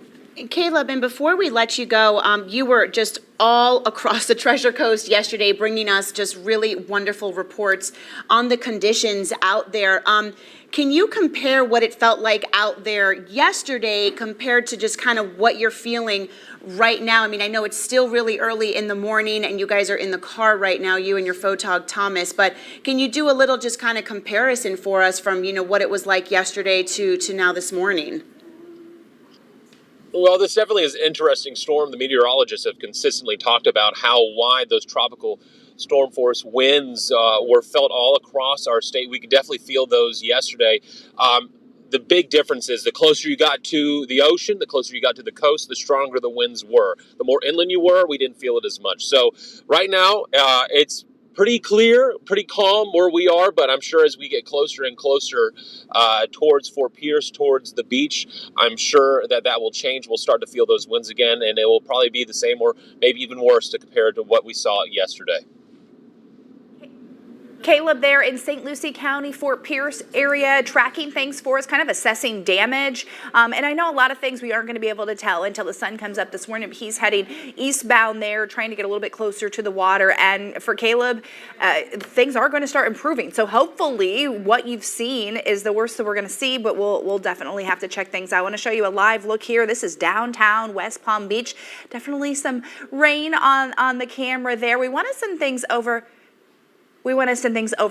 Caleb, and before we let you go, you were just all across the Treasure Coast yesterday bringing us just really wonderful reports on the conditions out there. Can you compare what it felt like out there yesterday compared to just kind of what you're feeling right now? I mean, I know it's still really early in the morning and you guys are in the car right now, you and your photog Thomas, but can you do a little just kind of comparison for us from, what it was like yesterday to now this morning? Well, this definitely is an interesting storm. The meteorologists have consistently talked about how wide those tropical storm force winds were felt all across our state. We could definitely feel those yesterday. The big difference is the closer you got to the ocean, the closer you got to the coast, the stronger the winds were. The more inland you were, we didn't feel it as much. So right now, it's pretty clear, pretty calm where we are, but I'm sure as we get closer and closer towards Fort Pierce, towards the beach, I'm sure that will change. We'll start to feel those winds again, and it will probably be the same or maybe even worse to compare to what we saw yesterday. Caleb there in St. Lucie County, Fort Pierce area, tracking things for us, kind of assessing damage. And I know a lot of things we aren't going to be able to tell until the sun comes up this morning. He's heading eastbound there, trying to get a little bit closer to the water. And for Caleb, things are going to start improving. So hopefully what you've seen is the worst that we're going to see, but we'll definitely have to check things out. I want to show you a live look here. This is downtown West Palm Beach. Definitely some rain on the camera there. We want to send things over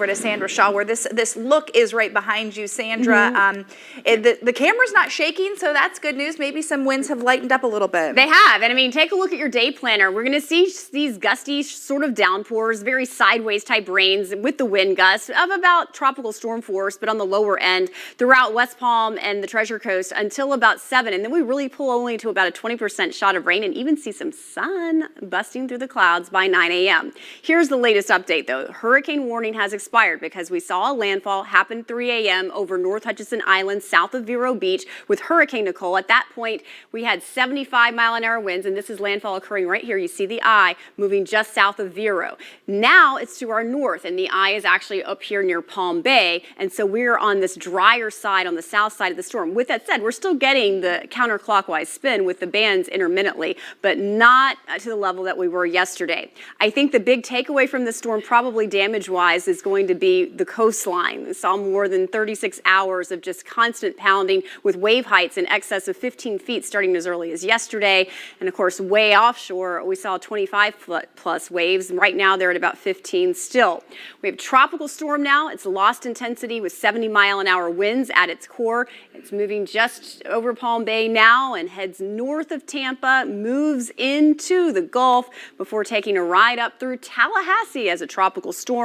to Sandra Shaw, where this look is right behind you, Sandra. The camera's not shaking, so that's good news. Maybe some winds have lightened up a little bit. They have, and I mean, take a look at your day planner. We're going to see these gusty sort of downpours, very sideways type rains with the wind gusts of about tropical storm force, but on the lower end throughout West Palm and the Treasure Coast until about 7. And then we really pull only to about a 20% shot of rain and even see some sun busting through the clouds by 9 a.m. Here's the latest update, though. Hurricane warning has expired because we saw a landfall happen 3 a.m. over North Hutchinson Island, south of Vero Beach, with Hurricane Nicole. At that point, we had 75-mile-an-hour winds, and this is landfall occurring right here. You see the eye moving just south of Vero. Now it's to our north, and the eye is actually up here near Palm Bay, and so we're on this drier side, on the south side of the storm. With that said, we're still getting the counterclockwise spin with the bands intermittently, but not to the level that we were yesterday. I think the big takeaway from the storm, probably damage-wise, is going to be the coastline. We saw more than 36 hours of just constant pounding with wave heights in excess of 15 feet starting as early as yesterday. And of course, way offshore, we saw 25-foot plus waves. Right now, they're at about 15 still. We have a tropical storm now. It's lost intensity with 70-mile-an-hour winds at its core. It's moving just over Palm Bay now and heads north of Tampa, moves into the Gulf before taking a ride up through Tallahassee as a tropical storm,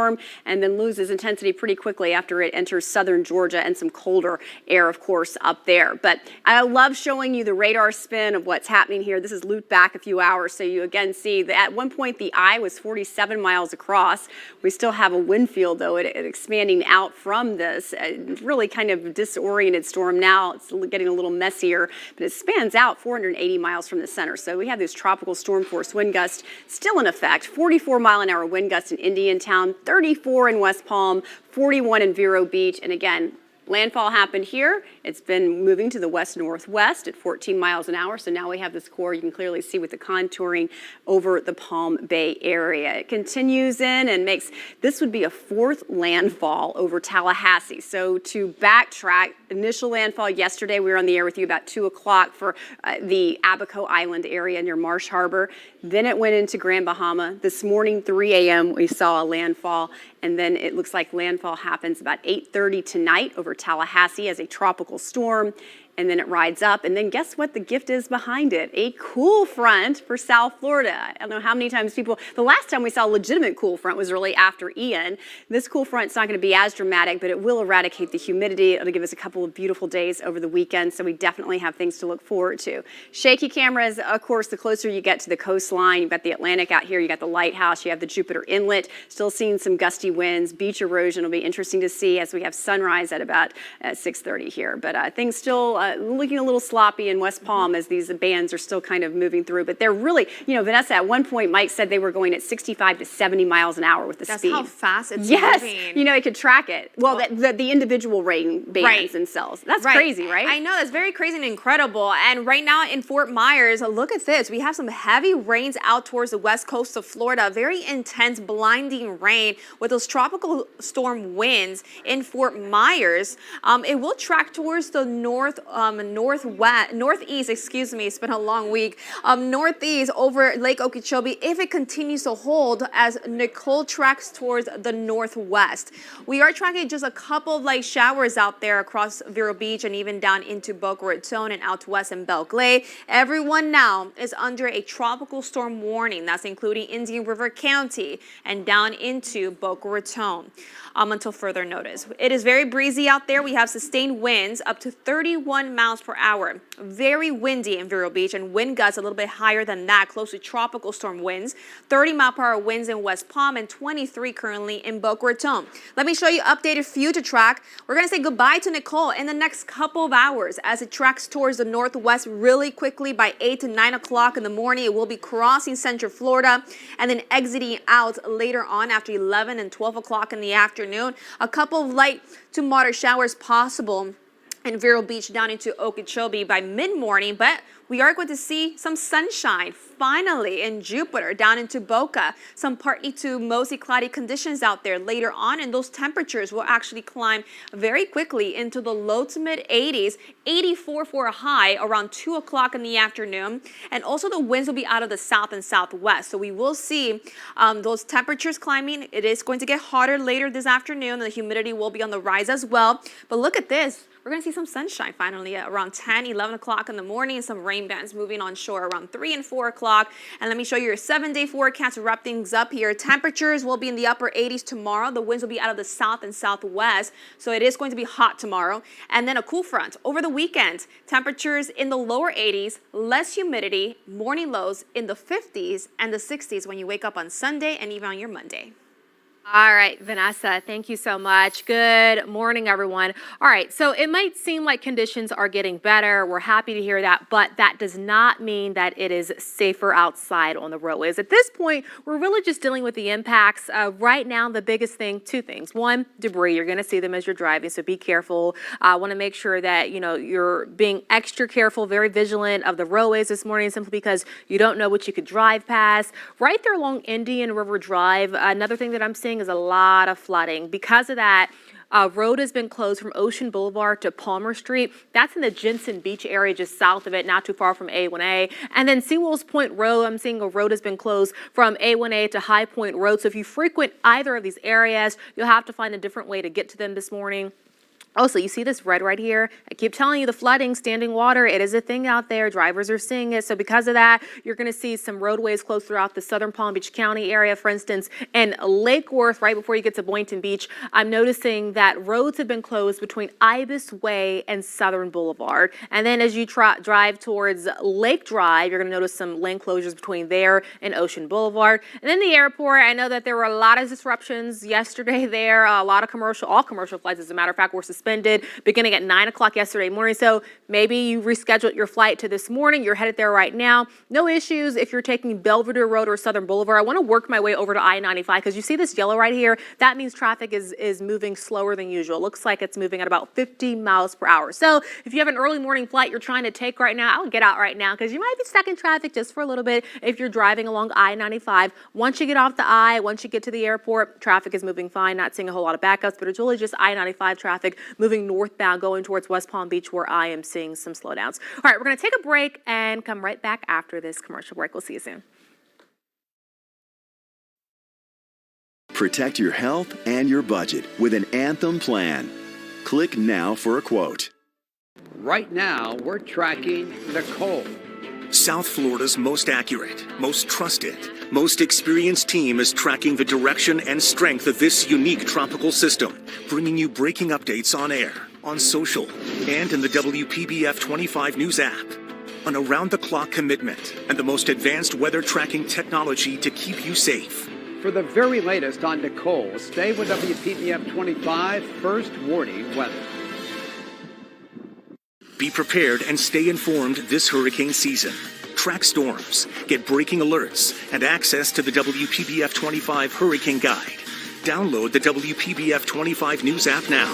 and then loses intensity pretty quickly after it enters southern Georgia and some colder air, of course, up there. But I love showing you the radar spin of what's happening here. This is looped back a few hours, so you again see that at one point the eye was 47 miles across. We still have a wind field, though, it expanding out from this. Really kind of disoriented storm now. It's getting a little messier, but it spans out 480 miles from the center. So we have this tropical storm force wind gust still in effect. 44-mile-an-hour wind gust in Indiantown, 34 in West Palm, 41 in Vero Beach, and again, landfall happened here. It's been moving to the west-northwest at 14 miles an hour. So now we have this core you can clearly see with the contouring over the Palm Bay area. It continues in and makes, this would be a fourth landfall over Tallahassee. So to backtrack, initial landfall yesterday, we were on the air with you about 2 o'clock for the Abaco Island area near Marsh Harbor. Then it went into Grand Bahama. This morning, 3 a.m., we saw a landfall. And then it looks like landfall happens about 8:30 tonight over Tallahassee as a tropical storm. And then it rides up. And then guess what the gift is behind it? A cool front for South Florida. I don't know how many times the last time we saw a legitimate cool front was really after Ian. This cool front's not going to be as dramatic, but it will eradicate the humidity. It'll give us a couple of beautiful days over the weekend, so we definitely have things to look forward to. Shaky cameras, of course, the closer you get to the coastline. You've got the Atlantic out here, you got the lighthouse, you have the Jupiter Inlet, still seeing some gusty winds. Beach erosion will be interesting to see as we have sunrise at about 6:30 here. But things still looking a little sloppy in West Palm as these bands are still kind of moving through. But they're really, Vanessa, at one point, Mike said they were going at 65 to 70 miles an hour with the speed. That's how fast it's moving. moving. It could track it. Well, the individual rain bands and cells. That's crazy, right? I know, that's very crazy and incredible. And right now in Fort Myers, look at this. We have some heavy rains out towards the west coast of Florida. Very intense, blinding rain with those tropical storm winds in Fort Myers. It will track towards the north northeast, excuse me, it's been a long week, northeast over Lake Okeechobee if it continues to hold as Nicole tracks towards the northwest. We are tracking just a couple of light showers out there across Vero Beach and even down into Boca Raton and out west in Belle Glade. Everyone now is under a tropical storm warning. That's including Indian River County and down into Boca Raton until further notice. It is very breezy out there. We have sustained winds up to 31 miles per hour. Very windy in Vero Beach and wind gusts a little bit higher than that, close to tropical storm winds. 30-mile-per-hour winds in West Palm and 23 currently in Boca Raton. Let me show you updated future track. We're going to say goodbye to Nicole in the next couple of hours as it tracks towards the northwest really quickly by 8 to 9 o'clock in the morning. It will be crossing Central Florida and then exiting out later on after 11 and 12 o'clock in the afternoon. A couple of light to moderate showers possible in Vero Beach down into Okeechobee by mid-morning, but we are going to see some sunshine finally in Jupiter down into Boca. Some partly to mostly cloudy conditions out there later on, and those temperatures will actually climb very quickly into the low to mid 80s, 84 for a high around 2 o'clock in the afternoon. And also the winds will be out of the south and southwest. So we will see those temperatures climbing. It is going to get hotter later this afternoon, and the humidity will be on the rise as well. But look at this. We're going to see some sunshine finally at around 10, 11 o'clock in the morning, and some rain bands moving on shore around 3 and 4 o'clock. And let me show you your 7-day forecast to wrap things up here. Temperatures will be in the upper 80s tomorrow. The winds will be out of the south and southwest, so it is going to be hot tomorrow. And then a cool front over the weekend. Temperatures in the lower 80s, less humidity, morning lows in the 50s and the 60s when you wake up on Sunday and even on your Monday. All right, Vanessa, thank you so much. Good morning, everyone. All right, so it might seem like conditions are getting better. We're happy to hear that, but that does not mean that it is safer outside on the roadways. At this point, we're really just dealing with the impacts. Right now, the biggest thing, two things. One, debris. You're going to see them as you're driving, so be careful. I want to make sure that, you're being extra careful, very vigilant of the roadways this morning, simply because you don't know what you could drive past. Right there along Indian River Drive, another thing that I'm seeing is a lot of flooding. Because of that, road has been closed from Ocean Boulevard to Palmer Street. That's in the Jensen Beach area, just south of it, not too far from A1A. And then Seawolves Point Road, I'm seeing a road has been closed from A1A to High Point Road. So if you frequent either of these areas, you'll have to find a different way to get to them this morning. Also, you see this red right here? I keep telling you the flooding, standing water, it is a thing out there. Drivers are seeing it. So because of that, you're going to see some roadways closed throughout the southern Palm Beach County area. For instance, in Lake Worth, right before you get to Boynton Beach, I'm noticing that roads have been closed between Ibis Way and Southern Boulevard. And then as you drive towards Lake Drive, you're going to notice some lane closures between there and Ocean Boulevard. And then the airport, I know that there were a lot of disruptions yesterday there. A lot of all commercial flights, as a matter of fact, were suspended beginning at 9 o'clock yesterday morning. So maybe you rescheduled your flight to this morning. You're headed there right now. No issues if you're taking Belvedere Road or Southern Boulevard. I want to work my way over to I-95 because you see this yellow right here. That means traffic is moving slower than usual. It looks like it's moving at about 50 miles per hour. So if you have an early morning flight you're trying to take right now, I'll get out right now because you might be stuck in traffic just for a little bit if you're driving along I-95. Once you get off the I, once you get to the airport, traffic is moving fine. Not seeing a whole lot of backups, but it's really just I-95 traffic moving northbound going towards West Palm Beach where I am seeing some slowdowns. All right, we're going to take a break and come right back after this commercial break. We'll see you soon. Protect your health and your budget with an Anthem plan. Click now for a quote. Right now, we're tracking Nicole. South Florida's most accurate, most trusted, most experienced team is tracking the direction and strength of this unique tropical system, bringing you breaking updates on air, on social, and in the WPBF 25 News app. An around-the-clock commitment and the most advanced weather tracking technology to keep you safe. For the very latest on Nicole, stay with WPBF 25 First Warning Weather. Be prepared and stay informed this hurricane season. Track storms, get breaking alerts, and access to the WPBF 25 Hurricane Guide. Download the WPBF 25 News app now.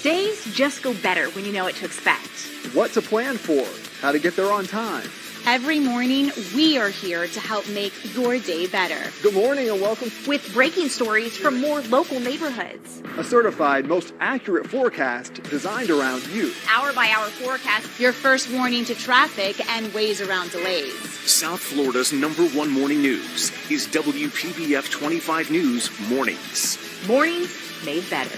Days just go better when you know what to expect. What to plan for, how to get there on time. Every morning, we are here to help make your day better. Good morning and welcome. With breaking stories from more local neighborhoods. A certified, most accurate forecast designed around you. Hour-by-hour forecast. Your first warning to traffic and ways around delays. South Florida's #1 morning news is WPBF 25 News Mornings. Mornings made better.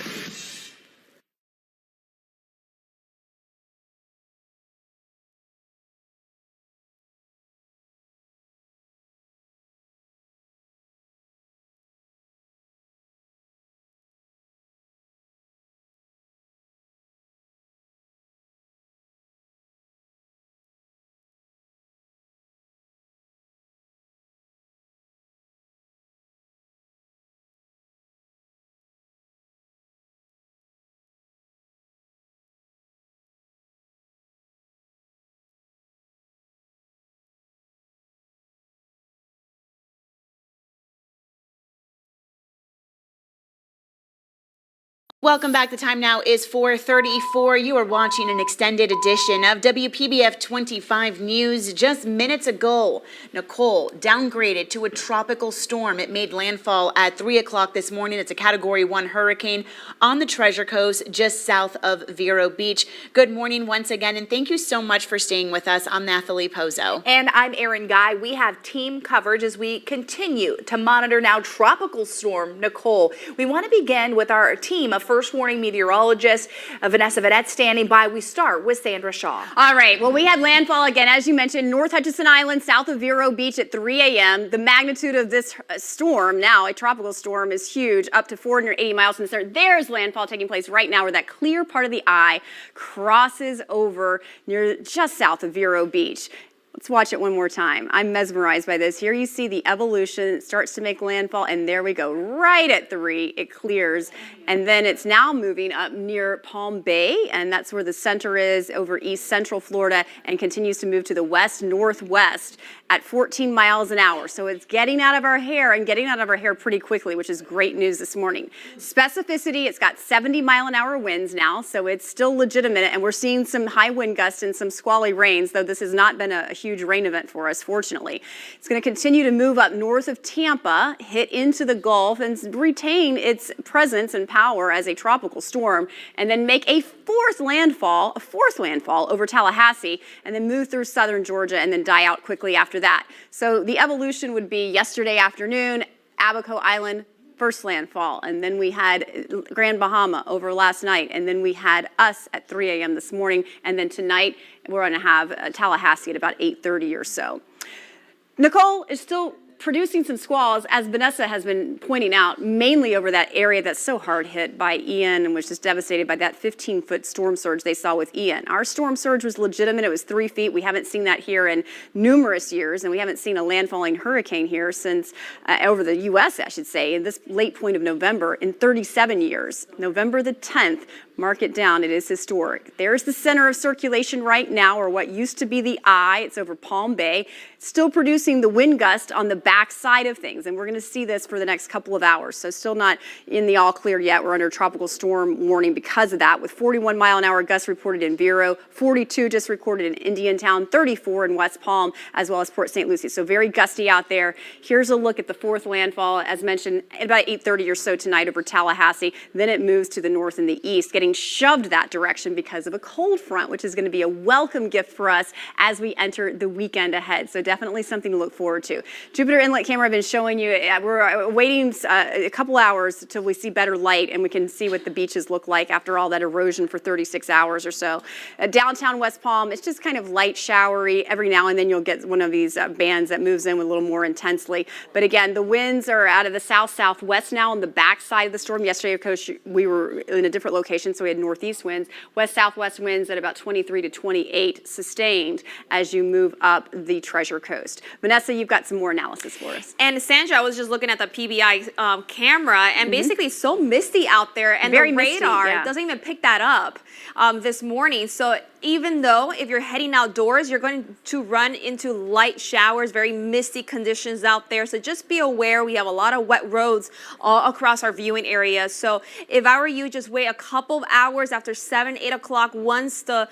Welcome back. The time now is 4:34. You are watching an extended edition of WPBF 25 News. Just minutes ago, Nicole downgraded to a tropical storm. It made landfall at 3 o'clock this morning. It's a Category 1 hurricane on the Treasure Coast, just south of Vero Beach. Good morning once again, and thank you so much for staying with us. I'm Nathalie Pozo. And I'm Erin Guy. We have team coverage as we continue to monitor now Tropical Storm Nicole. We want to begin with our team of First Warning meteorologist Vanessa Vanette standing by. We start with Sandra Shaw. All right. Well, we had landfall again, as you mentioned, North Hutchinson Island, south of Vero Beach at 3 a.m. The magnitude of this storm, now a tropical storm, is huge, up to 480 miles in the center. There's landfall taking place right now where that clear part of the eye crosses over near just south of Vero Beach. Let's watch it one more time. I'm mesmerized by this. Here you see the evolution. It starts to make landfall, and there we go. Right at 3, it clears. And then it's now moving up near Palm Bay, and that's where the center is over east central Florida, and continues to move to the west-northwest at 14 miles an hour. So it's getting out of our hair and getting out of our hair pretty quickly, which is great news this morning. Specificity, it's got 70-mile-an-hour winds now, so it's still legitimate, and we're seeing some high wind gusts and some squally rains, though this has not been a huge rain event for us, fortunately. It's going to continue to move up north of Tampa, hit into the Gulf, and retain its presence and power as a tropical storm, and then make a fourth landfall over Tallahassee, and then move through southern Georgia and then die out quickly after that. So the evolution would be yesterday afternoon, Abaco Island, first landfall, and then we had Grand Bahama over last night, and then we had us at 3 a.m. this morning, and then tonight we're going to have Tallahassee at about 8:30 or so. Nicole is still producing some squalls, as Vanessa has been pointing out, mainly over that area that's so hard hit by Ian and was just devastated by that 15-foot storm surge they saw with Ian. Our storm surge was legitimate. It was 3 feet. We haven't seen that here in numerous years, and we haven't seen a landfalling hurricane here since, over the U.S., I should say, in this late point of November in 37 years. November the 10th, mark it down, it is historic. There's the center of circulation right now, or what used to be the eye. It's over Palm Bay. Still producing the wind gust on the back side of things, and we're going to see this for the next couple of hours, so still not in the all clear yet. We're under tropical storm warning because of that, with 41-mile-an-hour gusts reported in Vero, 42 just recorded in Indiantown, 34 in West Palm, as well as Port St. Lucie, so very gusty out there. Here's a look at the fourth landfall, as mentioned, at about 8:30 or so tonight over Tallahassee. Then it moves to the north and the east, getting shoved that direction because of a cold front, which is going to be a welcome gift for us as we enter the weekend ahead. So definitely something to look forward to. Jupiter Inlet camera, I've been showing you. We're waiting a couple hours until we see better light and we can see what the beaches look like after all that erosion for 36 hours or so. Downtown West Palm, it's just kind of light showery. Every now and then you'll get one of these bands that moves in a little more intensely. But again, the winds are out of the south-southwest now on the back side of the storm. Yesterday, of course, we were in a different location, so we had northeast winds. West-southwest winds at about 23 to 28 sustained as you move up the Treasure Coast. Vanessa, you've got some more analysis for us. And Sandra, I was just looking at the PBI camera, and basically it's so misty out there, and Very the misty, radar yeah. doesn't even pick that up this morning. So even though if you're heading outdoors, you're going to run into light showers, very misty conditions out there. So just be aware, we have a lot of wet roads all across our viewing area. So if I were you, just wait a couple of hours after 7, 8 o'clock, once the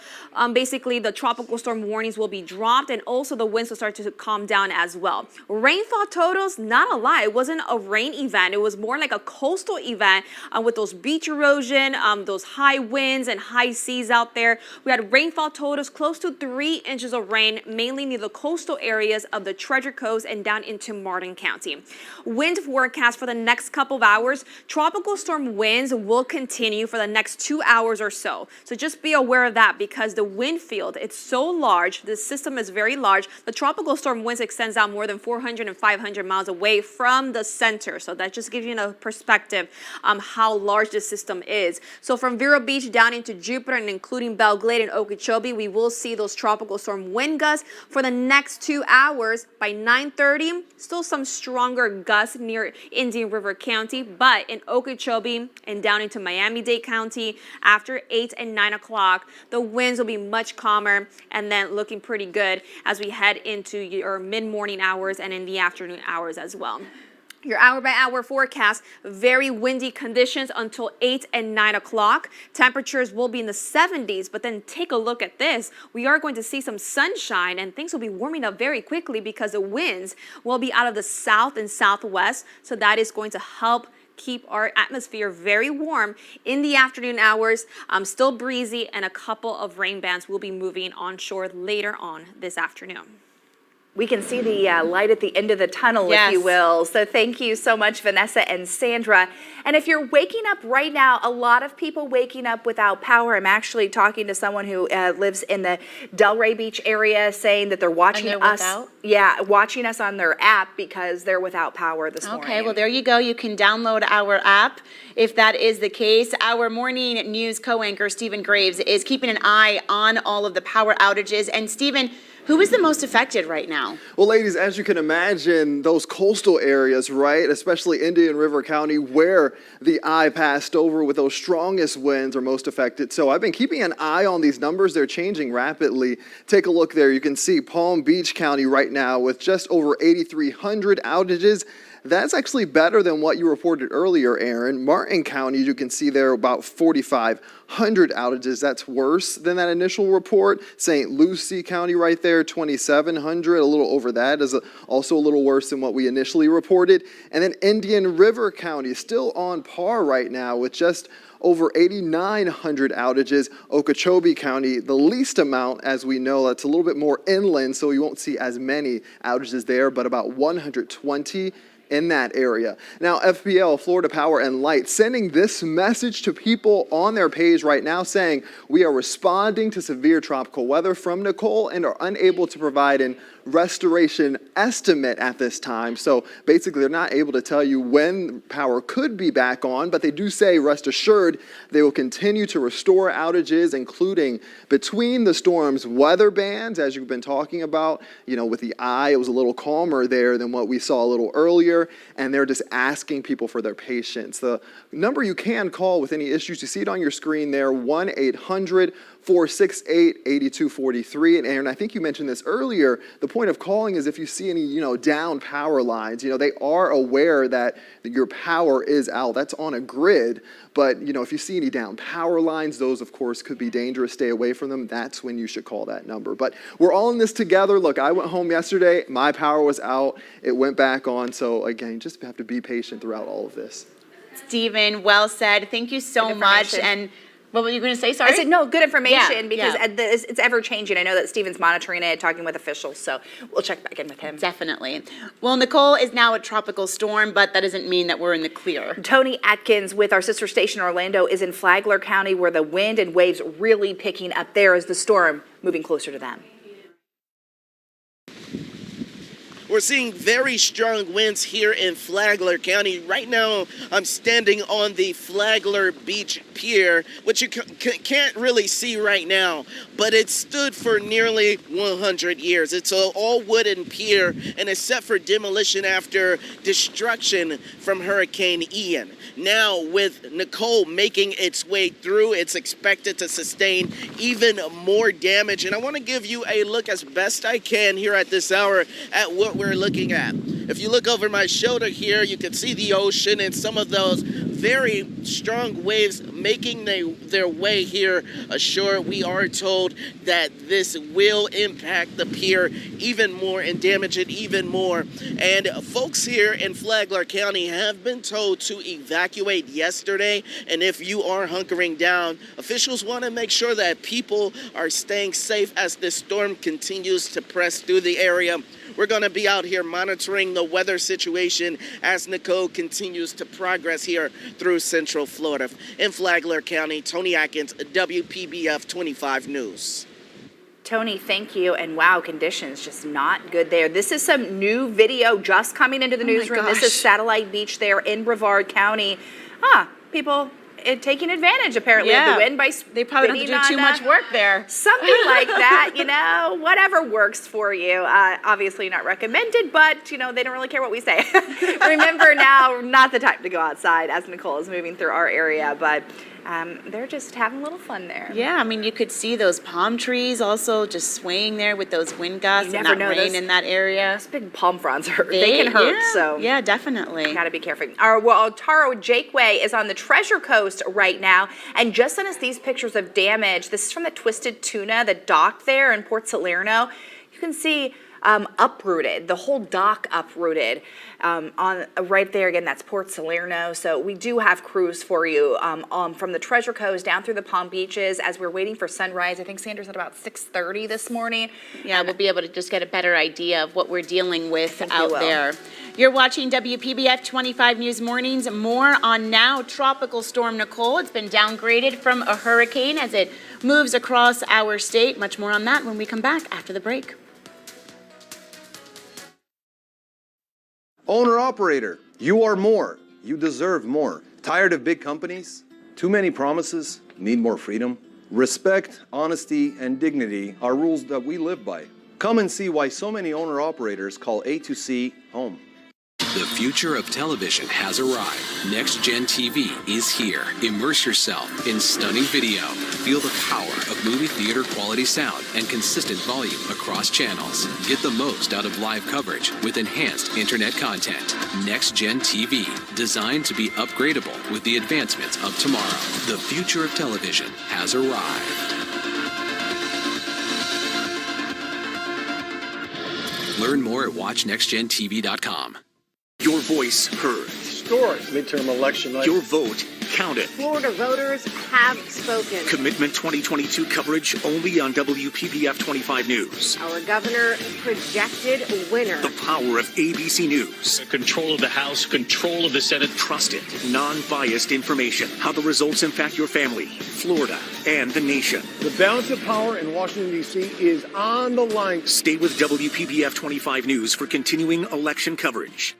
basically the tropical storm warnings will be dropped, and also the winds will start to calm down as well. Rainfall totals, not a lie, it wasn't a rain event. It was more like a coastal event with those beach erosion, those high winds and high seas out there. We had rainfall totals close to 3 inches of rain, mainly near the coastal areas of the Treasure Coast and down into Martin County. Wind forecast for the next couple of hours, tropical storm winds will continue for the next 2 hours or so. So just be aware of that, because the wind field, it's so large, the system is very large. The tropical storm winds extends out more than 400 and 500 miles away from the center. So that just gives you a perspective how large this system is. So from Vero Beach down into Jupiter and including Belle Glade and Okeechobee, we will see those tropical storm wind gusts for the next 2 hours. By 9:30, still some stronger gusts near Indian River County, but in Okeechobee and down into Miami-Dade County after 8 and 9 o'clock, the winds will be much calmer and then looking pretty good as we head into your mid-morning hours and in the afternoon hours as well. Your hour-by-hour forecast, very windy conditions until 8 and 9 o'clock. Temperatures will be in the 70s, but then take a look at this. We are going to see some sunshine, and things will be warming up very quickly because the winds will be out of the south and southwest, so that is going to help keep our atmosphere very warm in the afternoon hours. Still breezy, and a couple of rain bands will be moving onshore later on this afternoon. We can see the light at the end of the tunnel, if you will. So thank you so much, Vanessa and Sandra. And if you're waking up right now, a lot of people waking up without power. I'm actually talking to someone who lives in the Delray Beach area, saying that they're watching us. Without? Yeah, watching us on their app because they're without power this morning. Okay, well, there you go. You can download our app if that is the case. Our morning news co-anchor, Stephen Graves, is keeping an eye on all of the power outages. And Stephen, who is the most affected right now? Well, ladies, as you can imagine, those coastal areas, right, especially Indian River County, where the eye passed over with those strongest winds, are most affected. So I've been keeping an eye on these numbers. They're changing rapidly. Take a look there. You can see Palm Beach County right now with just over 8,300 outages. That's actually better than what you reported earlier, Aaron. Martin County, you can see there about 4,500 outages. That's worse than that initial report. St. Lucie County right there, 2,700, a little over that, is also a little worse than what we initially reported. And then Indian River County, still on par right now with just over 8,900 outages. Okeechobee County, the least amount, as we know. That's a little bit more inland, so you won't see as many outages there, but about 120 in that area. Now, FPL, Florida Power and Light, sending this message to people on their page right now saying, we are responding to severe tropical weather from Nicole and are unable to provide an restoration estimate at this time. So basically, they're not able to tell you when power could be back on, but they do say, rest assured, they will continue to restore outages, including between the storms weather bands, as you've been talking about. You know, with the eye, it was a little calmer there than what we saw a little earlier, and they're just asking people for their patience. The number you can call with any issues, you see it on your screen there, 1-800-468-8243. And Aaron, I think you mentioned this earlier, the point of calling is if you see any, down power lines, they are aware that your power is out. That's on a grid. But, if you see any down power lines, those, of course, could be dangerous. Stay away from them. That's when you should call that number. But we're all in this together. Look, I went home yesterday. My power was out. It went back on. So, again, you just have to be patient throughout all of this. Stephen, well said. Thank you so much. And what were you going to say? Sorry? I said, no, good information because yeah. It's ever changing. I know that Stephen's monitoring it, talking with officials, so we'll check back in with him. Definitely. Well, Nicole is now a tropical storm, but that doesn't mean that we're in the clear. Tony Atkins with our sister station Orlando is in Flagler County, where the wind and waves really picking up there as the storm moving closer to them. We're seeing very strong winds here in Flagler County. Right now, I'm standing on the Flagler Beach Pier, which you can't really see right now, but it stood for nearly 100 years. It's an all-wooden pier, and it's set for demolition after destruction from Hurricane Ian. Now, with Nicole making its way through, it's expected to sustain even more damage. And I want to give you a look as best I can here at this hour at what we're looking at. If you look over my shoulder here, you can see the ocean and some of those very strong waves making their way here ashore. We are told that this will impact the pier even more and damage it even more. And folks here in Flagler County have been told to evacuate yesterday. And if you are hunkering down, officials want to make sure that people are staying safe as this storm continues to press through the area. We're going to be out here monitoring the weather situation as Nicole continues to progress here through Central Florida. In Flagler County, Tony Atkins, WPBF 25 News. Tony, thank you. And wow, conditions just not good there. This is some new video just coming into the newsroom. This is Satellite Beach there in Brevard County. People taking advantage apparently of the wind by they probably don't have to do too much work there. Something like that, whatever works for you. Obviously not recommended, but they don't really care what we say. Remember now, not the time to go outside as Nicole is moving through our area, but they're just having a little fun there. Yeah, I mean, you could see those palm trees also just swaying there with those wind gusts and that rain in that area. Those big palm fronds hurt. They can hurt, so. Yeah, definitely. Got to be careful. Well, Taro Jakeway is on the Treasure Coast right now and just sent us these pictures of damage. This is from the Twisted Tuna, the dock there in Port Salerno. You can see uprooted, the whole dock uprooted on right there. Again, that's Port Salerno. So we do have crews for you from the Treasure Coast down through the Palm Beaches as we're waiting for sunrise. I think Sandra's at about 6:30 this morning. Yeah, we'll be able to just get a better idea of what we're dealing with out there. You're watching WPBF 25 News Mornings. More on now. Tropical Storm Nicole. It's been downgraded from a hurricane as it moves across our state. Much more on that when we come back after the break. Owner-operator, you are more. You deserve more. Tired of big companies? Too many promises? Need more freedom? Respect, honesty, and dignity are rules that we live by. Come and see why so many owner-operators call A2C home. The future of television has arrived. Next Gen TV is here. Immerse yourself in stunning video. Feel the power of movie theater quality sound and consistent volume across channels. Get the most out of live coverage with enhanced internet content. Next Gen TV, designed to be upgradable with the advancements of tomorrow. The future of television has arrived. Learn more at watchnextgentv.com. Your voice heard. Historic midterm election night. Your vote counted. Florida voters have spoken. Commitment 2022 coverage only on WPBF 25 News. Our governor projected winner. The power of ABC News. Control of the House, control of the Senate. Trusted, non-biased information. How the results impact your family, Florida, and the nation. The balance of power in Washington, D.C. is on the line. Stay with WPBF 25 News for continuing election coverage.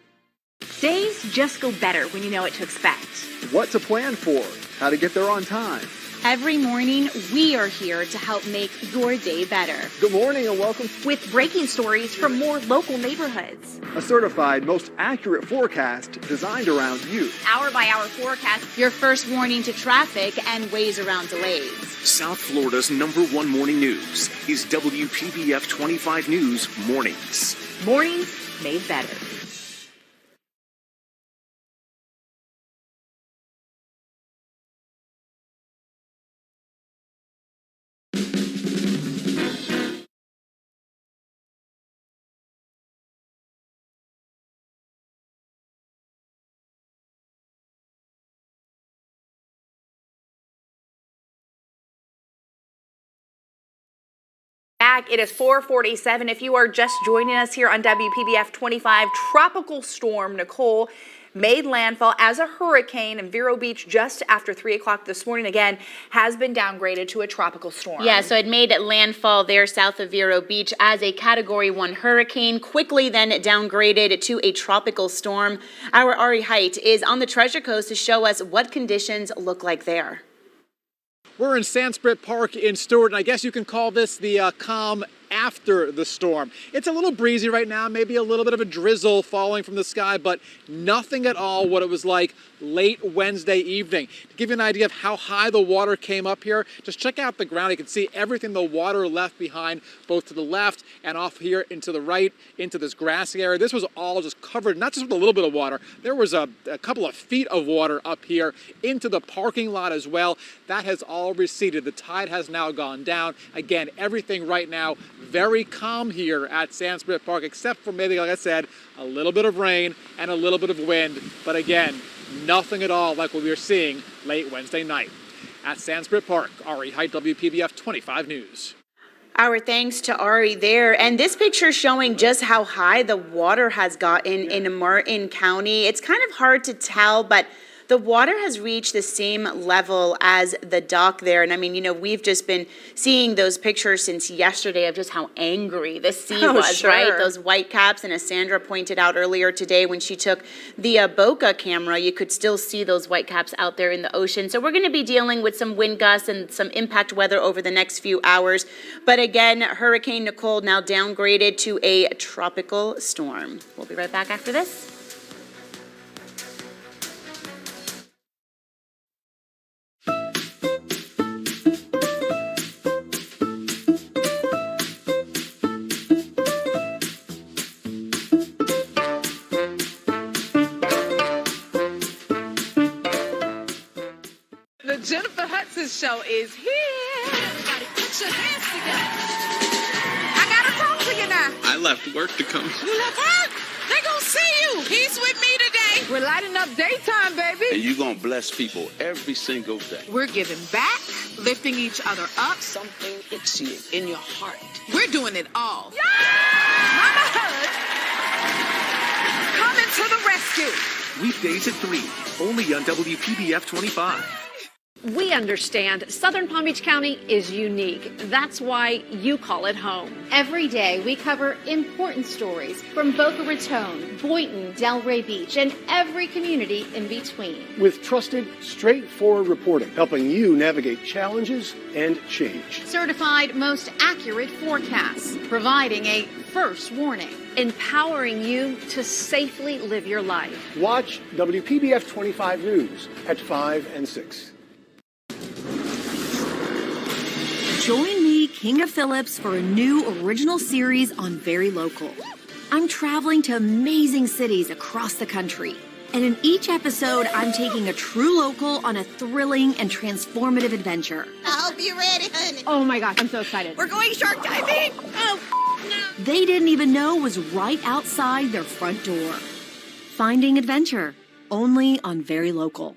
Days just go better when you know what to expect. What to plan for, how to get there on time. Every morning, we are here to help make your day better. Good morning and welcome. With breaking stories from more local neighborhoods. A certified, most accurate forecast designed around you. Hour-by-hour forecast. Your first warning to traffic and ways around delays. South Florida's #1 morning news is WPBF 25 News Mornings. Mornings made better. Back. It is 4:47. If you are just joining us here on WPBF 25, Tropical Storm Nicole made landfall as a hurricane in Vero Beach just after 3 o'clock this morning. Again, has been downgraded to a tropical storm. Yeah, so it made landfall there south of Vero Beach as a Category 1 hurricane, quickly then downgraded to a tropical storm. Our Ari Height is on the Treasure Coast to show us what conditions look like there. We're in Sanskrit Park in Stewart, and I guess you can call this the calm after the storm. It's a little breezy right now, maybe a little bit of a drizzle falling from the sky, but nothing at all what it was like late Wednesday evening. To give you an idea of how high the water came up here, just check out the ground. You can see everything the water left behind, both to the left and off here into the right, into this grassy area. This was all just covered, not just with a little bit of water. There was a couple of feet of water up here into the parking lot as well. That has all receded. The tide has now gone down. Again, everything right now very calm here at Sanskrit Park, except for maybe, like I said, a little bit of rain and a little bit of wind. But again, nothing at all like what we were seeing late Wednesday night. At Sanskrit Park, Ari Height, WPBF 25 News. Our thanks to Ari there. And this picture showing just how high the water has gotten in Martin County. It's kind of hard to tell, but the water has reached the same level as the dock there. And I mean, you know, we've just been seeing those pictures since yesterday of just how angry the sea was, sure. right? Those white caps. And as Sandra pointed out earlier today when she took the Boca camera, you could still see those white caps out there in the ocean. So we're going to be dealing with some wind gusts and some impact weather over the next few hours. But again, Hurricane Nicole now downgraded to a tropical storm. We'll be right back after this. The Jennifer Hudson Show is here. Everybody put your hands together. I gotta talk to you now. I left work to come. You left work? They gonna see you. He's with me today. We're lighting up daytime, baby. And you're going to bless people every single day. We're giving back, lifting each other up. Something hits you in your heart. We're doing it all. Yeah! Mama Hood, coming to the rescue. Weekdays at 3, only on WPBF 25. We understand Southern Palm Beach County is unique. That's why you call it home. Every day, we cover important stories from Boca Raton, Boynton, Delray Beach, and every community in between. With trusted, straightforward reporting, helping you navigate challenges and change. Certified most accurate forecasts, providing a first warning. Empowering you to safely live your life. Watch WPBF 25 News at 5 and 6. Join me, Kinga Phillips, for a new original series on Very Local. I'm traveling to amazing cities across the country. And in each episode, I'm taking a true local on a thrilling and transformative adventure. I hope you're ready, honey. Oh my gosh, I'm so excited. We're going shark diving. Oh, no. They didn't even know was right outside their front door. Finding Adventure, only on Very Local.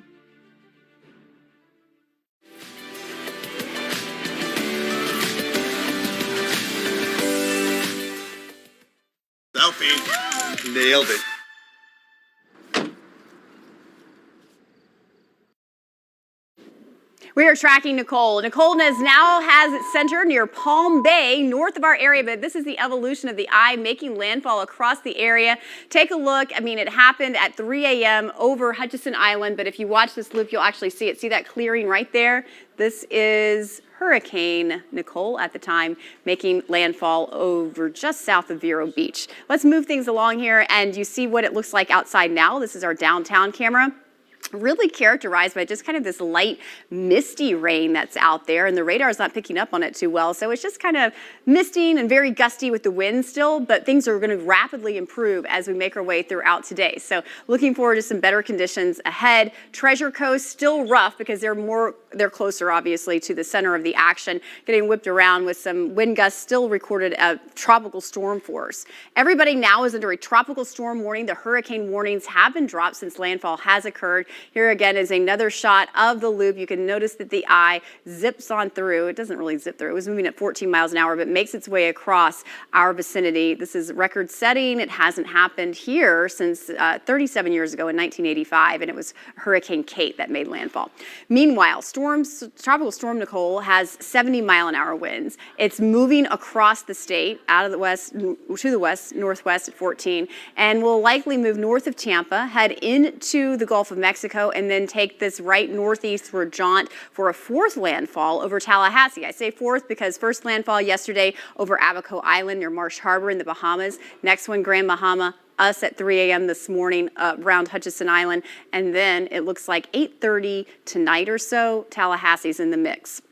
Selfie. Nailed it. We are tracking Nicole. Nicole now has its center near Palm Bay, north of our area, but this is the evolution of the eye making landfall across the area. Take a look. I mean, it happened at 3 a.m. over Hutchinson Island, but if you watch this loop, you'll actually see it. See that clearing right there? This is Hurricane Nicole at the time making landfall over just south of Vero Beach. Let's move things along here, and you see what it looks like outside now. This is our downtown camera. Really characterized by just kind of this light misty rain that's out there, and the radar is not picking up on it too well, so it's just kind of misting and very gusty with the wind still, but things are going to rapidly improve as we make our way throughout today. So looking forward to some better conditions ahead. Treasure Coast still rough because they're closer obviously to the center of the action, getting whipped around with some wind gusts still recorded at tropical storm force. Everybody now is under a tropical storm warning. The hurricane warnings have been dropped since landfall has occurred. Here again is another shot of the loop. You can notice that the eye zips on through. It doesn't really zip through. It was moving at 14 miles an hour, but makes its way across our vicinity. This is record setting. It hasn't happened here since 37 years ago in 1985, and it was Hurricane Kate that made landfall. Meanwhile, tropical storm Nicole has 70-mile-an-hour winds. It's moving across the state out of the west to the west, northwest at 14, and will likely move north of Tampa, head into the Gulf of Mexico, and then take this right northeastward jaunt for a fourth landfall over Tallahassee. I say fourth because first landfall yesterday over Abaco Island near Marsh Harbor in the Bahamas. Next one, Grand Bahama. Us at 3 a.m. this morning around Hutchinson Island, and then it looks like 8:30 tonight or so, Tallahassee's in the mix.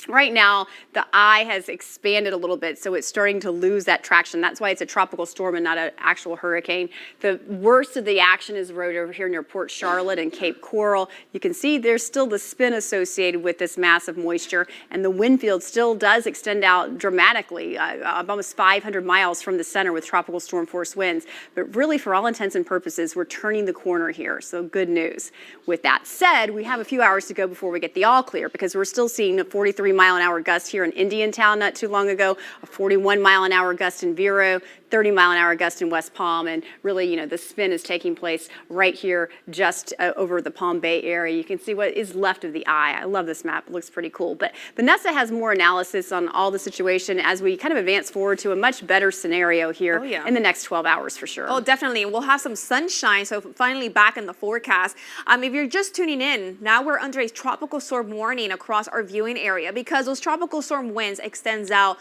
Right now, the eye has expanded a little bit, so it's starting to lose that traction. That's why it's a tropical storm and not an actual hurricane. The worst of the action is right over here near Port Charlotte and Cape Coral. You can see there's still the spin associated with this massive moisture, and the wind field still does extend out dramatically, almost 500 miles from the center with tropical storm force winds. But really, for all intents and purposes, we're turning the corner here, so good news. With that said, we have a few hours to go before we get the all clear, because we're still seeing a 43-mile-an-hour gust here in Indiantown not too long ago, a 41-mile-an-hour gust in Vero, 30-mile-an-hour gust in West Palm, and really, you know, the spin is taking place right here just over the Palm Bay area. You can see what is left of the eye. I love this map. It looks pretty cool. But Vanessa has more analysis on all the situation as we kind of advance forward to a much better scenario here in the next 12 hours for sure. Oh, definitely. We'll have some sunshine, so finally back in the forecast. If you're just tuning in, now we're under a tropical storm warning across our viewing area because those tropical storm winds extends out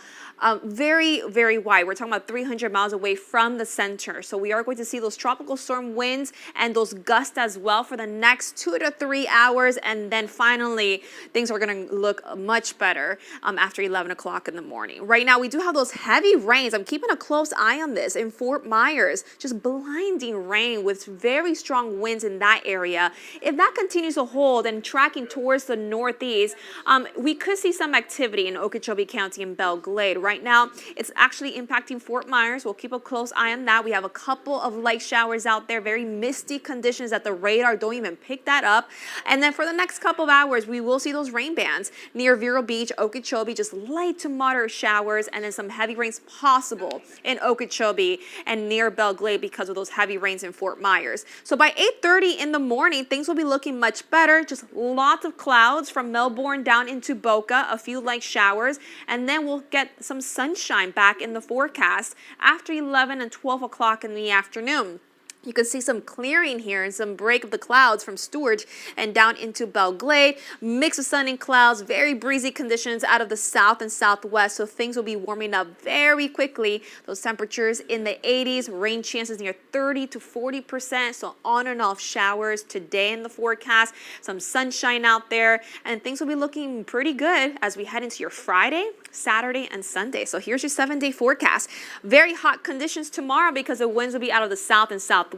very, very wide. We're talking about 300 miles away from the center. So we are going to see those tropical storm winds and those gusts as well for the next 2 to 3 hours. And then finally, things are going to look much better after 11 o'clock in the morning. Right now, we do have those heavy rains. I'm keeping a close eye on this in Fort Myers. Just blinding rain with very strong winds in that area. If that continues to hold and tracking towards the northeast, we could see some activity in Okeechobee County and Belle Glade. Right now, it's actually impacting Fort Myers. We'll keep a close eye on that. We have a couple of light showers out there, very misty conditions that the radar don't even pick that up. And then for the next couple of hours, we will see those rain bands near Vero Beach, Okeechobee, just light to moderate showers, and then some heavy rains possible in Okeechobee and near Belle Glade because of those heavy rains in Fort Myers. So by 8:30 in the morning, things will be looking much better. Just lots of clouds from Melbourne down into Boca, a few light showers, and then we'll get some sunshine back in the forecast after 11 and 12 o'clock in the afternoon. You can see some clearing here and some break of the clouds from Stewart and down into Belle Glade. Mix of sun and clouds, very breezy conditions out of the south and southwest. So things will be warming up very quickly. Those temperatures in the 80s, rain chances near 30 to 40%. So on and off showers today in the forecast. Some sunshine out there. And things will be looking pretty good as we head into your Friday, Saturday, and Sunday. So here's your 7-day forecast. Very hot conditions tomorrow because the winds will be out of the south and southwest.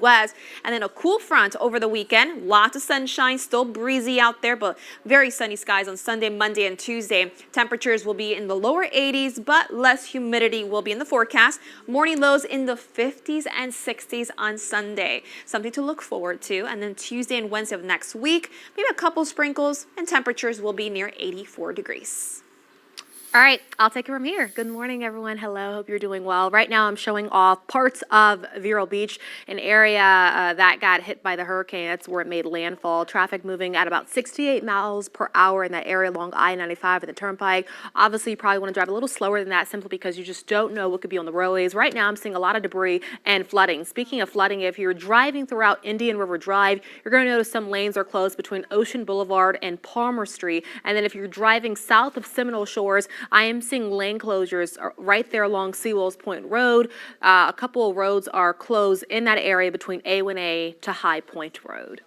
And then a cool front over the weekend. Lots of sunshine, still breezy out there, but very sunny skies on Sunday, Monday, and Tuesday. Temperatures will be in the lower 80s, but less humidity will be in the forecast. Morning lows in the 50s and 60s on Sunday. Something to look forward to. And then Tuesday and Wednesday of next week, maybe a couple sprinkles, and temperatures will be near 84 degrees. All right, I'll take it from here. Good morning, everyone. Hello, hope you're doing well. Right now, I'm showing off parts of Vero Beach, an area that got hit by the hurricane. That's where it made landfall. Traffic moving at about 68 miles per hour in that area along I-95 and the Turnpike. Obviously, you probably want to drive a little slower than that simply because you just don't know what could be on the roadways. Right now, I'm seeing a lot of debris and flooding. Speaking of flooding, if you're driving throughout Indian River Drive, you're going to notice some lanes are closed between Ocean Boulevard and Palmer Street. And then if you're driving south of Seminole Shores, I am seeing lane closures right there along Sewells Point Road. A couple of roads are closed in that area between A1A to High Point Road.